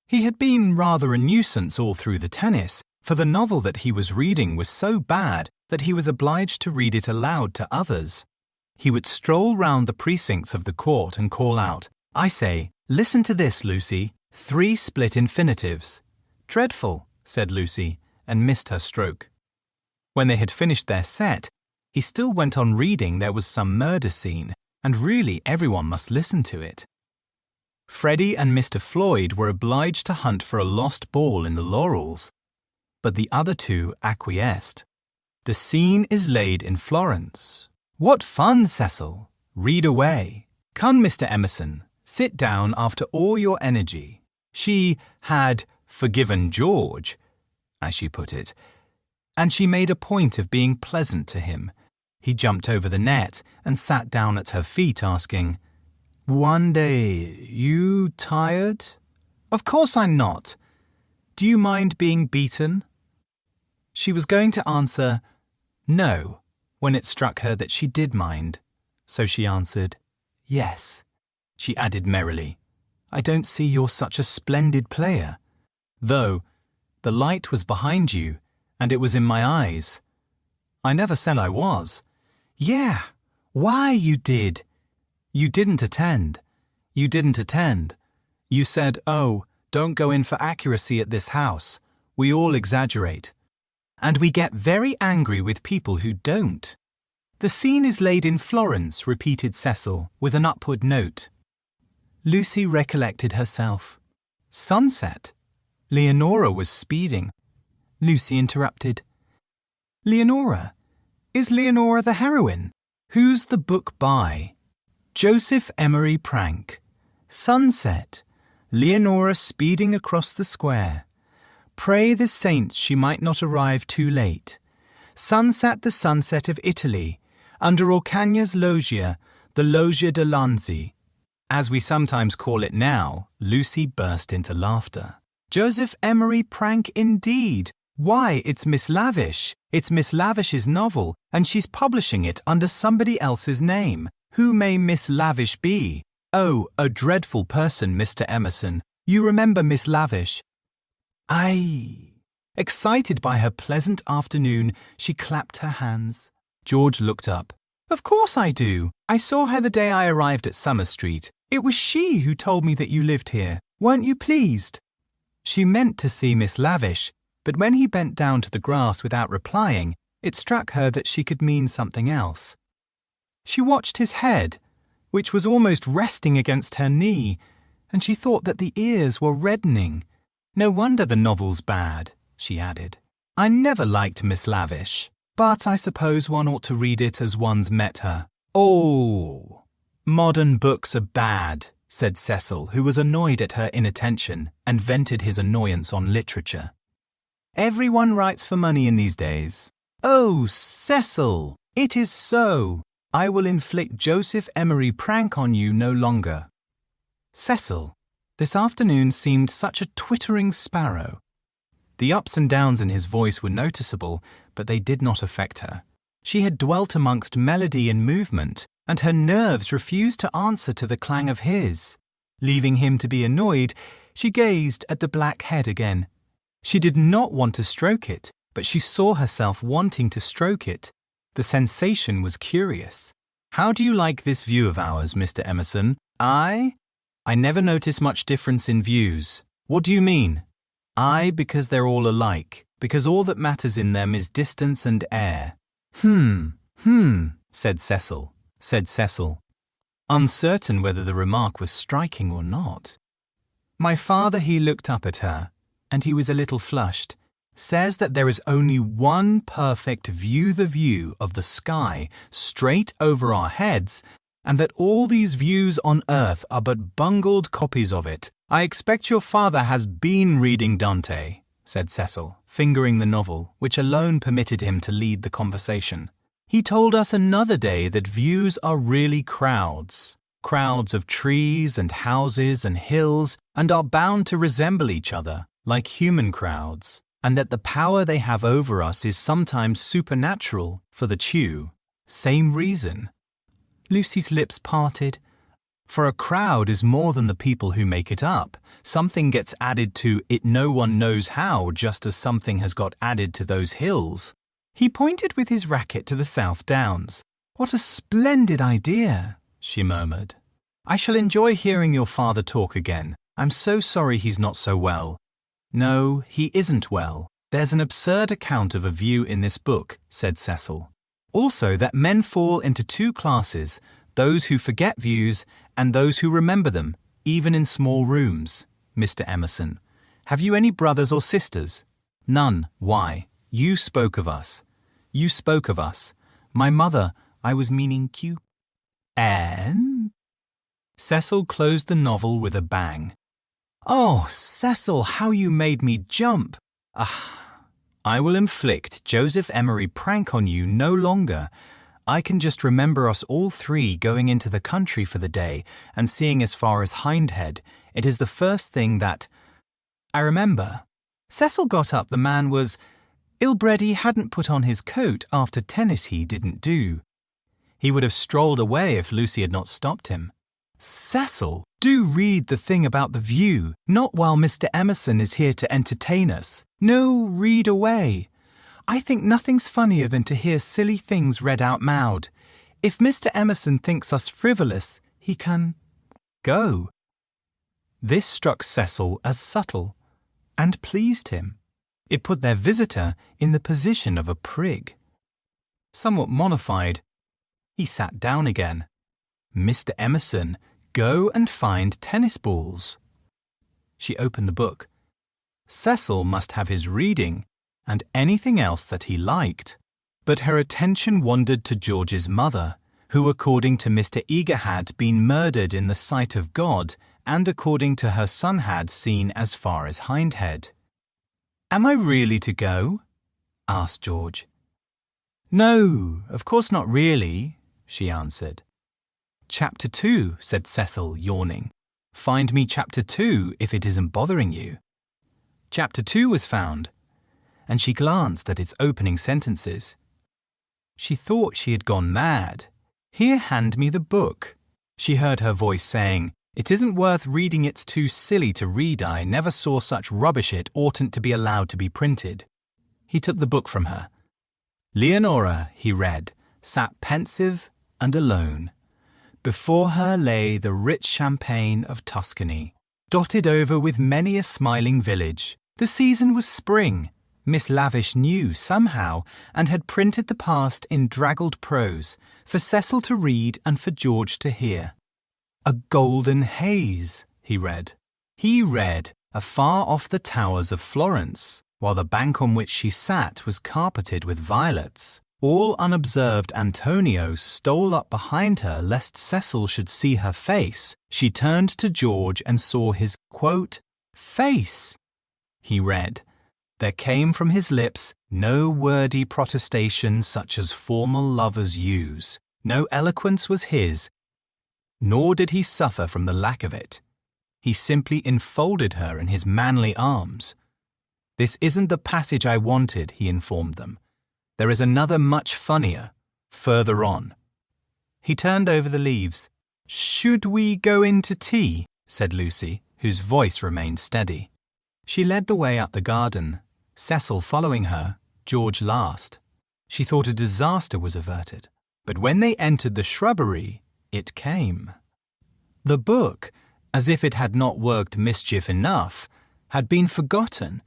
He had been rather a nuisance all through the tennis, for the novel that he was reading was so bad that he was obliged to read it aloud to others. He would stroll round the precincts of the court and call out, "I say, listen to this, Lucy, 3 split infinitives." "Dreadful," said Lucy, and missed her stroke. When they had finished their set, he still went on reading there was some murder scene, and really everyone must listen to it. Freddie and Mr. Floyd were obliged to hunt for a lost ball in the laurels, but the other two acquiesced. The scene is laid in Florence. What fun, Cecil! Read away. Come, Mr. Emerson, sit down after all your energy. She had forgiven George, as she put it, and she made a point of being pleasant to him. He jumped over the net and sat down at her feet, asking, "One day, you tired?" "Of course I'm not. Do you mind being beaten?" She was going to answer, "No," when it struck her that she did mind. So she answered, "Yes." She added merrily, "I don't see you're such a splendid player. Though, the light was behind you, and it was in my eyes." "I never said I was." "Yeah, why you did." "You didn't attend. You didn't attend. You said, 'Oh, don't go in for accuracy at this house. We all exaggerate. And we get very angry with people who don't.'" "The scene is laid in Florence," repeated Cecil, with an upward note. Lucy recollected herself. Sunset. Leonora was speeding. Lucy interrupted. "Leonora? Is Leonora the heroine? Who's the book by?" "Joseph Emery Prank. Sunset. Leonora speeding across the square. Pray the saints she might not arrive too late. Sunset the sunset of Italy, under Orcagna's loggia, the Loggia de Lanzi." As we sometimes call it now, Lucy burst into laughter. "Joseph Emery Prank indeed! Why, it's Miss Lavish. It's Miss Lavish's novel, and she's publishing it under somebody else's name. Who may Miss Lavish be? Oh, a dreadful person, Mr. Emerson. You remember Miss Lavish?" "Aye." Excited by her pleasant afternoon, she clapped her hands. George looked up. "Of course I do. I saw her the day I arrived at Summer Street. It was she who told me that you lived here. Weren't you pleased?" She meant to see Miss Lavish, but when he bent down to the grass without replying, it struck her that she could mean something else. She watched his head, which was almost resting against her knee, and she thought that the ears were reddening. "No wonder the novel's bad," she added. "I never liked Miss Lavish, but I suppose one ought to read it as one's met her." "Oh!" Modern books are bad, said Cecil, who was annoyed at her inattention and vented his annoyance on literature. Everyone writes for money in these days. Oh, Cecil, it is so. I will inflict Joseph Emery prank on you no longer. Cecil, this afternoon seemed such a twittering sparrow. The ups and downs in his voice were noticeable, but they did not affect her. She had dwelt amongst melody and movement, and her nerves refused to answer to the clang of his. Leaving him to be annoyed, she gazed at the black head again. She did not want to stroke it, but she saw herself wanting to stroke it. The sensation was curious. How do you like this view of ours, Mr. Emerson? I never notice much difference in views. What do you mean? Because they're all alike, because all that matters in them is distance and air. Said Cecil, uncertain whether the remark was striking or not. My father, he looked up at her, and he was a little flushed, says that there is only one perfect view, the view of the sky straight over our heads, and that all these views on earth are but bungled copies of it. I expect your father has been reading Dante, said Cecil, fingering the novel, which alone permitted him to lead the conversation. He told us another day that views are really crowds of trees and houses and hills, and are bound to resemble each other, like human crowds, and that the power they have over us is sometimes supernatural for the chew. Same reason. Lucy's lips parted. For a crowd is more than the people who make it up. Something gets added to it, no one knows how, just as something has got added to those hills. He pointed with his racket to the South Downs. What a splendid idea, she murmured. I shall enjoy hearing your father talk again. I'm so sorry he's not so well. No, he isn't well. There's an absurd account of a view in this book, said Cecil. Also that men fall into two classes, those who forget views and those who remember them, even in small rooms. Mr. Emerson, have you any brothers or sisters? None. Why? You spoke of us. You spoke of us. My mother, I was meaning Q. And? Cecil closed the novel with a bang. Oh, Cecil, how you made me jump. I will inflict Joseph Emery prank on you no longer. I can just remember us all three going into the country for the day and seeing as far as Hindhead. It is the first thing that I remember. Cecil got up. The man was ill-bred. He hadn't put on his coat after tennis. He didn't do. He would have strolled away if Lucy had not stopped him. Cecil, do read the thing about the view, not while Mr. Emerson is here to entertain us. No, read away. I think nothing's funnier than to hear silly things read out loud. If Mr. Emerson thinks us frivolous, he can go. This struck Cecil as subtle, and pleased him. It put their visitor in the position of a prig. Somewhat mollified, he sat down again. Mr. Emerson, go and find tennis balls. She opened the book. Cecil must have his reading and anything else that he liked. But her attention wandered to George's mother, who according to Mr. Eager had been murdered in the sight of God, and according to her son had seen as far as Hindhead. Am I really to go? Asked George. No, of course not really, she answered. Chapter 2, said Cecil, yawning. Find me Chapter 2 if it isn't bothering you. Chapter 2 was found, and she glanced at its opening sentences. She thought she had gone mad. Here, hand me the book. She heard her voice saying, It isn't worth reading, it's too silly to read. I never saw such rubbish, it oughtn't to be allowed to be printed. He took the book from her. Leonora, he read, sat pensive and alone. Before her lay the rich champaign of Tuscany, dotted over with many a smiling village. The season was spring. Miss Lavish knew somehow, and had printed the past in draggled prose, for Cecil to read and for George to hear. A golden haze, he read. He read, afar off the towers of Florence, while the bank on which she sat was carpeted with violets. All unobserved, Antonio stole up behind her lest Cecil should see her face. She turned to George and saw his, quote, face. He read. There came from his lips no wordy protestation such as formal lovers use. No eloquence was his, nor did he suffer from the lack of it. He simply enfolded her in his manly arms. This isn't the passage I wanted, he informed them. There is another much funnier, further on. He turned over the leaves. Should we go in to tea? Said Lucy, whose voice remained steady. She led the way up the garden, Cecil following her, George last. She thought a disaster was averted. But when they entered the shrubbery, it came. The book, as if it had not worked mischief enough, had been forgotten,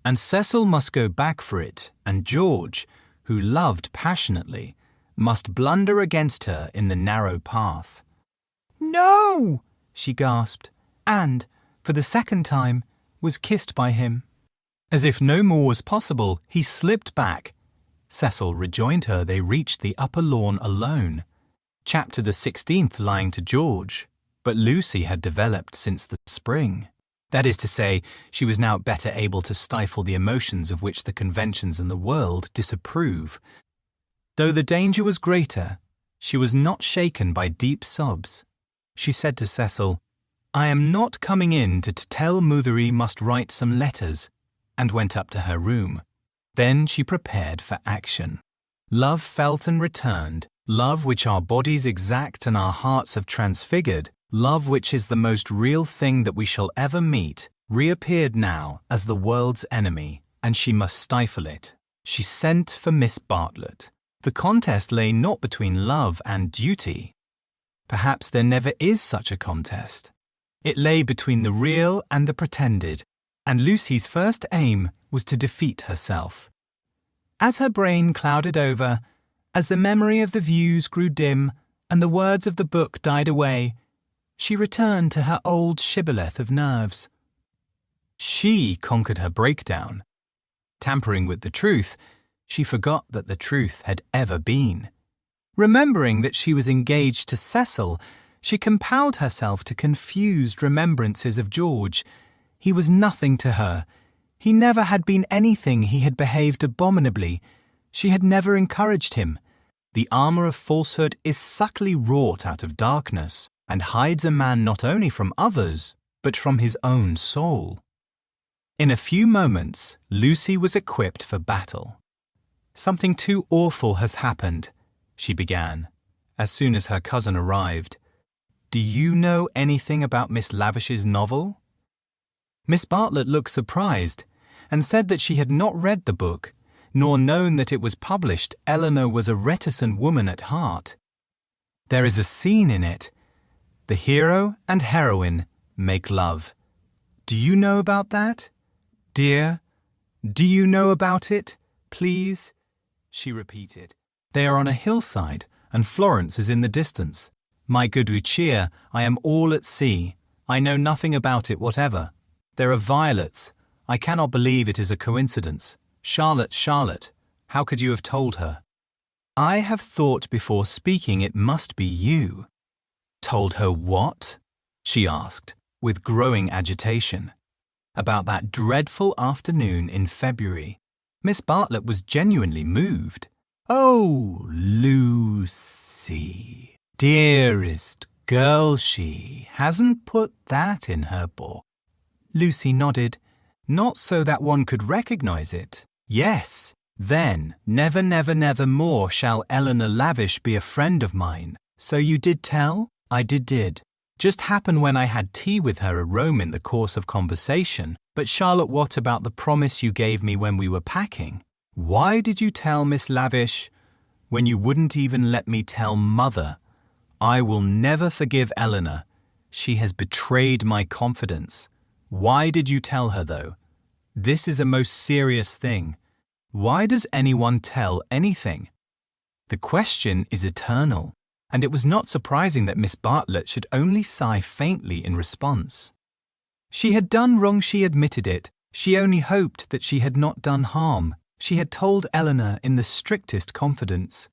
and Cecil must go back for it, and George, who loved passionately, must blunder against her in the narrow path. No! She gasped, and, for the second time, was kissed by him. As if no more was possible, he slipped back. Cecil rejoined her. They reached the upper lawn alone. Chapter the 16th lying to George, but Lucy had developed since the spring. That is to say, she was now better able to stifle the emotions of which the conventions in the world disapprove. Though the danger was greater, she was not shaken by deep sobs. She said to Cecil, I am not coming in to tell Muthery must write some letters, and went up to her room. Then she prepared for action. Love felt and returned, love which our bodies exact and our hearts have transfigured, love which is the most real thing that we shall ever meet, reappeared now as the world's enemy, and she must stifle it. She sent for Miss Bartlett. The contest lay not between love and duty. Perhaps there never is such a contest. It lay between the real and the pretended, and Lucy's first aim was to defeat herself. As her brain clouded over, as the memory of the views grew dim and the words of the book died away, she returned to her old shibboleth of nerves. She conquered her breakdown. Tampering with the truth, she forgot that the truth had ever been. Remembering that she was engaged to Cecil, she compelled herself to confused remembrances of George. He was nothing to her. He never had been anything. He had behaved abominably. She had never encouraged him. The armour of falsehood is subtly wrought out of darkness, and hides a man not only from others, but from his own soul. In a few moments, Lucy was equipped for battle. Something too awful has happened, she began, as soon as her cousin arrived. Do you know anything about Miss Lavish's novel? Miss Bartlett looked surprised, and said that she had not read the book, nor known that it was published. Eleanor was a reticent woman at heart. There is a scene in it. The hero and heroine make love. Do you know about that? Dear, do you know about it, please? She repeated. They are on a hillside, and Florence is in the distance. My good Lucia, I am all at sea. I know nothing about it whatever. There are violets. I cannot believe it is a coincidence. Charlotte, Charlotte, how could you have told her? I have thought before speaking it must be you. Told her what? She asked, with growing agitation. About that dreadful afternoon in February. Miss Bartlett was genuinely moved. Oh, Lucy, dearest girl, she hasn't put that in her book. Lucy nodded, not so that one could recognize it. Yes, then, never, never, never more shall Eleanor Lavish be a friend of mine. So you did tell? I did. Just happened when I had tea with her at Rome in the course of conversation. But Charlotte, what about the promise you gave me when we were packing? Why did you tell Miss Lavish when you wouldn't even let me tell Mother? I will never forgive Eleanor. She has betrayed my confidence. Why did you tell her, though? This is a most serious thing. Why does anyone tell anything? The question is eternal, and it was not surprising that Miss Bartlett should only sigh faintly in response. She had done wrong, she admitted it. She only hoped that she had not done harm. She had told Eleanor in the strictest confidence.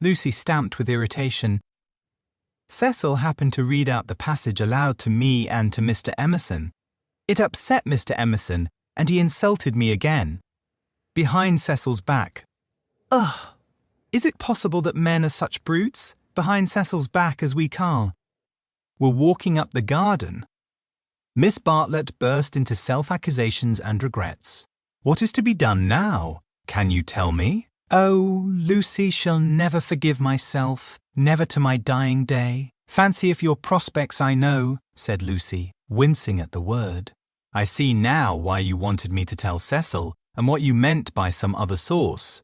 Lucy stamped with irritation. Cecil happened to read out the passage aloud to me and to Mr. Emerson. It upset Mr. Emerson, and he insulted me again. Behind Cecil's back. Ugh! Is it possible that men are such brutes? Behind Cecil's back as we can't. Were walking up the garden. Miss Bartlett burst into self-accusations and regrets. What is to be done now? Can you tell me? Oh, Lucy shall never forgive myself, never to my dying day. Fancy if your prospects I know, said Lucy, wincing at the word. I see now why you wanted me to tell Cecil, and what you meant by some other source.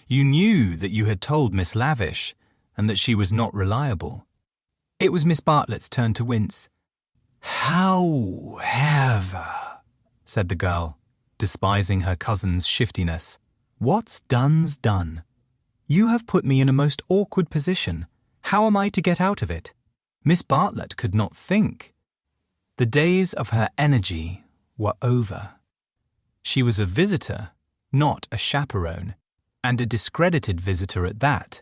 You knew that you had told Miss Lavish, and that she was not reliable. It was Miss Bartlett's turn to wince. However, said the girl, despising her cousin's shiftiness, what's done's done. You have put me in a most awkward position. How am I to get out of it? Miss Bartlett could not think. The days of her energy were over. She was a visitor, not a chaperone, and a discredited visitor at that.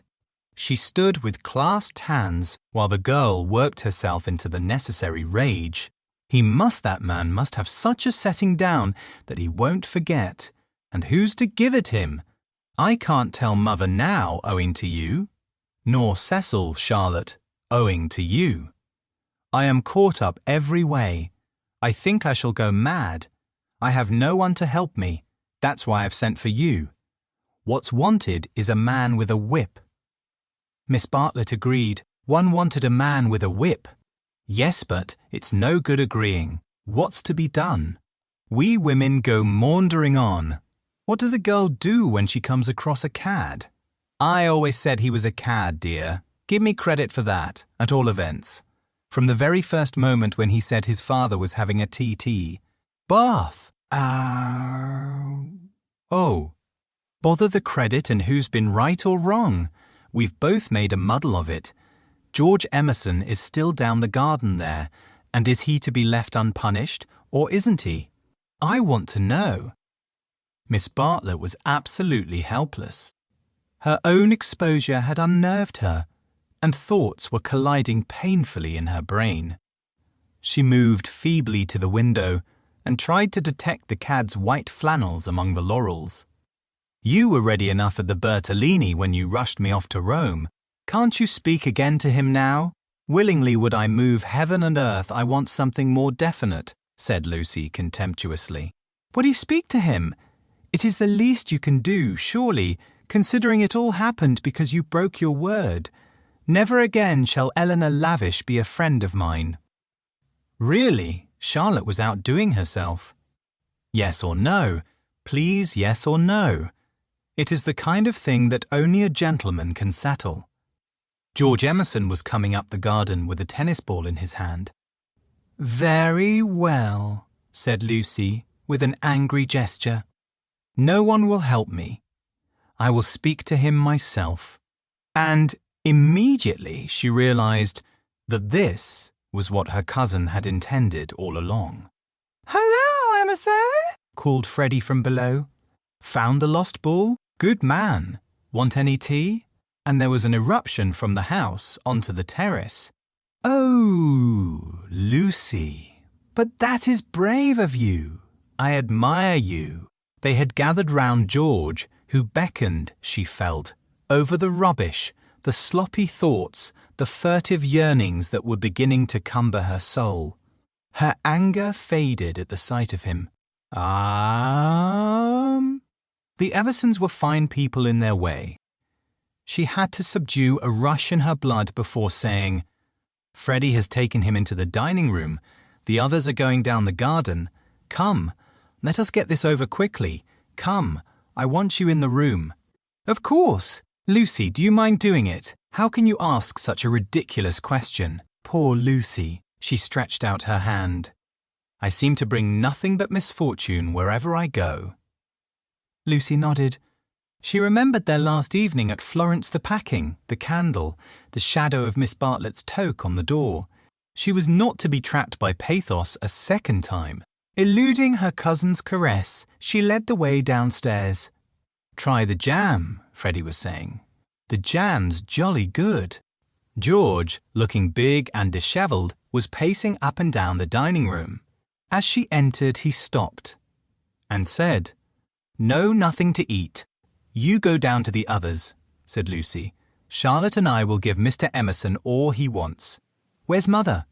She stood with clasped hands while the girl worked herself into the necessary rage. That man must have such a setting down that he won't forget. And who's to give it him? I can't tell Mother now, owing to you. Nor Cecil, Charlotte, owing to you. I am caught up every way. I think I shall go mad. I have no one to help me. That's why I've sent for you. What's wanted is a man with a whip. Miss Bartlett agreed. One wanted a man with a whip. Yes, but it's no good agreeing. What's to be done? We women go maundering on. What does a girl do when she comes across a cad? I always said he was a cad, dear. Give me credit for that, at all events. From the very first moment when he said his father was having a TT. Bath. Oh. Bother the credit and who's been right or wrong. We've both made a muddle of it. George Emerson is still down the garden there, and is he to be left unpunished, or isn't he? I want to know. Miss Bartlett was absolutely helpless. Her own exposure had unnerved her, and thoughts were colliding painfully in her brain. She moved feebly to the window and tried to detect the cad's white flannels among the laurels. You were ready enough at the Bertolini when you rushed me off to Rome. Can't you speak again to him now? Willingly would I move heaven and earth. I want something more definite, said Lucy contemptuously. Would you speak to him? It is the least you can do, surely, considering it all happened because you broke your word. Never again shall Eleanor Lavish be a friend of mine. Really, Charlotte was outdoing herself. Yes or no? Please, yes or no? It is the kind of thing that only a gentleman can settle. George Emerson was coming up the garden with a tennis ball in his hand. Very well, said Lucy, with an angry gesture. No one will help me. I will speak to him myself. And immediately she realized that this was what her cousin had intended all along. Hello, Emerson, called Freddie from below. Found the lost ball? Good man. Want any tea? And there was an eruption from the house onto the terrace. Oh, Lucy, but that is brave of you. I admire you. They had gathered round George, who beckoned, she felt, over the rubbish, the sloppy thoughts, the furtive yearnings that were beginning to cumber her soul. Her anger faded at the sight of him. The Eversons were fine people in their way. She had to subdue a rush in her blood before saying, Freddie has taken him into the dining room. The others are going down the garden. Come, let us get this over quickly. Come, I want you in the room. Of course. Lucy, do you mind doing it? How can you ask such a ridiculous question? Poor Lucy. She stretched out her hand. I seem to bring nothing but misfortune wherever I go. Lucy nodded. She remembered their last evening at Florence, the packing, the candle, the shadow of Miss Bartlett's toque on the door. She was not to be trapped by pathos a second time. Eluding her cousin's caress, she led the way downstairs. "Try the jam," Freddie was saying. "The jam's jolly good." George, looking big and dishevelled, was pacing up and down the dining room. As she entered, he stopped and said, "No, nothing to eat. You go down to the others," said Lucy. "Charlotte and I will give Mr. Emerson all he wants." "Where's Mother?"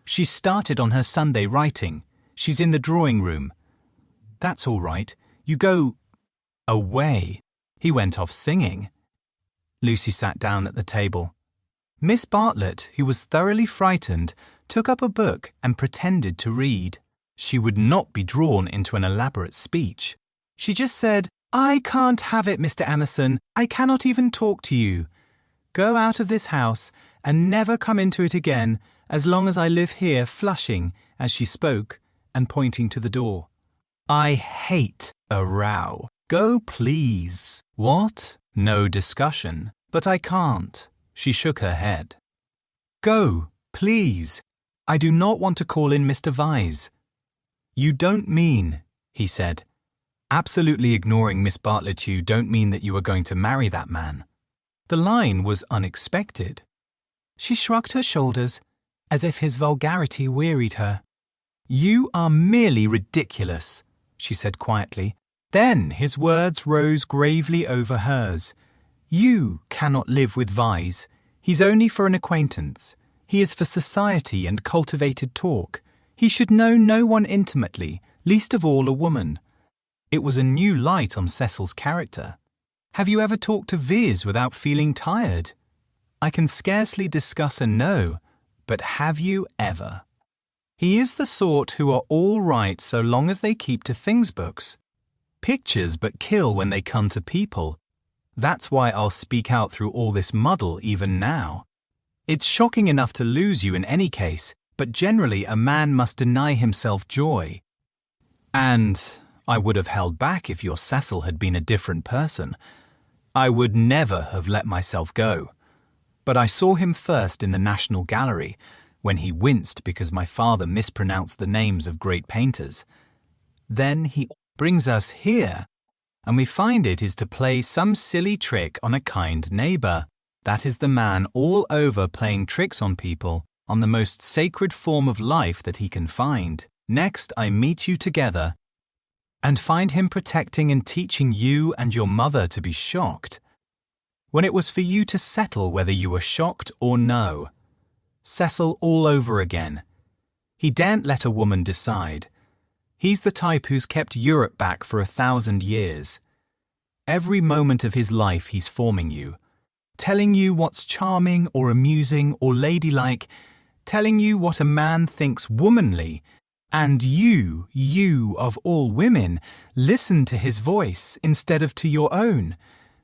"She's started on her Sunday writing. She's in the drawing room." "That's all right. You go away." He went off singing. Lucy sat down at the table. Miss Bartlett, who was thoroughly frightened, took up a book and pretended to read. She would not be drawn into an elaborate speech. She just said, "I can't have it, Mr. Emerson. I cannot even talk to you. Go out of this house and never come into it again as long as I live here," flushing as she spoke and pointing to the door. "I hate a row. Go, please." "What?" "No discussion." "But I can't." She shook her head. "Go, please. I do not want to call in Mr. Vyse." "You don't mean," he said. "Absolutely ignoring Miss Bartlett, you don't mean that you are going to marry that man." The line was unexpected. She shrugged her shoulders as if his vulgarity wearied her. "You are merely ridiculous," she said quietly. Then his words rose gravely over hers. "You cannot live with Vyse. He's only for an acquaintance. He is for society and cultivated talk. He should know no one intimately, least of all a woman." It was a new light on Cecil's character. "Have you ever talked to Viz without feeling tired?" "I can scarcely discuss a no, but have you ever?" He is the sort who are all right so long as they keep to things books. Pictures but kill when they come to people. That's why I'll speak out through all this muddle even now. It's shocking enough to lose you in any case, but generally a man must deny himself joy. And I would have held back if your Cecil had been a different person. I would never have let myself go. But I saw him first in the National Gallery, when he winced because my father mispronounced the names of great painters. Then he brings us here, and we find it is to play some silly trick on a kind neighbour. That is the man all over playing tricks on people, on the most sacred form of life that he can find. Next I meet you together, and find him protecting and teaching you and your mother to be shocked, when it was for you to settle whether you were shocked or no. Cecil all over again. He daren't let a woman decide. He's the type who's kept Europe back for 1,000 years. Every moment of his life he's forming you, telling you what's charming or amusing or ladylike, telling you what a man thinks womanly, and you of all women, listen to his voice instead of to your own.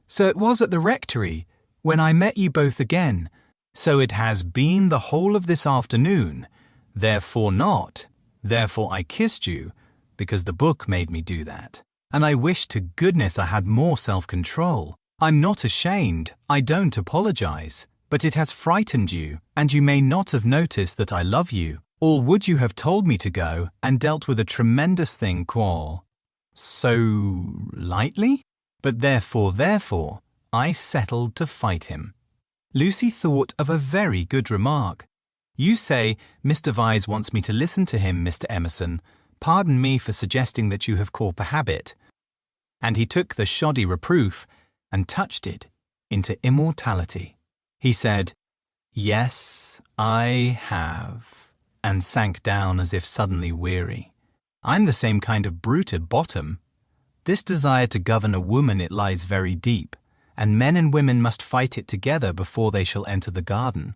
So it was at the rectory, when I met you both again. So it has been the whole of this afternoon. Therefore not. Therefore I kissed you, because the book made me do that. And I wish to goodness I had more self-control. I'm not ashamed. I don't apologize. But it has frightened you, and you may not have noticed that I love you. Or would you have told me to go and dealt with a tremendous thing so lightly? But therefore, I settled to fight him. Lucy thought of a very good remark. You say, Mr. Vyse wants me to listen to him, Mr. Emerson. Pardon me for suggesting that you have caught a habit. And he took the shoddy reproof and touched it into immortality. He said, "Yes, I have," and sank down as if suddenly weary. "I'm the same kind of brute at bottom. This desire to govern a woman, it lies very deep, and men and women must fight it together before they shall enter the garden.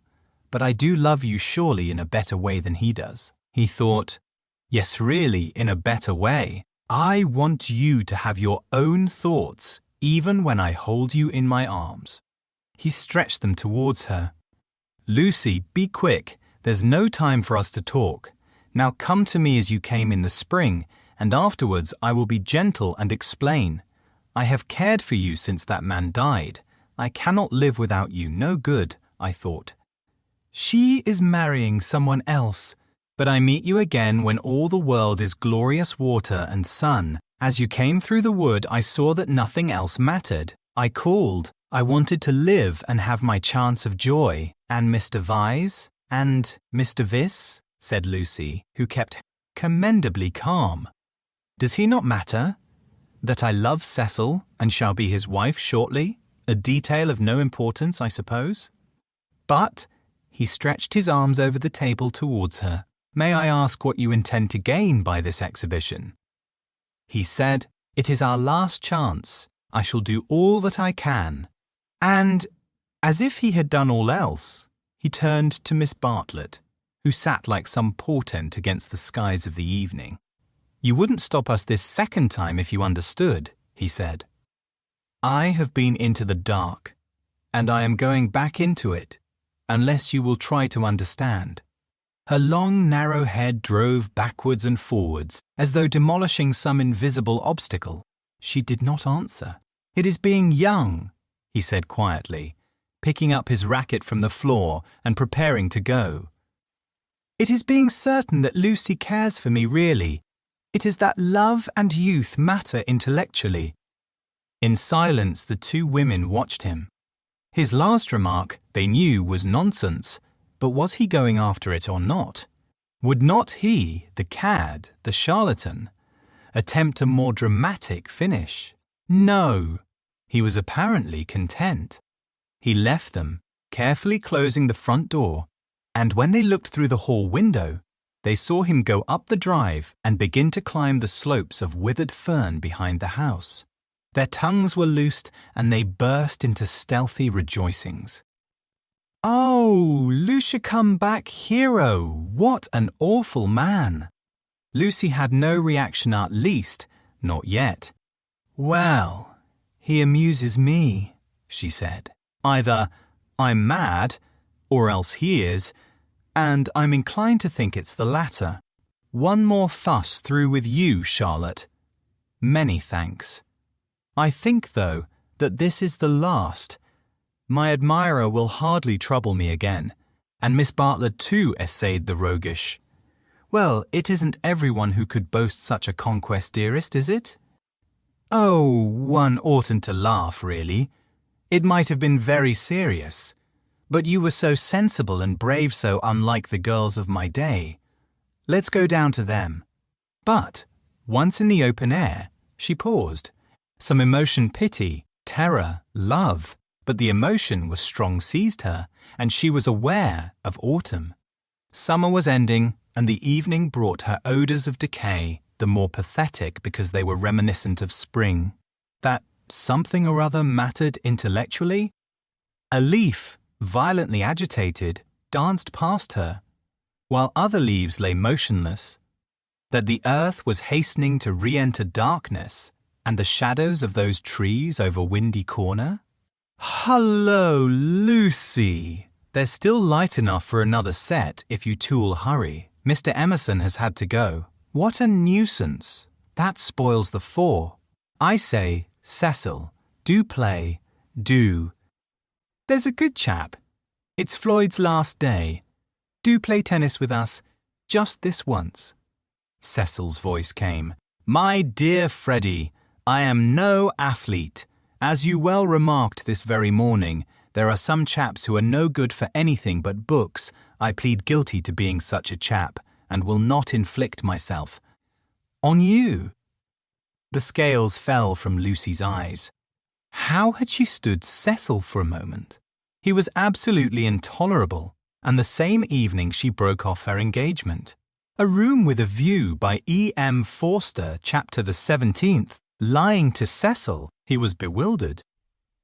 But I do love you surely in a better way than he does." He thought, yes, really, in a better way. I want you to have your own thoughts, even when I hold you in my arms. He stretched them towards her. "Lucy, be quick. There's no time for us to talk. Now come to me as you came in the spring, and afterwards I will be gentle and explain. I have cared for you since that man died. I cannot live without you. No good," I thought. "She is marrying someone else. But I meet you again when all the world is glorious water and sun. As you came through the wood, I saw that nothing else mattered. I called. I wanted to live and have my chance of joy. And Mr. Vyse? And Mr. Vis? Said Lucy, who kept commendably calm. Does he not matter? That I love Cecil and shall be his wife shortly? A detail of no importance, I suppose. But he stretched his arms over the table towards her. May I ask what you intend to gain by this exhibition? He said, It is our last chance. I shall do all that I can. And, as if he had done all else, he turned to Miss Bartlett, who sat like some portent against the skies of the evening. You wouldn't stop us this second time if you understood, he said. I have been into the dark, and I am going back into it, unless you will try to understand. Her long, narrow head drove backwards and forwards, as though demolishing some invisible obstacle. She did not answer. It is being young, he said quietly, picking up his racket from the floor and preparing to go. It is being certain that Lucy cares for me really. It is that love and youth matter intellectually. In silence, the two women watched him. His last remark, they knew, was nonsense, but was he going after it or not? Would not he, the cad, the charlatan, attempt a more dramatic finish? No, he was apparently content. He left them, carefully closing the front door, and when they looked through the hall window, they saw him go up the drive and begin to climb the slopes of withered fern behind the house. Their tongues were loosed and they burst into stealthy rejoicings. Oh, Lucia come back hero! What an awful man! Lucy had no reaction, at least, not yet. Well, he amuses me, she said. Either I'm mad, or else he is, and I'm inclined to think it's the latter. One more fuss through with you, Charlotte. Many thanks. I think, though, that this is the last. My admirer will hardly trouble me again, and Miss Bartlett too essayed the roguish. Well, it isn't everyone who could boast such a conquest, dearest, is it? Oh, one oughtn't to laugh, really. It might have been very serious. But you were so sensible and brave, so unlike the girls of my day. Let's go down to them. But, once in the open air, she paused. Some emotion, pity, terror, love, but the emotion was strong seized her, and she was aware of autumn. Summer was ending, and the evening brought her odours of decay, the more pathetic because they were reminiscent of spring. That something or other mattered intellectually? A leaf, violently agitated, danced past her, while other leaves lay motionless. That the earth was hastening to re-enter darkness, and the shadows of those trees over Windy Corner? Hullo, Lucy! There's still light enough for another set if you two'll hurry. Mr. Emerson has had to go. What a nuisance! That spoils the four. I say, Cecil, do play, do. There's a good chap. It's Floyd's last day. Do play tennis with us, just this once. Cecil's voice came. My dear Freddie, I am no athlete. As you well remarked this very morning, there are some chaps who are no good for anything but books. I plead guilty to being such a chap, and will not inflict myself on you. The scales fell from Lucy's eyes. How had she stood Cecil for a moment? He was absolutely intolerable, and the same evening she broke off her engagement. A Room with a View by E.M. Forster, chapter the 17th. Lying to Cecil, he was bewildered.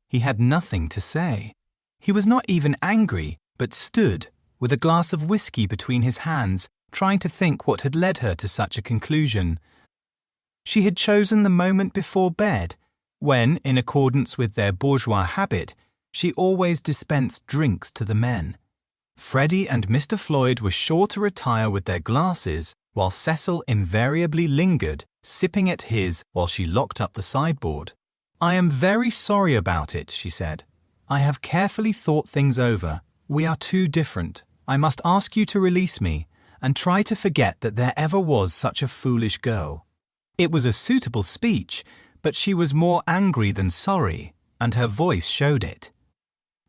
He had nothing to say. He was not even angry, but stood, with a glass of whiskey between his hands, trying to think what had led her to such a conclusion. She had chosen the moment before bed, when, in accordance with their bourgeois habit, she always dispensed drinks to the men. Freddie and Mr. Floyd were sure to retire with their glasses, while Cecil invariably lingered, sipping at his while she locked up the sideboard. I am very sorry about it, she said. I have carefully thought things over. We are too different. I must ask you to release me. and try to forget that there ever was such a foolish girl. It was a suitable speech, but she was more angry than sorry, and her voice showed it.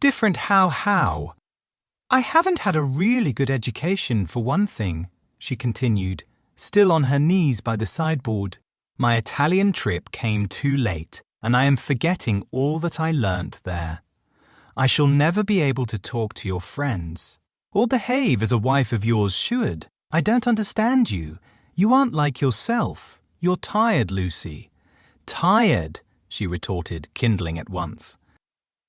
Different how? I haven't had a really good education, for one thing, she continued, still on her knees by the sideboard. My Italian trip came too late, and I am forgetting all that I learnt there. I shall never be able to talk to your friends, or behave as a wife of yours should. I don't understand you. You aren't like yourself. You're tired, Lucy. Tired, she retorted, kindling at once.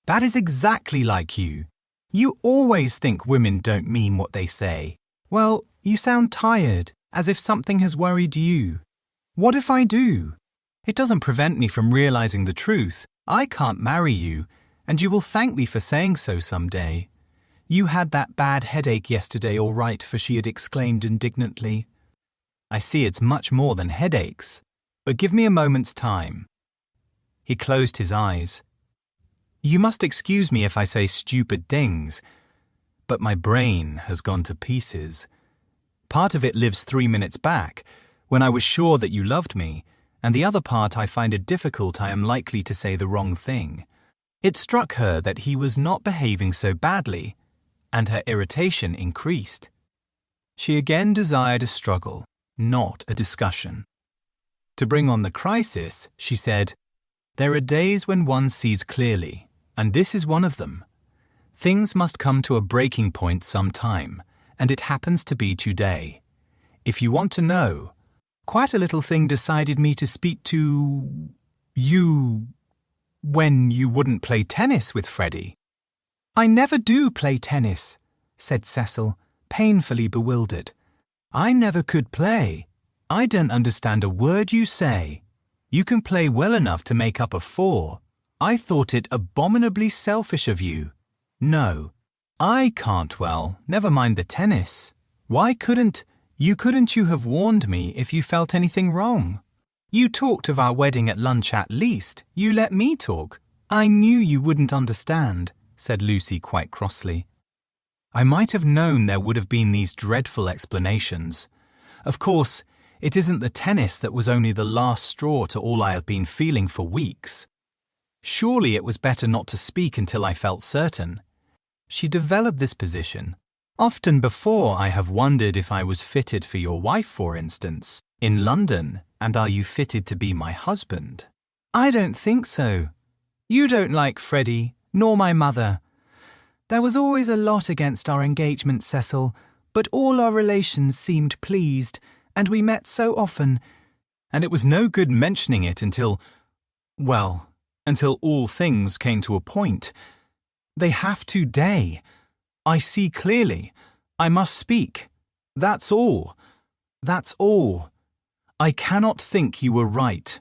That is exactly like you. You always think women don't mean what they say. Well, you sound tired, as if something has worried you. What if I do? It doesn't prevent me from realizing the truth. I can't marry you, and you will thank me for saying so someday. You had that bad headache yesterday, all right, for she had exclaimed indignantly. I see it's much more than headaches, but give me a moment's time. He closed his eyes. You must excuse me if I say stupid things, but my brain has gone to pieces. Part of it lives 3 minutes back, when I was sure that you loved me, and the other part I find it difficult I am likely to say the wrong thing. It struck her that he was not behaving so badly, and her irritation increased. She again desired a struggle, not a discussion. To bring on the crisis, she said, There are days when one sees clearly, and this is one of them. Things must come to a breaking point sometime, and it happens to be today. If you want to know, quite a little thing decided me to speak to you when you wouldn't play tennis with Freddie. I never do play tennis, said Cecil, painfully bewildered. I never could play. I don't understand a word you say. You can play well enough to make up a 4. I thought it abominably selfish of you. No, I can't well, never mind the tennis. Why couldn't you have warned me if you felt anything wrong? You talked of our wedding at lunch at least. You let me talk. I knew you wouldn't understand, said Lucy quite crossly. I might have known there would have been these dreadful explanations. Of course, it isn't the tennis that was only the last straw to all I have been feeling for weeks. Surely it was better not to speak until I felt certain. She developed this position. Often before I have wondered if I was fitted for your wife, for instance, in London, and are you fitted to be my husband? I don't think so. You don't like Freddie, nor my mother. There was always a lot against our engagement, Cecil, but all our relations seemed pleased, and we met so often, and it was no good mentioning it until all things came to a point. They have today. I see clearly. I must speak. That's all. That's all. I cannot think you were right,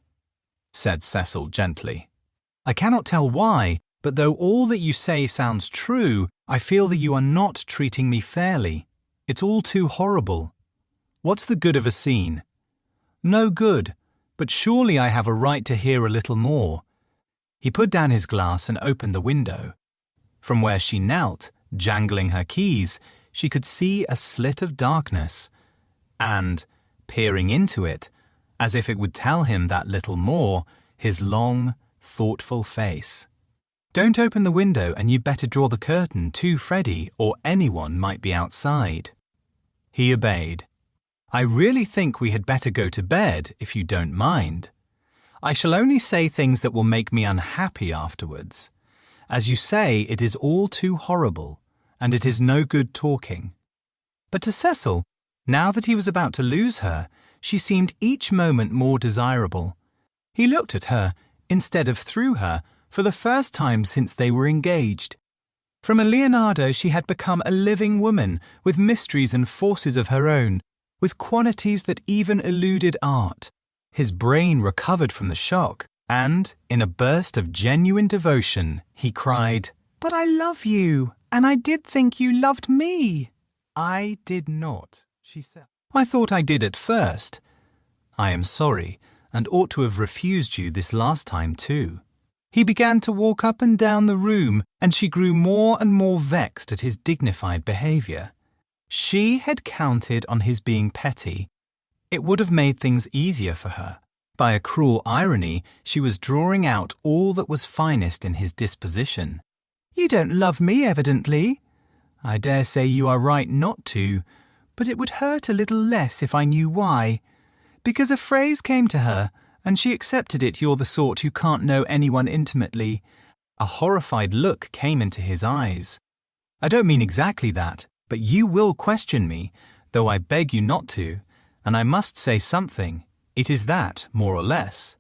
said Cecil gently. I cannot tell why, but though all that you say sounds true, I feel that you are not treating me fairly. It's all too horrible. What's the good of a scene? No good, but surely I have a right to hear a little more. He put down his glass and opened the window. From where she knelt, jangling her keys, she could see a slit of darkness, and, peering into it, as if it would tell him that little more, his long, thoughtful face. Don't open the window, and you'd better draw the curtain too, Freddie, or anyone might be outside. He obeyed. I really think we had better go to bed, if you don't mind. I shall only say things that will make me unhappy afterwards. As you say, it is all too horrible, and it is no good talking. But to Cecil, now that he was about to lose her, she seemed each moment more desirable. He looked at her, instead of through her, for the first time since they were engaged. From a Leonardo she had become a living woman, with mysteries and forces of her own, with qualities that even eluded art. His brain recovered from the shock, and, in a burst of genuine devotion, he cried, But I love you, and I did think you loved me. I did not, she said. I thought I did at first. I am sorry, and ought to have refused you this last time too. He began to walk up and down the room, and she grew more and more vexed at his dignified behaviour. She had counted on his being petty. It would have made things easier for her. By a cruel irony, she was drawing out all that was finest in his disposition. "You don't love me, evidently." "I dare say you are right not to, but it would hurt a little less if I knew why. Because a phrase came to her, and she accepted it. You're the sort who can't know anyone intimately." A horrified look came into his eyes. "I don't mean exactly that, but you will question me, though I beg you not to, and I must say something. It is that, more or less.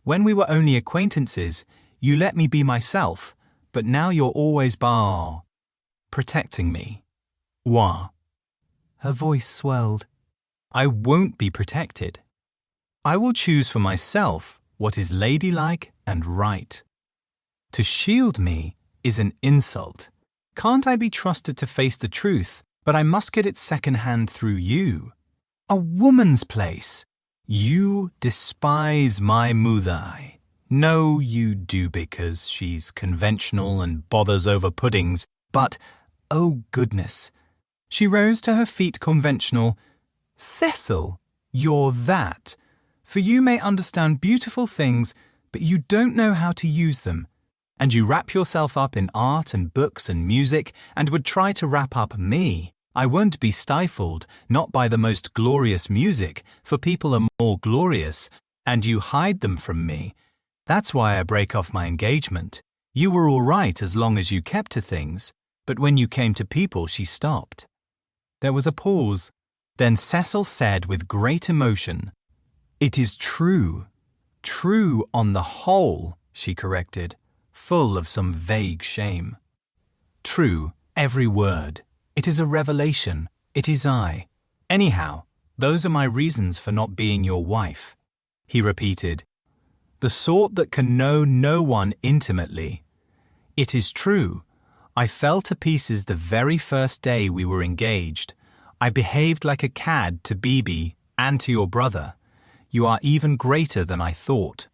When we were only acquaintances, you let me be myself, but now you're always protecting me." "Why?" Her voice swelled. "I won't be protected. I will choose for myself what is ladylike and right. To shield me is an insult. Can't I be trusted to face the truth, but I must get it second-hand through you? A woman's place. You despise my Muthai. No, you do because she's conventional and bothers over puddings, but, oh goodness." She rose to her feet conventional. "Cecil, you're that. For you may understand beautiful things, but you don't know how to use them. And you wrap yourself up in art and books and music and would try to wrap up me. I won't be stifled, not by the most glorious music, for people are more glorious, and you hide them from me. That's why I break off my engagement. You were all right as long as you kept to things, but when you came to people she stopped." There was a pause. Then Cecil said with great emotion, "It is true. True on the whole," she corrected, full of some vague shame. "True, every word. It is a revelation. It is I. Anyhow, those are my reasons for not being your wife." He repeated, "The sort that can know no one intimately. It is true. I fell to pieces the very first day we were engaged. I behaved like a cad to Bibi and to your brother. You are even greater than I thought."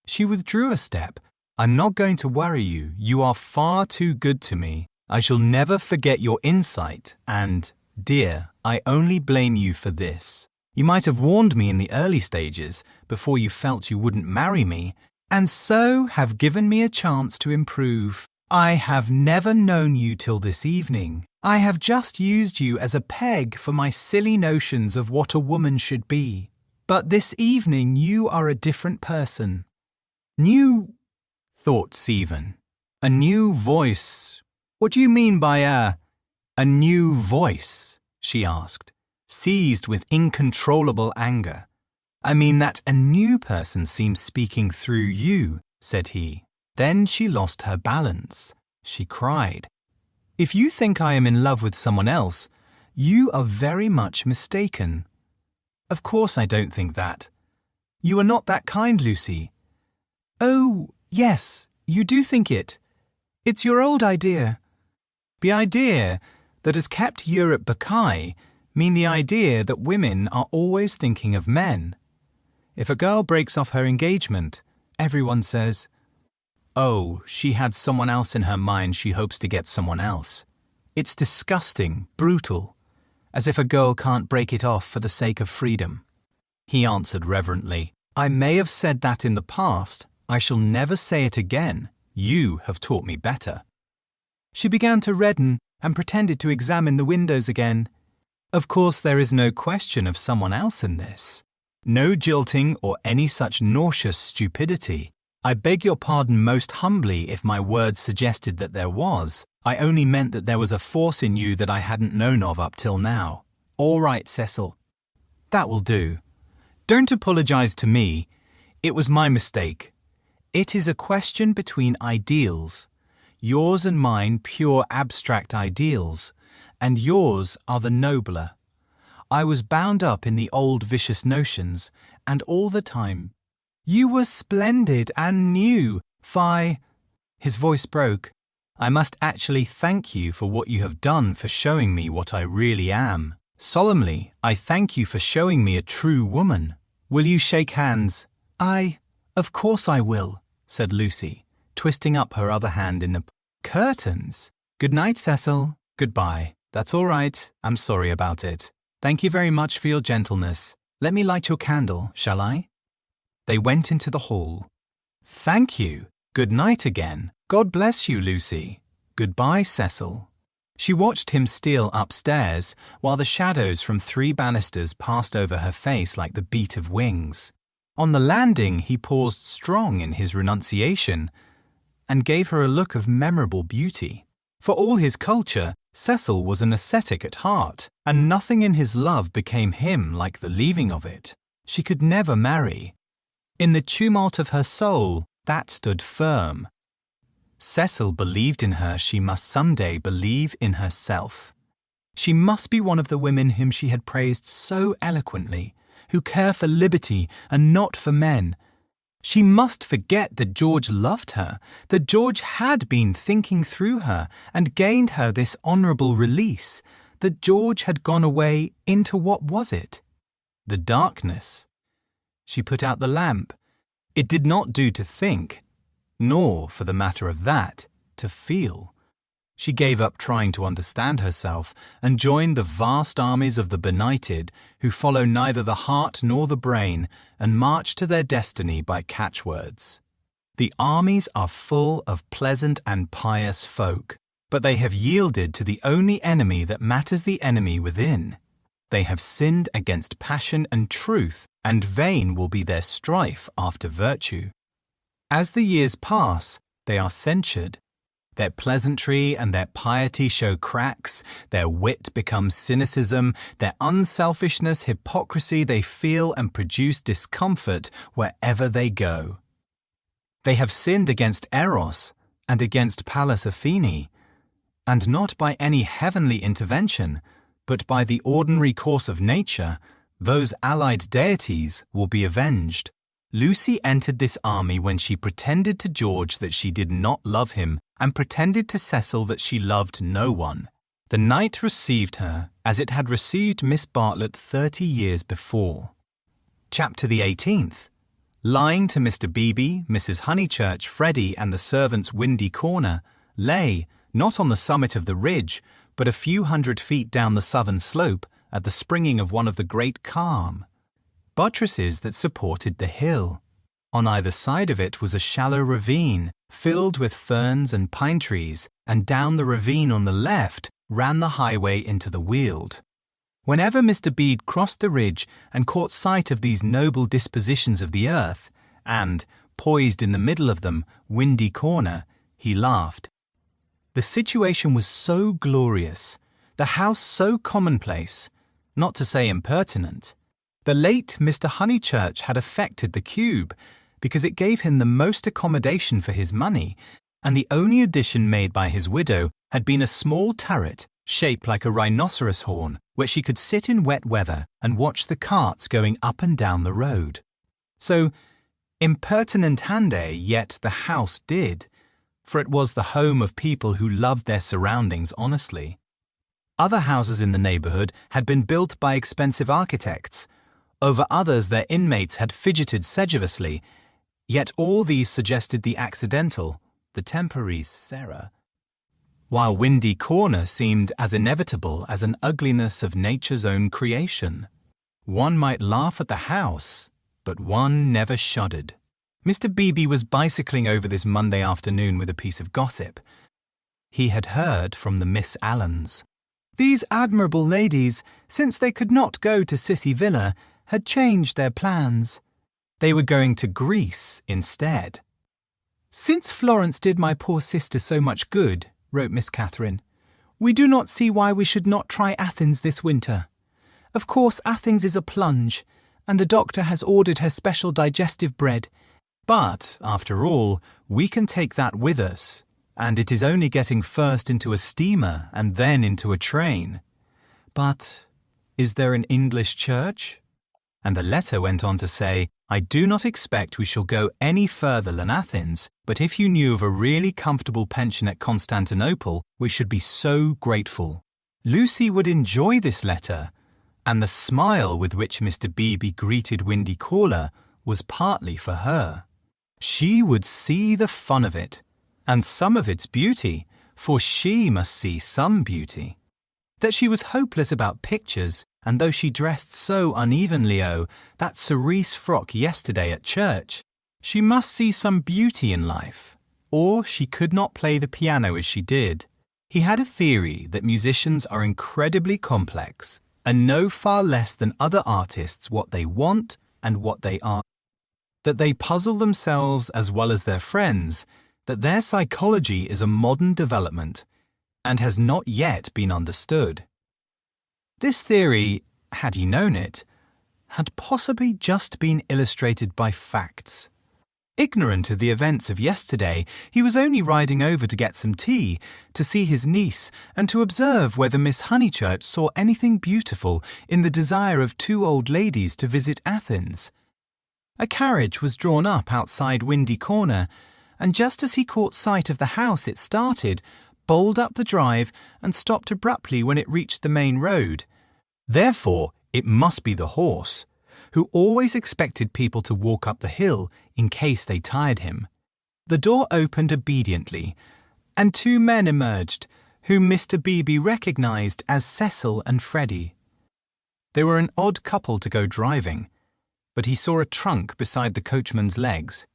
She withdrew a step. "I'm not going to worry you. You are far too good to me. I shall never forget your insight, and, dear, I only blame you for this. You might have warned me in the early stages, before you felt you wouldn't marry me, and so have given me a chance to improve. I have never known you till this evening. I have just used you as a peg for my silly notions of what a woman should be. But this evening you are a different person." "New," thought Stephen. "A new voice. What do you mean by a new voice?" she asked, seized with incontrollable anger. "I mean that a new person seems speaking through you," said he. Then she lost her balance. She cried, "If you think I am in love with someone else, you are very much mistaken." "Of course I don't think that. You are not that kind, Lucy." "Oh, yes, you do think it. It's your old idea." "The idea that has kept Europe Bakai mean the idea that women are always thinking of men. If a girl breaks off her engagement, everyone says, 'Oh, she had someone else in her mind, she hopes to get someone else.' It's disgusting, brutal, as if a girl can't break it off for the sake of freedom." He answered reverently, "I may have said that in the past. I shall never say it again. You have taught me better." She began to redden and pretended to examine the windows again. "Of course there is no question of someone else in this. No jilting or any such nauseous stupidity. I beg your pardon most humbly if my words suggested that there was. I only meant that there was a force in you that I hadn't known of up till now." "All right, Cecil. That will do. Don't apologize to me. It was my mistake. It is a question between ideals. Yours and mine pure abstract ideals, and yours are the nobler. I was bound up in the old vicious notions, and all the time, you were splendid and new, Fi." His voice broke. "I must actually thank you for what you have done for showing me what I really am. Solemnly, I thank you for showing me a true woman. Will you shake hands?" Of course I will," said Lucy, twisting up her other hand in the curtains. "Good night, Cecil. Goodbye." That's all right. I'm sorry about it. Thank you very much for your gentleness. Let me light your candle, shall I? They went into the hall. Thank you. Good night again. God bless you, Lucy. Goodbye, Cecil. She watched him steal upstairs while the shadows from 3 banisters passed over her face like the beat of wings. On the landing, he paused strong in his renunciation and gave her a look of memorable beauty. For all his culture, Cecil was an ascetic at heart, and nothing in his love became him like the leaving of it. She could never marry. In the tumult of her soul, that stood firm. Cecil believed in her. She must someday believe in herself. She must be one of the women whom she had praised so eloquently, who care for liberty and not for men. She must forget that George loved her, that George had been thinking through her and gained her this honourable release, that George had gone away into what was it? The darkness. She put out the lamp. It did not do to think, nor, for the matter of that, to feel. She gave up trying to understand herself and joined the vast armies of the benighted who follow neither the heart nor the brain and march to their destiny by catchwords. The armies are full of pleasant and pious folk, but they have yielded to the only enemy that matters, the enemy within. They have sinned against passion and truth, and vain will be their strife after virtue. As the years pass, they are censured. Their pleasantry and their piety show cracks, their wit becomes cynicism, their unselfishness, hypocrisy. They feel and produce discomfort wherever they go. They have sinned against Eros and against Pallas Athene, and not by any heavenly intervention, but by the ordinary course of nature. Those allied deities will be avenged. Lucy entered this army when she pretended to George that she did not love him and pretended to Cecil that she loved no one. The night received her as it had received Miss Bartlett 30 years before. Chapter the 18th. Lying to Mr. Beebe, Mrs. Honeychurch, Freddie and the servants' windy corner, lay, not on the summit of the ridge, but a few hundred feet down the southern slope at the springing of one of the great calm buttresses that supported the hill. On either side of it was a shallow ravine filled with ferns and pine trees, and down the ravine on the left ran the highway into the Weald. Whenever Mr. Bede crossed the ridge and caught sight of these noble dispositions of the earth, and, poised in the middle of them, windy corner, he laughed. The situation was so glorious, the house so commonplace, not to say impertinent. The late Mr. Honeychurch had affected the cube because it gave him the most accommodation for his money, and the only addition made by his widow had been a small turret shaped like a rhinoceros horn, where she could sit in wet weather and watch the carts going up and down the road. So, impertinentande, yet the house did, for it was the home of people who loved their surroundings honestly. Other houses in the neighbourhood had been built by expensive architects. Over others their inmates had fidgeted sedulously, yet all these suggested the accidental, the temporary Sarah, while Windy Corner seemed as inevitable as an ugliness of nature's own creation. One might laugh at the house, but one never shuddered. Mr. Beebe was bicycling over this Monday afternoon with a piece of gossip. He had heard from the Miss Allens. These admirable ladies, since they could not go to Sissy Villa, had changed their plans. They were going to Greece instead. Since Florence did my poor sister so much good, wrote Miss Catherine, we do not see why we should not try Athens this winter. Of course Athens is a plunge, and the doctor has ordered her special digestive bread. But, after all, we can take that with us, and it is only getting first into a steamer and then into a train. But is there an English church? And the letter went on to say, I do not expect we shall go any further than Athens, but if you knew of a really comfortable pension at Constantinople, we should be so grateful. Lucy would enjoy this letter, and the smile with which Mr. Beebe greeted Windy Corner was partly for her. She would see the fun of it, and some of its beauty, for she must see some beauty. that she was hopeless about pictures, and though she dressed so unevenly, that cerise frock yesterday at church, she must see some beauty in life, or she could not play the piano as she did. He had a theory that musicians are incredibly complex and know far less than other artists what they want and what they are, that they puzzle themselves as well as their friends, that their psychology is a modern development and has not yet been understood. This theory, had he known it, had possibly just been illustrated by facts. Ignorant of the events of yesterday, he was only riding over to get some tea, to see his niece, and to observe whether Miss Honeychurch saw anything beautiful in the desire of two old ladies to visit Athens. A carriage was drawn up outside Windy Corner, and just as he caught sight of the house it started, bowled up the drive and stopped abruptly when it reached the main road. Therefore, it must be the horse, who always expected people to walk up the hill in case they tired him. The door opened obediently, and two men emerged, whom Mr. Beebe recognized as Cecil and Freddie. They were an odd couple to go driving, but he saw a trunk beside the coachman's legs.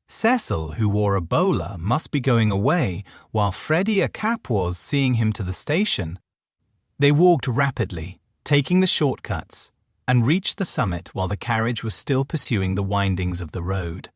Cecil, who wore a bowler, must be going away, while Freddie, a cap, was seeing him to the station. They walked rapidly, taking the shortcuts, and reached the summit while the carriage was still pursuing the windings of the road.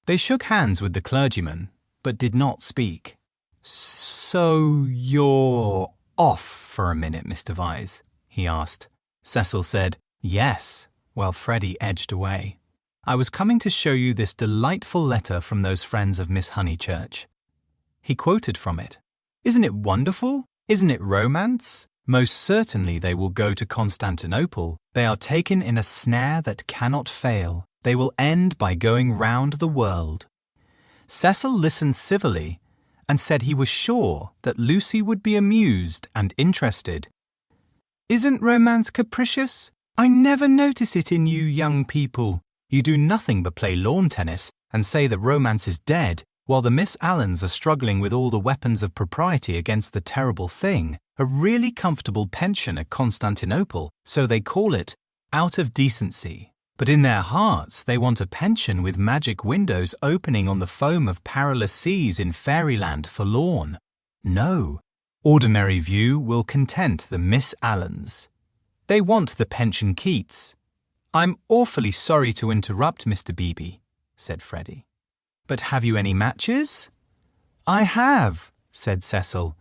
They shook hands with the clergyman, but did not speak. "So you're off for a minute, Mr. Vyse?" he asked. Cecil said, "Yes," while Freddie edged away. "I was coming to show you this delightful letter from those friends of Miss Honeychurch." He quoted from it. "Isn't it wonderful? Isn't it romance? Most certainly they will go to Constantinople. They are taken in a snare that cannot fail. They will end by going round the world." Cecil listened civilly and said he was sure that Lucy would be amused and interested. "Isn't romance capricious? I never notice it in you young people. You do nothing but play lawn tennis and say that romance is dead, while the Miss Allens are struggling with all the weapons of propriety against the terrible thing, a really comfortable pension at Constantinople, so they call it, out of decency. But in their hearts they want a pension with magic windows opening on the foam of perilous seas in fairyland forlorn. No, ordinary view will content the Miss Allens. They want the pension Keats." "I'm awfully sorry to interrupt, Mr. Beebe," said Freddie. "But have you any matches?" "I have," said Cecil,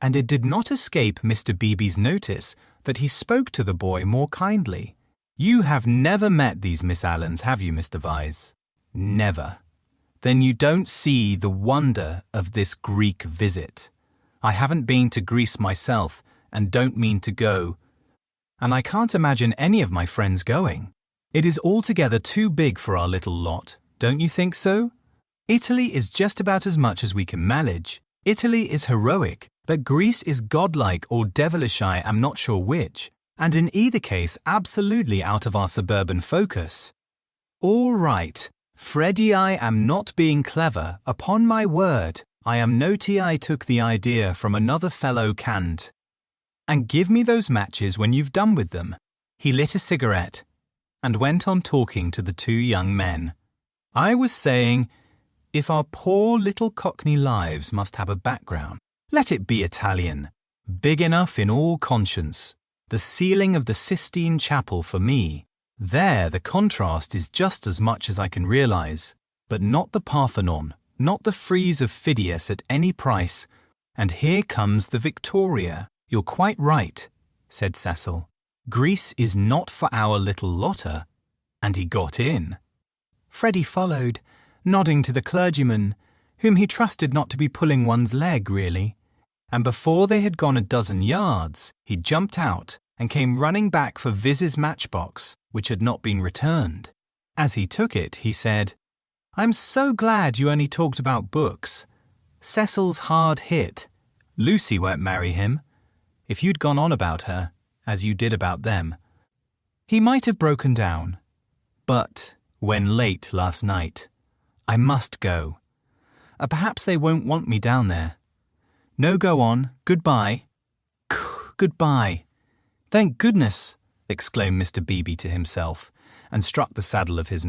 and it did not escape Mr. Beebe's notice that he spoke to the boy more kindly. "You have never met these Miss Allens, have you, Mr. Vyse?" "Never." "Then you don't see the wonder of this Greek visit. I haven't been to Greece myself and don't mean to go, and I can't imagine any of my friends going. It is altogether too big for our little lot, don't you think so? Italy is just about as much as we can manage. Italy is heroic, but Greece is godlike or devilish, I am not sure which, and in either case absolutely out of our suburban focus." "All right, Freddie, I am not being clever, upon my word. I am noti I took the idea from another fellow cant. And give me those matches when you've done with them." He lit a cigarette and went on talking to the two young men. "I was saying, if our poor little Cockney lives must have a background, let it be Italian, big enough in all conscience. The ceiling of the Sistine Chapel for me. There the contrast is just as much as I can realize, but not the Parthenon, not the frieze of Phidias at any price. And here comes the Victoria." "You're quite right," said Cecil. "Greece is not for our little Lotta." And he got in. Freddie followed, nodding to the clergyman, whom he trusted not to be pulling one's leg, really. And before they had gone a dozen yards, he jumped out and came running back for Viz's matchbox, which had not been returned. As he took it, he said, "I'm so glad you only talked about books. Cecil's hard hit. Lucy won't marry him. If you'd gone on about her, as you did about them, he might have broken down. But, when late last night, I must go. Perhaps they won't want me down there. No, go on. Goodbye." goodbye. Thank goodness, exclaimed Mr. Beebe to himself, and struck the saddle of his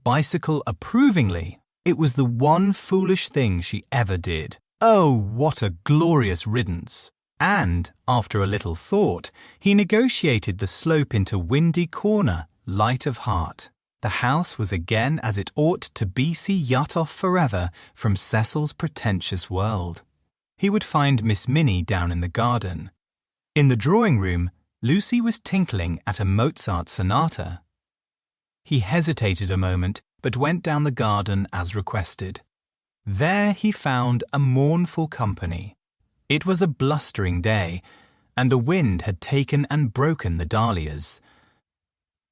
bicycle approvingly. It was the one foolish thing she ever did. Oh, what a glorious riddance! And, after a little thought, he negotiated the slope into Windy Corner, light of heart. The house was again as it ought to be yut off forever from Cecil's pretentious world. He would find Miss Minnie down in the garden. In the drawing-room, Lucy was tinkling at a Mozart sonata. He hesitated a moment, but went down the garden as requested. There he found a mournful company. It was a blustering day, and the wind had taken and broken the dahlias.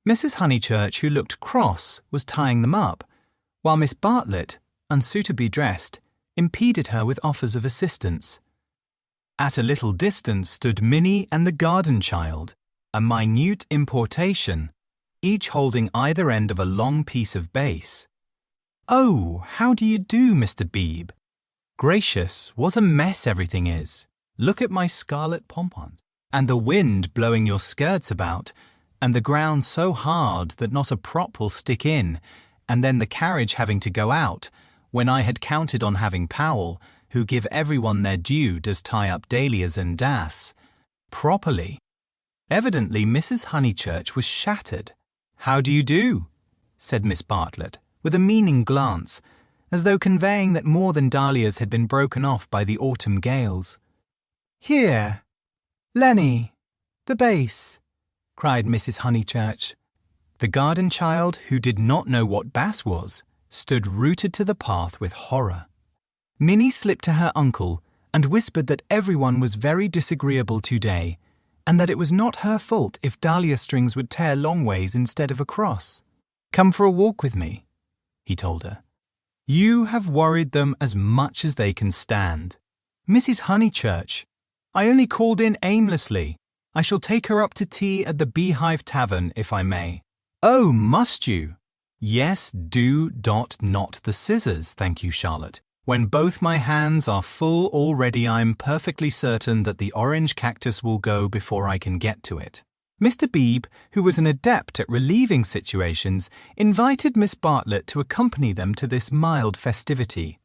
Mrs. Honeychurch, who looked cross, was tying them up, while Miss Bartlett, unsuitably dressed, impeded her with offers of assistance. At a little distance stood Minnie and the garden child, a minute importation, each holding either end of a long piece of base. "Oh, how do you do, Mr. Beebe? Gracious, what a mess everything is. Look at my scarlet pompons. And the wind blowing your skirts about, and the ground so hard that not a prop will stick in, and then the carriage having to go out, when I had counted on having Powell, who give everyone their due, does tie up dahlias and properly." Evidently Mrs. Honeychurch was shattered. "How do you do?" said Miss Bartlett, with a meaning glance, as though conveying that more than dahlias had been broken off by the autumn gales. "Here, Lenny, the bass," cried Mrs. Honeychurch. The garden child, who did not know what bass was, stood rooted to the path with horror. Minnie slipped to her uncle and whispered that everyone was very disagreeable today, and that it was not her fault if dahlia strings would tear long ways instead of across. "Come for a walk with me," he told her. "You have worried them as much as they can stand." "Mrs. Honeychurch, I only called in aimlessly. I shall take her up to tea at the Beehive Tavern, if I may." "Oh, must you?" "Yes, do. Not the scissors, thank you, Charlotte. When both my hands are full already, I'm perfectly certain that the orange cactus will go before I can get to it." Mr. Beebe, who was an adept at relieving situations, invited Miss Bartlett to accompany them to this mild festivity.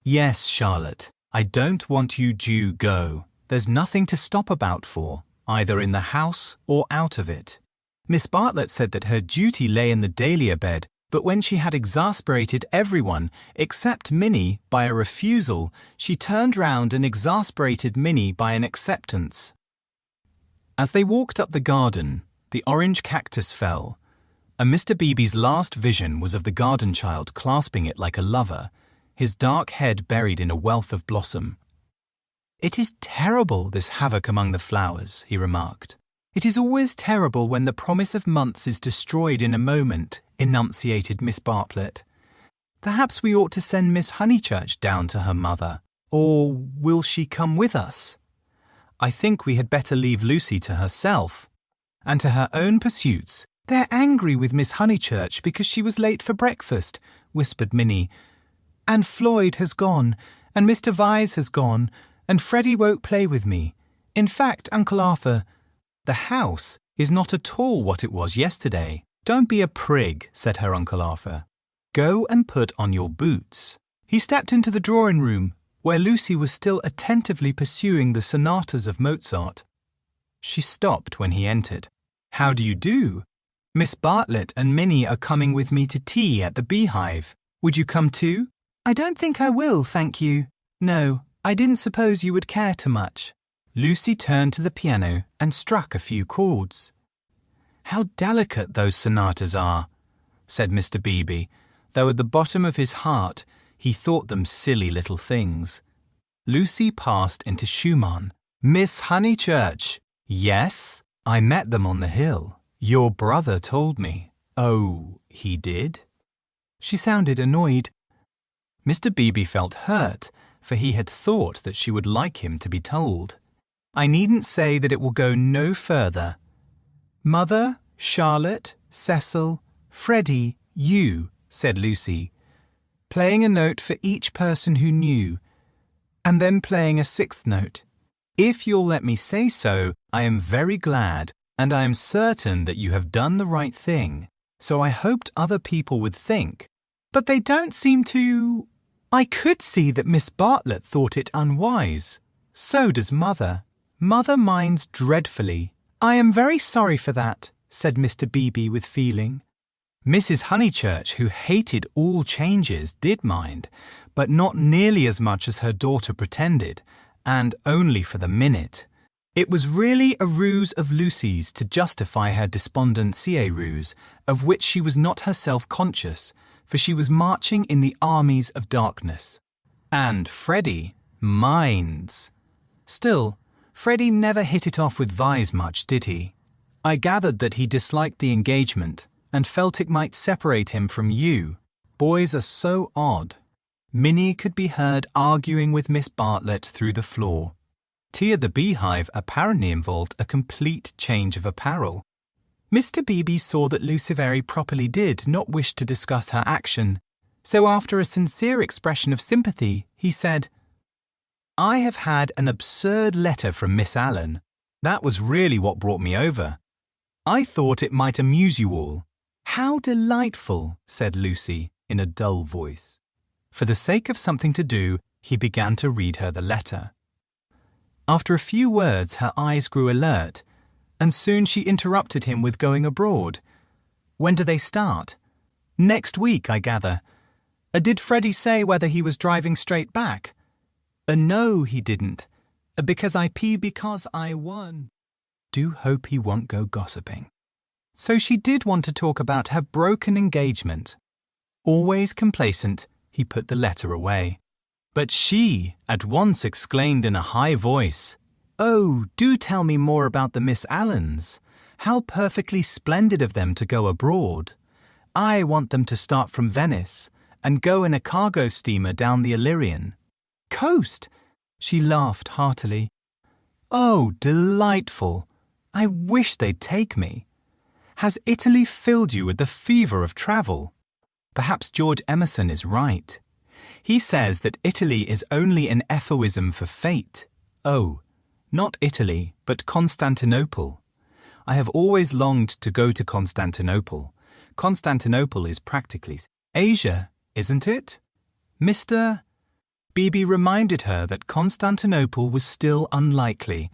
"Yes, Charlotte, I don't want you to go. There's nothing to stop about for, either in the house or out of it." Miss Bartlett said that her duty lay in the dahlia bed, but when she had exasperated everyone, except Minnie, by a refusal, she turned round and exasperated Minnie by an acceptance. As they walked up the garden, the orange cactus fell, and Mr. Beebe's last vision was of the garden child clasping it like a lover, his dark head buried in a wealth of blossom. "It is terrible, this havoc among the flowers," he remarked. "It is always terrible when the promise of months is destroyed in a moment," enunciated Miss Bartlett. "Perhaps we ought to send Miss Honeychurch down to her mother. Or will she come with us?" "I think we had better leave Lucy to herself and to her own pursuits. They're angry with Miss Honeychurch because she was late for breakfast," whispered Minnie. "And Floyd has gone, and Mr. Vyse has gone, and Freddie won't play with me. In fact, Uncle Arthur, the house is not at all what it was yesterday." "Don't be a prig," said her Uncle Arthur. "Go and put on your boots." He stepped into the drawing-room, where Lucy was still attentively pursuing the sonatas of Mozart. She stopped when he entered. "How do you do? Miss Bartlett and Minnie are coming with me to tea at the Beehive. Would you come too?" "I don't think I will, thank you. No, I didn't suppose you would care too much." Lucy turned to the piano and struck a few chords. "How delicate those sonatas are," said Mr. Beebe, though at the bottom of his heart he thought them silly little things. Lucy passed into Schumann. "Miss Honeychurch." "Yes, I met them on the hill. Your brother told me." "Oh, he did?" She sounded annoyed. Mr. Beebe felt hurt, for he had thought that she would like him to be told. "I needn't say that it will go no further. Mother, Charlotte, Cecil, Freddie, you," said Lucy, playing a note for each person who knew, and then playing a sixth note. If you'll let me say so, I am very glad, and I am certain that you have done the right thing. So I hoped other people would think. But they don't seem to. I could see that Miss Bartlett thought it unwise. So does Mother. Mother minds dreadfully. I am very sorry for that, said Mr. Beebe with feeling. Mrs. Honeychurch, who hated all changes, did mind, but not nearly as much as her daughter pretended, and only for the minute. It was really a ruse of Lucy's to justify her despondency ruse, of which she was not herself conscious, for she was marching in the armies of darkness. And Freddie minds. Still, Freddie never hit it off with Vyse much, did he? I gathered that he disliked the engagement and felt it might separate him from you. Boys are so odd. Minnie could be heard arguing with Miss Bartlett through the floor. Tea at the Beehive apparently involved a complete change of apparel. Mr. Beebe saw that Lucifer properly did not wish to discuss her action, so after a sincere expression of sympathy, he said, I have had an absurd letter from Miss Allen. That was really what brought me over. I thought it might amuse you all. How delightful, said Lucy in a dull voice. For the sake of something to do, he began to read her the letter. After a few words, her eyes grew alert, and soon she interrupted him with going abroad. When do they start? Next week, I gather. Did Freddie say whether he was driving straight back? No, he didn't. Because I won. Do hope he won't go gossiping. So she did want to talk about her broken engagement. Always complacent, he put the letter away. But she at once exclaimed in a high voice, Oh, do tell me more about the Miss Allens. How perfectly splendid of them to go abroad. I want them to start from Venice and go in a cargo steamer down the Illyrian coast. She laughed heartily. Oh, delightful. I wish they'd take me. Has Italy filled you with the fever of travel? Perhaps George Emerson is right. He says that Italy is only an euphemism for fate. Oh, not Italy, but Constantinople. I have always longed to go to Constantinople. Constantinople is practically Asia, isn't it? Mr. Beebe reminded her that Constantinople was still unlikely,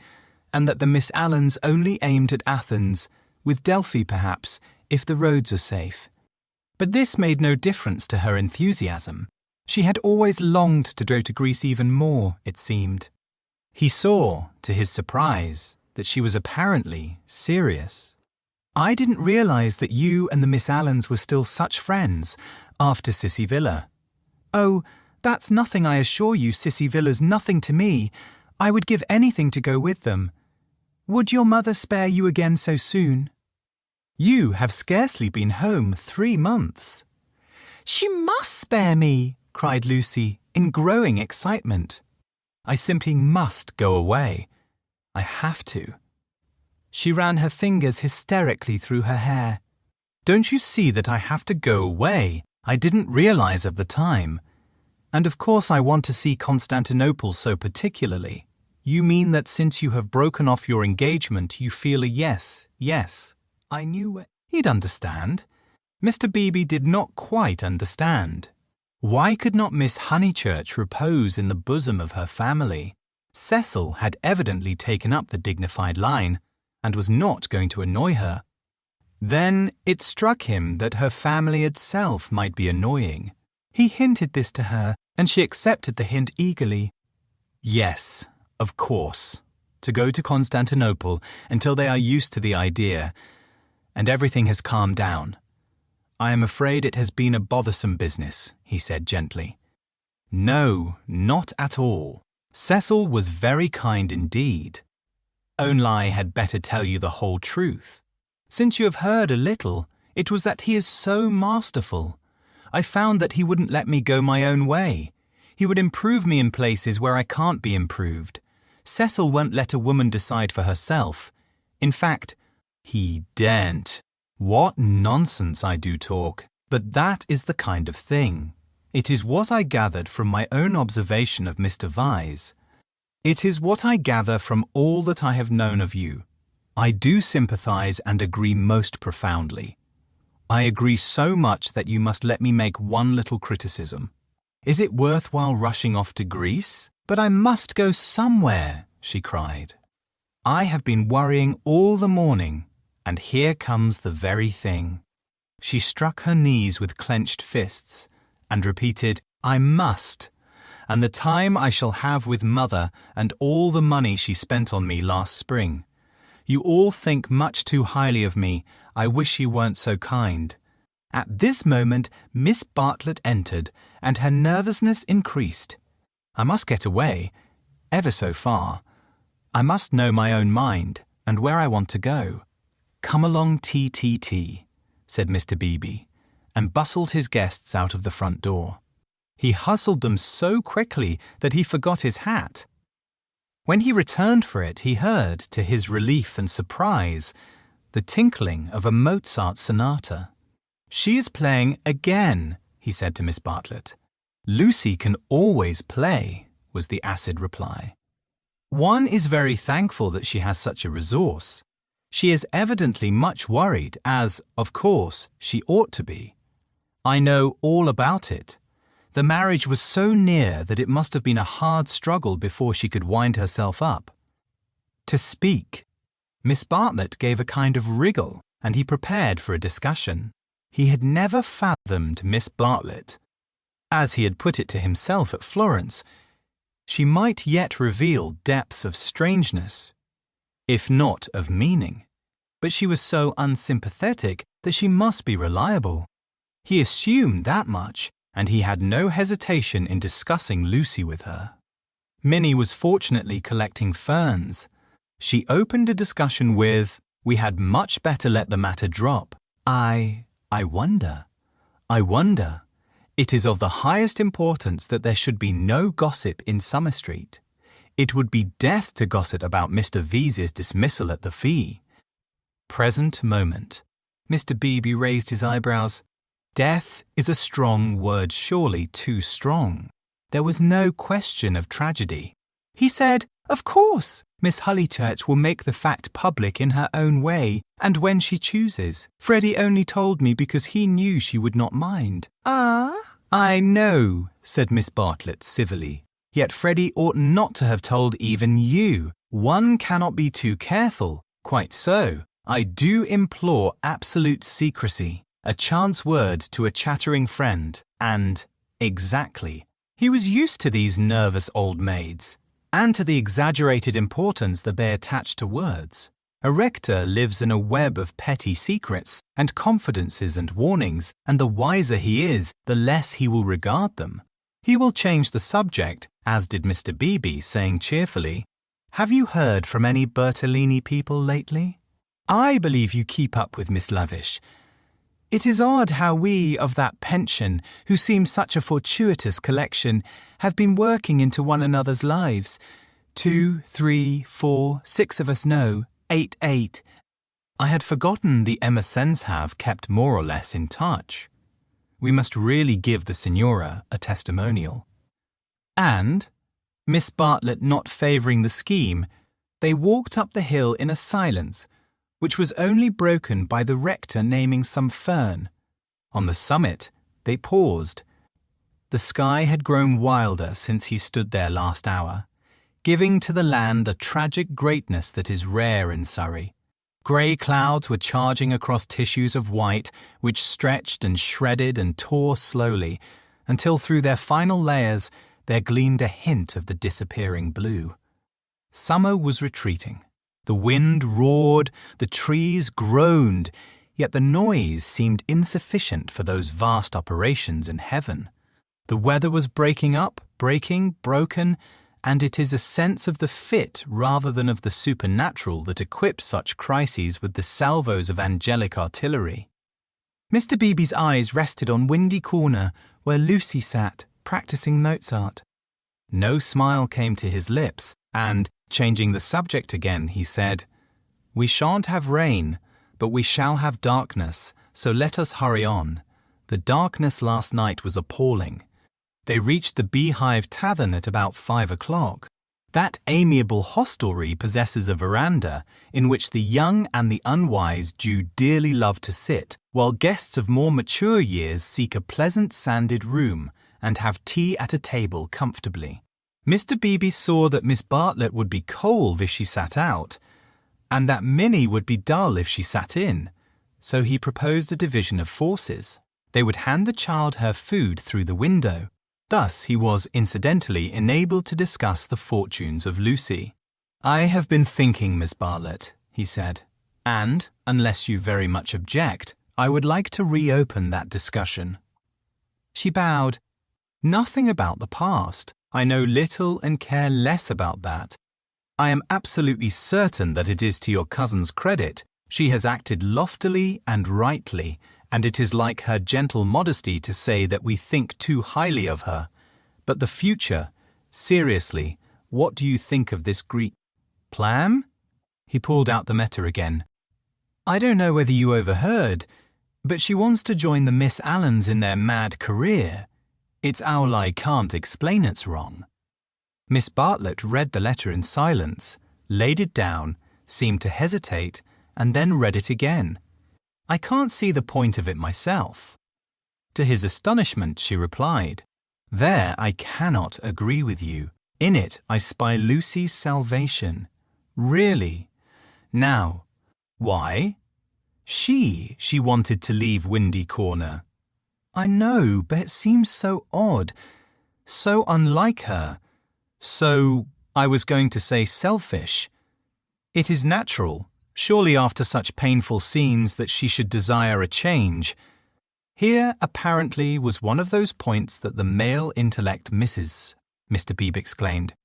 and that the Miss Allens only aimed at Athens, with Delphi perhaps, if the roads are safe. But this made no difference to her enthusiasm. She had always longed to go to Greece even more, it seemed. He saw, to his surprise, that she was apparently serious. I didn't realize that you and the Miss Allens were still such friends after Sissy Villa. Oh, that's nothing, I assure you. Sissy Villa's nothing to me. I would give anything to go with them. Would your mother spare you again so soon? You have scarcely been home 3 months. She must spare me, cried Lucy, in growing excitement. I simply must go away. I have to. She ran her fingers hysterically through her hair. Don't you see that I have to go away? I didn't realize at the time. And of course I want to see Constantinople so particularly. You mean that since you have broken off your engagement, you feel a yes. I knew he'd understand. Mr. Beebe did not quite understand. Why could not Miss Honeychurch repose in the bosom of her family? Cecil had evidently taken up the dignified line and was not going to annoy her. Then it struck him that her family itself might be annoying. He hinted this to her, and she accepted the hint eagerly. Yes, of course, to go to Constantinople until they are used to the idea, and everything has calmed down. I am afraid it has been a bothersome business, he said gently. No, not at all. Cecil was very kind indeed. Only I had better tell you the whole truth. Since you have heard a little, it was that he is so masterful. I found that he wouldn't let me go my own way. He would improve me in places where I can't be improved. Cecil won't let a woman decide for herself. In fact, he daren't. What nonsense I do talk. But that is the kind of thing. It is what I gathered from my own observation of Mr. Vyse. It is what I gather from all that I have known of you. I do sympathize and agree most profoundly. I agree so much that you must let me make one little criticism. Is it worthwhile rushing off to Greece? But I must go somewhere, she cried. I have been worrying all the morning, and here comes the very thing. She struck her knees with clenched fists and repeated, I must, and the time I shall have with Mother and all the money she spent on me last spring. You all think much too highly of me. I wish you weren't so kind. At this moment, Miss Bartlett entered, and her nervousness increased. I must get away, ever so far. I must know my own mind, and where I want to go. Come along, T, said Mr. Beebe, and bustled his guests out of the front door. He hustled them so quickly that he forgot his hat. When he returned for it, he heard, to his relief and surprise, the tinkling of a Mozart sonata. She is playing again, he said to Miss Bartlett. Lucy can always play, was the acid reply. One is very thankful that she has such a resource. She is evidently much worried, as, of course, she ought to be. I know all about it. The marriage was so near that it must have been a hard struggle before she could wind herself up. To speak. Miss Bartlett gave a kind of wriggle, and he prepared for a discussion. He had never fathomed Miss Bartlett. As he had put it to himself at Florence, she might yet reveal depths of strangeness, if not of meaning. But she was so unsympathetic that she must be reliable. He assumed that much, and he had no hesitation in discussing Lucy with her. Minnie was fortunately collecting ferns. She opened a discussion with, "We had much better let the matter drop. I wonder. It is of the highest importance that there should be no gossip in Summer Street. It would be death to gossip about Mr. V.'s dismissal at the fee." Present moment. Mr. Beebe raised his eyebrows. Death is a strong word, surely too strong. There was no question of tragedy. He said, "Of course, Miss Hullychurch will make the fact public in her own way, and when she chooses. Freddie only told me because he knew she would not mind." "Ah?" "I know," said Miss Bartlett civilly. "Yet Freddie ought not to have told even you. One cannot be too careful." "Quite so. I do implore absolute secrecy. A chance word to a chattering friend, and exactly." He was used to these nervous old maids, and to the exaggerated importance that they attach to words. A rector lives in a web of petty secrets and confidences and warnings, and the wiser he is, the less he will regard them. He will change the subject, as did Mr. Beebe, saying cheerfully, "Have you heard from any Bertolini people lately? I believe you keep up with Miss Lavish. It is odd how we, of that pension, who seem such a fortuitous collection, have been working into one another's lives. 2, 3, 4, 6 of us know, 8. I had forgotten the Emersons have kept more or less in touch. We must really give the Signora a testimonial." And, Miss Bartlett not favouring the scheme, they walked up the hill in a silence which was only broken by the rector naming some fern. On the summit, they paused. The sky had grown wilder since he stood there last hour, giving to the land the tragic greatness that is rare in Surrey. Grey clouds were charging across tissues of white, which stretched and shredded and tore slowly, until through their final layers there gleamed a hint of the disappearing blue. Summer was retreating. The wind roared, the trees groaned, yet the noise seemed insufficient for those vast operations in heaven. The weather was breaking up, broken, and it is a sense of the fit rather than of the supernatural that equips such crises with the salvos of angelic artillery. Mr. Beebe's eyes rested on Windy Corner, where Lucy sat, practising Mozart. No smile came to his lips, and, changing the subject again, he said, "We shan't have rain, but we shall have darkness, so let us hurry on. The darkness last night was appalling. They reached the Beehive Tavern at about 5 o'clock. That amiable hostelry possesses a veranda in which the young and the unwise do dearly love to sit, while guests of more mature years seek a pleasant sanded room and have tea at a table comfortably. Mr. Beebe saw that Miss Bartlett would be cold if she sat out, and that Minnie would be dull if she sat in, so he proposed a division of forces. They would hand the child her food through the window. Thus he was incidentally enabled to discuss the fortunes of Lucy. "I have been thinking, Miss Bartlett," he said, "and, unless you very much object, I would like to reopen that discussion." She bowed. "Nothing about the past. I know little and care less about that. I am absolutely certain that it is to your cousin's credit. She has acted loftily and rightly, and it is like her gentle modesty to say that we think too highly of her. But the future, seriously, what do you think of this Greek plan?" He pulled out the letter again. "I don't know whether you overheard, but she wants to join the Miss Allens in their mad career. It's owl I can't explain it's wrong." Miss Bartlett read the letter in silence, laid it down, seemed to hesitate, and then read it again. "I can't see the point of it myself." To his astonishment, she replied, "There I cannot agree with you. In it I spy Lucy's salvation. Really. Now, why? She wanted to leave Windy Corner. I know, but it seems so odd, so unlike her, so, I was going to say selfish. It is natural, surely after such painful scenes, that she should desire a change." Here, apparently, was one of those points that the male intellect misses, Mr. Beebe exclaimed.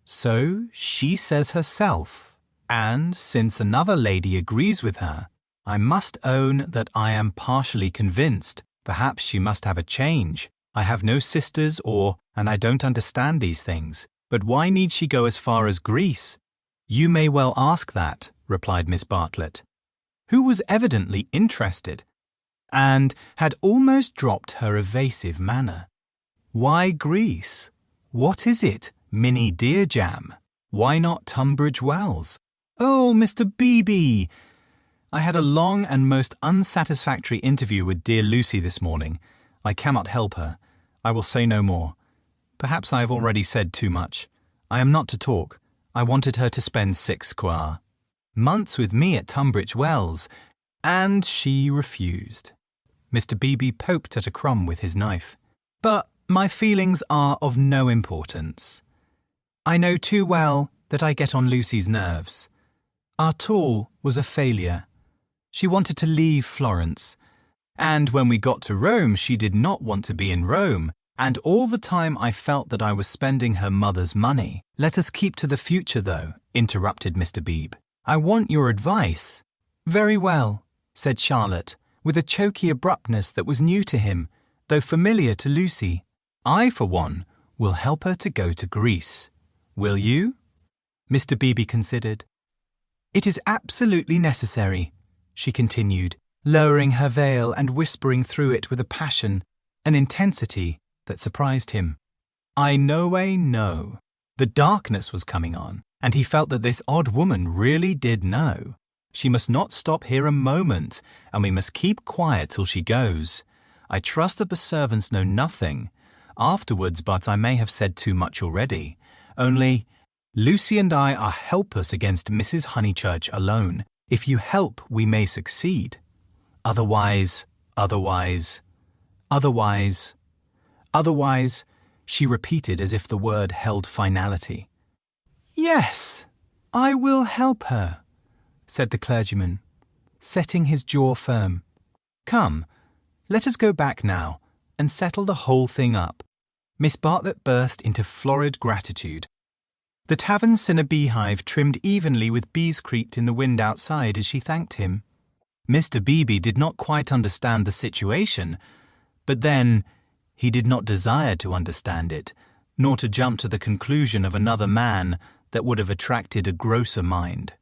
"So she says herself, and since another lady agrees with her, I must own that I am partially convinced. Perhaps she must have a change. I have no sisters and I don't understand these things. But why need she go as far as Greece?" "You may well ask that," replied Miss Bartlett, who was evidently interested, and had almost dropped her evasive manner. "Why Greece? What is it, Minnie Dear Jam? Why not Tunbridge Wells?" "Oh, Mr. Beebe! I had a long and most unsatisfactory interview with dear Lucy this morning. I cannot help her. I will say no more. Perhaps I have already said too much. I am not to talk. I wanted her to spend 6 months with me at Tunbridge Wells, and she refused." Mr. Beebe poked at a crumb with his knife. "But my feelings are of no importance. I know too well that I get on Lucy's nerves. Our tour was a failure. She wanted to leave Florence, and when we got to Rome she did not want to be in Rome, and all the time I felt that I was spending her mother's money." "Let us keep to the future, though," interrupted Mr. Beebe. "I want your advice." "Very well," said Charlotte, with a choky abruptness that was new to him, though familiar to Lucy. "I, for one, will help her to go to Greece. Will you?" Mr. Beebe considered. "It is absolutely necessary," she continued, lowering her veil and whispering through it with a passion, an intensity, that surprised him. "I know." The darkness was coming on, and he felt that this odd woman really did know. She must not stop here a moment, and we must keep quiet till she goes. I trust that the servants know nothing. Afterwards, but I may have said too much already. Only, Lucy and I are helpless against Mrs. Honeychurch alone. If you help, we may succeed. Otherwise, she repeated as if the word held finality. "Yes, I will help her," said the clergyman, setting his jaw firm. "Come, let us go back now and settle the whole thing up." Miss Bartlett burst into florid gratitude. The tavern cinna beehive trimmed evenly with bees creaked in the wind outside as she thanked him. Mr. Beebe did not quite understand the situation, but then he did not desire to understand it, nor to jump to the conclusion of another man that would have attracted a grosser mind.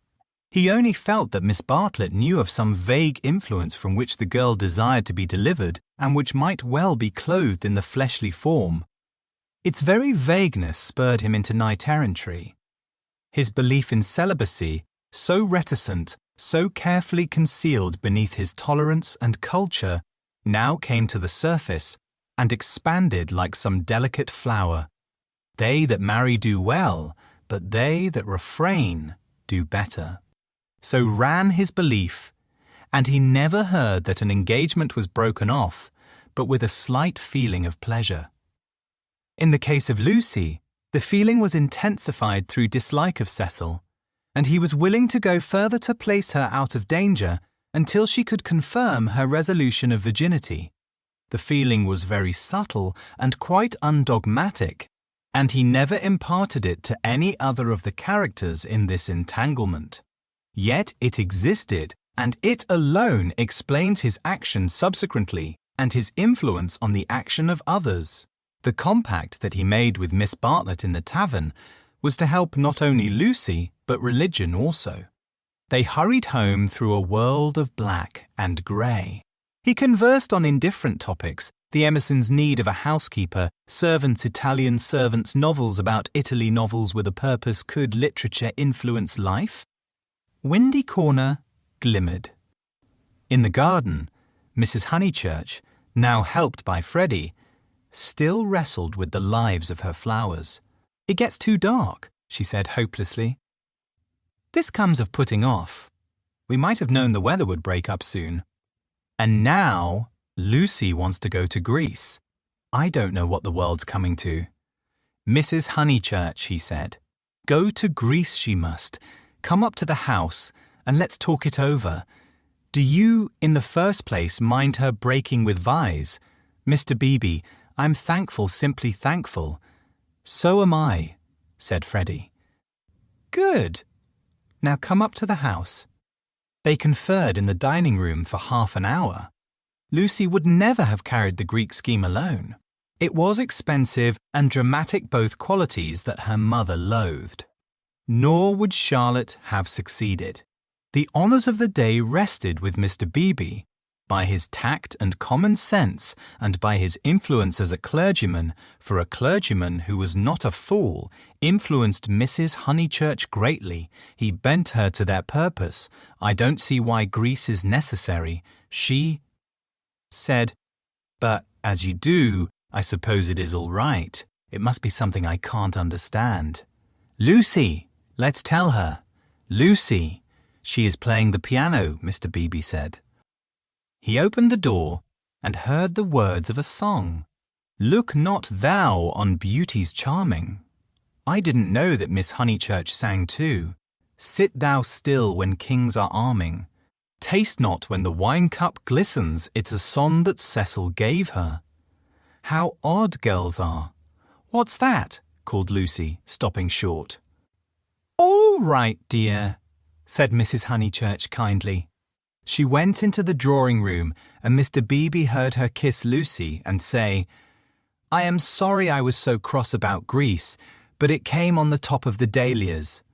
He only felt that Miss Bartlett knew of some vague influence from which the girl desired to be delivered and which might well be clothed in the fleshly form. Its very vagueness spurred him into knight-errantry. His belief in celibacy, so reticent, so carefully concealed beneath his tolerance and culture, now came to the surface and expanded like some delicate flower. They that marry do well, but they that refrain do better. So ran his belief, and he never heard that an engagement was broken off, but with a slight feeling of pleasure. In the case of Lucy, the feeling was intensified through dislike of Cecil, and he was willing to go further to place her out of danger until she could confirm her resolution of virginity. The feeling was very subtle and quite undogmatic, and he never imparted it to any other of the characters in this entanglement. Yet it existed, and it alone explains his action subsequently and his influence on the action of others. The compact that he made with Miss Bartlett in the tavern was to help not only Lucy, but religion also. They hurried home through a world of black and grey. He conversed on indifferent topics: the Emersons' need of a housekeeper, servants, Italian servants, novels about Italy, novels with a purpose. Could literature influence life? Windy Corner glimmered. In the garden, Mrs. Honeychurch, now helped by Freddie, still wrestled with the lives of her flowers. "It gets too dark," she said hopelessly. "This comes of putting off. We might have known the weather would break up soon. And now Lucy wants to go to Greece. I don't know what the world's coming to." "Mrs. Honeychurch," he said, "go to Greece she must. Come up to the house and let's talk it over. Do you, in the first place, mind her breaking with Vyse? Mr. Beebe, I'm thankful, simply thankful." "So am I," said Freddie. "Good. Now come up to the house." They conferred in the dining room for half an hour. Lucy would never have carried the Greek scheme alone. It was expensive and dramatic, both qualities that her mother loathed. Nor would Charlotte have succeeded. The honours of the day rested with Mr. Beebe. By his tact and common sense, and by his influence as a clergyman, for a clergyman who was not a fool, influenced Mrs. Honeychurch greatly. He bent her to their purpose. "I don't see why Greece is necessary." She said, "But as you do, I suppose it is all right. It must be something I can't understand." "Lucy, let's tell her. Lucy." "She is playing the piano," Mr. Beebe said. He opened the door and heard the words of a song. "Look not thou on beauties charming." I didn't know that Miss Honeychurch sang too. "Sit thou still when kings are arming. Taste not when the wine cup glistens." It's a song that Cecil gave her. "How odd girls are." "What's that?" called Lucy, stopping short. "All right, dear," said Mrs. Honeychurch kindly. She went into the drawing-room, and Mr. Beebe heard her kiss Lucy and say, "I am sorry I was so cross about Greece, but it came on the top of the dahlias."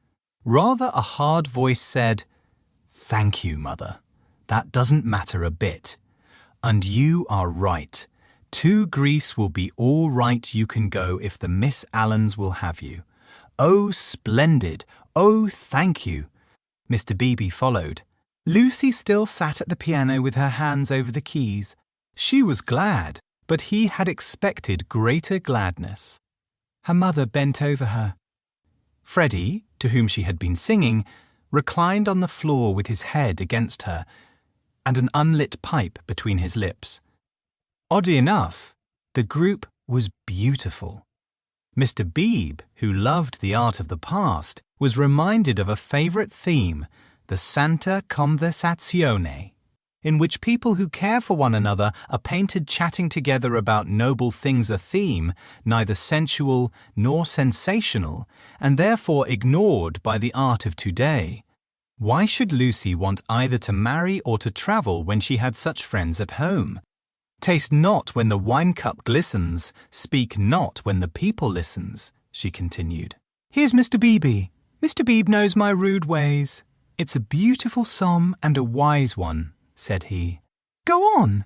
Rather a hard voice said, "Thank you, Mother. That doesn't matter a bit. And you are right. To Greece will be all right. You can go if the Miss Allens will have you." "Oh, splendid. Oh, thank you." Mr. Beebe followed. Lucy still sat at the piano with her hands over the keys. She was glad, but he had expected greater gladness. Her mother bent over her. Freddie, to whom she had been singing, reclined on the floor with his head against her and an unlit pipe between his lips. Oddly enough, the group was beautiful. Mr. Beebe, who loved the art of the past, was reminded of a favourite theme, the Santa Conversazione, in which people who care for one another are painted chatting together about noble things, a theme neither sensual nor sensational, and therefore ignored by the art of today. Why should Lucy want either to marry or to travel when she had such friends at home? "Taste not when the wine cup glistens, speak not when the people listens," she continued. "Here's Mr. Beebe. Mr. Beebe knows my rude ways." "It's a beautiful psalm and a wise one," said he. "Go on."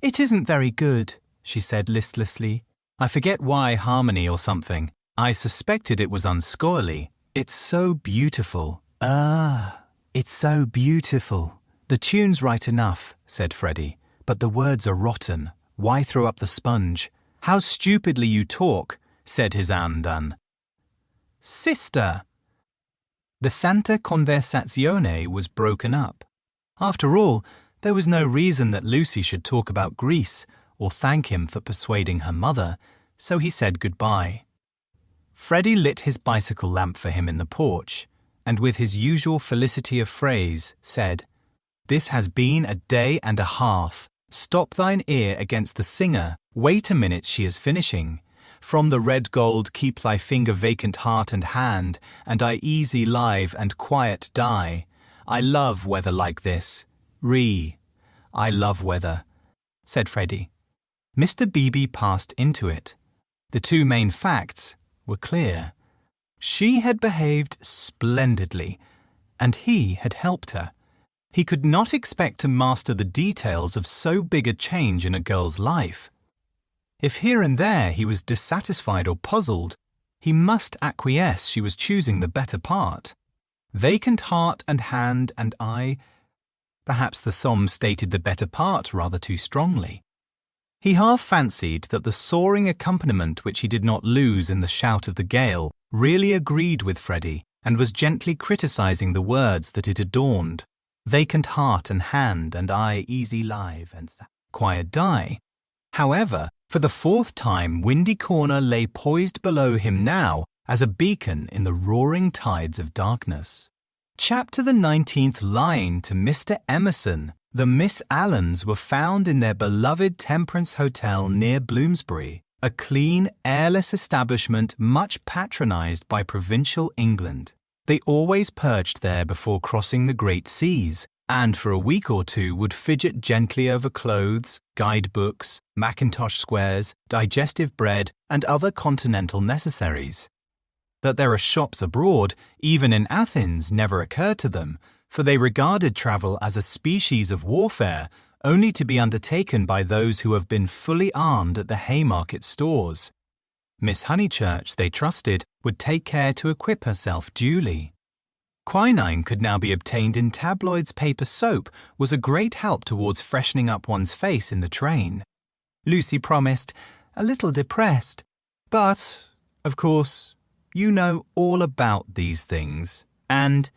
"It isn't very good," she said listlessly. "I forget why harmony or something. I suspected it was unscholarly. It's so beautiful. It's so beautiful. The tune's right enough, said Freddie, but the words are rotten. Why throw up the sponge? How stupidly you talk, said his Andan. Sister! The Santa Conversazione was broken up. After all, there was no reason that Lucy should talk about Greece or thank him for persuading her mother, so he said goodbye. Freddie lit his bicycle lamp for him in the porch, and with his usual felicity of phrase, said, "This has been a day and a half. Stop thine ear against the singer. Wait a minute, she is finishing. From the red gold keep thy finger vacant heart and hand, and I easy live and quiet die. I love weather like this. I love weather," said Freddie. Mr. Beebe passed into it. The two main facts were clear. She had behaved splendidly, and he had helped her. He could not expect to master the details of so big a change in a girl's life. If here and there he was dissatisfied or puzzled, he must acquiesce she was choosing the better part. Vacant heart and hand and eye. Perhaps the psalm stated the better part rather too strongly. He half fancied that the soaring accompaniment which he did not lose in the shout of the gale really agreed with Freddie and was gently criticizing the words that it adorned. Vacant heart and hand and eye easy live and quiet die. However, for the fourth time Windy Corner lay poised below him now as a beacon in the roaring tides of darkness. Chapter the 19th line to Mr. Emerson. The Miss Allens were found in their beloved Temperance Hotel near Bloomsbury, a clean, airless establishment much patronized by provincial England. They always perched there before crossing the great seas, and for a week or two would fidget gently over clothes, guidebooks, Mackintosh squares, digestive bread, and other continental necessaries. That there are shops abroad, even in Athens, never occurred to them, for they regarded travel as a species of warfare only to be undertaken by those who have been fully armed at the Haymarket stores. Miss Honeychurch, they trusted, would take care to equip herself duly. Quinine could now be obtained in tabloids. Paper soap was a great help towards freshening up one's face in the train. Lucy promised, a little depressed, but, of course, you know all about these things, and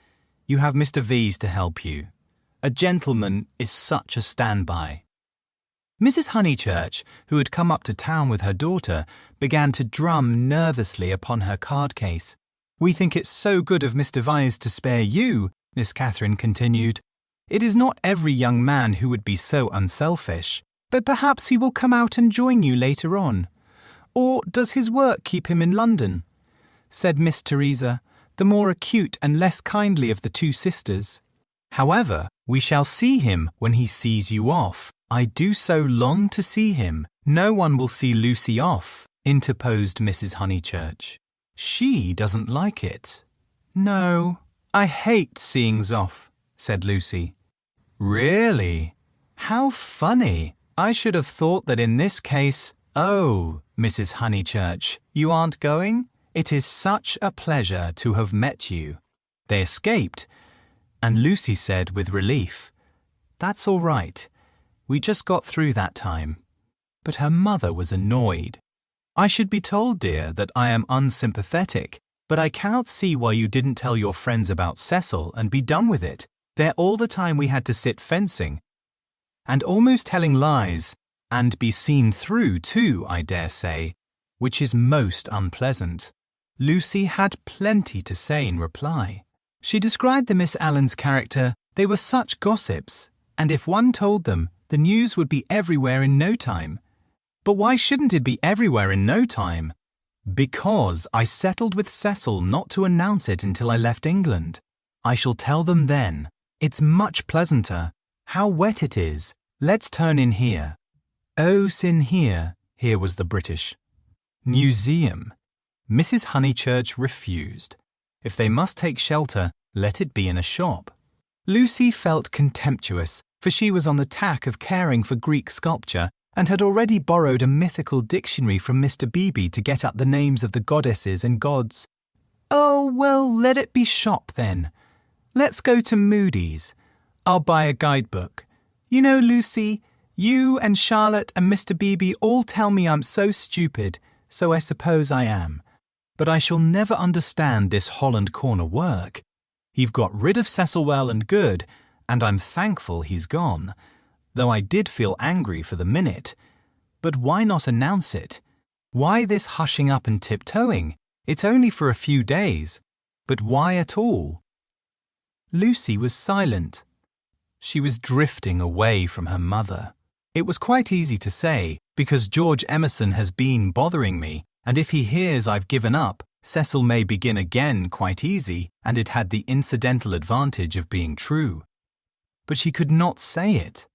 you have Mr. V's to help you. A gentleman is such a standby. Mrs. Honeychurch, who had come up to town with her daughter, began to drum nervously upon her card case. "We think it's so good of Mr. Vyse to spare you," Miss Catherine continued. "It is not every young man who would be so unselfish, but perhaps he will come out and join you later on. Or does his work keep him in London?" said Miss Teresa, the more acute and less kindly of the two sisters. "However, we shall see him when he sees you off. I do so long to see him." "No one will see Lucy off," interposed Mrs. Honeychurch. "She doesn't like it." "No, I hate seeings off," said Lucy. "Really? How funny. I should have thought that in this case—" "Oh, Mrs. Honeychurch, you aren't going? It is such a pleasure to have met you." They escaped, and Lucy said with relief, "That's all right. We just got through that time." But her mother was annoyed. "I should be told, dear, that I am unsympathetic, but I cannot see why you didn't tell your friends about Cecil and be done with it. There all the time we had to sit fencing, and almost telling lies, and be seen through too, I dare say, which is most unpleasant." Lucy had plenty to say in reply. She described the Miss Allens' character. They were such gossips, and if one told them, the news would be everywhere in no time. But why shouldn't it be everywhere in no time? "Because I settled with Cecil not to announce it until I left England. I shall tell them then. It's much pleasanter. How wet it is. Let's turn in here." "Oh, sin here." Here was the British. "Museum." Mrs. Honeychurch refused. If they must take shelter, let it be in a shop. Lucy felt contemptuous, for she was on the tack of caring for Greek sculpture and had already borrowed a mythical dictionary from Mr. Beebe to get up the names of the goddesses and gods. Oh, well, let it be shop then. Let's go to Moody's. I'll buy a guidebook. You know, Lucy, you and Charlotte and Mr. Beebe all tell me I'm so stupid, so I suppose I am. But I shall never understand this Holland Corner work. You've got rid of Cecil well and good, and I'm thankful he's gone, though I did feel angry for the minute. But why not announce it? Why this hushing up and tiptoeing? It's only for a few days. But why at all? Lucy was silent. She was drifting away from her mother. It was quite easy to say, because George Emerson has been bothering me, and if he hears I've given up, Cecil may begin again quite easy, and it had the incidental advantage of being true. But she could not say it.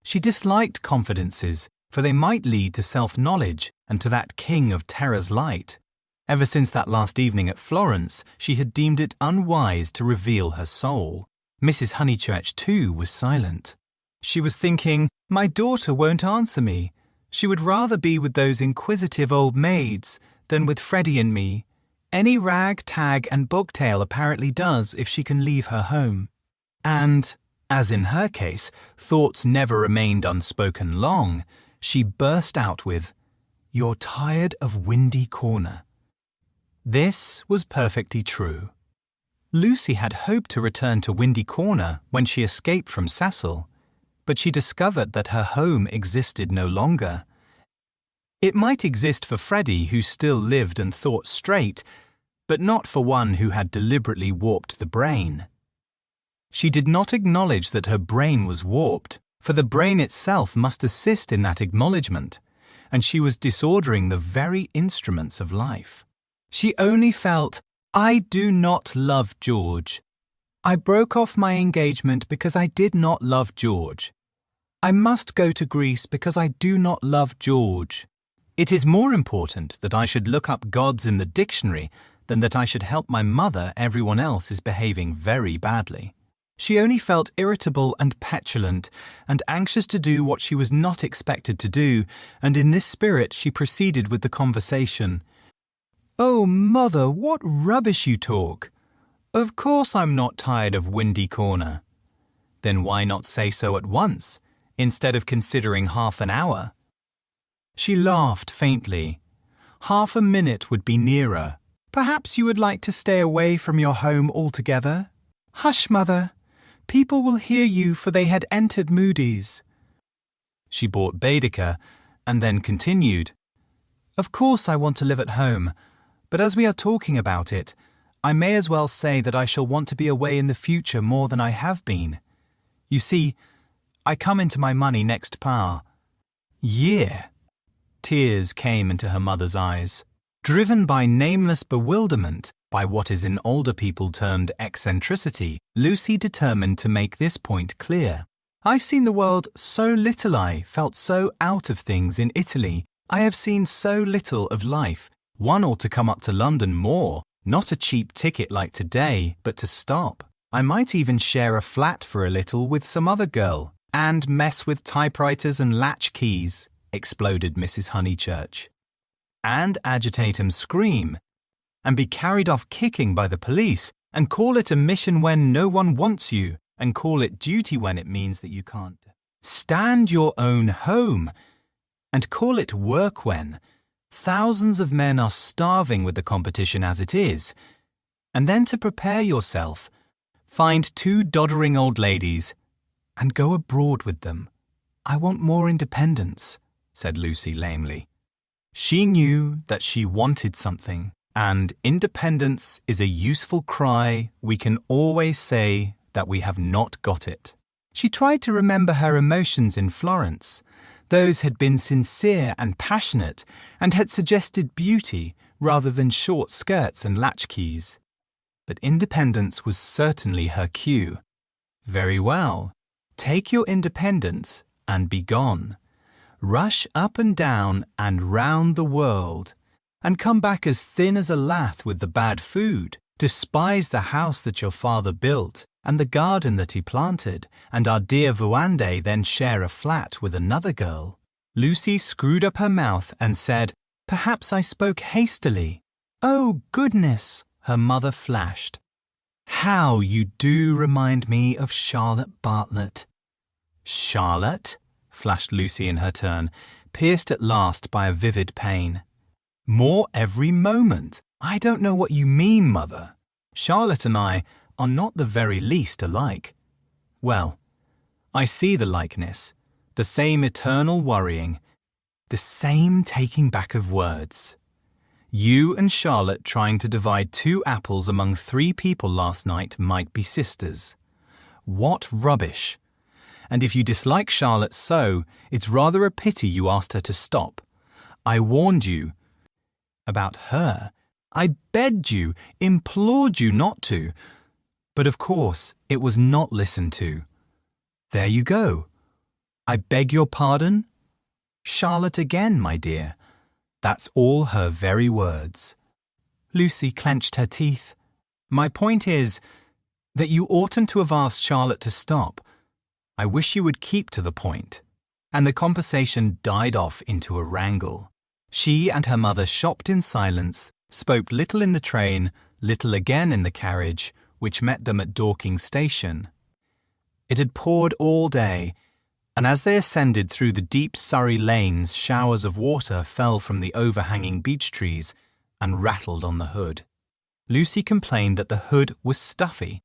She disliked confidences, for they might lead to self-knowledge and to that king of terror's light. Ever since that last evening at Florence, she had deemed it unwise to reveal her soul. Mrs. Honeychurch, too, was silent. She was thinking, my daughter won't answer me. She would rather be with those inquisitive old maids than with Freddie and me. Any rag, tag and bobtail apparently does if she can leave her home. And, as in her case, thoughts never remained unspoken long, she burst out with, "You're tired of Windy Corner." This was perfectly true. Lucy had hoped to return to Windy Corner when she escaped from Cecil, but she discovered that her home existed no longer. It might exist for Freddie, who still lived and thought straight, but not for one who had deliberately warped the brain. She did not acknowledge that her brain was warped, for the brain itself must assist in that acknowledgement, and she was disordering the very instruments of life. She only felt, I do not love George. I broke off my engagement because I did not love George. I must go to Greece because I do not love George. It is more important that I should look up gods in the dictionary than that I should help my mother. Everyone else is behaving very badly. She only felt irritable and petulant and anxious to do what she was not expected to do, and in this spirit she proceeded with the conversation. Oh, Mother, what rubbish you talk. Of course I'm not tired of Windy Corner. Then why not say so at once, instead of considering half an hour? She laughed faintly. Half a minute would be nearer. Perhaps you would like to stay away from your home altogether? Hush, Mother. People will hear you, for they had entered Moody's. She bought Baedeker and then continued. Of course I want to live at home, but as we are talking about it, I may as well say that I shall want to be away in the future more than I have been. You see, I come into my money next year. Tears came into her mother's eyes. Driven by nameless bewilderment, by what is in older people termed eccentricity, Lucy determined to make this point clear. I've seen the world so little, I felt so out of things in Italy. I have seen so little of life. One ought to come up to London more, not a cheap ticket like today, but to stop. I might even share a flat for a little with some other girl, and mess with typewriters and latch keys, exploded Mrs. Honeychurch. And agitate and scream, and be carried off kicking by the police, and call it a mission when no one wants you, and call it duty when it means that you can't stand your own home, and call it work when thousands of men are starving with the competition as it is. And then to prepare yourself, find 2 doddering old ladies, and go abroad with them. I want more independence, said Lucy lamely. She knew that she wanted something, and independence is a useful cry we can always say that we have not got it. She tried to remember her emotions in Florence. Those had been sincere and passionate, and had suggested beauty rather than short skirts and latchkeys. But independence was certainly her cue. Very well, take your independence and be gone. Rush up and down and round the world, and come back as thin as a lath with the bad food. Despise the house that your father built, and the garden that he planted, and our dear Vuande then share a flat with another girl. Lucy screwed up her mouth and said, Perhaps I spoke hastily. Oh, goodness! Her mother flashed. "How you do remind me of Charlotte Bartlett." "Charlotte?" flashed Lucy in her turn, pierced at last by a vivid pain. "More every moment. I don't know what you mean, Mother. Charlotte and I are not the very least alike." "Well, I see the likeness, the same eternal worrying, the same taking back of words. You and Charlotte trying to divide 2 apples among 3 people last night might be sisters. What rubbish! And if you dislike Charlotte so, it's rather a pity you asked her to stop. I warned you." "About her? I begged you, implored you not to. But of course it was not listened to. There you go. I beg your pardon? Charlotte again, my dear. That's all her very words." Lucy clenched her teeth. "My point is that you oughtn't to have asked Charlotte to stop. I wish you would keep to the point." And the conversation died off into a wrangle. She and her mother shopped in silence, spoke little in the train, little again in the carriage, which met them at Dorking Station. It had poured all day, and as they ascended through the deep Surrey lanes, showers of water fell from the overhanging beech trees and rattled on the hood. Lucy complained that the hood was stuffy.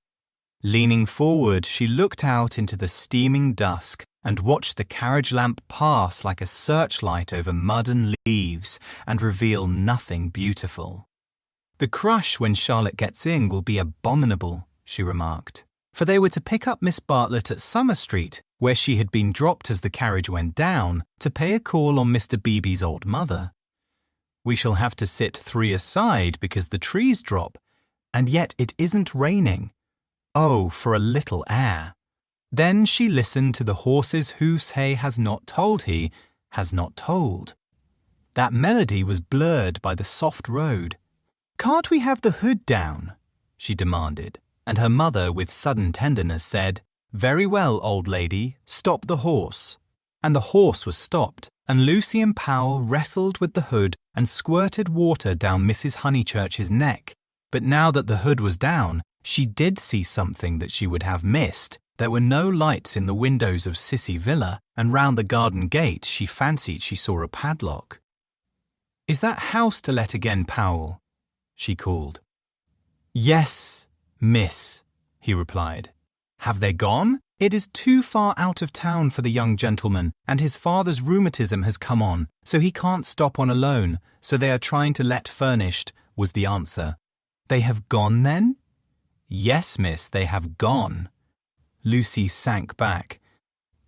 Leaning forward, she looked out into the steaming dusk and watched the carriage lamp pass like a searchlight over mud and leaves and reveal nothing beautiful. "The crush when Charlotte gets in will be abominable," she remarked, for they were to pick up Miss Bartlett at Summer Street, where she had been dropped as the carriage went down, to pay a call on Mr. Beebe's old mother. "We shall have to sit 3 aside because the trees drop, and yet it isn't raining. Oh, for a little air." Then she listened to the horse's hoofs hay has not told he, has not told. That melody was blurred by the soft road. "Can't we have the hood down?" she demanded, and her mother with sudden tenderness said, "Very well, old lady, stop the horse." And the horse was stopped, and Lucy and Powell wrestled with the hood and squirted water down Mrs. Honeychurch's neck. But now that the hood was down, she did see something that she would have missed. There were no lights in the windows of Sissy Villa, and round the garden gate she fancied she saw a padlock. "Is that house to let again, Powell?" she called. "Yes, miss," he replied. "Have they gone? It is too far out of town for the young gentleman, and his father's rheumatism has come on, so he can't stop on alone, so they are trying to let furnished," was the answer. "They have gone, then?" "Yes, miss, they have gone." Lucy sank back.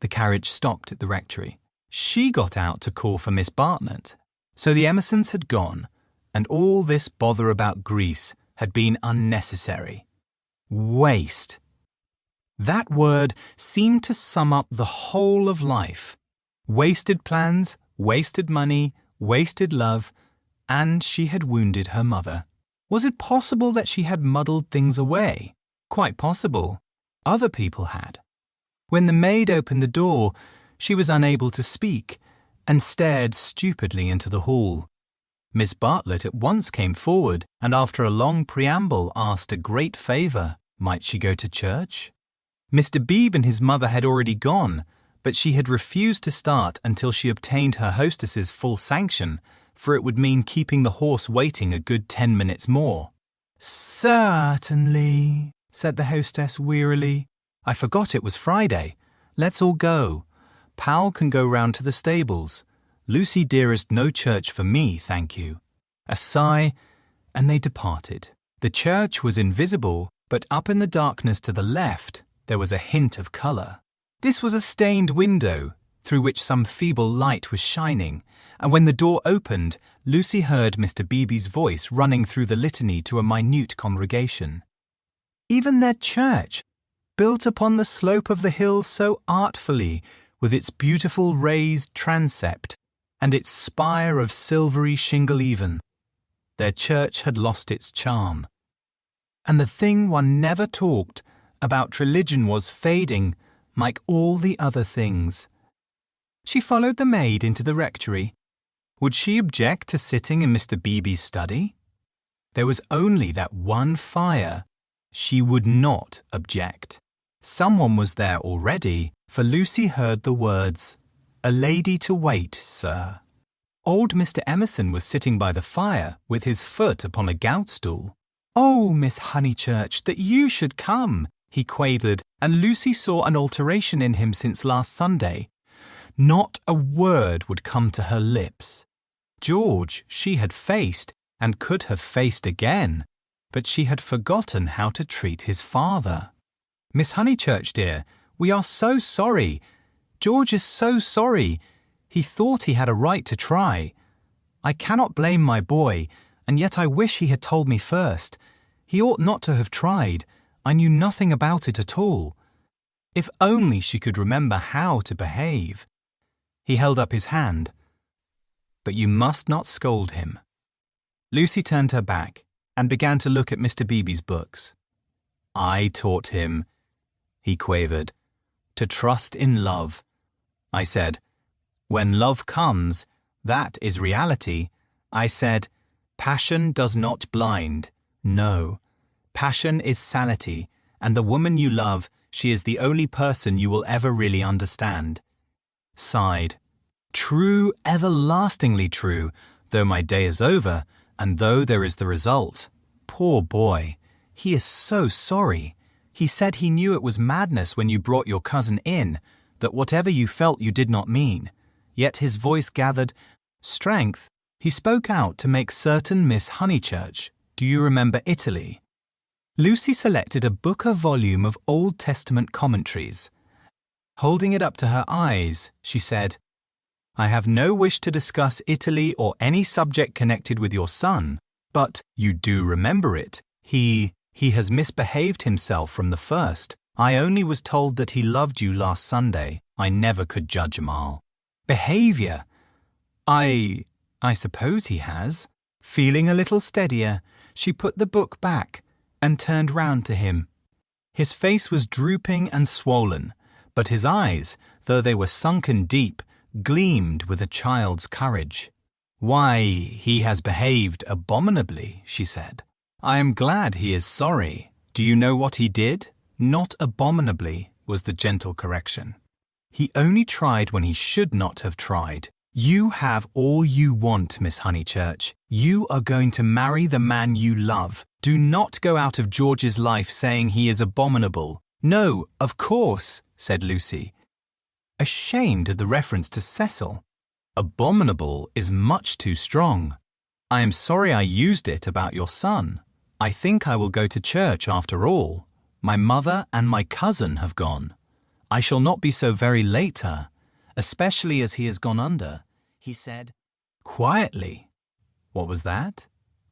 The carriage stopped at the rectory. She got out to call for Miss Bartlett. So the Emersons had gone, and all this bother about Greece had been unnecessary. Waste. That word seemed to sum up the whole of life. Wasted plans, wasted money, wasted love, and she had wounded her mother. Was it possible that she had muddled things away? Quite possible. Other people had. When the maid opened the door, she was unable to speak and stared stupidly into the hall. Miss Bartlett at once came forward and after a long preamble asked a great favour. Might she go to church? Mr. Beebe and his mother had already gone, but she had refused to start until she obtained her hostess's full sanction, for it would mean keeping the horse waiting a good 10 minutes more. "Certainly," said the hostess wearily. "I forgot it was Friday. Let's all go. Powell can go round to the stables. Lucy dearest, no church for me, thank you." A sigh, and they departed. The church was invisible, but up in the darkness to the left there was a hint of colour. This was a stained window, through which some feeble light was shining, and when the door opened, Lucy heard Mr. Beebe's voice running through the litany to a minute congregation. Even their church, built upon the slope of the hill so artfully, with its beautiful raised transept and its spire of silvery shingle even, their church had lost its charm. And the thing one never talked about religion was fading, like all the other things. She followed the maid into the rectory. Would she object to sitting in Mr. Beebe's study? There was only that one fire. She would not object. Someone was there already, for Lucy heard the words, "A lady to wait, sir." Old Mr. Emerson was sitting by the fire with his foot upon a gout stool. "Oh, Miss Honeychurch, that you should come," he quavered, and Lucy saw an alteration in him since last Sunday. Not a word would come to her lips. George she had faced, and could have faced again, but she had forgotten how to treat his father. "Miss Honeychurch, dear, we are so sorry. George is so sorry. He thought he had a right to try. I cannot blame my boy, and yet I wish he had told me first. He ought not to have tried. I knew nothing about it at all." If only she could remember how to behave. He held up his hand. "But you must not scold him." Lucy turned her back and began to look at Mr. Beebe's books. "I taught him," he quavered, "to trust in love. I said, 'When love comes, that is reality.' I said, 'Passion does not blind. No, passion is sanity, and the woman you love, she is the only person you will ever really understand.'" Sighed. "True, everlastingly true, though my day is over, and though there is the result. Poor boy, he is so sorry. He said he knew it was madness when you brought your cousin in, that whatever you felt you did not mean. Yet his voice gathered strength. He spoke out to make certain Miss Honeychurch. Do you remember Italy?" Lucy selected a Booker volume of Old Testament commentaries. Holding it up to her eyes, she said, "I have no wish to discuss Italy or any subject connected with your son, but you do remember it. He has misbehaved himself from the first. I only was told that he loved you last Sunday. I never could judge Amal." "Behavior? I suppose he has." Feeling a little steadier, she put the book back and turned round to him. His face was drooping and swollen, but his eyes, though they were sunken deep, gleamed with a child's courage. "Why, he has behaved abominably," she said. "I am glad he is sorry. Do you know what he did?" "Not abominably," was the gentle correction. "He only tried when he should not have tried. You have all you want, Miss Honeychurch. You are going to marry the man you love. Do not go out of George's life saying he is abominable." "No, of course," said Lucy, ashamed at the reference to Cecil. "Abominable is much too strong. I am sorry I used it about your son. I think I will go to church after all. My mother and my cousin have gone. I shall not be so very late, especially as he has gone under," he said quietly. What was that?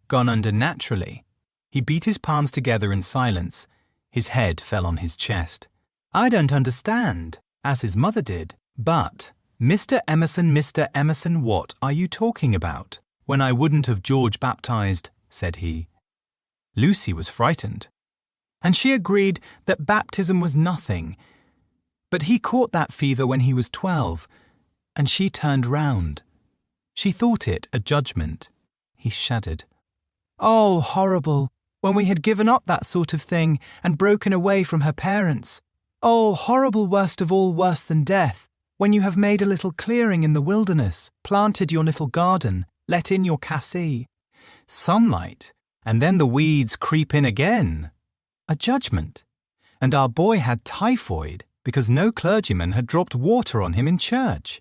Gone under naturally. He beat his palms together in silence. His head fell on his chest. "I don't understand," as his mother did. "But, Mr. Emerson, what are you talking about? When I wouldn't have George baptized," said he. Lucy was frightened, and she agreed that baptism was nothing. But he caught that fever when he was 12, and she turned round. She thought it a judgment. He shuddered. "Oh, horrible, when we had given up that sort of thing and broken away from her parents. Oh, horrible, worst of all, worse than death, when you have made a little clearing in the wilderness, planted your little garden, let in your cassie. Sunlight, and then the weeds creep in again. A judgment. And our boy had typhoid because no clergyman had dropped water on him in church.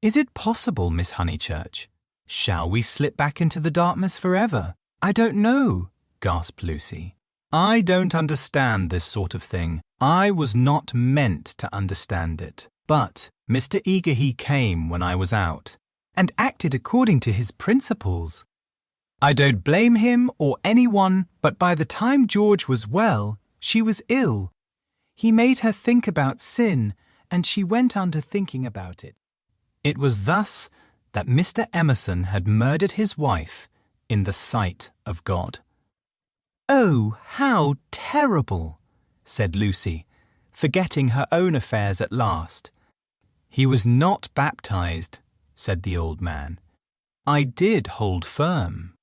Is it possible, Miss Honeychurch? Shall we slip back into the darkness forever?" "I don't know," gasped Lucy. "I don't understand this sort of thing. I was not meant to understand it. But Mr. Eagerhe came when I was out, and acted according to his principles. I don't blame him or anyone, but by the time George was well, she was ill. He made her think about sin, and she went on to thinking about it." It was thus that Mr. Emerson had murdered his wife in the sight of God. "Oh, how terrible," said Lucy, forgetting her own affairs at last. "He was not baptized," said the old man. "I did hold firm."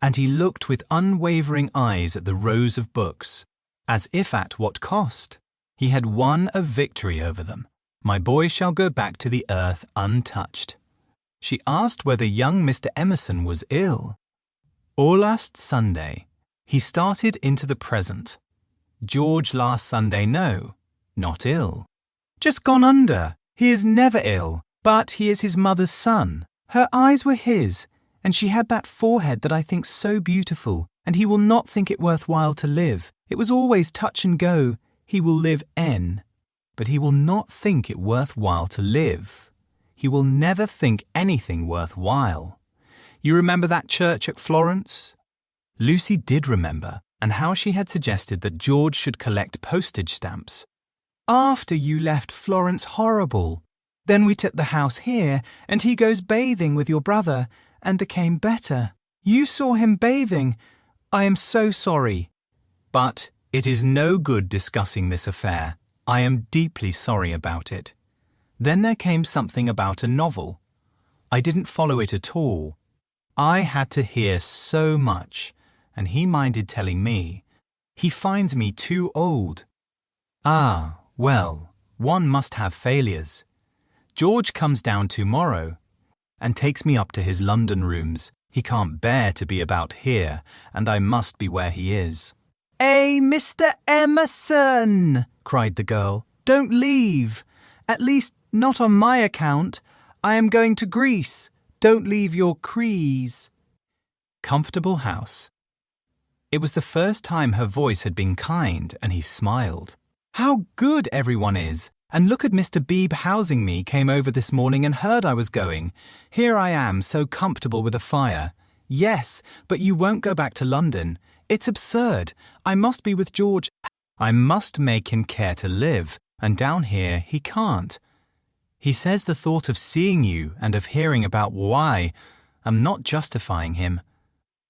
and he looked with unwavering eyes at the rows of books, as if at what cost. He had won a victory over them. My boy shall go back to the earth untouched. She asked whether young Mr. Emerson was ill. All last Sunday, he started into the present. George last Sunday, no, not ill. Just gone under. He is never ill, but he is his mother's son. Her eyes were his, and she had that forehead that I think so beautiful, and he will not think it worthwhile to live. It was always touch and go. He will live N, but he will not think it worthwhile to live. He will never think anything worthwhile. You remember that church at Florence? Lucy did remember, and how she had suggested that George should collect postage stamps. After you left Florence, horrible. Then we took the house here, and he goes bathing with your brother, and became better. You saw him bathing. I am so sorry. But it is no good discussing this affair. I am deeply sorry about it. Then there came something about a novel. I didn't follow it at all. I had to hear so much, and he minded telling me. He finds me too old. Ah, well, one must have failures. George comes down tomorrow and takes me up to his London rooms. He can't bear to be about here, and I must be where he is. Mr. Emerson!" cried the girl. "Don't leave. At least not on my account. I am going to Greece. Don't leave your crees." Comfortable house. It was the first time her voice had been kind, and he smiled. "How good everyone is! And look at Mr. Beebe housing me came over this morning and heard I was going. Here I am, so comfortable with a fire. Yes, but you won't go back to London. It's absurd. I must be with George. I must make him care to live, and down here he can't. He says the thought of seeing you and of hearing about why. I'm not justifying him.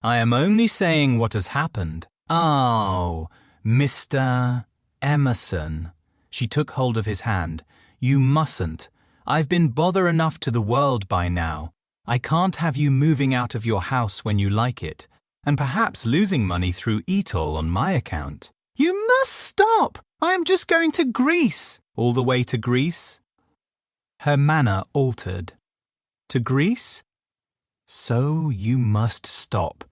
I am only saying what has happened. Oh, Mr. Emerson." She took hold of his hand. "You mustn't. I've been bother enough to the world by now. I can't have you moving out of your house when you like it, and perhaps losing money through Eatall on my account." "You must stop! I am just going to Greece." "All the way to Greece?" Her manner altered. "To Greece? So you must stop.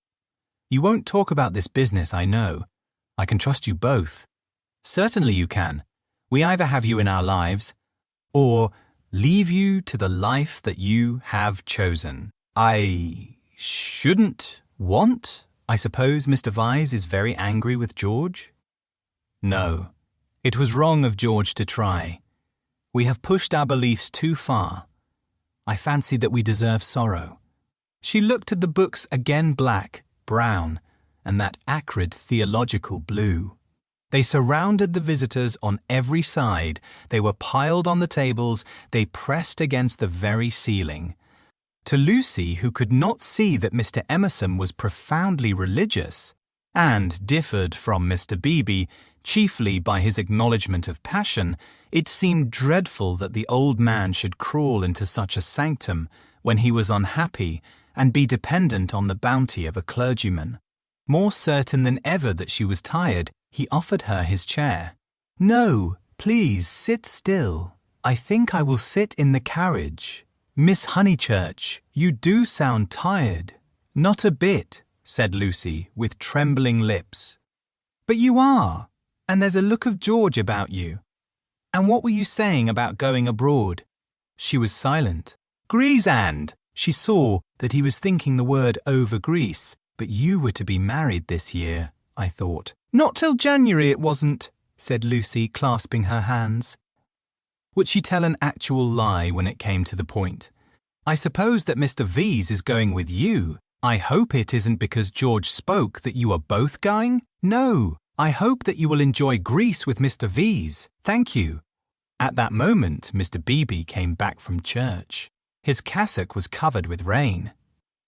You won't talk about this business, I know. I can trust you both." "Certainly you can. We either have you in our lives, or leave you to the life that you have chosen. I shouldn't want. I suppose Mr. Vyse is very angry with George?" "No. It was wrong of George to try. We have pushed our beliefs too far. I fancy that we deserve sorrow." She looked at the books again, black, brown, and that acrid theological blue. They surrounded the visitors on every side. They were piled on the tables. They pressed against the very ceiling. To Lucy, who could not see that Mr. Emerson was profoundly religious and differed from Mr. Beebe chiefly by his acknowledgement of passion, it seemed dreadful that the old man should crawl into such a sanctum when he was unhappy and be dependent on the bounty of a clergyman. More certain than ever that she was tired, he offered her his chair. "No, please sit still. I think I will sit in the carriage. Miss Honeychurch, you do sound tired." "Not a bit," said Lucy, with trembling lips. "But you are, and there's a look of George about you. And what were you saying about going abroad?" She was silent. "Greasand!" She saw that he was thinking the word over Greece. "But you were to be married this year, I thought." "Not till January it wasn't," said Lucy, clasping her hands. Would she tell an actual lie when it came to the point? "I suppose that Mr. Vyse is going with you. I hope it isn't because George spoke that you are both going? No, I hope that you will enjoy Greece with Mr. Vyse. Thank you." At that moment, Mr. Beebe came back from church. His cassock was covered with rain.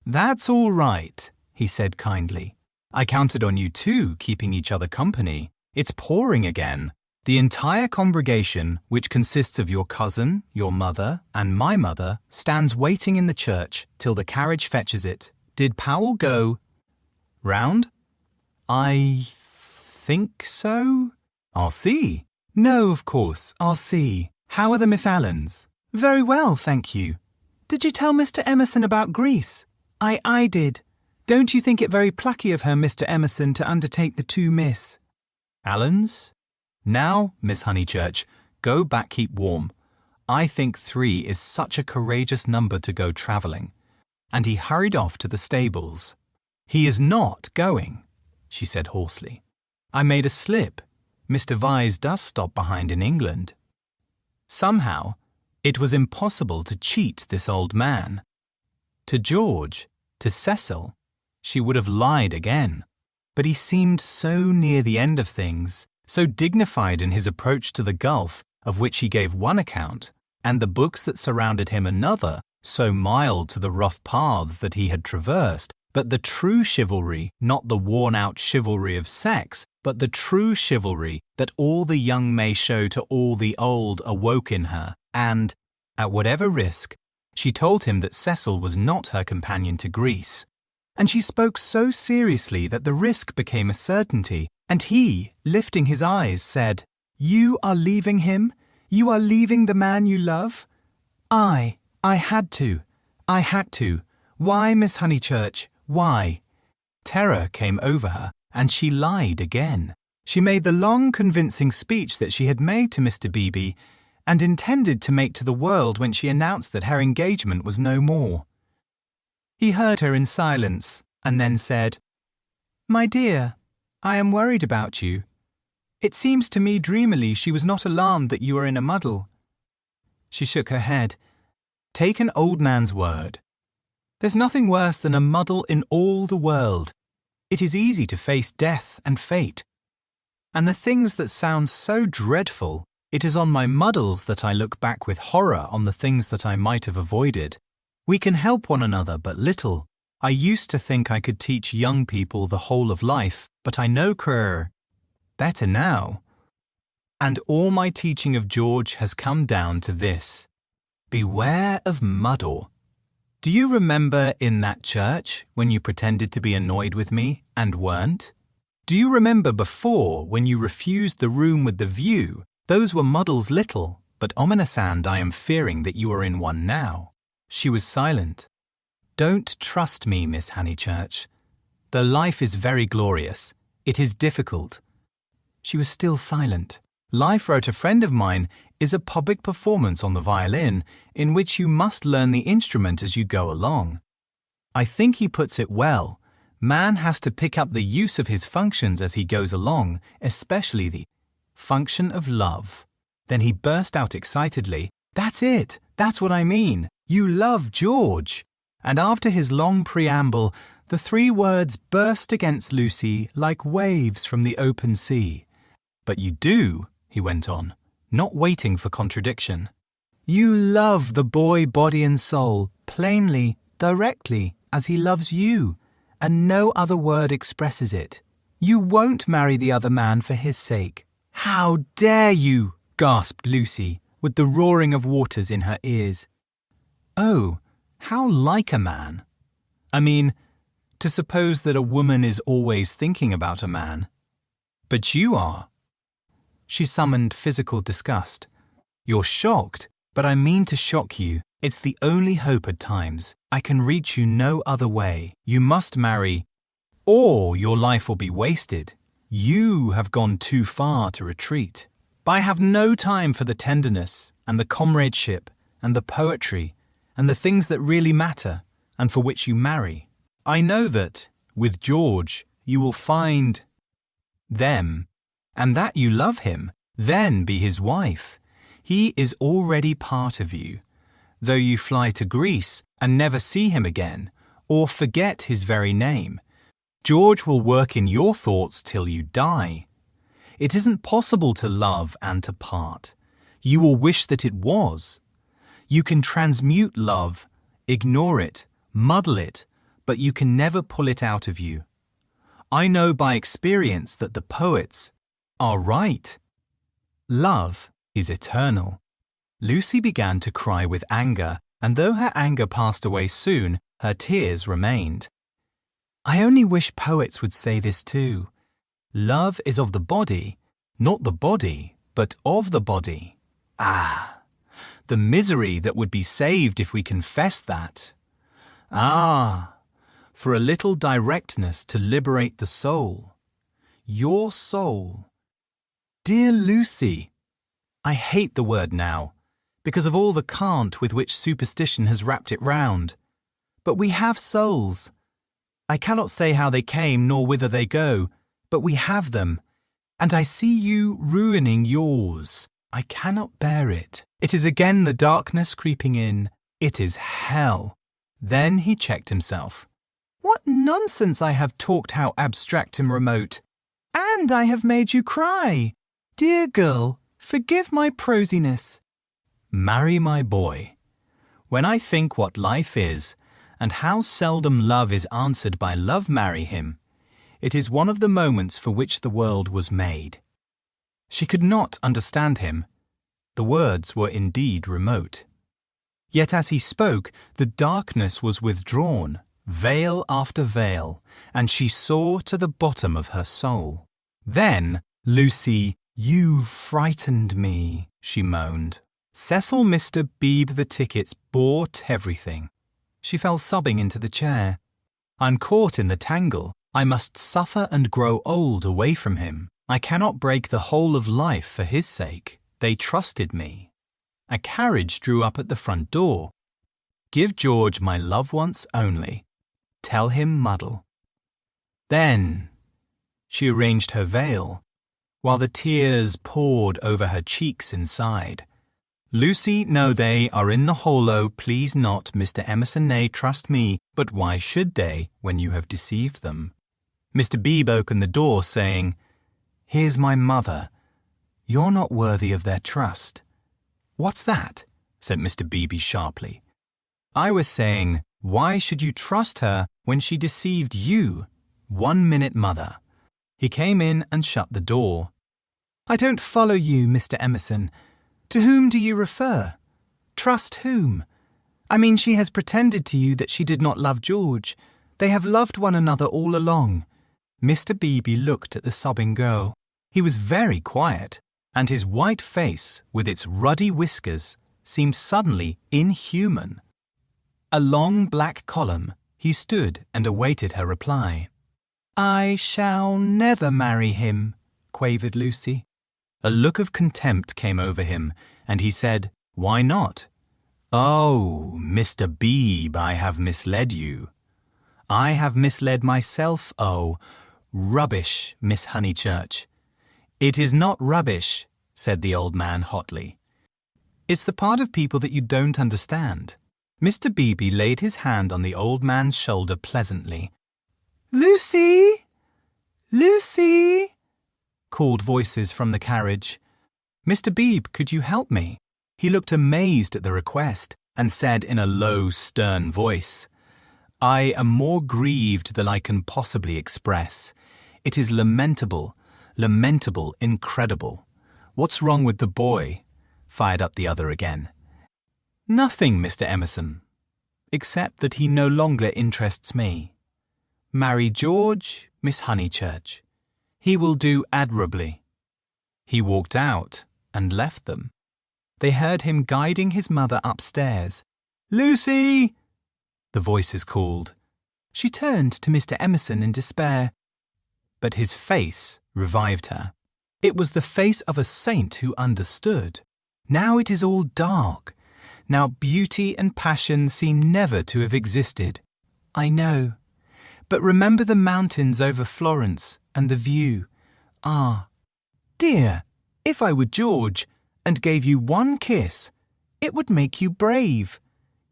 "That's all right," he said kindly. "I counted on you two keeping each other company. It's pouring again. The entire congregation, which consists of your cousin, your mother, and my mother, stands waiting in the church till the carriage fetches it. Did Powell go?" Round? I think so. I'll see. No, of course, I'll see. How are the Miss Allens? Very well, thank you. Did you tell Mr. Emerson about Greece? I did. Don't you think it very plucky of her, Mr. Emerson, to undertake the 2 Miss Allens? Now, Miss Honeychurch, go back, keep warm. I think 3 is such a courageous number to go travelling. And he hurried off to the stables. He is not going, she said hoarsely. I made a slip. Mr. Vyse does stop behind in England. Somehow, it was impossible to cheat this old man. To George, to Cecil, she would have lied again. But he seemed so near the end of things, so dignified in his approach to the gulf, of which he gave one account, and the books that surrounded him another, so mild to the rough paths that he had traversed, but the true chivalry, not the worn-out chivalry of sex, but the true chivalry that all the young may show to all the old awoke in her, and, at whatever risk, she told him that Cecil was not her companion to Greece. And she spoke so seriously that the risk became a certainty, and he, lifting his eyes, said, "You are leaving him? You are leaving the man you love?" I had to. I had to. Why, Miss Honeychurch? Why? Terror came over her, and she lied again. She made the long, convincing speech that she had made to Mr. Beebe, and intended to make to the world when she announced that her engagement was no more. He heard her in silence, and then said, "My dear, I am worried about you. It seems to me dreamily she was not alarmed that you are in a muddle." She shook her head. "Take an old man's word. There's nothing worse than a muddle in all the world. It is easy to face death and fate. And the things that sound so dreadful, it is on my muddles that I look back with horror on the things that I might have avoided. We can help one another but little. I used to think I could teach young people the whole of life, but I know better now. And all my teaching of George has come down to this. Beware of muddle. Do you remember in that church when you pretended to be annoyed with me and weren't? Do you remember before when you refused the room with the view? Those were muddles little, but ominous, and I am fearing that you are in one now. She was silent. Don't trust me, Miss Honeychurch. The life is very glorious. It is difficult. She was still silent. Life, wrote a friend of mine, is a public performance on the violin in which you must learn the instrument as you go along. I think he puts it well. Man has to pick up the use of his functions as he goes along, especially the function of love. Then he burst out excitedly, "That's it! That's what I mean! You love George!" And after his long preamble, the 3 words burst against Lucy like waves from the open sea. "But you do," he went on, not waiting for contradiction. "You love the boy body and soul, plainly, directly, as he loves you, and no other word expresses it. You won't marry the other man for his sake." "How dare you?" gasped Lucy, with the roaring of waters in her ears. Oh, how like a man. I mean, to suppose that a woman is always thinking about a man. But you are. She summoned physical disgust. "You're shocked, but I mean to shock you. It's the only hope at times. I can reach you no other way. You must marry, or your life will be wasted. You have gone too far to retreat. But I have no time for the tenderness and the comradeship and the poetry and the things that really matter and for which you marry. I know that, with George, you will find them, and that you love him, then be his wife. He is already part of you. Though you fly to Greece and never see him again, or forget his very name, George will work in your thoughts till you die. It isn't possible to love and to part. You will wish that it was. You can transmute love, ignore it, muddle it, but you can never pull it out of you. I know by experience that the poets are right. Love is eternal." Lucy began to cry with anger, and though her anger passed away soon, her tears remained. I only wish poets would say this too. Love is of the body, not the body, but of the body. Ah, the misery that would be saved if we confessed that. Ah, for a little directness to liberate the soul. Your soul. Dear Lucy, I hate the word now, because of all the cant with which superstition has wrapped it round. But we have souls. I cannot say how they came nor whither they go, but we have them, and I see you ruining yours. I cannot bear it. It is again the darkness creeping in. It is hell. Then he checked himself. What nonsense I have talked, how abstract and remote. And I have made you cry. Dear girl, forgive my prosiness. Marry my boy. When I think what life is, and how seldom love is answered by love, marry him, it is one of the moments for which the world was made. She could not understand him. The words were indeed remote. Yet as he spoke, the darkness was withdrawn, veil after veil, and she saw to the bottom of her soul. Then, Lucy, you frightened me, she moaned. Cecil Mr. Beebe the tickets bought everything. She fell sobbing into the chair. I'm caught in the tangle. I must suffer and grow old away from him. I cannot break the whole of life for his sake. They trusted me. A carriage drew up at the front door. Give George my love once only. Tell him muddle. Then she arranged her veil, while the tears poured over her cheeks inside. Lucy, no, they are in the hollow, please not, Mr. Emerson, nay, trust me, but why should they, when you have deceived them? Mr. Beebe opened the door, saying, Here's my mother. You're not worthy of their trust. What's that? Said Mr. Beebe sharply. I was saying, why should you trust her when she deceived you? 1 minute, mother. He came in and shut the door. I don't follow you, Mr. Emerson. To whom do you refer? Trust whom? I mean, she has pretended to you that she did not love George. They have loved one another all along. Mr. Beebe looked at the sobbing girl. He was very quiet, and his white face, with its ruddy whiskers, seemed suddenly inhuman. A long black column, he stood and awaited her reply. I shall never marry him, quavered Lucy. A look of contempt came over him, and he said, Why not? Oh, Mr. Beebe, I have misled you. I have misled myself, oh. Rubbish, Miss Honeychurch. It is not rubbish, said the old man hotly. It's the part of people that you don't understand. Mr. Beebe laid his hand on the old man's shoulder pleasantly. Lucy! Lucy! Called voices from the carriage. Mr. Beebe, could you help me? He looked amazed at the request and said in a low, stern voice, I am more grieved than I can possibly express. It is lamentable, lamentable, incredible. What's wrong with the boy? Fired up the other again. Nothing, Mr. Emerson, except that he no longer interests me. Marry George, Miss Honeychurch. He will do admirably. He walked out and left them. They heard him guiding his mother upstairs. Lucy! The voices called. She turned to Mr. Emerson in despair. But his face revived her. It was the face of a saint who understood. Now it is all dark. Now beauty and passion seem never to have existed. I know. But remember the mountains over Florence and the view. Ah, dear, if I were George and gave you one kiss, it would make you brave.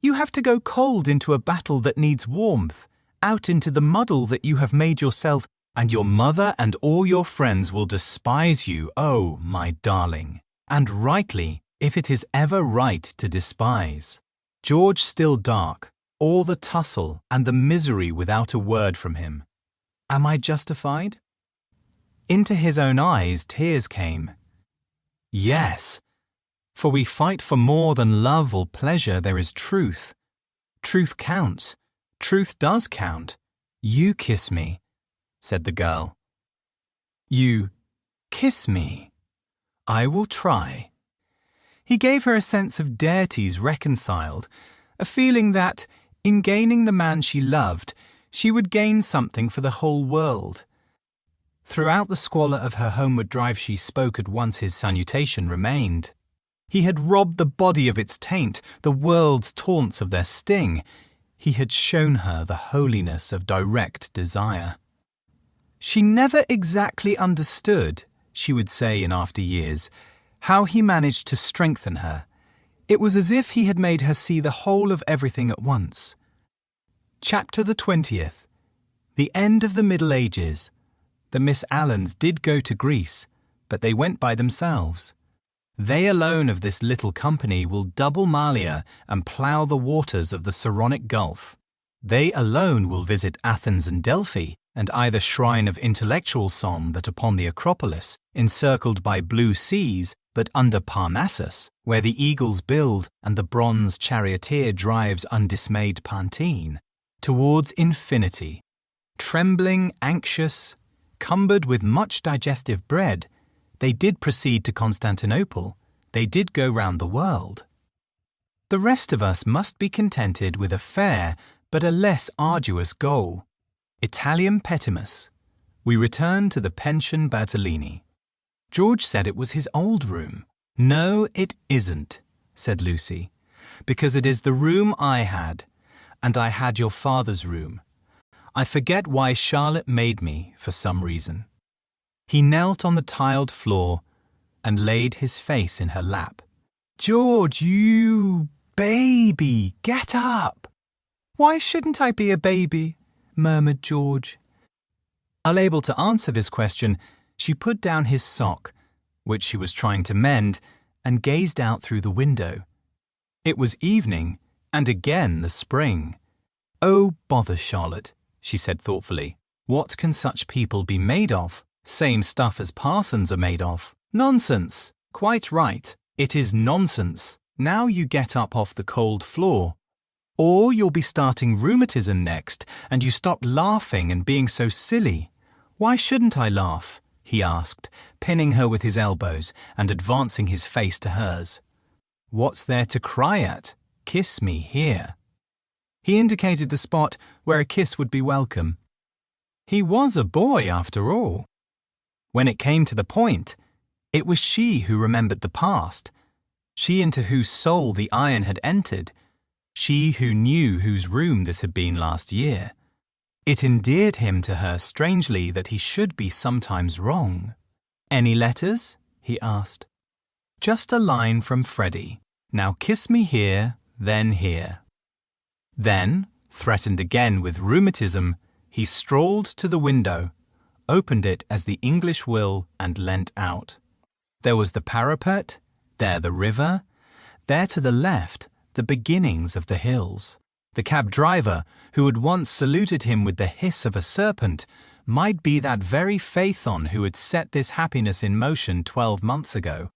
You have to go cold into a battle that needs warmth, out into the muddle that you have made yourself, and your mother and all your friends will despise you, oh, my darling. And rightly, if it is ever right to despise. George still dark, all the tussle and the misery without a word from him. Am I justified? Into his own eyes tears came. Yes, for we fight for more than love or pleasure. There is truth. Truth counts. Truth does count. You kiss me, said the girl. You kiss me. I will try. He gave her a sense of deities reconciled, a feeling that, in gaining the man she loved, she would gain something for the whole world. Throughout the squalor of her homeward drive she spoke at once his salutation remained. He had robbed the body of its taint, the world's taunts of their sting. He had shown her the holiness of direct desire. She never exactly understood, she would say in after years, how he managed to strengthen her. It was as if he had made her see the whole of everything at once. Chapter the 20th. The end of the Middle Ages. The Miss Allens did go to Greece, but they went by themselves. They alone of this little company will double Malia and plough the waters of the Saronic Gulf. They alone will visit Athens and Delphi, and either shrine of intellectual song that upon the Acropolis, encircled by blue seas, but under Parnassus, where the eagles build and the bronze charioteer drives undismayed Pantene, towards infinity. Trembling, anxious, cumbered with much digestive bread, they did proceed to Constantinople. They did go round the world. The rest of us must be contented with a fair but a less arduous goal. Italiam petimus. We return to the Pension Bertolini. George said it was his old room. No, it isn't, said Lucy, because it is the room I had, and I had your father's room. I forget why Charlotte made me, for some reason. He knelt on the tiled floor and laid his face in her lap. George, you baby, get up. Why shouldn't I be a baby? Murmured George. Unable to answer this question, she put down his sock, which she was trying to mend, and gazed out through the window. It was evening, and again the spring. Oh, bother, Charlotte, she said thoughtfully. What can such people be made of? Same stuff as parsons are made of. Nonsense. Quite right. It is nonsense. Now you get up off the cold floor. Or you'll be starting rheumatism next, and you stop laughing and being so silly. Why shouldn't I laugh? He asked, pinning her with his elbows and advancing his face to hers. What's there to cry at? Kiss me here. He indicated the spot where a kiss would be welcome. He was a boy, after all. When it came to the point, it was she who remembered the past, she into whose soul the iron had entered, she who knew whose room this had been last year. It endeared him to her strangely that he should be sometimes wrong. Any letters? He asked. Just a line from Freddie. Now kiss me here, then here. Then, threatened again with rheumatism, he strolled to the window, opened it as the English will, and leant out. There was the parapet, there the river, there to the left the beginnings of the hills. The cab driver, who had once saluted him with the hiss of a serpent, might be that very Phaethon who had set this happiness in motion 12 months ago.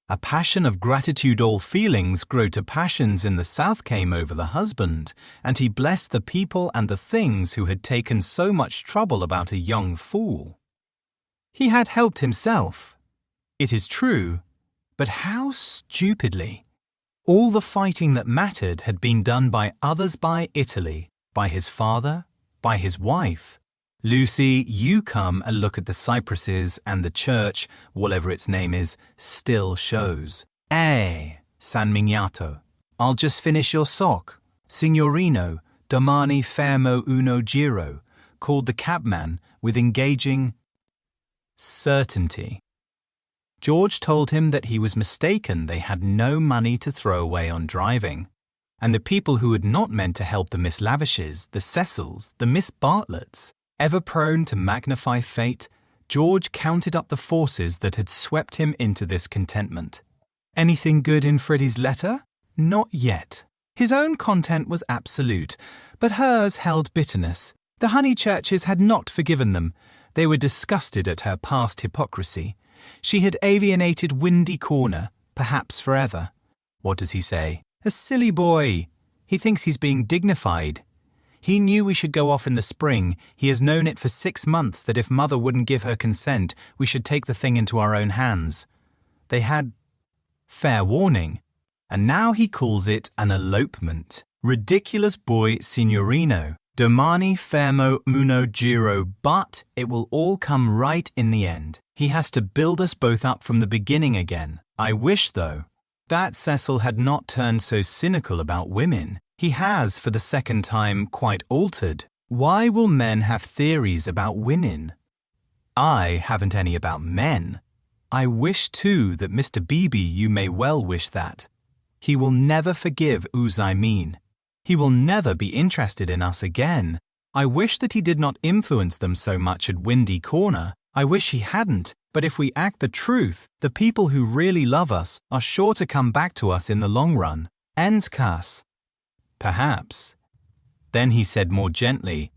A passion of gratitude all feelings grow to passions in the south came over the husband, and he blessed the people and the things who had taken so much trouble about a young fool. He had helped himself, it is true, but how stupidly. All the fighting that mattered had been done by others, by Italy, by his father, by his wife. Lucy, you come and look at the cypresses and the church, whatever its name is, still shows. San Miniato. I'll just finish your sock. Signorino, domani fermo uno giro, called the cabman with engaging certainty. George told him that he was mistaken. They had no money to throw away on driving. And the people who had not meant to help the Miss Lavishes, the Cecils, the Miss Bartletts, ever prone to magnify fate, George counted up the forces that had swept him into this contentment. Anything good in Freddie's letter? Not yet. His own content was absolute, but hers held bitterness. The Honeychurches had not forgiven them. They were disgusted at her past hypocrisy. She had alienated Windy Corner, perhaps forever. What does he say? A silly boy. He thinks he's being dignified. He knew we should go off in the spring. He has known it for 6 months that if Mother wouldn't give her consent, we should take the thing into our own hands. They had fair warning, and now he calls it an elopement. Ridiculous boy, signorino. Domani fermo uno giro, but it will all come right in the end. He has to build us both up from the beginning again. I wish, though, that Cecil had not turned so cynical about women. He has, for the second time, quite altered. Why will men have theories about women? I haven't any about men. I wish, too, that Mr. Beebe, you may well wish that. He will never forgive I mean. He will never be interested in us again. I wish that he did not influence them so much at Windy Corner. I wish he hadn't, but if we act the truth, the people who really love us are sure to come back to us in the long run. Ens cas. Perhaps. Then he said more gently,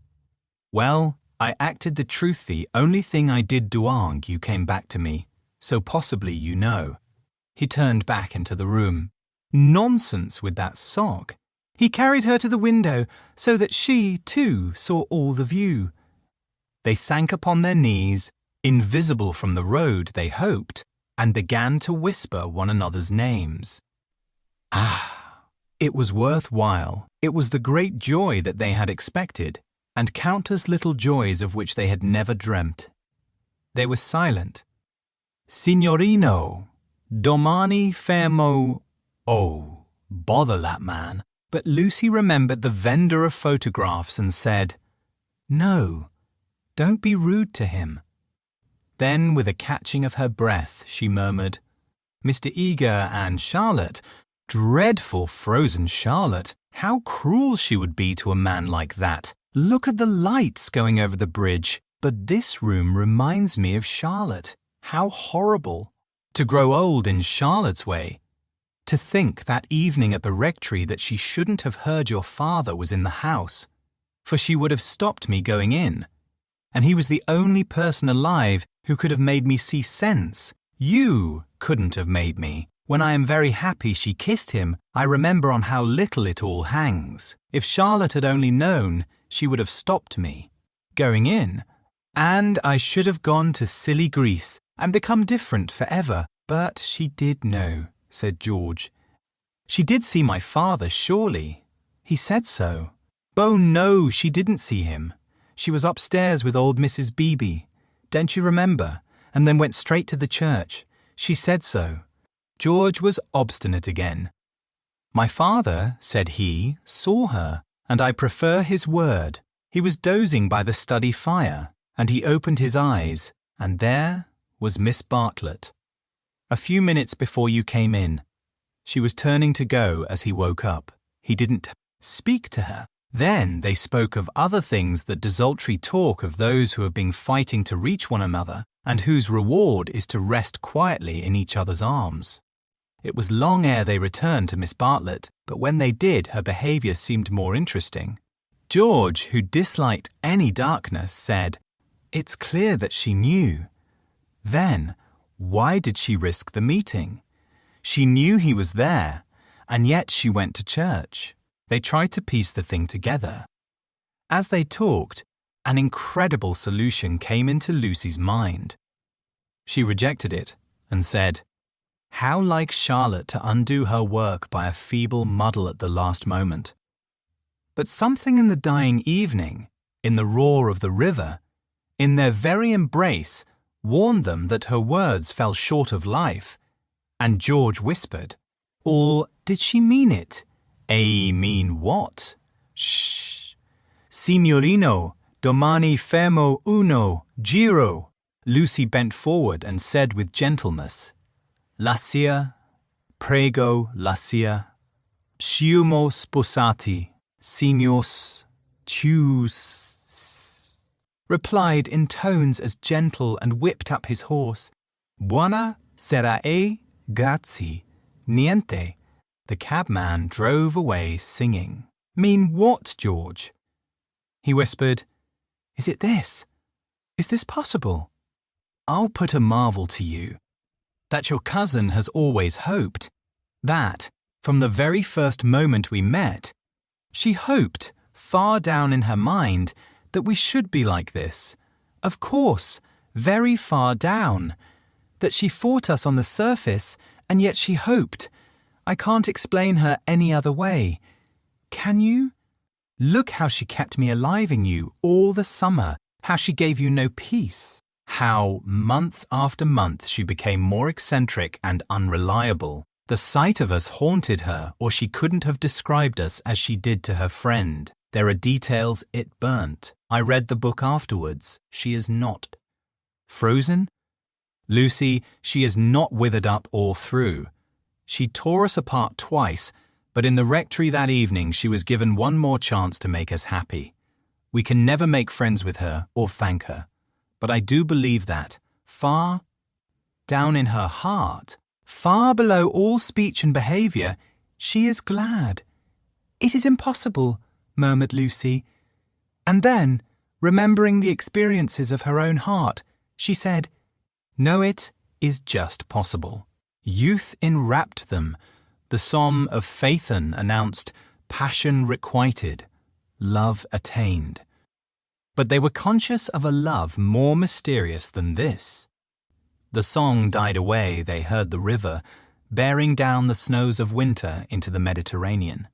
well, I acted the truth. The only thing I did doang you came back to me, so possibly you know. He turned back into the room. Nonsense with that sock. He carried her to the window so that she, too, saw all the view. They sank upon their knees, invisible from the road, they hoped, and began to whisper one another's names. Ah! It was worthwhile. It was the great joy that they had expected, and countless little joys of which they had never dreamt. They were silent. Signorino, domani fermo. Oh, bother that man. But Lucy remembered the vendor of photographs and said, no, don't be rude to him. Then, with a catching of her breath, she murmured, Mr. Eager and Charlotte, dreadful frozen Charlotte, how cruel she would be to a man like that. Look at the lights going over the bridge. But this room reminds me of Charlotte. How horrible. To grow old in Charlotte's way. To think that evening at the rectory that she shouldn't have heard your father was in the house, for she would have stopped me going in. And he was the only person alive who could have made me see sense. You couldn't have made me. When I am very happy she kissed him, I remember on how little it all hangs. If Charlotte had only known, she would have stopped me going in. And I should have gone to silly Greece and become different forever. But she did know, said George. She did see my father, surely. He said so. Oh, no, she didn't see him. She was upstairs with old Mrs. Beebe. Don't you remember? And then went straight to the church. She said so. George was obstinate again. My father, said he, saw her, and I prefer his word. He was dozing by the study fire, and he opened his eyes, and there was Miss Bartlett. A few minutes before you came in. She was turning to go as he woke up. He didn't speak to her. Then they spoke of other things, that desultory talk of those who have been fighting to reach one another, and whose reward is to rest quietly in each other's arms. It was long ere they returned to Miss Bartlett, but when they did, her behaviour seemed more interesting. George, who disliked any darkness, said, It's clear that she knew. Then, why did she risk the meeting? She knew he was there, and yet she went to church. They tried to piece the thing together. As they talked, an incredible solution came into Lucy's mind. She rejected it and said, How like Charlotte to undo her work by a feeble muddle at the last moment. But something in the dying evening, in the roar of the river, in their very embrace, warned them that her words fell short of life, and George whispered, Or did she mean it? Mean what? Shh. Signorino, domani fermo uno giro. Lucy bent forward and said with gentleness, Lascia, prego, lascia. Siamo sposati, signos, cius. Replied in tones as gentle, and whipped up his horse. Buona sera grazie, niente. The cabman drove away singing. Mean what, George? He whispered, Is it this? Is this possible? I'll put a marvel to you. That your cousin has always hoped. That, from the very first moment we met, she hoped far down in her mind, that we should be like this. Of course, very far down. That she fought us on the surface, and yet she hoped. I can't explain her any other way. Can you? Look how she kept me alive in you all the summer, how she gave you no peace, how, month after month, she became more eccentric and unreliable. The sight of us haunted her, or she couldn't have described us as she did to her friend. There are details it burnt. I read the book afterwards. She is not. Frozen? Lucy, she is not withered up all through. She tore us apart twice, but in the rectory that evening she was given one more chance to make us happy. We can never make friends with her or thank her, but I do believe that, far down in her heart, far below all speech and behaviour, she is glad. It is impossible, murmured Lucy. And then, remembering the experiences of her own heart, she said, "No, it is just possible." Youth enwrapped them. The psalm of Phaethon announced, "Passion requited, love attained." But they were conscious of a love more mysterious than this. The song died away. They heard the river, bearing down the snows of winter into the Mediterranean.